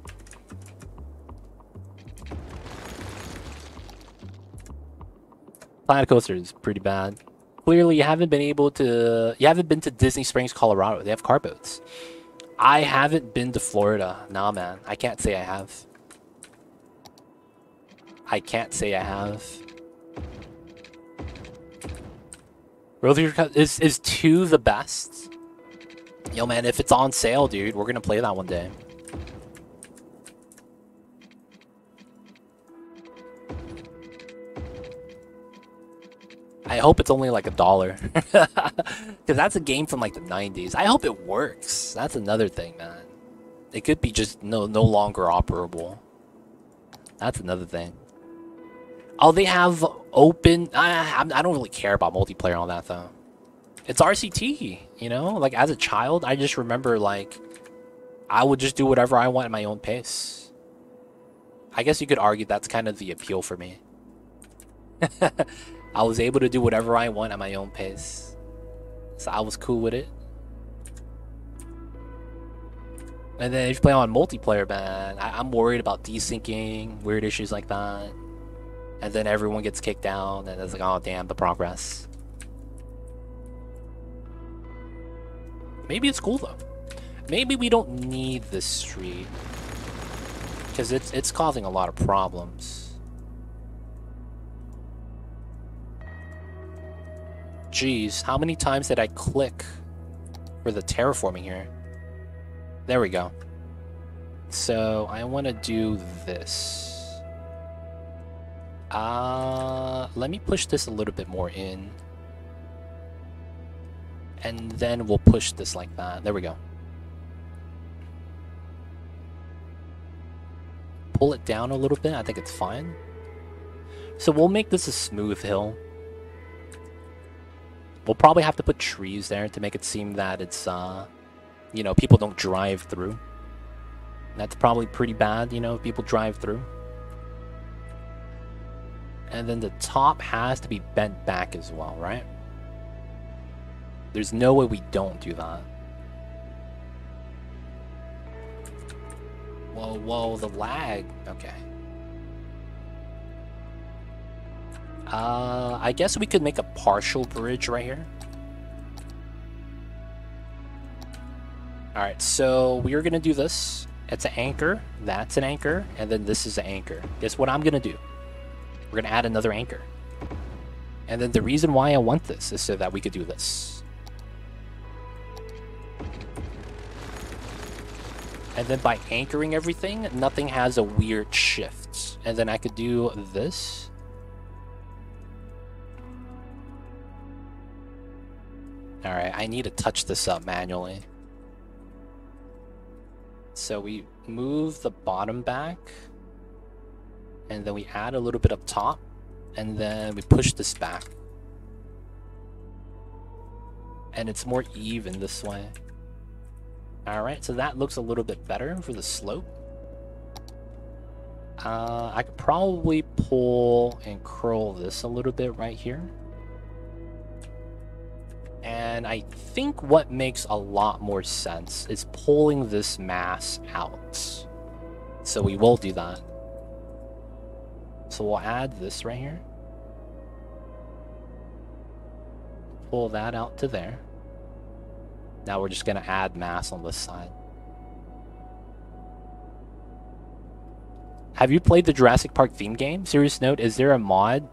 Planet Coaster is pretty bad. Clearly, you haven't been to Disney Springs, Colorado. They have car boats. I haven't been to Florida. Nah, man. I can't say I have. I can't say I have. Is 2 the best? Yo, man, if it's on sale, dude, we're gonna play that one day. I hope it's only like $1. Because that's a game from like the 90s. I hope it works. That's another thing, man. It could be just no longer operable. That's another thing. Oh, they have open... I don't really care about multiplayer on that, though. It's RCT, you know? Like, as a child, I just remember, like, I would just do whatever I want at my own pace. I guess you could argue that's kind of the appeal for me. I was able to do whatever I want at my own pace. So I was cool with it. And then if you play on multiplayer, man, I'm worried about desyncing, weird issues like that. And then everyone gets kicked out, and it's like, oh damn, the progress. Maybe it's cool though. Maybe we don't need this street. Because it's causing a lot of problems. Jeez, how many times did I click for the terraforming here? There we go. So I want to do this. Let me push this a little bit more in. And then we'll push this like that. There we go. Pull it down a little bit. I think it's fine. So we'll make this a smooth hill. We'll probably have to put trees there to make it seem that it's, you know, people don't drive through. That's probably pretty bad, you know, if people drive through. And then the top has to be bent back as well, right? There's no way we don't do that. Whoa, whoa, the lag. Okay. I guess we could make a partial bridge right here. Alright, so we are going to do this. It's an anchor, that's an anchor, and then this is an anchor. Guess what I'm going to do? We're going to add another anchor. And then the reason why I want this is so that we could do this. And then by anchoring everything, nothing has a weird shift. And then I could do this. Alright, I need to touch this up manually. So we move the bottom back. And then we add a little bit up top. And then we push this back. And it's more even this way. Alright, so that looks a little bit better for the slope. I could probably pull and curl this a little bit right here. And I think what makes a lot more sense is pulling this mass out. So we will do that. So we'll add this right here. Pull that out to there. Now we're just going to add mass on this side. Have you played the Jurassic Park theme game? Serious note, is there a mod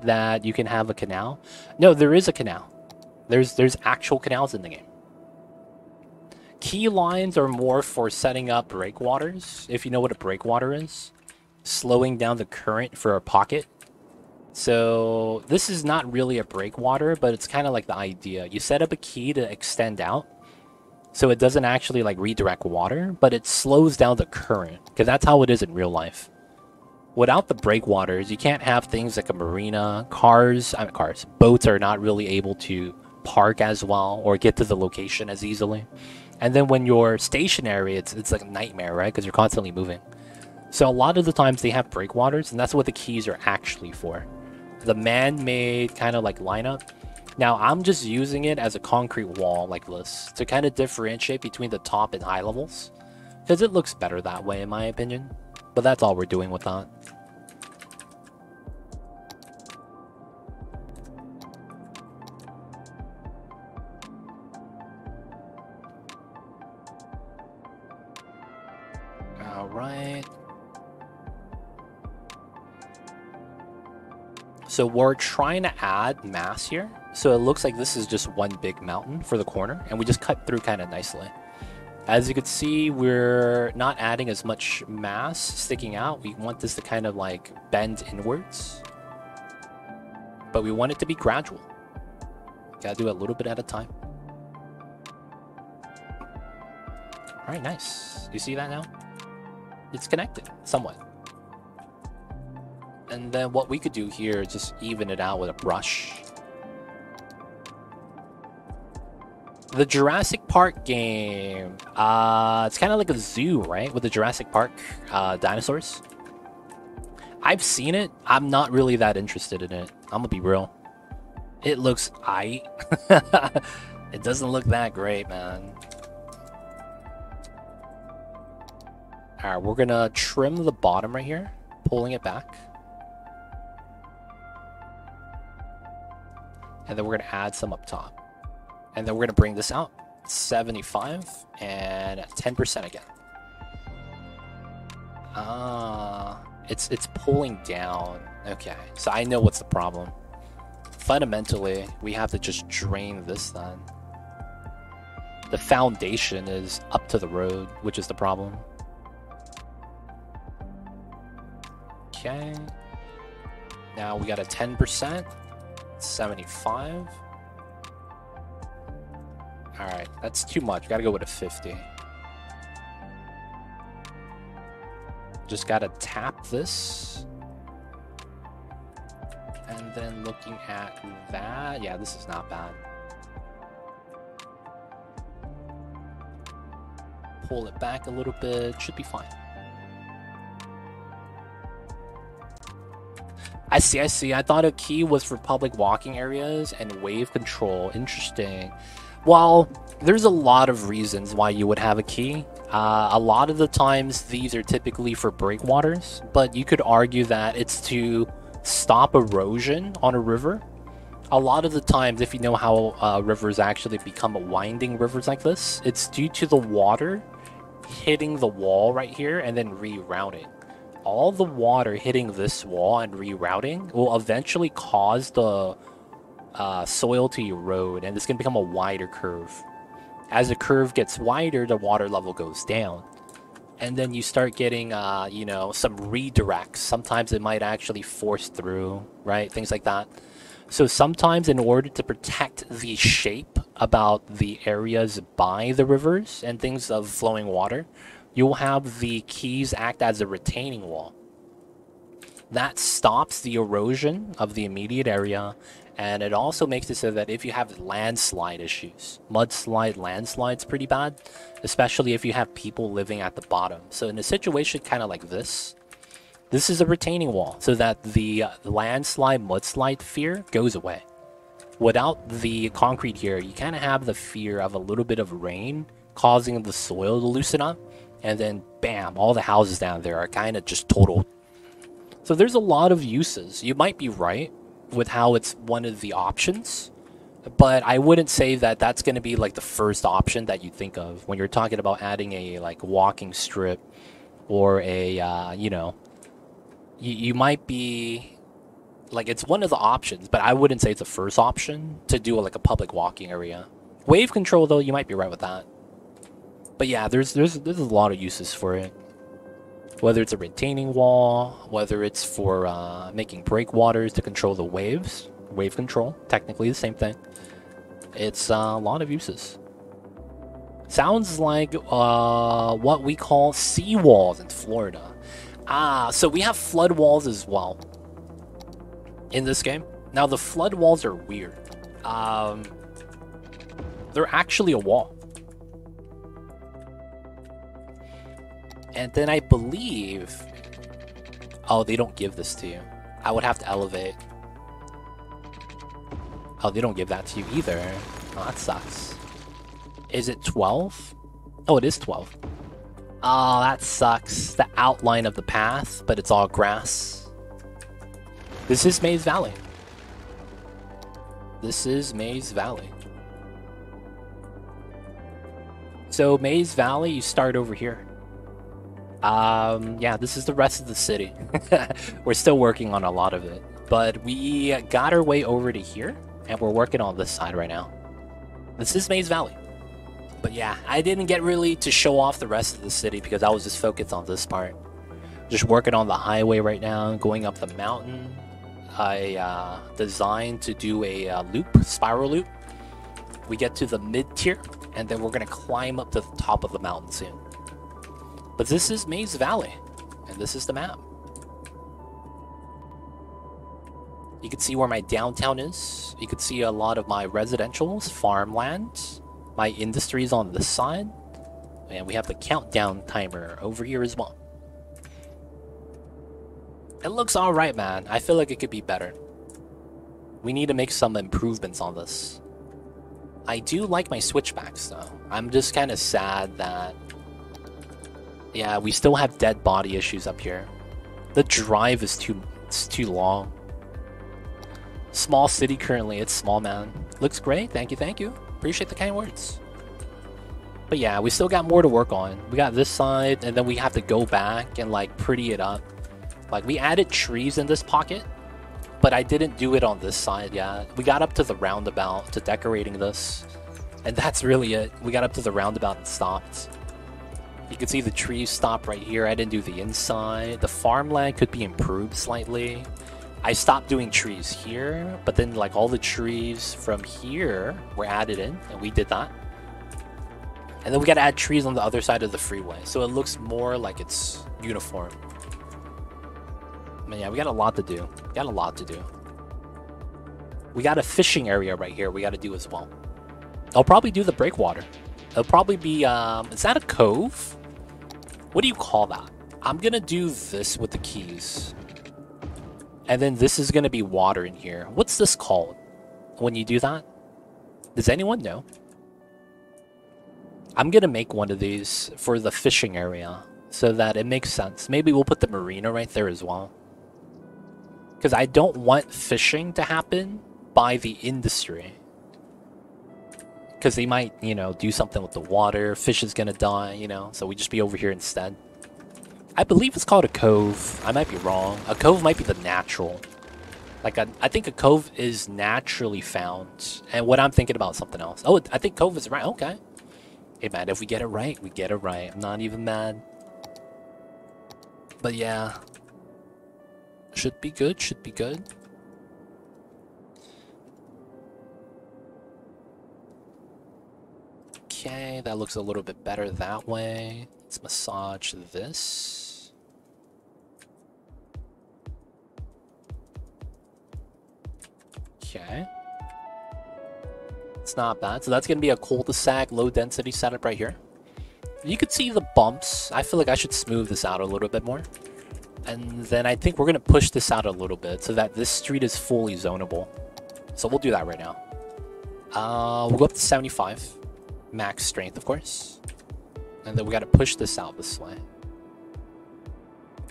that you can have a canal? No, there is a canal. There's actual canals in the game. Key lines are more for setting up breakwaters, if you know what a breakwater is. Slowing down the current for a pocket. So this is not really a breakwater, but it's kind of like the idea. You set up a key to extend out. So it doesn't actually like redirect water, but it slows down the current. Because that's how it is in real life. Without the breakwaters, you can't have things like a marina. Boats are not really able to park as well or get to the location as easily. And then when you're stationary, it's like a nightmare, right? Because you're constantly moving. So a lot of the times they have breakwaters, and that's what the keys are actually for. The man-made kind of like lineup. Now I'm just using it as a concrete wall like this to kind of differentiate between the top and high levels. Because it looks better that way in my opinion. But that's all we're doing with that. Alright. So we're trying to add mass here. So it looks like this is just one big mountain for the corner. And we just cut through kind of nicely. As you can see, we're not adding as much mass sticking out. We want this to kind of like bend inwards. But we want it to be gradual. Gotta do it a little bit at a time. Alright, nice. You see that now? It's connected, somewhat. And then what we could do here is just even it out with a brush. The Jurassic Park game, it's kind of like a zoo, right? With the Jurassic Park dinosaurs. I've seen it. I'm not really that interested in it. I'm gonna be real. It looks aight. It doesn't look that great, man. Alright, we're gonna trim the bottom right here, pulling it back. And then we're gonna add some up top. And then we're gonna bring this out. 75 and 10% again. It's pulling down. Okay, so I know what's the problem. Fundamentally, we have to just drain this then. The foundation is up to the road, which is the problem. Okay. Now we got a 10%, 75. Alright, that's too much. Gotta go with a 50. Just gotta tap this. And then looking at that, yeah, this is not bad. Pull it back a little bit, should be fine. I see. I thought a key was for public walking areas and wave control. Interesting. Well, there's a lot of reasons why you would have a key. A lot of the times these are typically for breakwaters, but you could argue that it's to stop erosion on a river. A lot of the times, if you know how rivers actually become winding rivers like this, it's due to the water hitting the wall right here and then rerouting. All the water hitting this wall and rerouting will eventually cause the soil to erode, and it's going to become a wider curve. As the curve gets wider, the water level goes down. And then you start getting, you know, some redirects. Sometimes it might actually force through, right? Things like that. So sometimes in order to protect the shape about the areas by the rivers and things of flowing water, you'll have the keys act as a retaining wall. That stops the erosion of the immediate area, and it also makes it so that if you have landslide issues, mudslide, landslide's pretty bad, especially if you have people living at the bottom. So in a situation kind of like this is a retaining wall so that the landslide, mudslide fear goes away. Without the concrete here, you kind of have the fear of a little bit of rain causing the soil to loosen up, and then bam, all the houses down there are kind of just totaled. So there's a lot of uses. You might be right with how it's one of the options, but I wouldn't say that that's going to be like the first option that you think of when you're talking about adding a like walking strip or a you know, you might be like, it's one of the options, but I wouldn't say it's the first option to do like a public walking area. Wave control though, you might be right with that. But yeah, there's a lot of uses for it. Whether it's a retaining wall, whether it's for making breakwaters to control the waves, wave control, technically the same thing. It's a lot of uses. Sounds like what we call seawalls in Florida. So we have flood walls as well in this game. Now the flood walls are weird. They're actually a wall. And then I believe... Oh, they don't give this to you. I would have to elevate. Oh, they don't give that to you either. Oh, that sucks. Is it 12? Oh, it is 12. Oh, that sucks. The outline of the path, but it's all grass. This is Maze Valley. This is Maze Valley. So Maze Valley, you start over here. Yeah, this is the rest of the city. We're still working on a lot of it, but we got our way over to here, and we're working on this side right now. This is Maze Valley. But yeah, I didn't get really to show off the rest of the city because I was just focused on this part. Just working on the highway right now, going up the mountain. I designed to do a loop, spiral loop. We get to the mid-tier, and then we're going to climb up to the top of the mountain soon. But this is Maze Valley, and this is the map. You can see where my downtown is. You can see a lot of my residentials, farmland. My industries on this side. And we have the countdown timer over here as well. It looks alright, man. I feel like it could be better. We need to make some improvements on this. I do like my switchbacks, though. I'm just kind of sad that... Yeah, we still have dead body issues up here. The drive is too long. Small city currently. It's small, man. Looks great. Thank you, thank you. Appreciate the kind words. But yeah, we still got more to work on. We got this side, and then we have to go back and, like, pretty it up. Like, we added trees in this pocket, but I didn't do it on this side yet. We got up to the roundabout to decorating this, and that's really it. We got up to the roundabout and stopped. You can see the trees stop right here. I didn't do the inside. The farmland could be improved slightly. I stopped doing trees here, but then, like, all the trees from here were added in, and we did that. And then we gotta add trees on the other side of the freeway, so it looks more like it's uniform. Man, yeah, we got a lot to do. We got a fishing area right here we gotta do as well. I'll probably do the breakwater. It'll probably be, is that a cove? What do you call that? I'm gonna do this with the keys. And then this is gonna be water in here. What's this called when you do that? Does anyone know? I'm gonna make one of these for the fishing area so that it makes sense. Maybe we'll put the marina right there as well. Because I don't want fishing to happen by the industry. Because they might, you know, do something with the water. Fish is gonna die, you know, so we just be over here instead. I believe it's called a cove. I might be wrong. A cove might be the natural. Like, I think a cove is naturally found. And what I'm thinking about is something else. Oh, I think cove is right. Okay. Hey, man, if we get it right, we get it right. I'm not even mad. But yeah. Should be good, should be good. Okay, that looks a little bit better that way. Let's massage this. Okay. It's not bad. So that's going to be a cul-de-sac, low-density setup right here. You can see the bumps. I feel like I should smooth this out a little bit more. And then I think we're going to push this out a little bit so that this street is fully zonable. So we'll do that right now. We'll go up to 75. Max strength, of course. And then we got to push this out this way.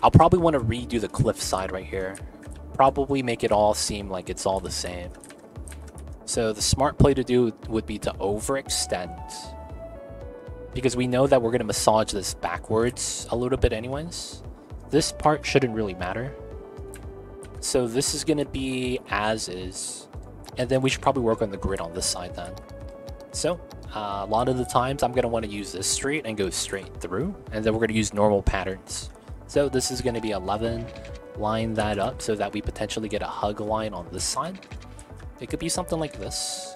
I'll probably want to redo the cliff side right here. Probably make it all seem like it's all the same. So the smart play to do would be to overextend. Because we know that we're going to massage this backwards a little bit anyways. This part shouldn't really matter. So this is going to be as is. And then we should probably work on the grid on this side then. So a lot of the times I'm going to want to use this straight and go straight through. And then we're going to use normal patterns. So this is going to be 11. Line that up so that we potentially get a hug line on this side. It could be something like this.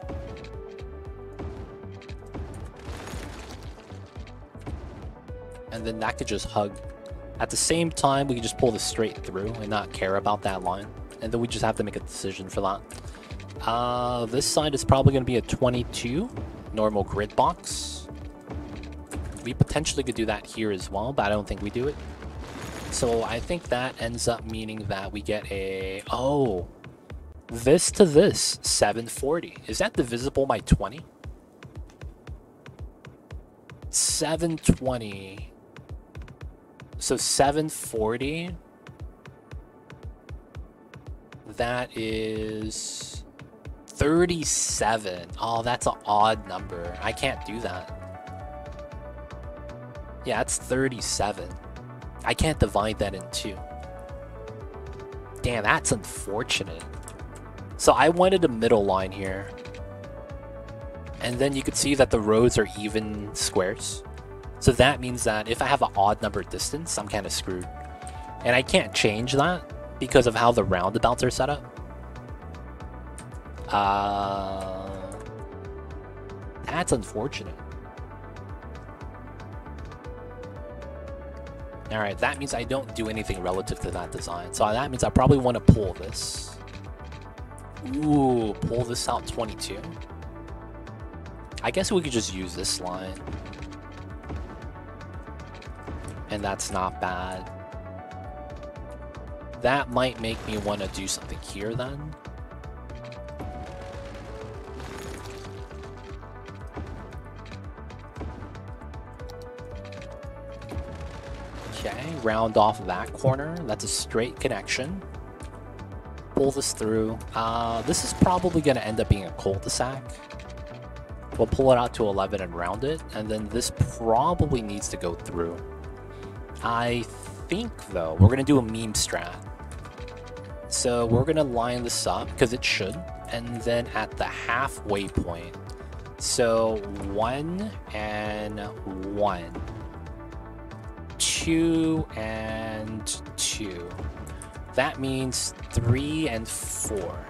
And then that could just hug. At the same time, we can just pull this straight through and not care about that line. And then we just have to make a decision for that. This side is probably going to be a 22 normal grid box. We potentially could do that here as well, but I don't think we do it. So I think that ends up meaning that we get a... Oh, this to this, 740. Is that divisible by 20? 720. So 740. That is 37. Oh, that's an odd number. I can't do that. Yeah, it's 37. I can't divide that in two. Damn, that's unfortunate. So I wanted a middle line here. And then you could see that the roads are even squares. So that means that if I have an odd number distance, I'm kind of screwed. And I can't change that because of how the roundabouts are set up. That's unfortunate. Alright, that means I don't do anything relative to that design. So that means I probably want to pull this. Ooh, pull this out 22. I guess we could just use this line. And that's not bad. That might make me want to do something here then. Okay, round off that corner. That's a straight connection. Pull this through. This is probably going to end up being a cul-de-sac. We'll pull it out to 11 and round it, and then this probably needs to go through. I think, though, we're going to do a meme strat. So we're going to line this up, because it should, and then at the halfway point. So 1 and 1. 2 and 2. That means 3 and 4.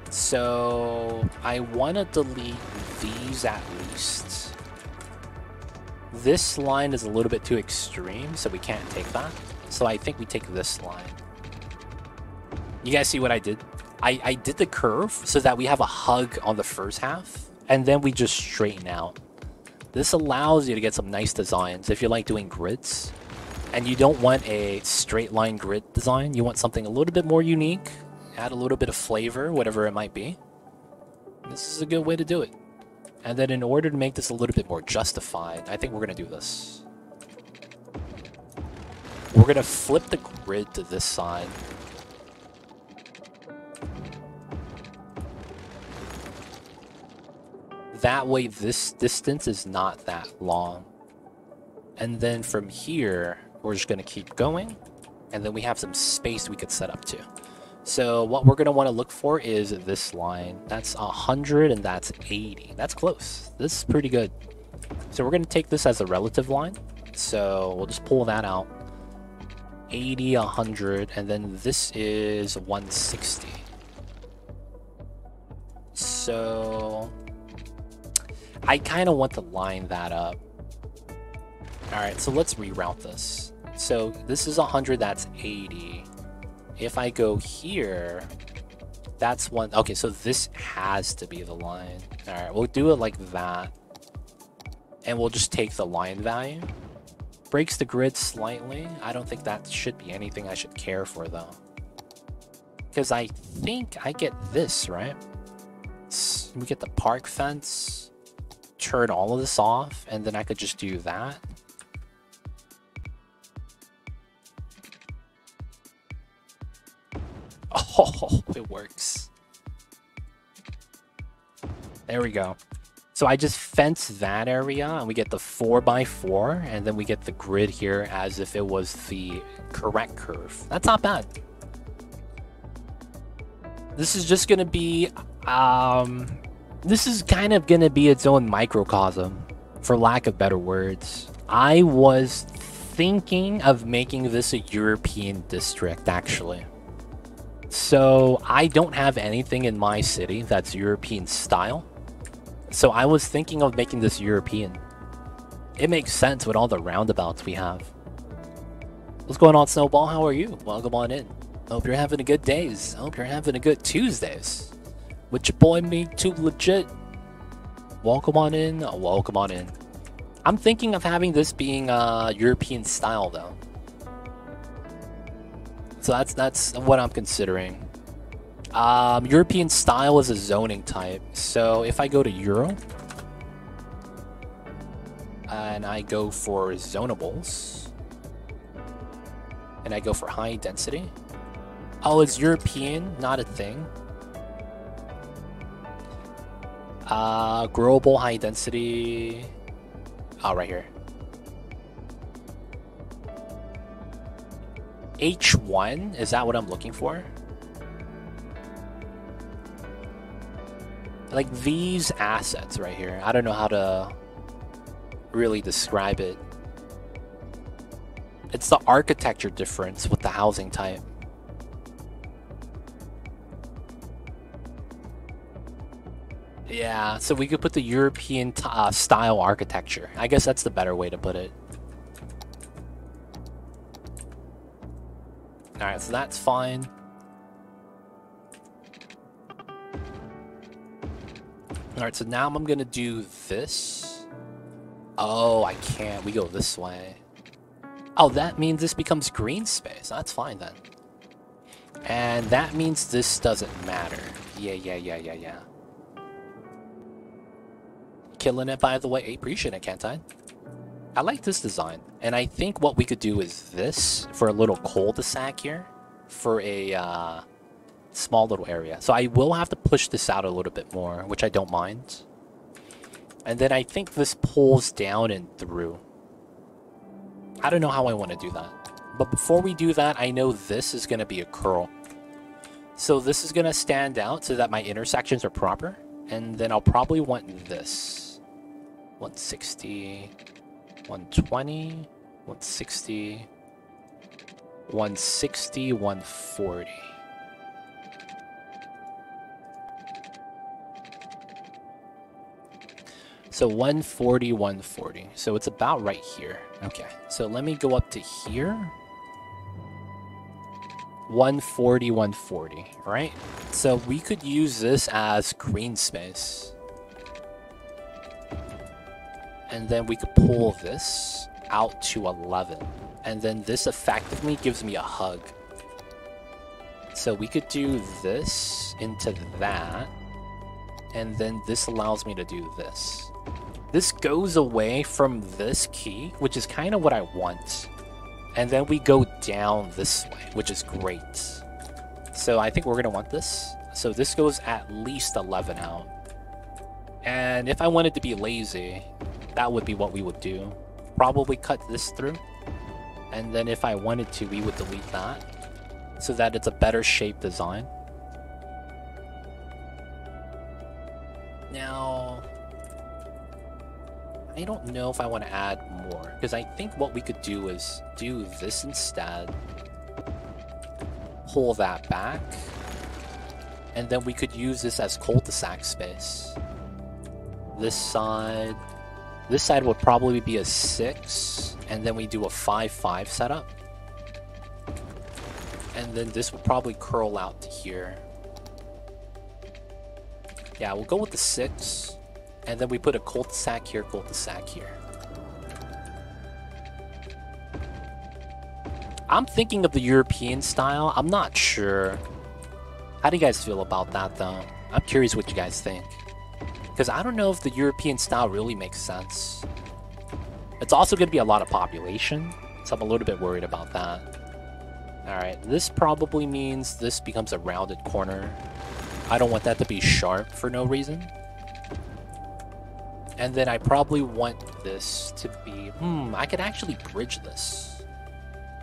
So I want to delete these at least. This line is a little bit too extreme, so we can't take that. So I think we take this line. You guys see what I did? I did the curve so that we have a hug on the first half, and then we just straighten out. This allows you to get some nice designs if you like doing grids. And you don't want a straight line grid design. You want something a little bit more unique. Add a little bit of flavor, whatever it might be. This is a good way to do it. And then in order to make this a little bit more justified, I think we're going to do this. We're going to flip the grid to this side. That way this distance is not that long. And then from here, we're just going to keep going. And then we have some space we could set up to. So what we're going to want to look for is this line. That's 100 and that's 80. That's close. This is pretty good. So we're going to take this as a relative line. So we'll just pull that out. 80, 100, and then this is 160. So I kind of want to line that up. Alright, so let's reroute this. So this is 100, that's 80. If I go here, that's 1. Okay, so this has to be the line. Alright, we'll do it like that. And we'll just take the line value. Breaks the grid slightly. I don't think that should be anything I should care for, though. Because I think I get this, right? We get the park fence. Turn all of this off, and then I could just do that. Oh, it works. There we go. So I just fence that area, and we get the 4x4, and then we get the grid here as if it was the correct curve. That's not bad. This is just gonna be, this is kind of gonna be its own microcosm, for lack of better words. I was thinking of making this a European district, actually. So I don't have anything in my city that's European style. So I was thinking of making this European. It makes sense with all the roundabouts we have. What's going on, Snowball? How are you? Welcome on in. Hope you're having a good days. Hope you're having a good Tuesdays. With your boy me too legit. Welcome on in. Welcome on in. I'm thinking of having this being European style though. So that's what I'm considering. European style is a zoning type. So if I go to Euro and I go for zonables and I go for high density. Oh, it's European, not a thing. Growable high density. Oh, right here. H1, is that what I'm looking for? Like these assets right here. I don't know how to really describe it. It's the architecture difference with the housing type. Yeah, so we could put the European style architecture. I guess that's the better way to put it. Alright, so that's fine. Alright, so now I'm gonna do this. Oh, I can't. We go this way. Oh, that means this becomes green space. That's fine then. And that means this doesn't matter. Yeah. Killing it, by the way. Appreciate it, can't I? I like this design. And I think what we could do is this for a little cul-de-sac here. For a small little area. So I will have to push this out a little bit more, which I don't mind. And then I think this pulls down and through. I don't know how I want to do that. But before we do that, I know this is going to be a curl. So this is going to stand out so that my intersections are proper. And then I'll probably want this. 160, 120, 160, 160, 140. So 140, 140. So it's about right here. Okay, so let me go up to here. 140, 140, right? So we could use this as green space. And then we could pull this out to 11. And then this effectively gives me a hug. So we could do this into that. And then this allows me to do this. This goes away from this key, which is kind of what I want. And then we go down this way, which is great. So I think we're going to want this. So this goes at least 11 out. And if I wanted to be lazy, that would be what we would do. Probably cut this through. And then if I wanted to, we would delete that. So that it's a better shape design. Now, I don't know if I want to add more, because I think what we could do is do this instead. Pull that back. And then we could use this as cul-de-sac space. This side would probably be a 6, and then we do a 5-5 setup. And then this would probably curl out to here. Yeah, we'll go with the 6. And then we put a cul-de-sac here, cul-de-sac here. I'm thinking of the European style. I'm not sure. How do you guys feel about that, though? I'm curious what you guys think. Because I don't know if the European style really makes sense. It's also going to be a lot of population, so I'm a little bit worried about that. Alright, this probably means this becomes a rounded corner. I don't want that to be sharp for no reason. And then I probably want this to be... I could actually bridge this.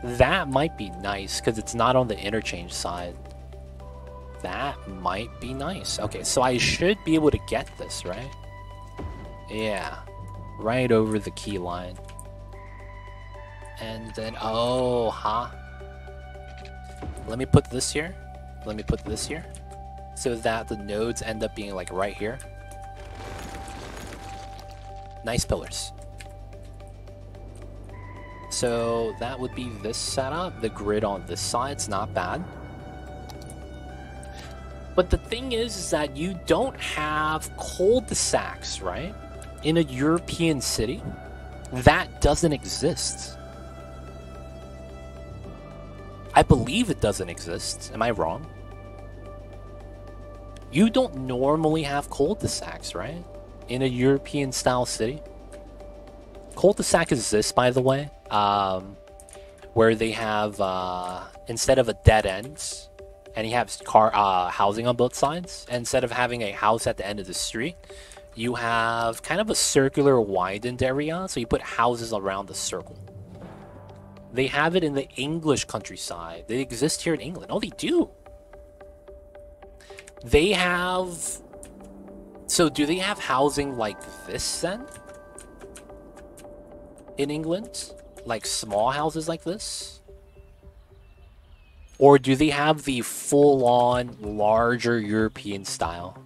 That might be nice, because it's not on the interchange side. That might be nice. Okay, so I should be able to get this, right? Yeah. Right over the key line. And then... Oh, huh? Let me put this here. Let me put this here. So that the nodes end up being like right here. Nice pillars. So that would be this setup. The grid on this side's not bad. But the thing is that you don't have cul-de-sacs, right? In a European city. That doesn't exist. I believe it doesn't exist. Am I wrong? You don't normally have cul-de-sacs, right? In a European-style city. Cul-de-sac is this, by the way. Where they have, instead of a dead end, and you have housing on both sides, instead of having a house at the end of the street, you have kind of a circular widened area, so you put houses around the circle. They have it in the English countryside. They exist here in England. Oh, they do. They have... So do they have housing like this then? In England? Like small houses like this? Or do they have the full-on larger European style?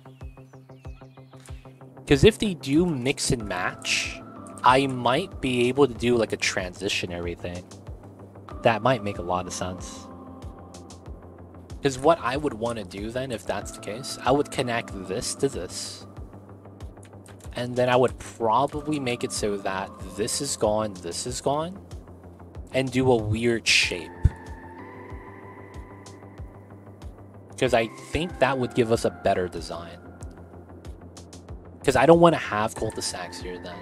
Because if they do mix and match, I might be able to do like a transitionary thing. That might make a lot of sense. Because what I would want to do then, if that's the case, I would connect this to this. And then I would probably make it so that this is gone, and do a weird shape. Because I think that would give us a better design. Because I don't want to have cul-de-sacs here then.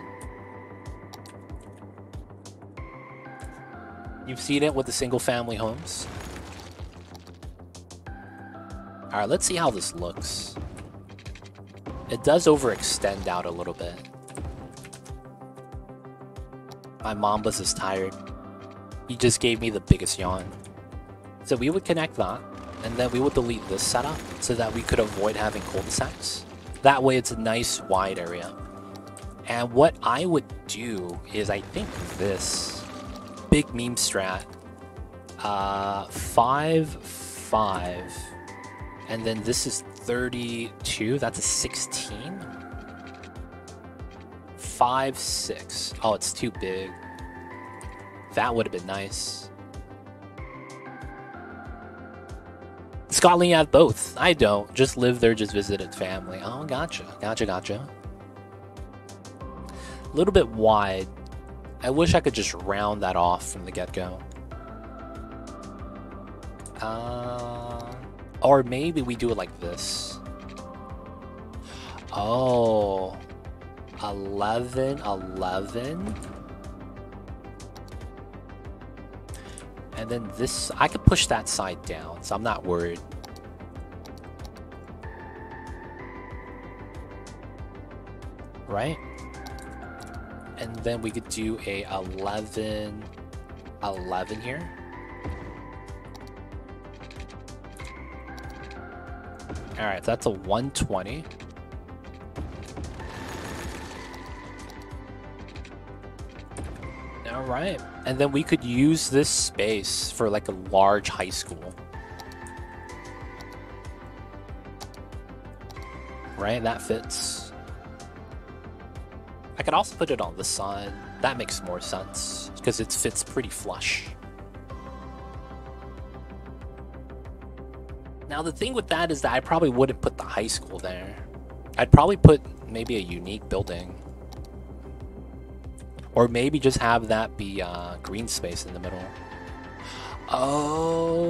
You've seen it with the single-family homes. Alright, let's see how this looks. It does overextend out a little bit. My Mambas is tired. He just gave me the biggest yawn. So we would connect that, and then we would delete this setup so that we could avoid having cul-de-sacs. That way it's a nice wide area. And what I would do is, I think this big meme strat, 5, 5, and then this is 32, that's a 16. 5, 6. Oh, it's too big. That would have been nice. Scotland, you have both. I don't. Just live there, just visited family. Oh, gotcha. Gotcha. A little bit wide. I wish I could just round that off from the get-go. Or maybe we do it like this. Oh. 11, 11. And then this, I could push that side down, so I'm not worried. Right? And then we could do a 11, 11 here. Alright, so that's a 120. Alright, and then we could use this space for like a large high school. Right, that fits. I could also put it on this side. That makes more sense, because it fits pretty flush. Now the thing with that is that I probably wouldn't put the high school there. I'd probably put maybe a unique building. Or maybe just have that be green space in the middle. Oh,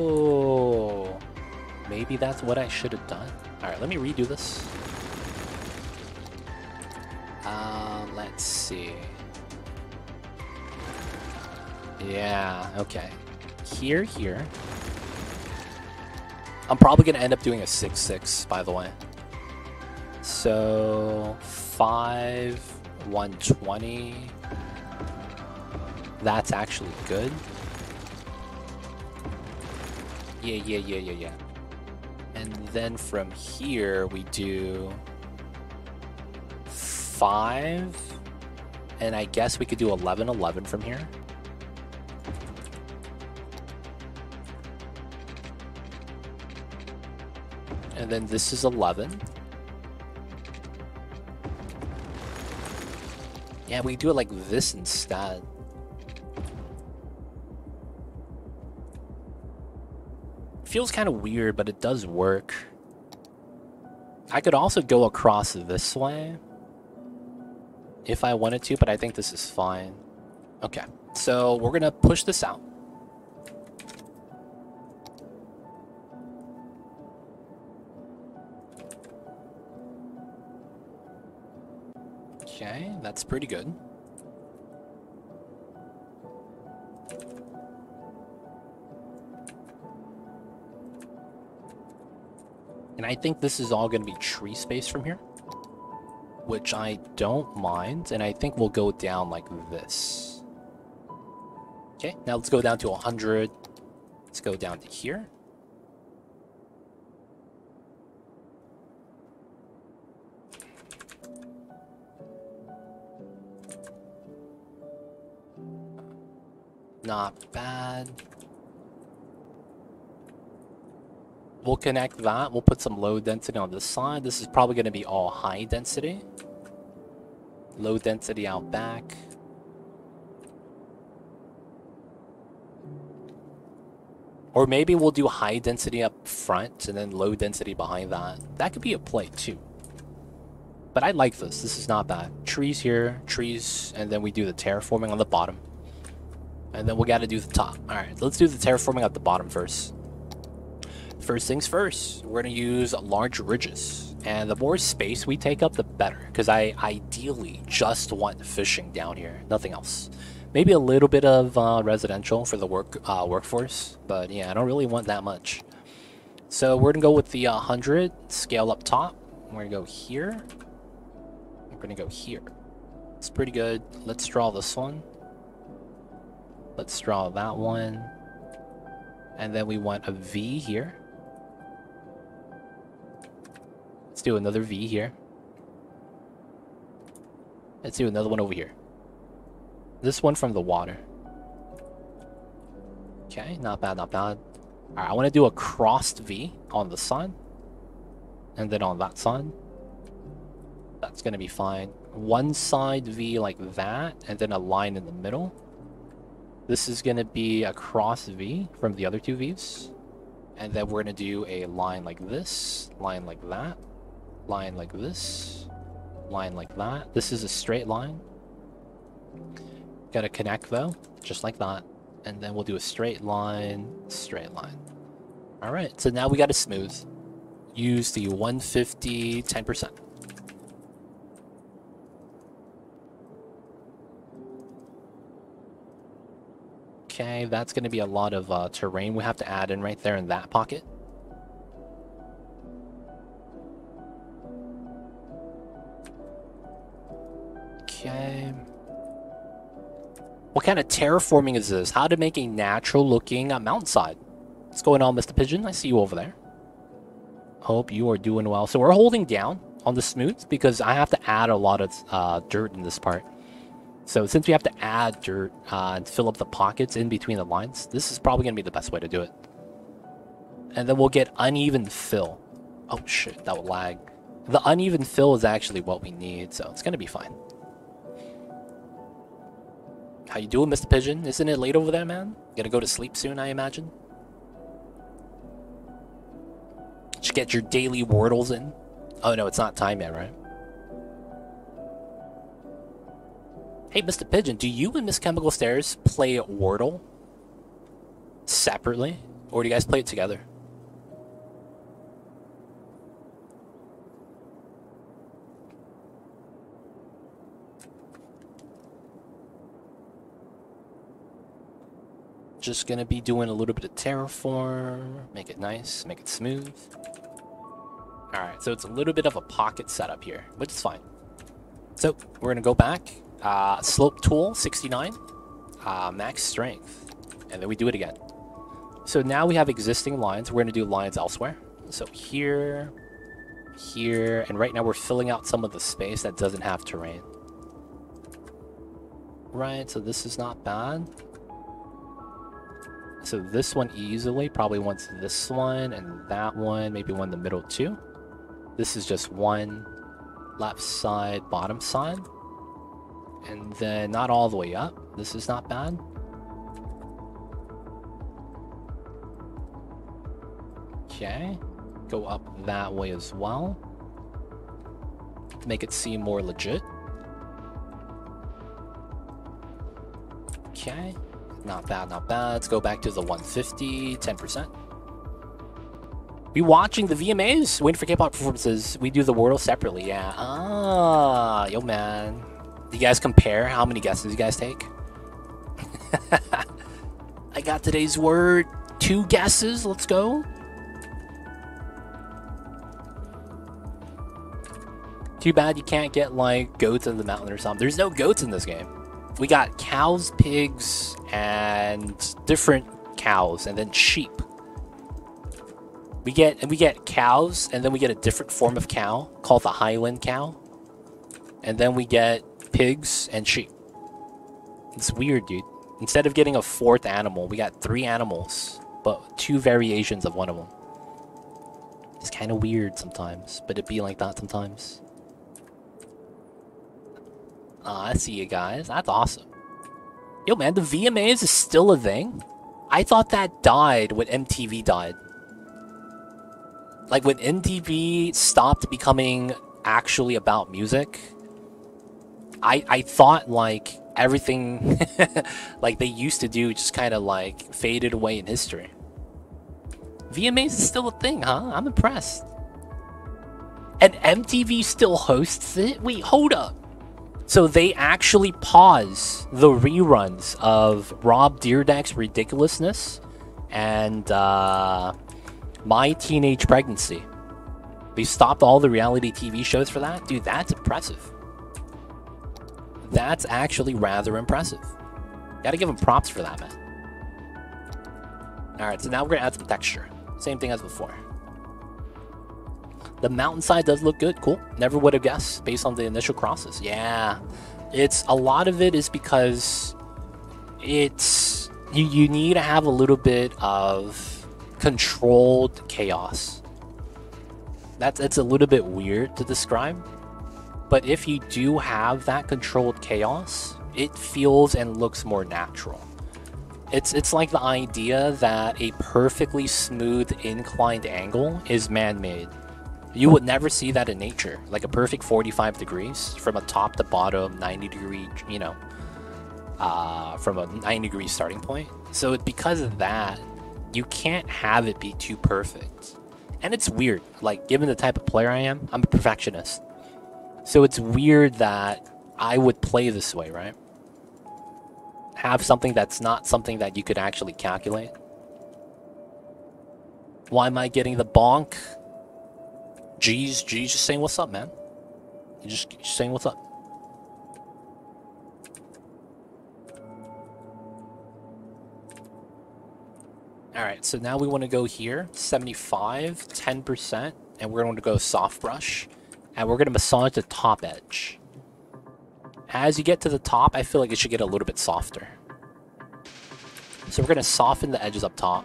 maybe that's what I should have done. All right, let me redo this. Let's see. Yeah, okay. Here. I'm probably gonna end up doing a 6-6, by the way. So 5, 120. That's actually good. Yeah. And then from here we do 5, and I guess we could do 11, 11 from here. And then this is 11. Yeah, we do it like this instead. Feels kind of weird, but it does work. I could also go across this way if I wanted to, but I think this is fine. Okay, so we're gonna push this out. Okay, that's pretty good. And I think this is all going to be tree space from here, which I don't mind. And I think we'll go down like this. Okay, now let's go down to 100. Let's go down to here. Not bad. We'll connect that. We'll put some low density on this side. This is probably going to be all high density. Low density out back. Or maybe we'll do high density up front and then low density behind that. That could be a play too. But I like this. This is not bad. Trees here, trees, and then we do the terraforming on the bottom. And then we gotta do the top. Alright, let's do the terraforming at the bottom first. First things first, we're gonna use large ridges. And the more space we take up, the better. Because I ideally just want fishing down here, nothing else. Maybe a little bit of residential for the workforce, but yeah, I don't really want that much. So we're gonna go with the 100 scale up top. We're gonna go here. We're gonna go here. It's pretty good. Let's draw this one. Let's draw that one. And then we want a V here. Let's do another V here. Let's do another one over here. This one from the water. Okay, not bad, not bad. Alright, I want to do a crossed V on the sun. And then on that side. That's going to be fine. One side V like that, and then a line in the middle. This is going to be a cross V from the other two Vs. And then we're going to do a line like this, line like that, line like this, line like that. This is a straight line. Got to connect though, just like that. And then we'll do a straight line, straight line. Alright, so now we got to smooth. Use the 150, 10%. Okay, that's going to be a lot of terrain we have to add in right there in that pocket. Okay. What kind of terraforming is this? How to make a natural looking mountainside? What's going on, Mr. Pigeon? I see you over there. Hope you are doing well. So we're holding down on the smooth because I have to add a lot of dirt in this part. So since we have to add dirt and fill up the pockets in between the lines, this is probably going to be the best way to do it. And then we'll get uneven fill. Oh shit, that would lag. The uneven fill is actually what we need, so it's going to be fine. How you doing, Mr. Pigeon? Isn't it late over there, man? Gonna go to sleep soon, I imagine? Just get your daily Wordles in. Oh no, it's not time yet, right? Hey, Mr. Pigeon, do you and Miss Chemical Stairs play Wordle separately? Or do you guys play it together? Just gonna be doing a little bit of terraform, make it nice, make it smooth. Alright, so it's a little bit of a pocket setup here, which is fine. So, we're gonna go back. Slope tool, 69. Max strength. And then we do it again. So now we have existing lines. We're gonna do lines elsewhere. So here, here, and right now we're filling out some of the space that doesn't have terrain. Right, so this is not bad. So this one easily probably wants this one and that one, maybe one in the middle too. This is just one left side, bottom side. And then not all the way up. This is not bad. Okay. Go up that way as well. Make it seem more legit. Okay. Not bad, not bad. Let's go back to the 150, 10%. We watching the VMAs? Waiting for K-pop performances. We do the Wordle separately, yeah. Ah, yo man. Do you guys compare how many guesses you guys take? I got today's word. 2 guesses, let's go. Too bad you can't get like goats in the mountain or something. There's no goats in this game. We got cows, pigs, and different cows, and then sheep. We get cows, and then we get a different form of cow called the Highland cow, and then we get pigs and sheep. It's weird, dude. Instead of getting a 4th animal, we got 3 animals, but 2 variations of one of them. It's kind of weird sometimes, but it be like that sometimes. I see you guys. That's awesome. Yo, man, the VMAs is still a thing? I thought that died when MTV died. Like, when MTV stopped becoming actually about music. I thought like everything like they used to do just kind of like faded away in history. VMAs is still a thing, huh? I'm impressed. And MTV still hosts it? Wait, hold up. So they actually pause the reruns of Rob Dyrdek's Ridiculousness and My Teenage Pregnancy. They stopped all the reality TV shows for that? Dude, that's impressive. That's actually rather impressive. Gotta give them props for that, man. Alright, so now we're gonna add some texture. Same thing as before. The mountainside does look good. Cool. Never would have guessed based on the initial crosses. Yeah. It's a lot of it is because it's you need to have a little bit of controlled chaos. It's a little bit weird to describe. But if you do have that controlled chaos, it feels and looks more natural. It's like the idea that a perfectly smooth inclined angle is man-made. You would never see that in nature, like a perfect 45 degrees from a top to bottom 90 degree, you know, from a 90 degree starting point. So because of that, you can't have it be too perfect. And it's weird, like given the type of player I am, I'm a perfectionist. So it's weird that I would play this way, right? Have something that's not something that you could actually calculate. Why am I getting the bonk? G's just saying what's up, man. You just saying what's up. Alright, so now we want to go here, 75, 10%, and we're going to go soft brush, and we're going to massage the top edge. As you get to the top, I feel like it should get a little bit softer. So we're going to soften the edges up top.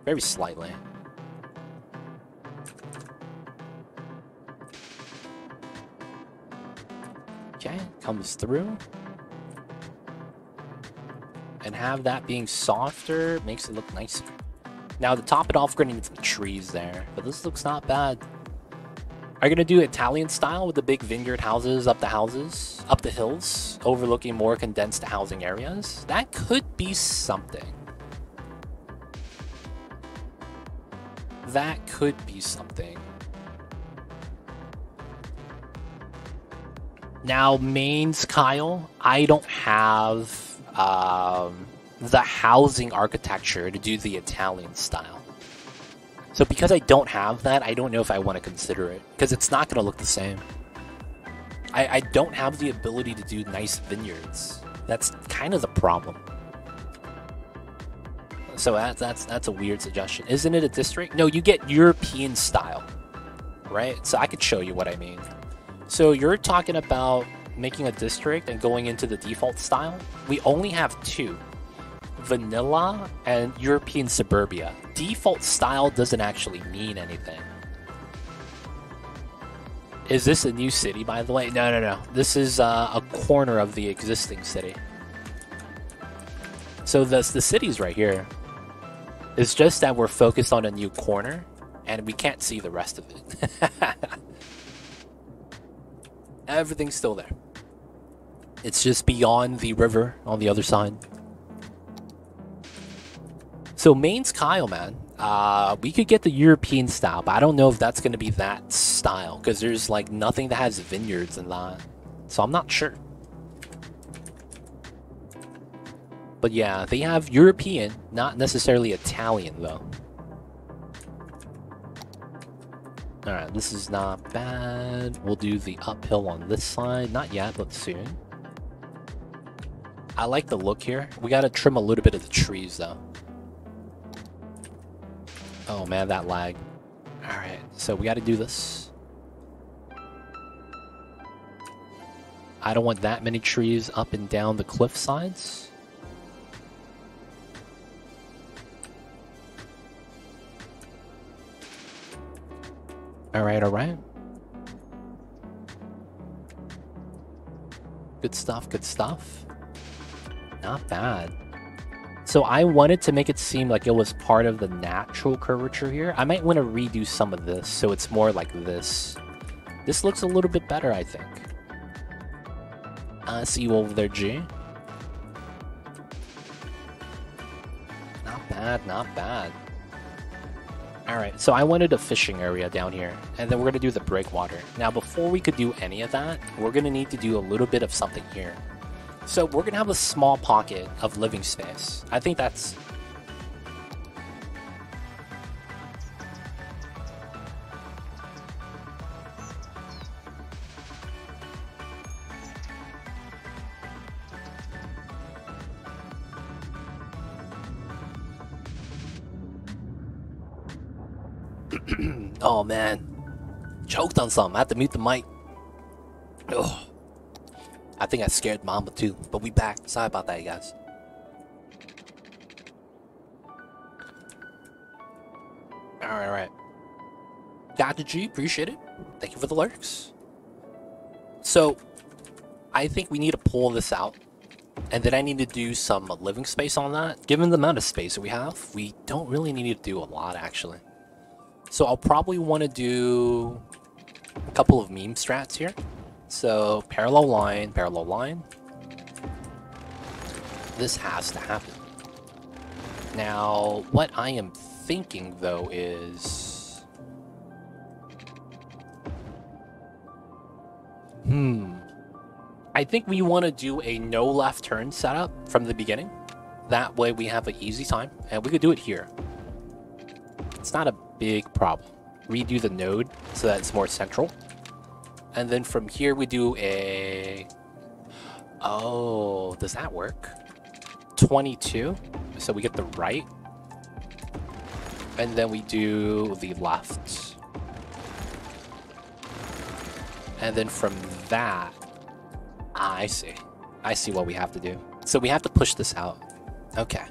Very slightly. Okay, comes through. And have that being softer makes it look nicer. Now to top it off, we're gonna need some trees there, but this looks not bad. Are you gonna do Italian style with the big vineyard houses, up the hills, overlooking more condensed housing areas? That could be something. That could be something. Now, mains Kyle, I don't have the housing architecture to do the Italian style. So because I don't have that, I don't know if I want to consider it, because it's not going to look the same. I don't have the ability to do nice vineyards. That's kind of the problem. So that's a weird suggestion. Isn't it a district? No, you get European style, right? So I could show you what I mean. So you're talking about making a district and going into the default style. We only have two, vanilla and European suburbia. Default style doesn't actually mean anything. Is this a new city, by the way? No. This is a corner of the existing city. So the city's right here. It's just that we're focused on a new corner and we can't see the rest of it. Everything's still there. It's just beyond the river on the other side. So mains Kyle, man. We could get the European style, but I don't know if that's going to be that style, because there's like nothing that has vineyards and that. So I'm not sure. But yeah, they have European, not necessarily Italian though. Alright, this is not bad. We'll do the uphill on this side. Not yet, but soon. I like the look here. We gotta trim a little bit of the trees though. Oh man, that lag. Alright, so we gotta do this. I don't want that many trees up and down the cliff sides. Alright. Good stuff. Not bad. So I wanted to make it seem like it was part of the natural curvature here. I might want to redo some of this so it's more like this. This looks a little bit better, I think. I see you over there, G. Not bad, not bad. Alright, so I wanted a fishing area down here, and then we're going to do the breakwater. Now, before we could do any of that, we're going to need to do a little bit of something here. So we're going to have a small pocket of living space. I think that's... Oh man, choked on something. I have to mute the mic. Ugh. I think I scared Mamba too, but we back. Sorry about that, you guys. Alright. Gotcha, G, appreciate it. Thank you for the lurks. So, I think we need to pull this out. And then I need to do some living space on that. Given the amount of space that we have, we don't really need to do a lot, actually. So I'll probably want to do a couple of meme strats here. So parallel line, parallel line. This has to happen. Now, what I am thinking though is... I think we want to do a no left turn setup from the beginning. That way we have an easy time, and we could do it here. It's not a big problem. Redo the node so that it's more central. And then from here we do a... Oh, does that work? 22. So we get the right. And then we do the left. And then from that... I see. I see what we have to do. So we have to push this out. Okay.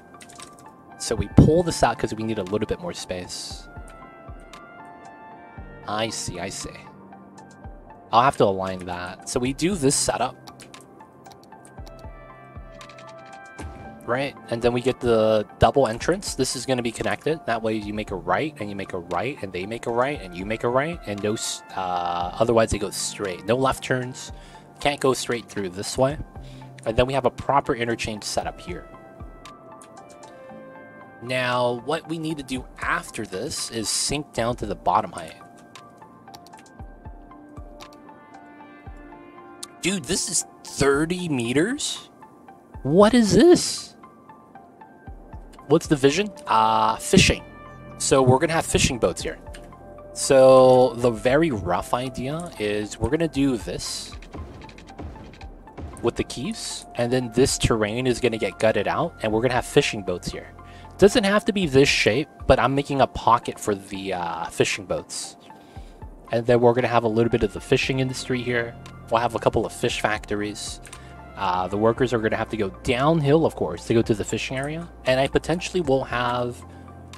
So we pull this out because we need a little bit more space. I see, I see. I'll have to align that. So we do this setup. Right? And then we get the double entrance. This is going to be connected. That way you make a right, and you make a right, and they make a right, and you make a right, and no, otherwise they go straight. No left turns. Can't go straight through this way. And then we have a proper interchange setup here. Now, what we need to do after this is sink down to the bottom height. Dude, this is 30 meters? What is this? What's the vision? Fishing. So we're going to have fishing boats here. So the very rough idea is we're going to do this with the keys. And then this terrain is going to get gutted out. And we're going to have fishing boats here. Doesn't have to be this shape, but I'm making a pocket for the fishing boats. And then we're going to have a little bit of the fishing industry here. We'll have a couple of fish factories. The workers are going to have to go downhill, of course, to go to the fishing area. And I potentially will have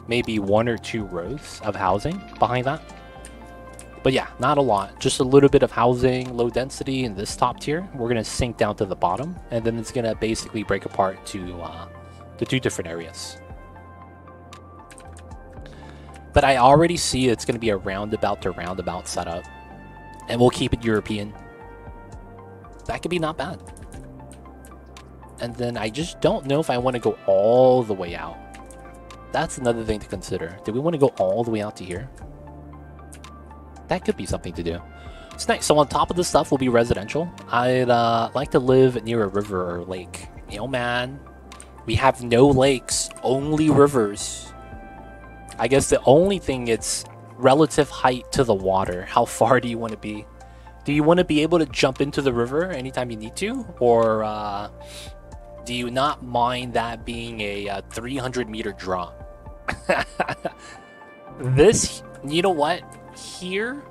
maybe 1 or 2 rows of housing behind that. But yeah, not a lot. Just a little bit of housing, low density in this top tier. We're going to sink down to the bottom. And then it's going to basically break apart to the 2 different areas. But I already see it's going to be a roundabout to roundabout setup. And we'll keep it European. That could be not bad. And then I just don't know if I want to go all the way out. That's another thing to consider. Do we want to go all the way out to here? That could be something to do. It's nice. So on top of this stuff will be residential. I'd like to live near a river or lake. You know, man. We have no lakes, only rivers. I guess the only thing is relative height to the water. How far do you want to be? Do you want to be able to jump into the river anytime you need to? Or do you not mind that being a 300-meter drop? This, you know what? Here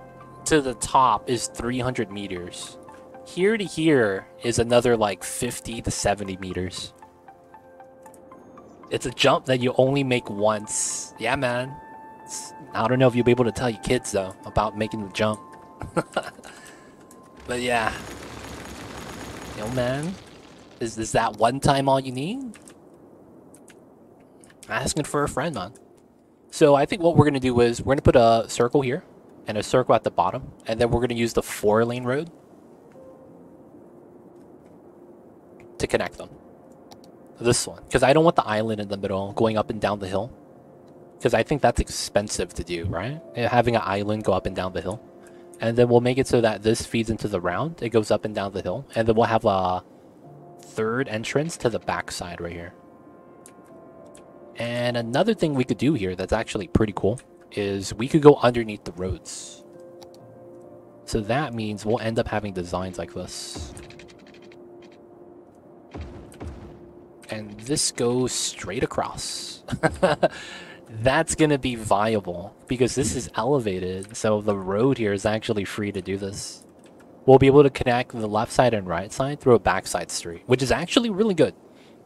to the top is 300 meters. Here to here is another like 50 to 70 meters. It's a jump that you only make once. Yeah, man. I don't know if you'll be able to tell your kids, though, about making the jump. But yeah. Yo, man. Is that one time all you need? Asking for a friend, man. So I think what we're going to do is we're going to put a circle here. and a circle at the bottom. And then we're going to use the 4-lane road to connect them. This one. Because I don't want the island in the middle going up and down the hill. Because I think that's expensive to do, right? Having an island go up and down the hill. And then we'll make it so that this feeds into the round. It goes up and down the hill. And then we'll have a 3rd entrance to the backside right here. And another thing we could do here that's actually pretty cool is we could go underneath the roads. So that means we'll end up having designs like this. And this goes straight across. That's going to be viable because this is elevated. So the road here is actually free to do this. We'll be able to connect the left side and right side through a backside street, which is actually really good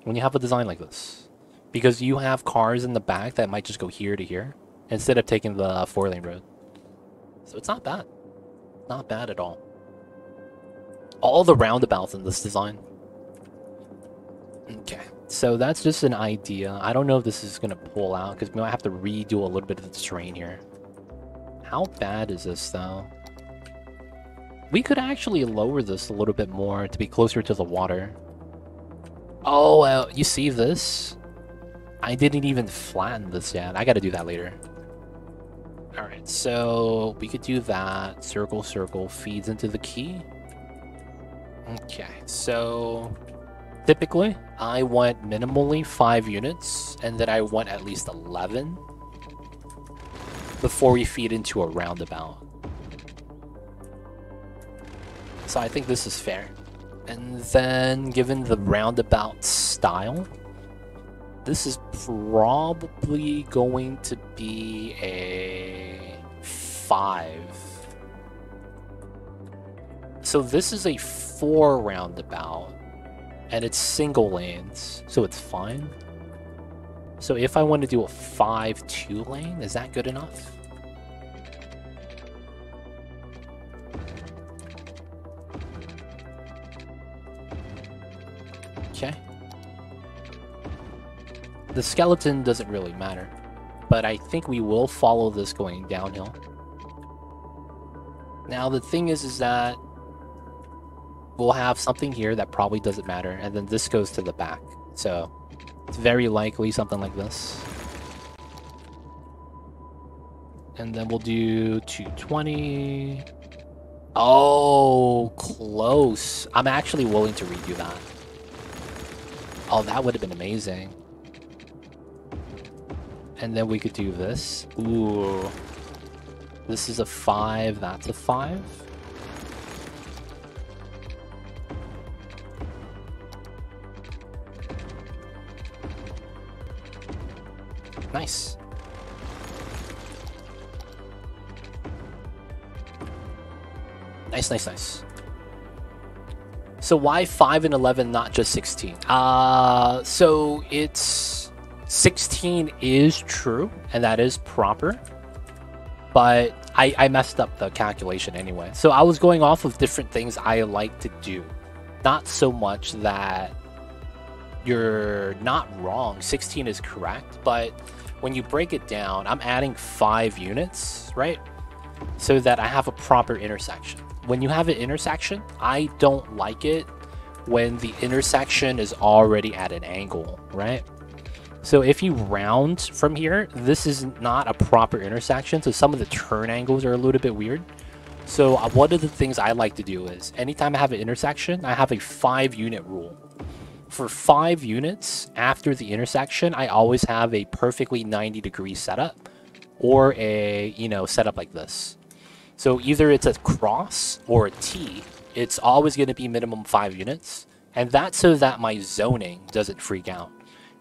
when you have a design like this. Because you have cars in the back that might just go here to here instead of taking the 4-lane road. So it's not bad. Not bad at all. All the roundabouts in this design. Okay, so that's just an idea. I don't know if this is going to pull out because we might have to redo a little bit of the terrain here. How bad is this though? We could actually lower this a little bit more to be closer to the water. Oh, you see this? I didn't even flatten this yet. I gotta do that later. Alright, so we could do that. Circle, circle, feeds into the key. Okay, so typically I want minimally 5 units, and then I want at least 11 before we feed into a roundabout. So I think this is fair. And then, given the roundabout style, this is probably going to be a 5. So this is a 4 roundabout, and it's single lanes, so it's fine. So if I want to do a 5 2-lane, is that good enough? Okay. The skeleton doesn't really matter, but I think we will follow this going downhill. Now the thing is that we'll have something here that probably doesn't matter, and then this goes to the back. So it's very likely something like this. And then we'll do 220. Oh, close. I'm actually willing to redo that. Oh, that would have been amazing. And then we could do this. Ooh. This is a 5, that's a 5. Nice. Nice, nice, nice. So why 5 and 11, not just 16? So it's 16 is true, and that is proper. But I messed up the calculation anyway. So I was going off of different things I like to do. Not so much that you're not wrong. 16 is correct, but when you break it down, I'm adding 5 units, right? So that I have a proper intersection. When you have an intersection, I don't like it when the intersection is already at an angle, right? So if you round from here, this is not a proper intersection, so some of the turn angles are a little bit weird. So one of the things I like to do is, anytime I have an intersection, I have a 5-unit rule. For 5 units after the intersection, I always have a perfectly 90-degree setup, or a, setup like this. So either it's a cross or a T, it's always going to be minimum 5 units, and that's so that my zoning doesn't freak out.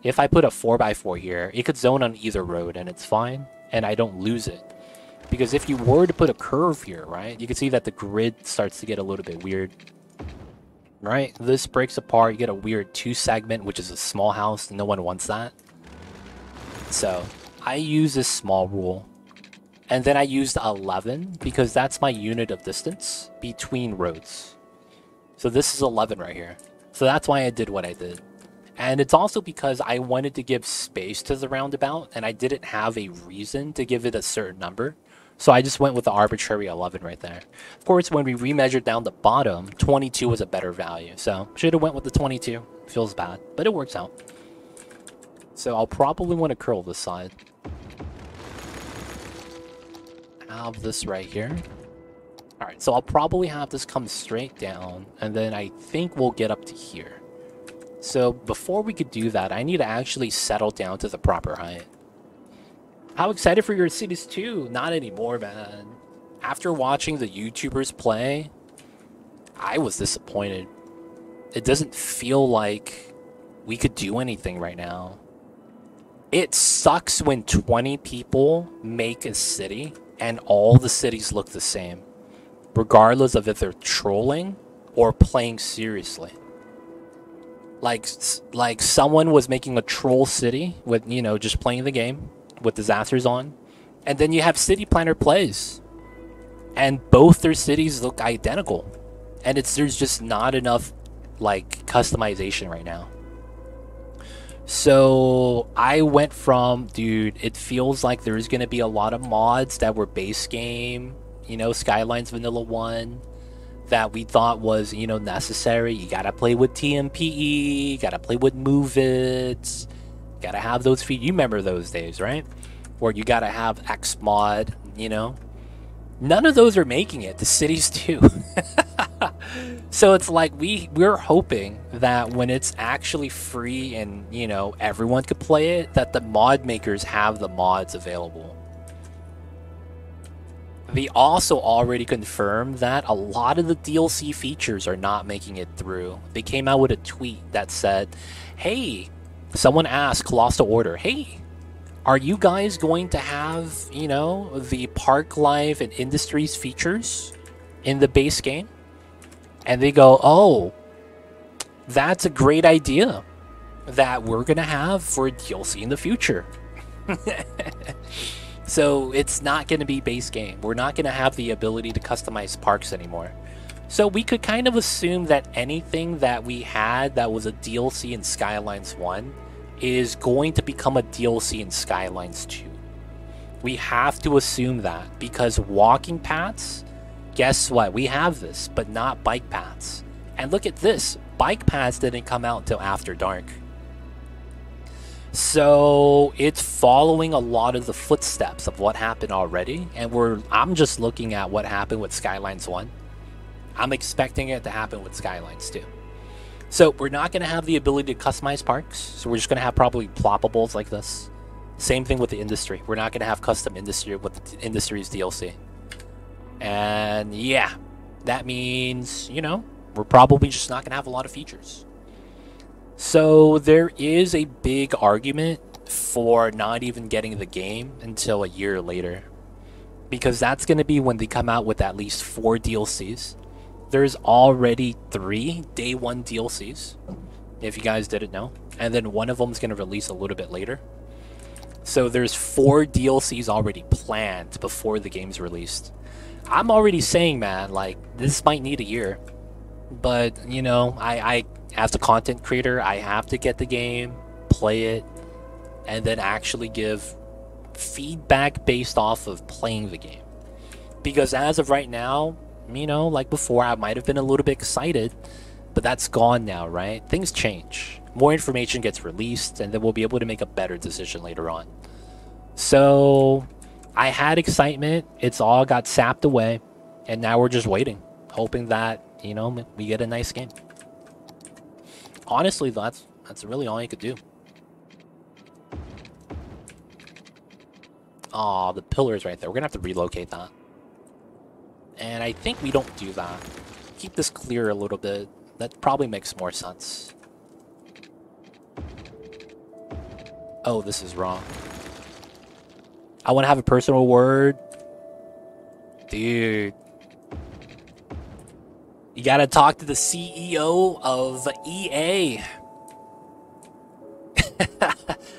If I put a 4x4 here, it could zone on either road and it's fine, and I don't lose it. Because if you were to put a curve here, right, you can see that the grid starts to get a little bit weird. Right? This breaks apart, you get a weird 2-segment, which is a small house, no one wants that. So, I use this small rule. And then I used 11, because that's my unit of distance between roads. So this is 11 right here. So that's why I did what I did. And it's also because I wanted to give space to the roundabout, and I didn't have a reason to give it a certain number. So I just went with the arbitrary 11 right there. Of course, when we remeasured down the bottom, 22 was a better value. So should have went with the 22. Feels bad, but it works out. So I'll probably want to curl this side. Have this right here. Alright, so I'll probably have this come straight down, and then I think we'll get up to here. So before we could do that, I need to actually settle down to the proper height. How excited for your cities too? Not anymore, man. After watching the YouTubers play, I was disappointed. It doesn't feel like we could do anything right now. It sucks when 20 people make a city and all the cities look the same, regardless of if they're trolling or playing seriously. Like someone was making a troll city with, you know, just playing the game with disasters on, and then you have City Planner plays, and both their cities look identical, and there's just not enough like customization right now. So I went from, dude, it feels like there's gonna be a lot of mods that were base game, you know, Skylines Vanilla 1, that we thought was, you know, necessary. You gotta play with TMPE, gotta play with Move It, gotta have those feet. You remember those days, right? Or you gotta have X mod, you know? None of those are making it. The cities too. So it's like we're hoping that when it's actually free and, you know, everyone could play it, that the mod makers have the mods available. They also already confirmed that a lot of the DLC features are not making it through. They came out with a tweet that said, hey, someone asked Colossal Order, hey, are you guys going to have, you know, the Park Life and Industries features in the base game? And they go, oh, that's a great idea that we're going to have for DLC in the future. So it's not going to be base game. We're not going to have the ability to customize parks anymore. So we could kind of assume that anything that we had that was a DLC in Skylines 1 is going to become a DLC in Skylines 2. We have to assume that, because walking paths, guess what? We have this, but not bike paths. And look at this. Bike paths didn't come out until after dark. So it's following a lot of the footsteps of what happened already. And I'm just looking at what happened with Skylines 1. I'm expecting it to happen with Skylines 2. So we're not going to have the ability to customize parks. So we're just going to have probably ploppables like this. Same thing with the industry. We're not going to have custom industry with the industry's DLC. And yeah, that means, you know, we're probably just not going to have a lot of features. So there is a big argument for not even getting the game until a year later, because that's going to be when they come out with at least 4 DLCs. There's already 3 day 1 DLCs, if you guys didn't know, and then one of them is going to release a little bit later. So there's 4 DLCs already planned before the game's released. I'm already saying, man, like, this might need a year, but, you know, I as a content creator, I have to get the game, play it, and then actually give feedback based off of playing the game. Because as of right now, you know, like before, I might have been a little bit excited, but that's gone now, right? Things change. More information gets released, and then we'll be able to make a better decision later on. So I had excitement. It's all got sapped away, and now we're just waiting, hoping that, you know, we get a nice game. Honestly, that's really all you could do. Aw, the pillar's right there. We're gonna have to relocate that. And I think we don't do that. Keep this clear a little bit. That probably makes more sense. Oh, this is wrong. I want to have a personal word. Dude. You gotta talk to the CEO of EA.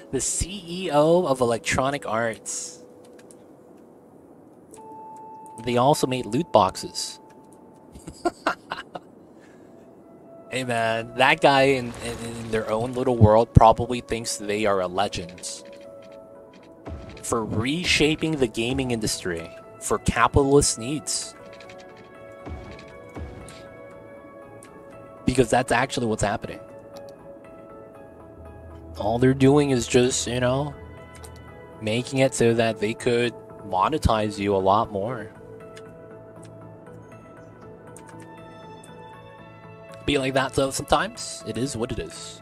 The CEO of Electronic Arts. They also made loot boxes. Hey man, that guy in their own little world probably thinks they are a legend. For reshaping the gaming industry for capitalist needs. Because that's actually what's happening. All they're doing is just, you know, making it so that they could monetize you a lot more. Be like that though sometimes. It is what it is.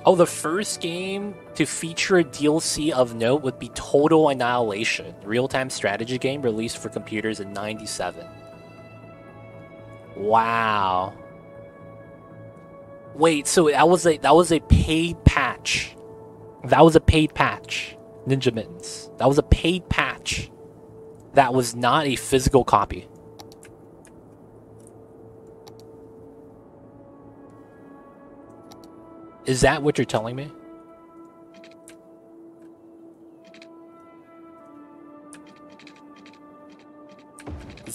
Oh, the first game to feature a DLC of note would be Total Annihilation, real-time strategy game released for computers in '97. Wow. Wait, so that was a paid patch. That was a paid patch. Ninja Mittens. That was a paid patch. That was not a physical copy. Is that what you're telling me?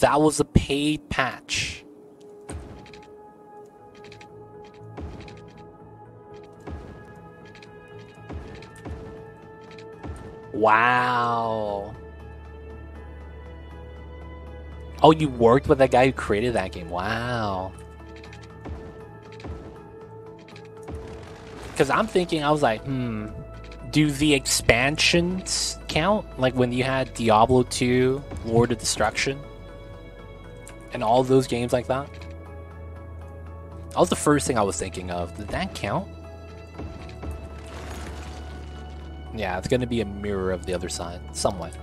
That was a paid patch. Wow. Oh, you worked with that guy who created that game. Wow. Because I'm thinking, I was like, do the expansions count? Like when you had Diablo 2, Lord of Destruction, and all those games like that? That was the first thing I was thinking of. Did that count? Yeah, it's gonna be a mirror of the other side, somewhat.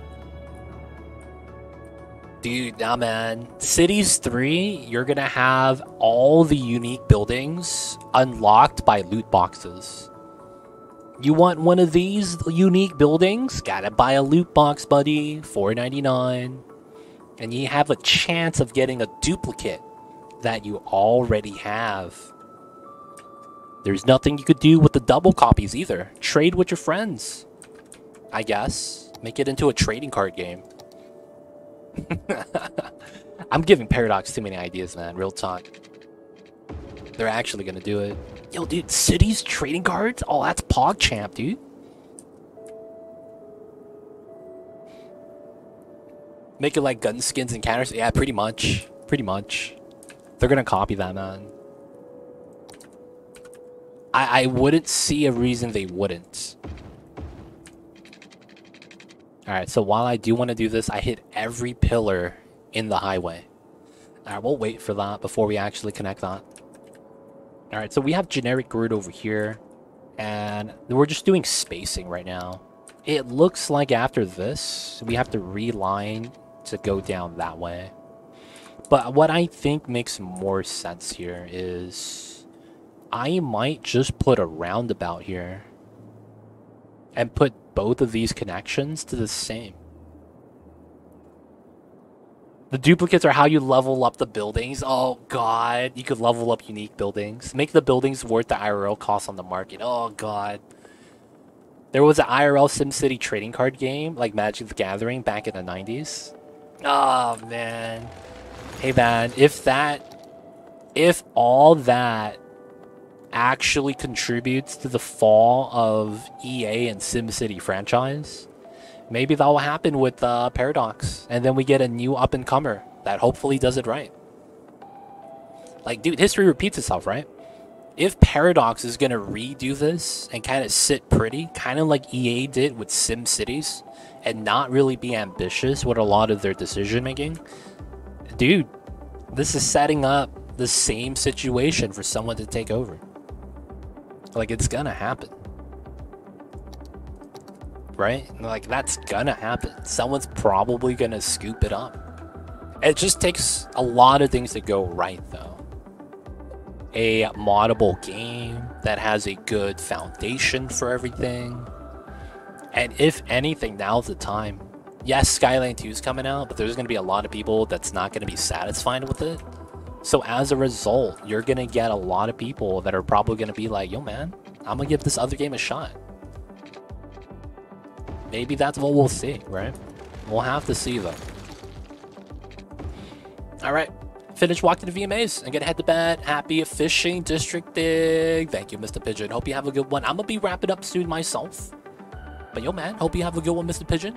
Dude, nah man. Cities 3, you're gonna have all the unique buildings unlocked by loot boxes. You want one of these unique buildings? Gotta buy a loot box, buddy. $4.99. And you have a chance of getting a duplicate that you already have. There's nothing you could do with the double copies either. Trade with your friends, I guess. Make it into a trading card game. I'm giving Paradox too many ideas, man. Real talk. They're actually gonna do it. Yo, dude, Cities trading cards? Oh, that's PogChamp, dude. Make it like gun skins and counters? Yeah, pretty much. Pretty much. They're gonna copy that, man. I wouldn't see a reason they wouldn't. Alright, so while I do want to do this, I hit every pillar in the highway. Alright, we'll wait for that before we actually connect that. Alright, so we have generic grid over here. And we're just doing spacing right now. It looks like after this, we have to reline to go down that way. But what I think makes more sense here is I might just put a roundabout here and put both of these connections to the same. The duplicates are how you level up the buildings. Oh god, you could level up unique buildings. Make the buildings worth the IRL cost on the market. Oh god. There was an IRL SimCity trading card game, like Magic the Gathering, back in the 90s. Oh man. Hey man, if all that actually contributes to the fall of EA and SimCity franchise, maybe that will happen with Paradox, and then we get a new up-and-comer that hopefully does it right. Like, dude, history repeats itself, right? If Paradox is gonna redo this and kind of sit pretty, kind of like EA did with SimCities, and not really be ambitious with a lot of their decision-making, dude, this is setting up the same situation for someone to take over. Like, it's gonna happen. Right? Like, that's gonna happen. Someone's probably gonna scoop it up. It just takes a lot of things to go right, though. A moddable game that has a good foundation for everything. And if anything, now's the time. Yes, Skyline 2 is coming out, but there's gonna be a lot of people that's not gonna be satisfied with it. So as a result, you're gonna get a lot of people that are probably gonna be like, yo man, I'm gonna give this other game a shot. Maybe that's what we'll see, right? We'll have to see though. Alright, finish walking to VMAs and gonna head to bed. Happy fishing district dig. Thank you, Mr. Pigeon. Hope you have a good one. I'm gonna be wrapping up soon myself. But yo, man, hope you have a good one, Mr. Pigeon.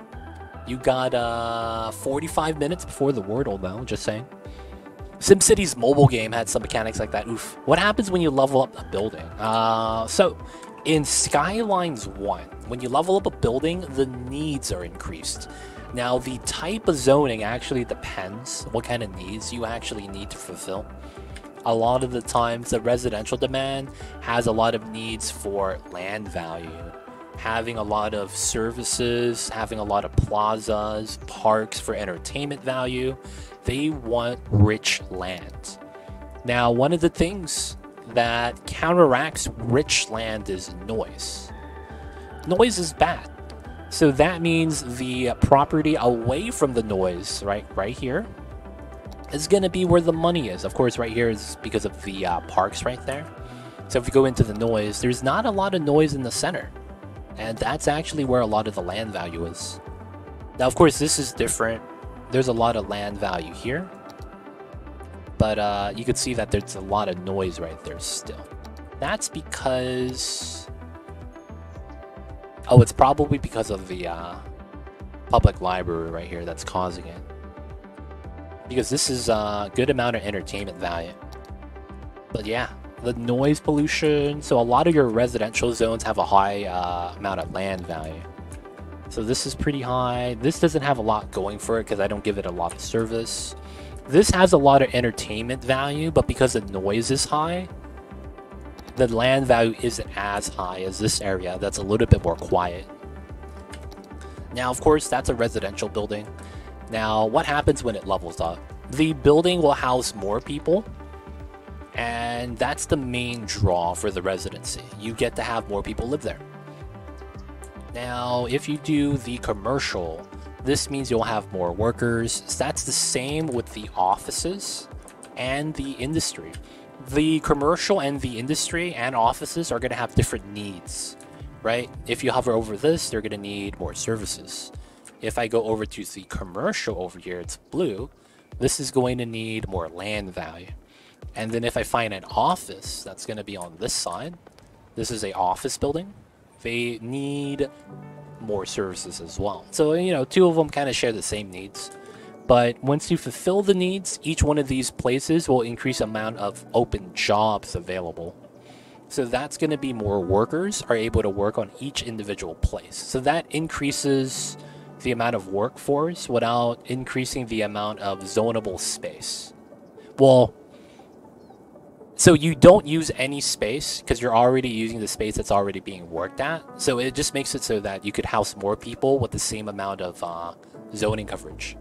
You got 45 minutes before the Wordle, though, just saying. SimCity's mobile game had some mechanics like that. Oof. What happens when you level up a building? So, in Skylines 1, when you level up a building, the needs are increased. Now, the type of zoning actually depends what kind of needs you actually need to fulfill. A lot of the times, the residential demand has a lot of needs for land value, having a lot of services, having a lot of plazas, parks for entertainment value. They want rich land. Now, one of the things that counteracts rich land is noise. Noise is bad. So that means the property away from the noise, right here, is going to be where the money is. Of course, right here is because of the parks right there. So if you go into the noise, there's not a lot of noise in the center. And that's actually where a lot of the land value is. Now, of course, this is different. There's a lot of land value here. But you can see that there's a lot of noise right there still. That's because... Oh, it's probably because of the public library right here that's causing it. Because this is a good amount of entertainment value. But yeah, the noise pollution. So a lot of your residential zones have a high amount of land value. So this is pretty high. This doesn't have a lot going for it because I don't give it a lot of service. This has a lot of entertainment value, but because the noise is high, the land value isn't as high as this area that's a little bit more quiet. Now, of course, that's a residential building. Now, what happens when it levels up? The building will house more people, and that's the main draw for the residency. You get to have more people live there. Now, if you do the commercial, this means you'll have more workers. That's the same with the offices and the industry. The commercial and the industry and offices are going to have different needs, right? If you hover over this, they're going to need more services. If I go over to the commercial over here, it's blue. This is going to need more land value. And then if I find an office, that's going to be on this side. This is a office building. They need more services as well. So, you know, two of them kind of share the same needs. But once you fulfill the needs, each one of these places will increase the amount of open jobs available. So that's going to be more workers are able to work on each individual place. So that increases the amount of workforce without increasing the amount of zonable space. Well, so you don't use any space because you're already using the space that's already being worked at. So it just makes it so that you could house more people with the same amount of zoning coverage.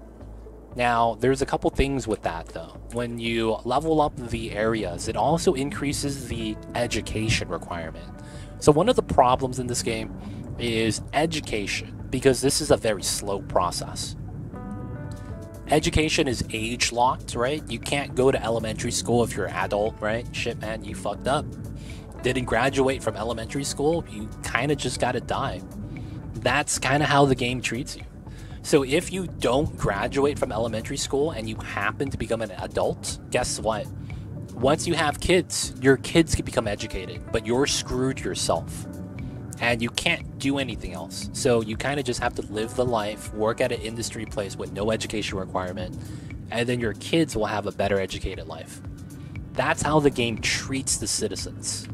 Now, there's a couple things with that, though. When you level up the areas, it also increases the education requirement. So one of the problems in this game is education, because this is a very slow process. Education is age-locked, right? You can't go to elementary school if you're an adult, right? Shit, man, you fucked up. Didn't graduate from elementary school, you kind of just gotta die. That's kind of how the game treats you. So if you don't graduate from elementary school and you happen to become an adult, guess what? Once you have kids, your kids can become educated, but you're screwed yourself. And you can't do anything else. So you kind of just have to live the life, work at an industry place with no education requirement, and then your kids will have a better educated life. That's how the game treats the citizens.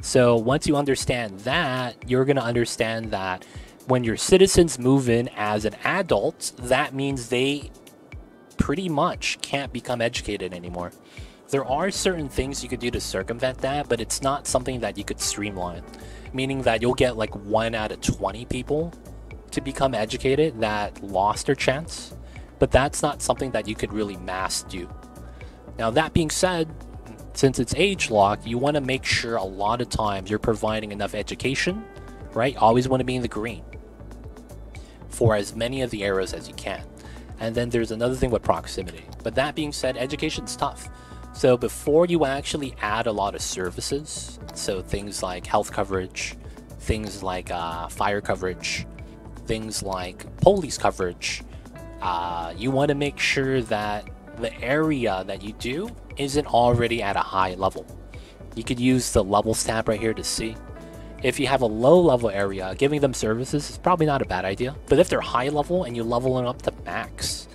So once you understand that, you're going to understand that when your citizens move in as an adult, that means they pretty much can't become educated anymore. There are certain things you could do to circumvent that, but it's not something that you could streamline. Meaning that you'll get like 1 out of 20 people to become educated that lost their chance, but that's not something that you could really mass do. Now, that being said, since it's age locked, you want to make sure a lot of times you're providing enough education, right? Always want to be in the green for as many of the areas as you can. And then there's another thing with proximity. But that being said, education's tough. So before you actually add a lot of services, so things like health coverage, things like fire coverage, things like police coverage, you want to make sure that the area that you do isn't already at a high level. You could use the levels tab right here to see. If you have a low level area, giving them services is probably not a bad idea. But if they're high level and you level them up to max,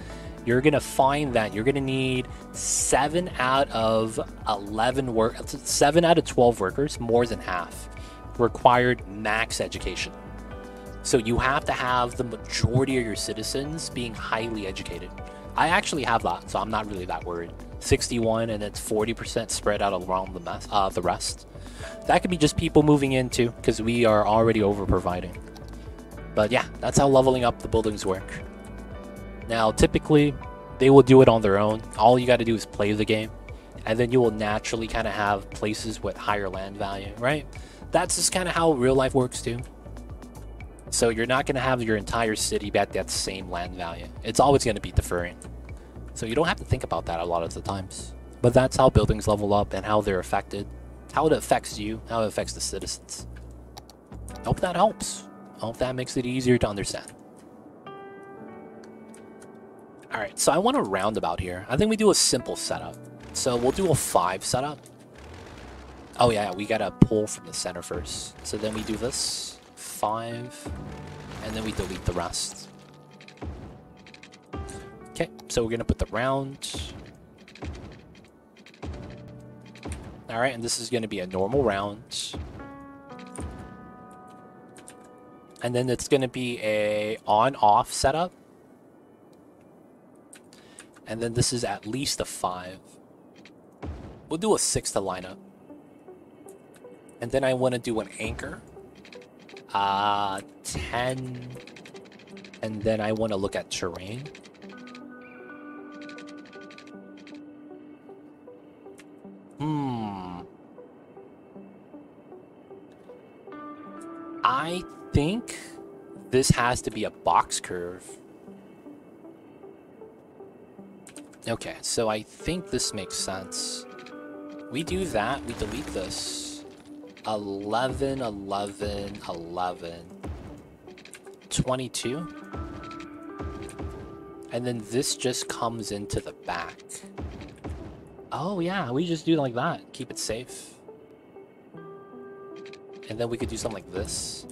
you're gonna find that you're gonna need 7 out of 7 out of 12 workers, more than half, required max education. So you have to have the majority of your citizens being highly educated. I actually have that, so I'm not really that worried. 61, and it's 40% spread out around the rest. That could be just people moving in too, because we are already over providing. But yeah, that's how leveling up the buildings work. Now, typically, they will do it on their own. All you got to do is play the game, and then you will naturally kind of have places with higher land value, right? That's just kind of how real life works too. So you're not going to have your entire city at that same land value. It's always going to be differing. So you don't have to think about that a lot of the times. But that's how buildings level up and how they're affected. How it affects you, how it affects the citizens. Hope that helps. Hope that makes it easier to understand. Alright, so I want a roundabout here. I think we do a simple setup. So we'll do a 5 setup. Oh yeah, we gotta pull from the center first. So then we do this. 5. And then we delete the rest. Okay, so we're gonna put the round. Alright, and this is gonna be a normal round. And then it's gonna be a on-off setup. And then this is at least a 5. We'll do a 6 to line up. And then I want to do an anchor. 10. And then I want to look at terrain. I think this has to be a box curve. Okay, so I think this makes sense. We do that, we delete this. 11, 11, 11. 22. And then this just comes into the back. Oh yeah, we just do like that. Keep it safe. And then we could do something like this.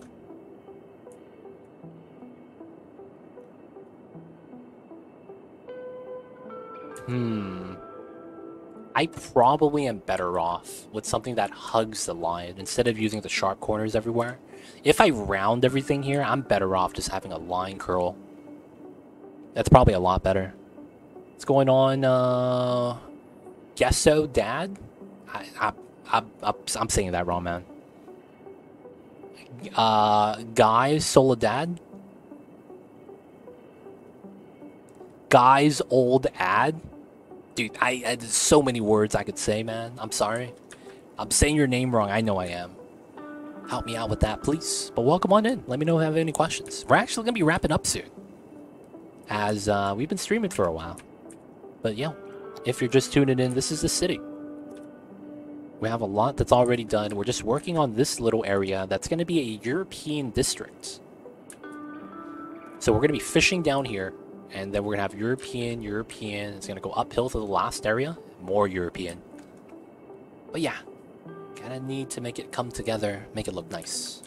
I probably am better off with something that hugs the line instead of using the sharp corners everywhere. If I round everything here, I'm better off just having a line curl. That's probably a lot better. What's going on, Guess so, Dad? I'm saying that wrong, man. Guys, Soledad? Guys, old ad? Dude, there's so many words I could say, man. I'm sorry. I'm saying your name wrong. I know I am. Help me out with that, please. But welcome on in. Let me know if you have any questions. We're actually going to be wrapping up soon, as we've been streaming for a while. But yeah, if you're just tuning in, this is the city. We have a lot that's already done. We're just working on this little area that's going to be a European district. So we're going to be fishing down here. And then we're going to have European, European. It's going to go uphill to the last area. More European. But yeah. Kind of need to make it come together. Make it look nice.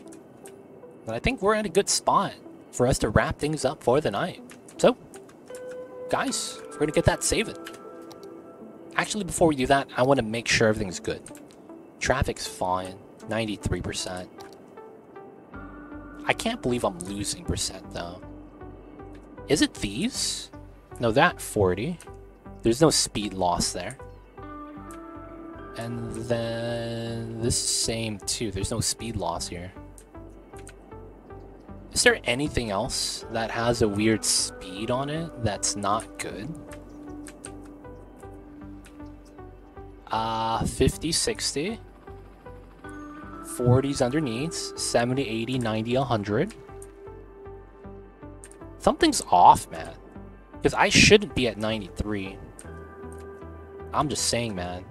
But I think we're in a good spot for us to wrap things up for the night. So, guys, we're going to get that saving. Actually, before we do that, I want to make sure everything's good. Traffic's fine. 93%. I can't believe I'm losing percent, though. Is it these? No, that 40. There's no speed loss there. And then this same too. There's no speed loss here. Is there anything else that has a weird speed on it that's not good? 50, 60. 40's underneath. 70, 80, 90, 100. Something's off, man. Because I shouldn't be at 93. I'm just saying, man.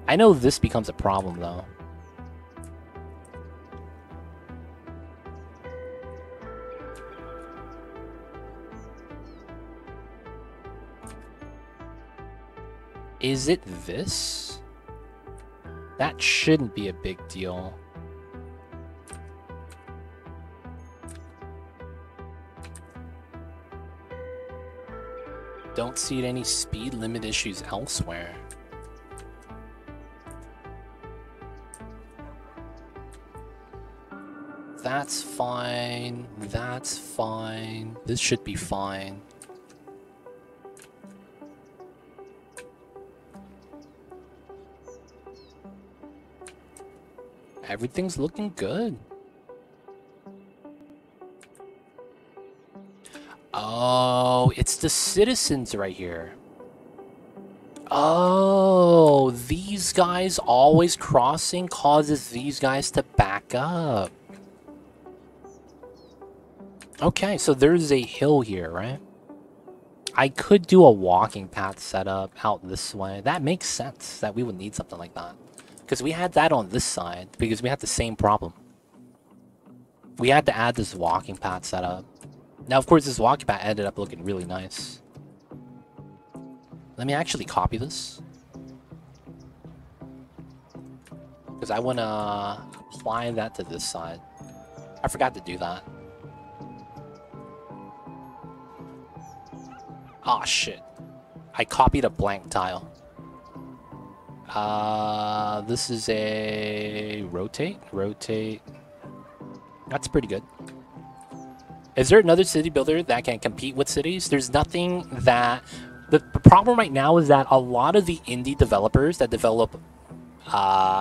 I know this becomes a problem, though. Is it this? That shouldn't be a big deal. Don't see any speed limit issues elsewhere. That's fine. That's fine. This should be fine. Everything's looking good. Oh, it's the citizens right here. Oh, these guys always crossing causes these guys to back up. Okay, so there's a hill here, right? I could do a walking path setup out this way. That makes sense that we would need something like that. Because we had that on this side, because we had the same problem. We had to add this walking path setup. Now, of course, this walking path ended up looking really nice. Let me actually copy this. Because I want to apply that to this side. I forgot to do that. Oh shit. I copied a blank tile. This is a rotate. That's pretty good. Is there another city builder that can compete with cities? There's nothing that... The problem right now is that a lot of the indie developers that develop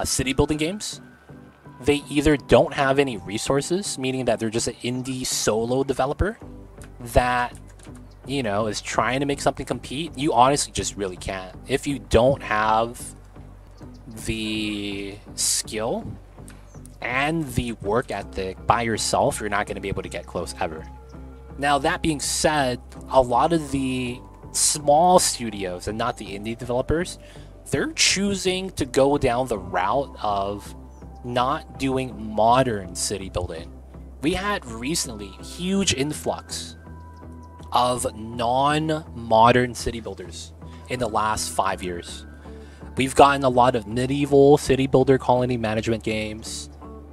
city building games, they either don't have any resources, meaning that they're just an indie solo developer that, you know, is trying to make something compete. You honestly just really can't. If you don't have the skill and the work ethic by yourself, you're not going to be able to get close ever. Now, that being said, a lot of the small studios and not the indie developers, they're choosing to go down the route of not doing modern city building. We had recently huge influx of non-modern city builders in the last 5 years. We've gotten a lot of medieval city builder colony management games,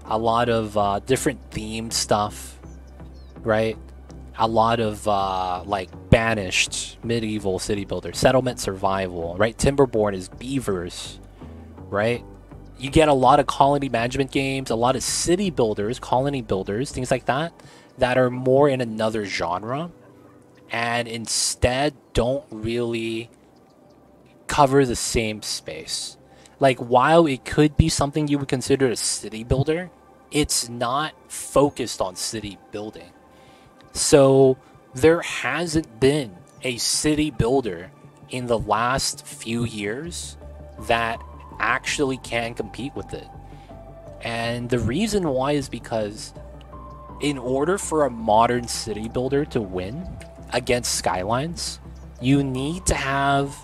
a lot of different themed stuff, right? A lot of like banished medieval city builder, settlement survival, right? Timberborn is beavers, right? You get a lot of colony management games, a lot of city builders, colony builders, things like that, that are more in another genre and instead don't really cover the same space. Like, while it could be something you would consider a city builder, it's not focused on city building. So there hasn't been a city builder in the last few years that actually can compete with it. And the reason why is because in order for a modern city builder to win against Skylines, you need to have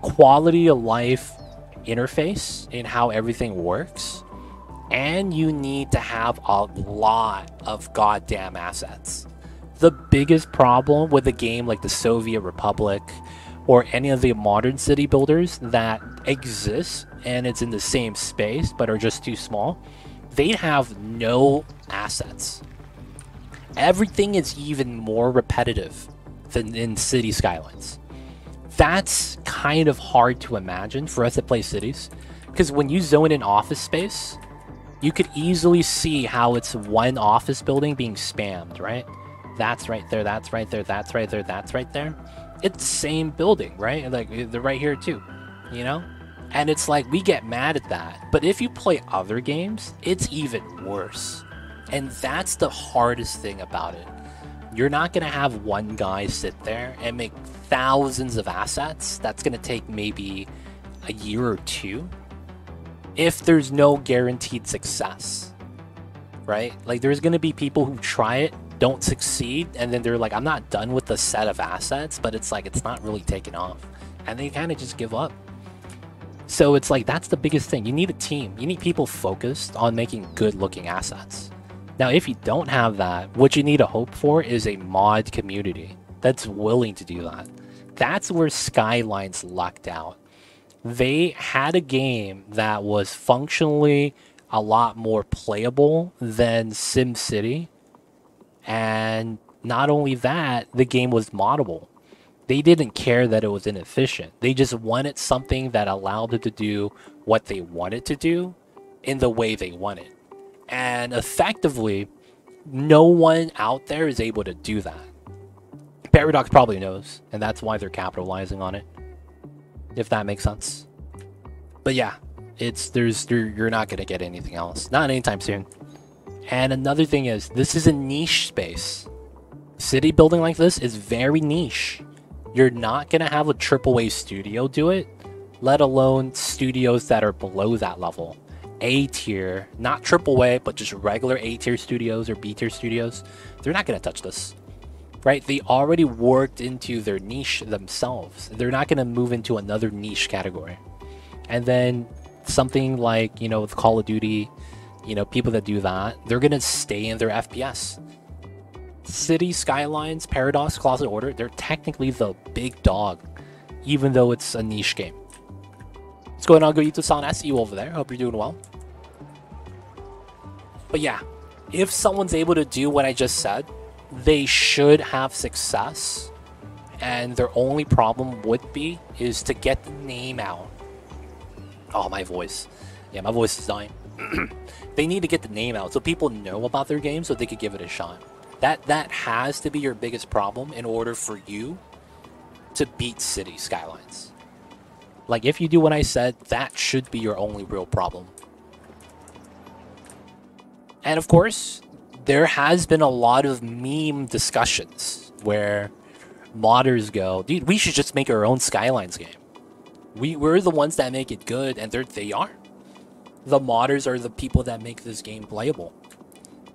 quality of life interface in how everything works, and you need to have a lot of goddamn assets. The biggest problem with a game like the Soviet Republic or any of the modern city builders that exist and it's in the same space but are just too small, they have no assets. Everything is even more repetitive than in City Skylines. That's kind of hard to imagine for us that play cities, because when you zone in office space, you could easily see how it's one office building being spammed, right? That's right there, that's right there, that's right there, that's right there. It's the same building, right? Like, they're right here too, you know? And it's like, we get mad at that. But if you play other games, it's even worse. And that's the hardest thing about it. You're not going to have one guy sit there and make thousands of assets. That's going to take maybe a year or two if there's no guaranteed success, right? Like, there's going to be people who try it, don't succeed, and then they're like, I'm not done with the set of assets, but it's like, it's not really taking off. And they kind of just give up. So it's like, that's the biggest thing. You need a team. You need people focused on making good looking assets. Now, if you don't have that, what you need to hope for is a mod community that's willing to do that. That's where Skylines lucked out. They had a game that was functionally a lot more playable than SimCity. And not only that, the game was moddable. They didn't care that it was inefficient. They just wanted something that allowed it to do what they wanted to do in the way they wanted. And effectively, no one out there is able to do that. Paradox probably knows, and that's why they're capitalizing on it. If that makes sense. But yeah, you're not gonna get anything else. Not anytime soon. And another thing is, this is a niche space. City building like this is very niche. You're not gonna have a AAA studio do it, let alone studios that are below that level. A tier, not AAA, but just regular A tier studios or B tier studios, they're not gonna touch this. Right? They already worked into their niche themselves. They're not gonna move into another niche category. And then something like, you know, with Call of Duty, you know, people that do that, they're gonna stay in their FPS. City Skylines, Paradox, Closet Order, they're technically the big dog, even though it's a niche game. What's going on, Go-Yuto-san? I see you over there. Hope you're doing well. But yeah, if someone's able to do what I just said, they should have success. And their only problem would be is to get the name out. Oh, my voice. Yeah, my voice is dying. They need to get the name out so people know about their game so they could give it a shot. That has to be your biggest problem in order for you to beat City Skylines. Like, if you do what I said, that should be your only real problem. And of course, there has been a lot of meme discussions where modders go, dude, we should just make our own Skylines game. We're the ones that make it good, and they are. The modders are the people that make this game playable.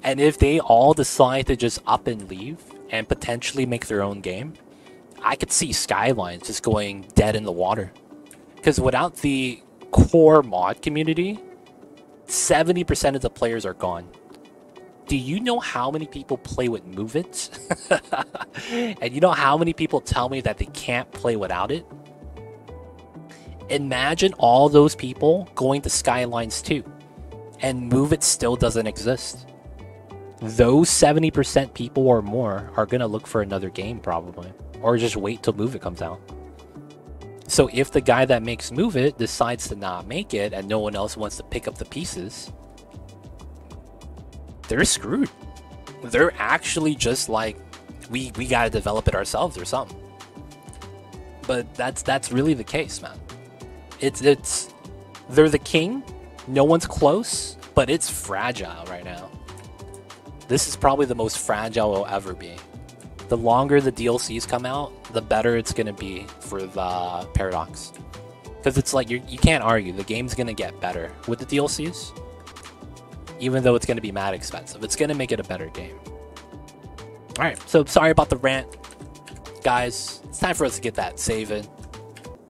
And if they all decide to just up and leave and potentially make their own game, I could see Skylines just going dead in the water. Because without the core mod community, 70% of the players are gone. Do you know how many people play with Move It? And you know how many people tell me that they can't play without it? Imagine all those people going to Skylines 2, and Move It still doesn't exist. Those 70% people or more are going to look for another game probably, or just wait till Move It comes out. So if the guy that makes Move It decides to not make it and no one else wants to pick up the pieces, they're screwed. They're actually just like, we got to develop it ourselves or something. But that's really the case, man. They're the king, no one's close, but it's fragile right now. This is probably the most fragile it'll ever be. The longer the DLCs come out, the better it's going to be for the Paradox. Because it's like, you can't argue, the game's going to get better with the DLCs. Even though it's going to be mad expensive, it's going to make it a better game. Alright, so sorry about the rant. Guys, it's time for us to get that save in.